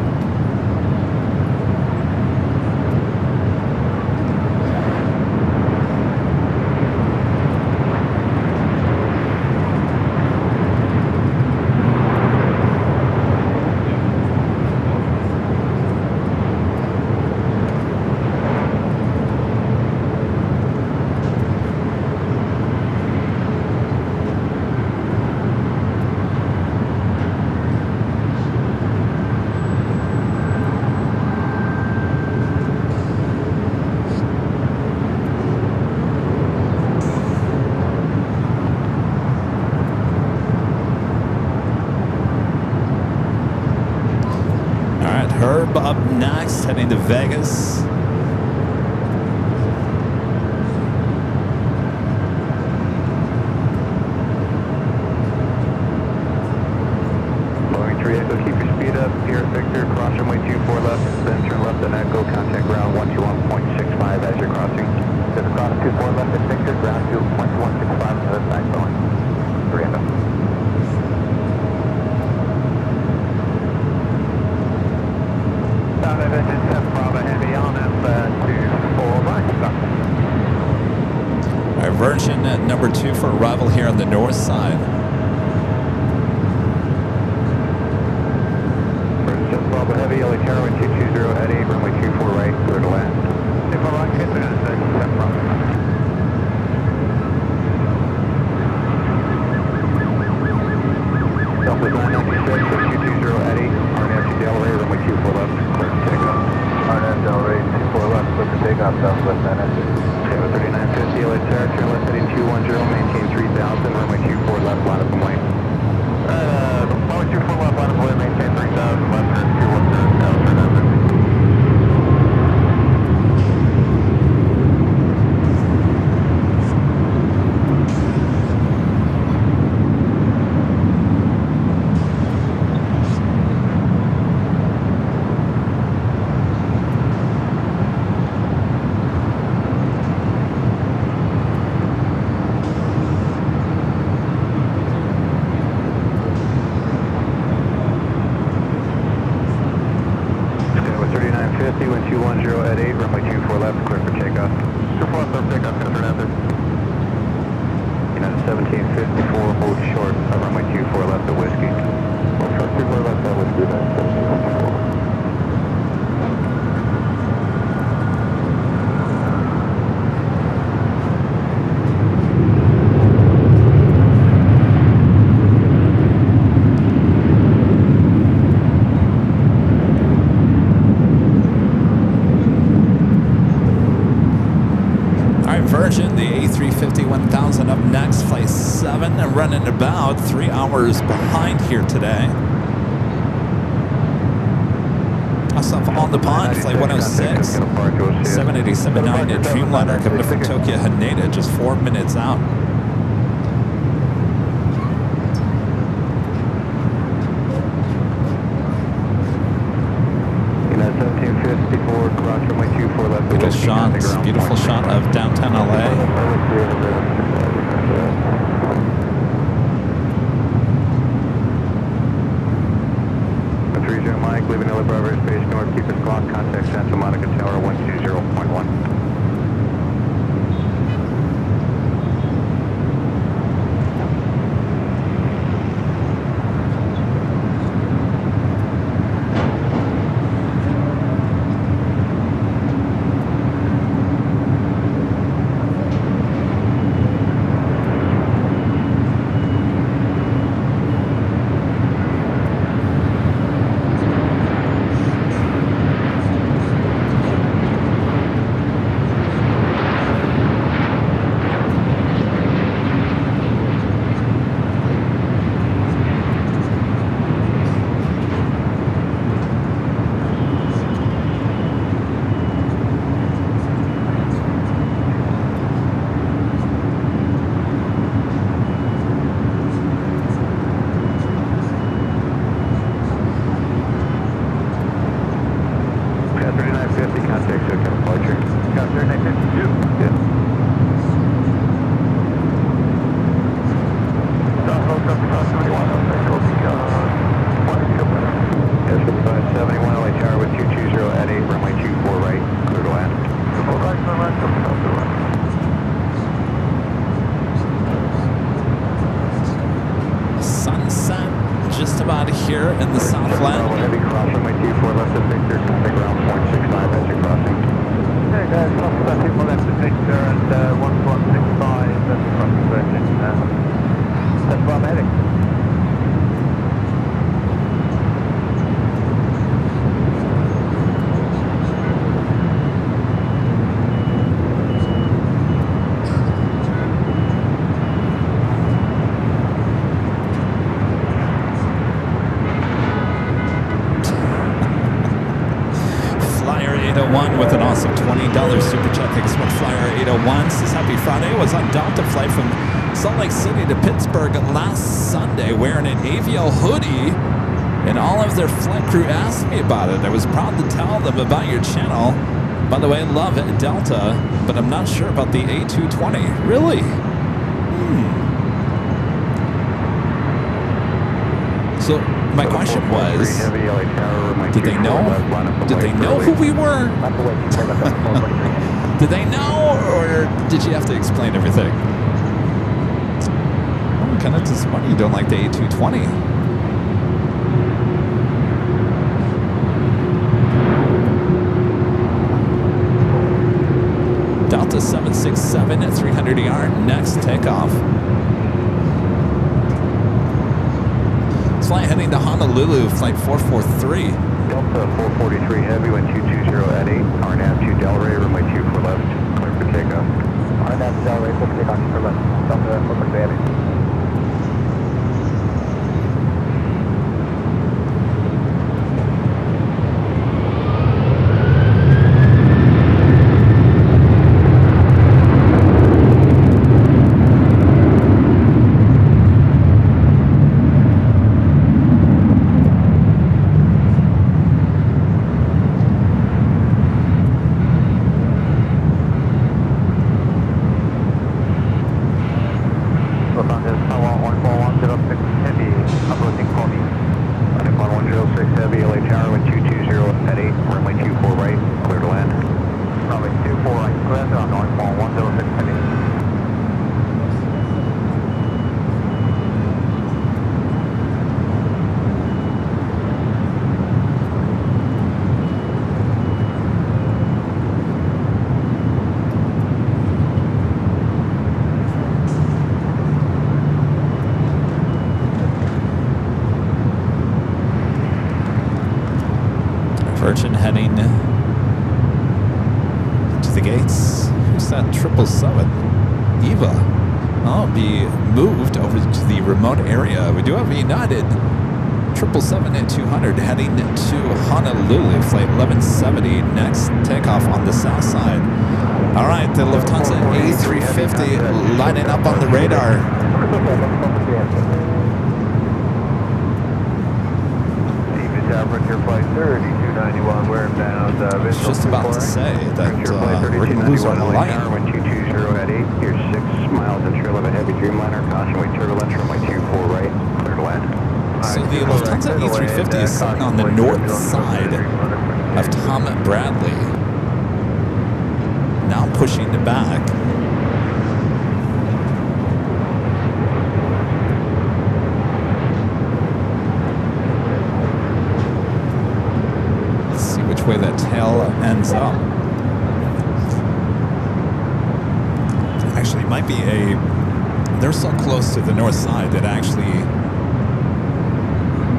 Herb up next, heading to Vegas. Boeing 3 Echo, keep your speed up. Here at Victor, cross runway 24 left, then turn left and Echo, contact ground 121.65 as you're crossing. Just cross 24 left at Victor, ground 2.165 to the side Boeing. 3 Echo. Version at number 2 for arrival here on the north side. Just Bravo Heavy, LA Tower 220 Eddie, runway 24 right, clear to land. If I'm right, get to the 7 Bravo. Delta 996, 220 Eddie, RNF to Delray, runway 24 left, clear to take off. RNF Delray, 24 left, clear to take off, Southwest 996. 3950, LA Tower, turn left heading 210, maintain 3000, runway 24 left, line up and wait. Runway 24 left, line up and wait, maintain 3000, left turn 210, south turn over. 220 at 8, runway 24 left, clear for takeoff. 24 left, clear for takeoff, turn after. United 1754, hold short of runway 24 left at Whiskey. Hold short, 24 left at Whiskey, United 1754. Virgin, the A350-1000 up next, flight 7, running about 3 hours behind here today. Also on the pond, flight 106, 787-9 Dreamliner coming from Tokyo Haneda, just 4 minutes out. Beautiful shot of downtown LA. Mike, leaving Illa Bravo airspace north, keep us clock, contact Santa Monica Tower 120.1. Here in the Southland. Heavy cross runway 24 left of Victor, contact ground 0.65 as you're crossing. Okay, guys, cross about people left of Victor and 1.65 as you're crossing Virgin. That's where I'm heading. With an awesome $20 super chat. Thanks so much, Flyer 801. Says happy Friday. Was on Delta flight from Salt Lake City to Pittsburgh last Sunday wearing an AVL hoodie, and all of their flight crew asked me about it. I was proud to tell them about your channel. By the way, I love it, Delta, but I'm not sure about the A220. Really? So my question was, did they know? Did they know who we were? Did they know, or did you have to explain everything? I'm kind of disappointed you don't like the A220. Delta 767 at 300 ER, next takeoff. Flight heading to Honolulu, flight 443. Delta 443 heavy, wind 220 at 8, RNAV 2 Delray, runway 24 left, clear for takeoff. RNAV Delray, clear for takeoff, for left, Delta 443 heavy. to the gates. Who's that 777? Eva. I'll be moved over to the remote area. We do have a United 777 and 200 heading to Honolulu, flight 1170. Next takeoff on the south side. All right, the Lufthansa A350 lining up on the radar. Temperature flight 3291, we're inbound. Just about to say that we're going to lose our line. 1220 at 8, you're 6 miles into your limit, heavy Dreamliner, caution, wait turbulence, runway 24 right, clear to land. So the Lufthansa A350 is sitting on the north side of Tom Bradley. Now pushing it back. Way that tail ends up. Actually, might be they're so close to the north side that actually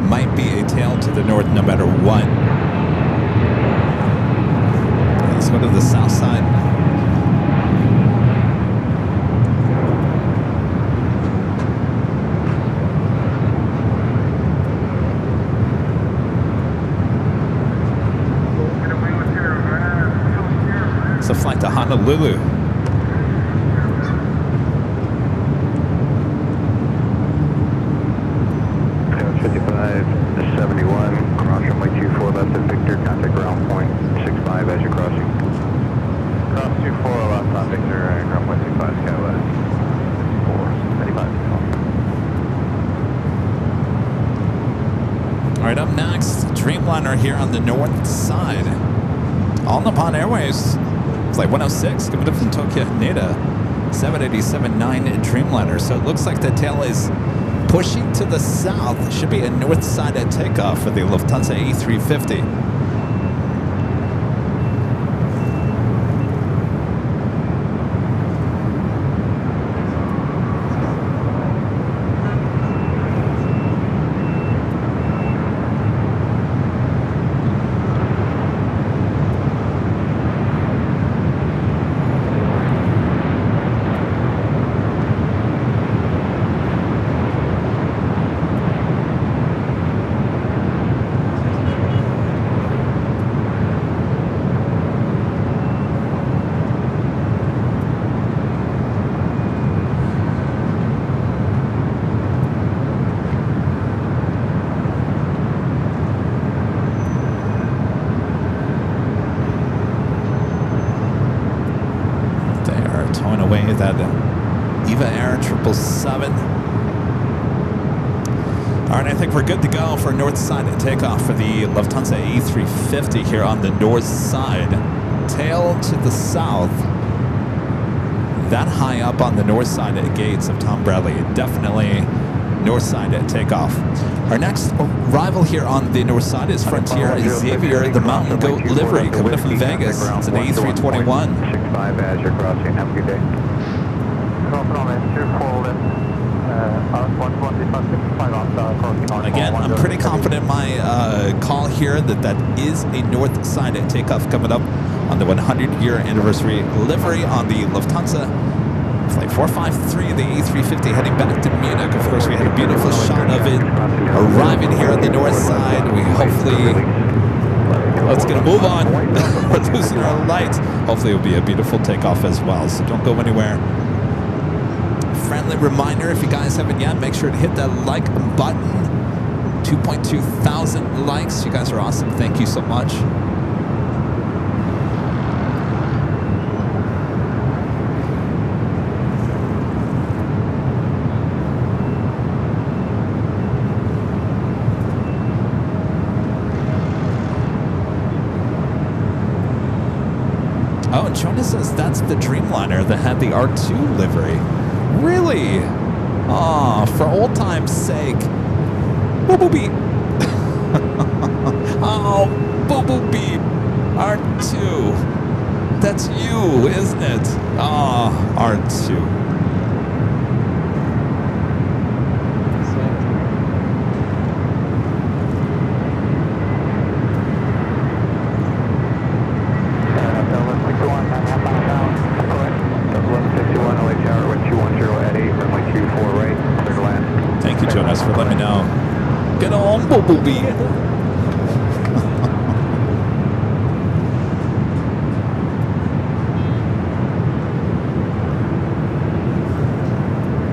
might be a tail to the north no matter what. Let's go to the south side. It's a flight to Honolulu. Coach 5571, cross runway 24 left at Victor, contact ground point 65 as you're crossing. Cross 24 left on Victor, ground point 65, sky west. 475. All right, up next, Dreamliner here on the north side. All Nippon Airways. Flight 106 coming up from Tokyo Haneda, 787-9 Dreamliner. So it looks like the tail is pushing to the south. Should be a north side at takeoff for the Lufthansa A350. That Eva Air 777. All right, I think we're good to go for north side takeoff for the Lufthansa A350 here on the north side. Tail to the south. That high up on the north side at gates of Tom Bradley. Definitely north side at takeoff. Our next arrival here on the north side is Frontier Xavier, the Mountain Goat livery, coming up from Vegas. It's an A321. 65 as you're crossing. Have a good day. Again, I'm pretty confident in my call here that is a north side takeoff coming up on the 100-year anniversary livery on the Lufthansa. Flight 453, the A350 heading back to Munich. Of course, we had a beautiful shot of it arriving here on the north side. We hopefully... Let's get a move on. We're losing our lights. Hopefully it'll be a beautiful takeoff as well, so don't go anywhere. Friendly reminder, if you guys haven't yet, make sure to hit that like button. 2.2 thousand likes. You guys are awesome. Thank you so much. Oh, and Jonah says that's the Dreamliner that had the R2 livery. Really? Aw, for old time's sake. Boo-boo beep. Oh, boo-boo beep. R2. That's you, isn't it? Ah, R2. bumblebee.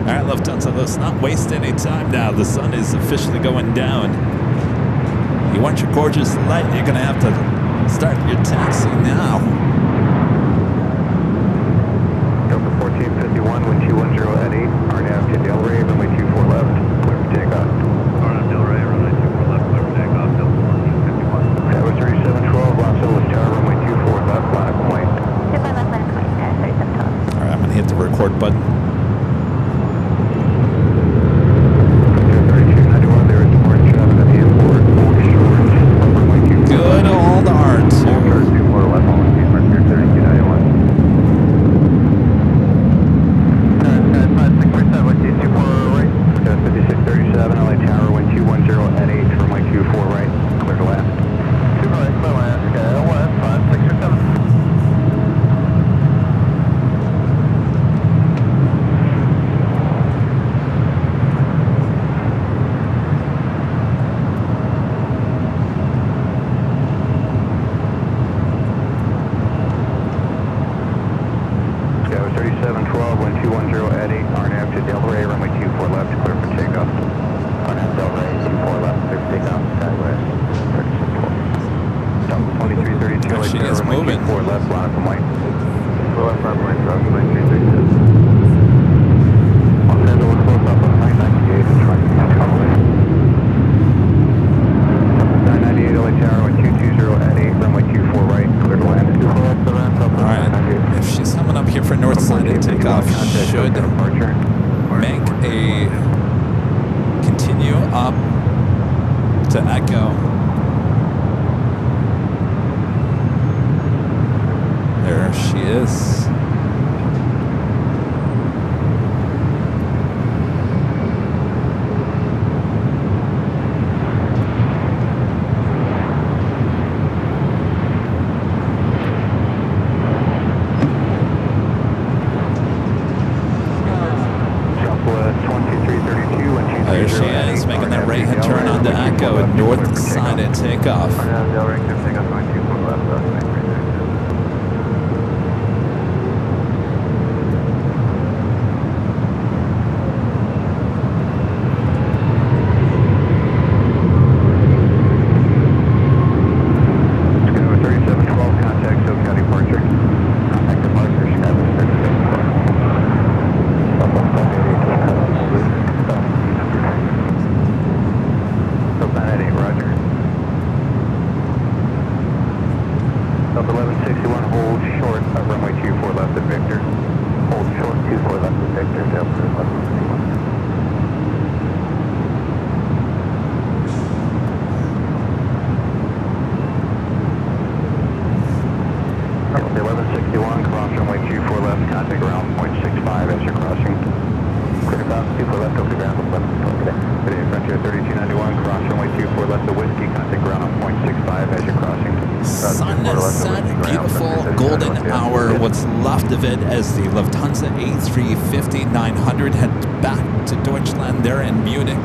All right, Lufthansa, let's not waste any time now. The sun is officially going down. You want your gorgeous light, you're going to have to start your taxi now. Delta 1451, wind 210 at 8, RNAV to Delray, runway 24 left, clear for takeoff. RNAV Delray, runway 24 left, clear for takeoff, Delta 1451. Tower 3712, Los Angeles Tower, runway 24 left, line up and white. All right, I'm going to hit the record button. Good old art. As the Lufthansa A350-900 heads back to Deutschland. They're in Munich,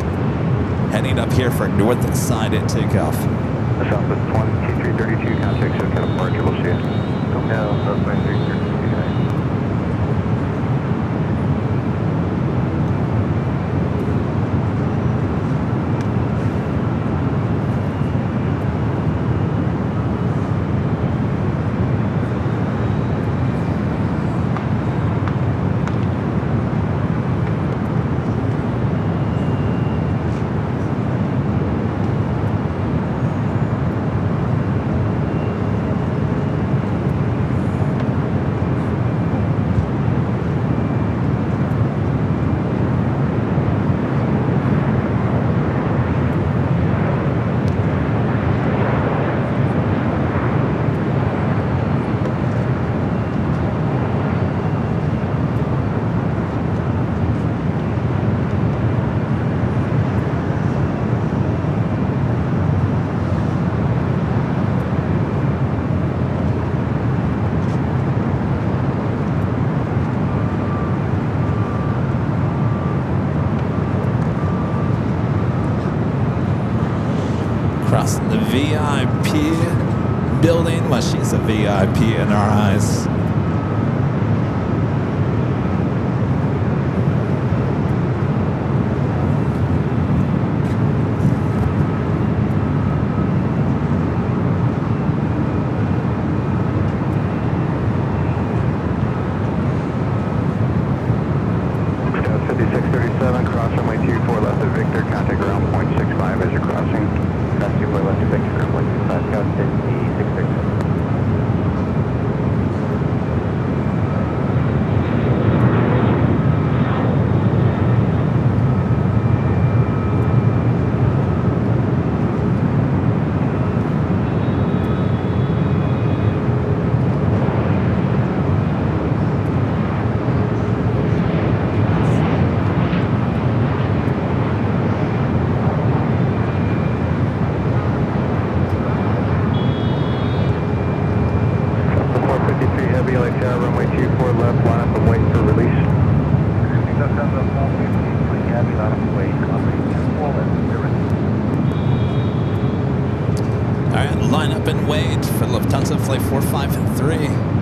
heading up here for north side at takeoff. Southwest 2332, contact SoCal departure, we'll see you. SoCal, Southwest 2332. VIP building. Well, she's a VIP in our eyes. Line up and wait for Lufthansa flight 453.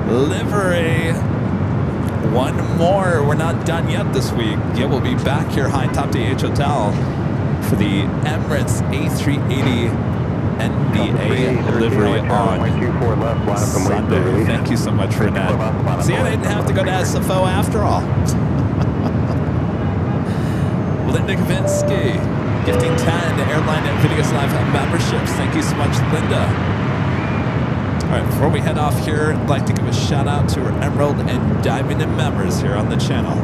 livery. One more. We're not done yet this week. Yeah, we'll be back here high top DH Hotel for the Emirates A380 NBA livery on Sunday. Thank you so much for that. See, I didn't have to go to SFO after all. Linda Kavinsky, gifting 10 Airline and Videos Live memberships. Thank you so much, Linda. All right, before we head off here, I'd like to give a shout out to our Emerald and Diamond members here on the channel.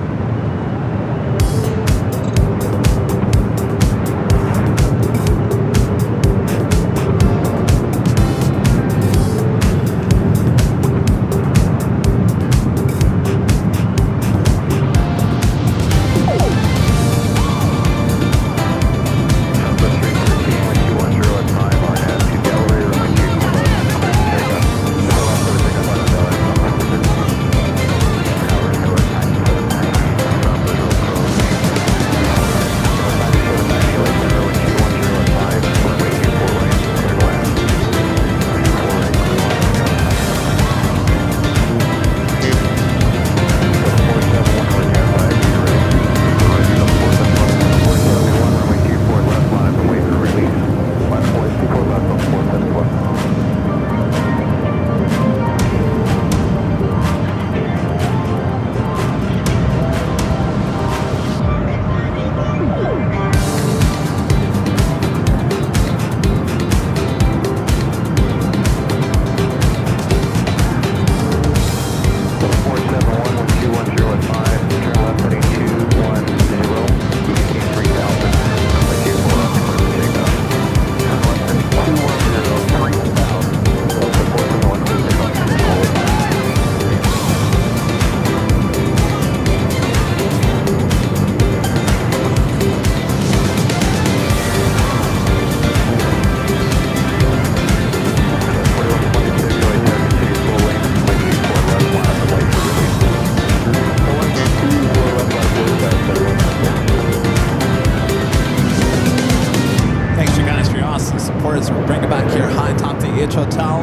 Hotel.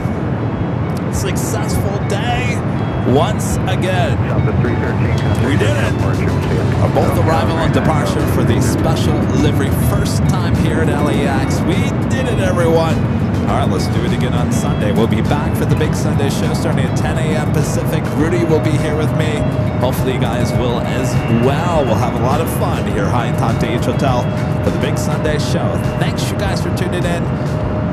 Successful day once again. We did it. Both arrival and departure for the special livery. First time here at LAX. We did it, everyone. All right, let's do it again on Sunday. We'll be back for the big Sunday show starting at 10 a.m. Pacific. Rudy will be here with me. Hopefully you guys will as well. We'll have a lot of fun here high in Top DH Hotel for the big Sunday show. Thanks you guys for tuning in.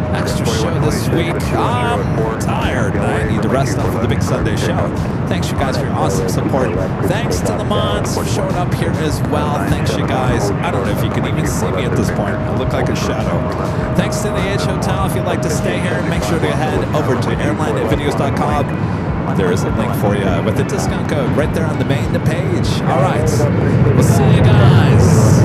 Extra show this week. I'm tired. I need to rest up for the big Sunday show. Thanks you guys for your awesome support. Thanks to the mods for showing up here as well. Thanks you guys. I don't know if you can even see me at this point. I look like a shadow. Thanks to the H Hotel. If you'd like to stay here, make sure to head over to airlinevideos.com. There is a link for you with the discount code right there on the main page. All right. We'll see you guys.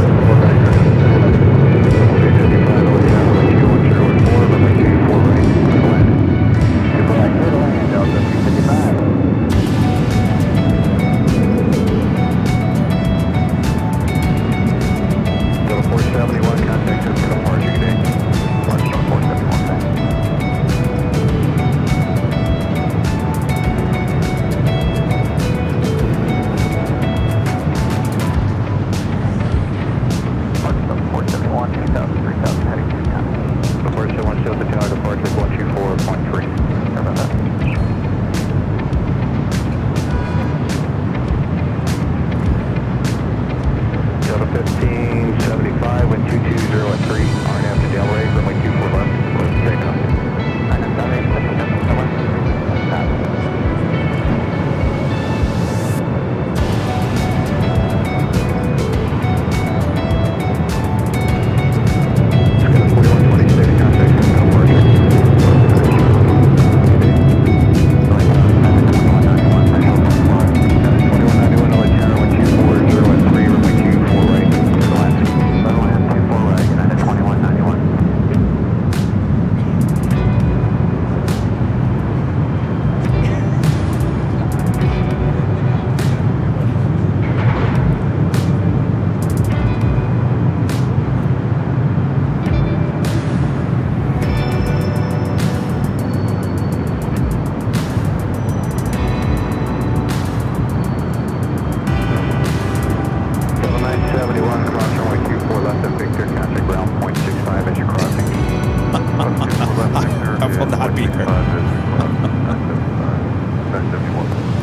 here. 971.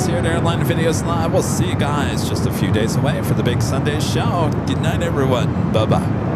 Here at Airline Videos Live. We'll see you guys just a few days away for the big Sunday show. Good night, everyone. Bye-bye.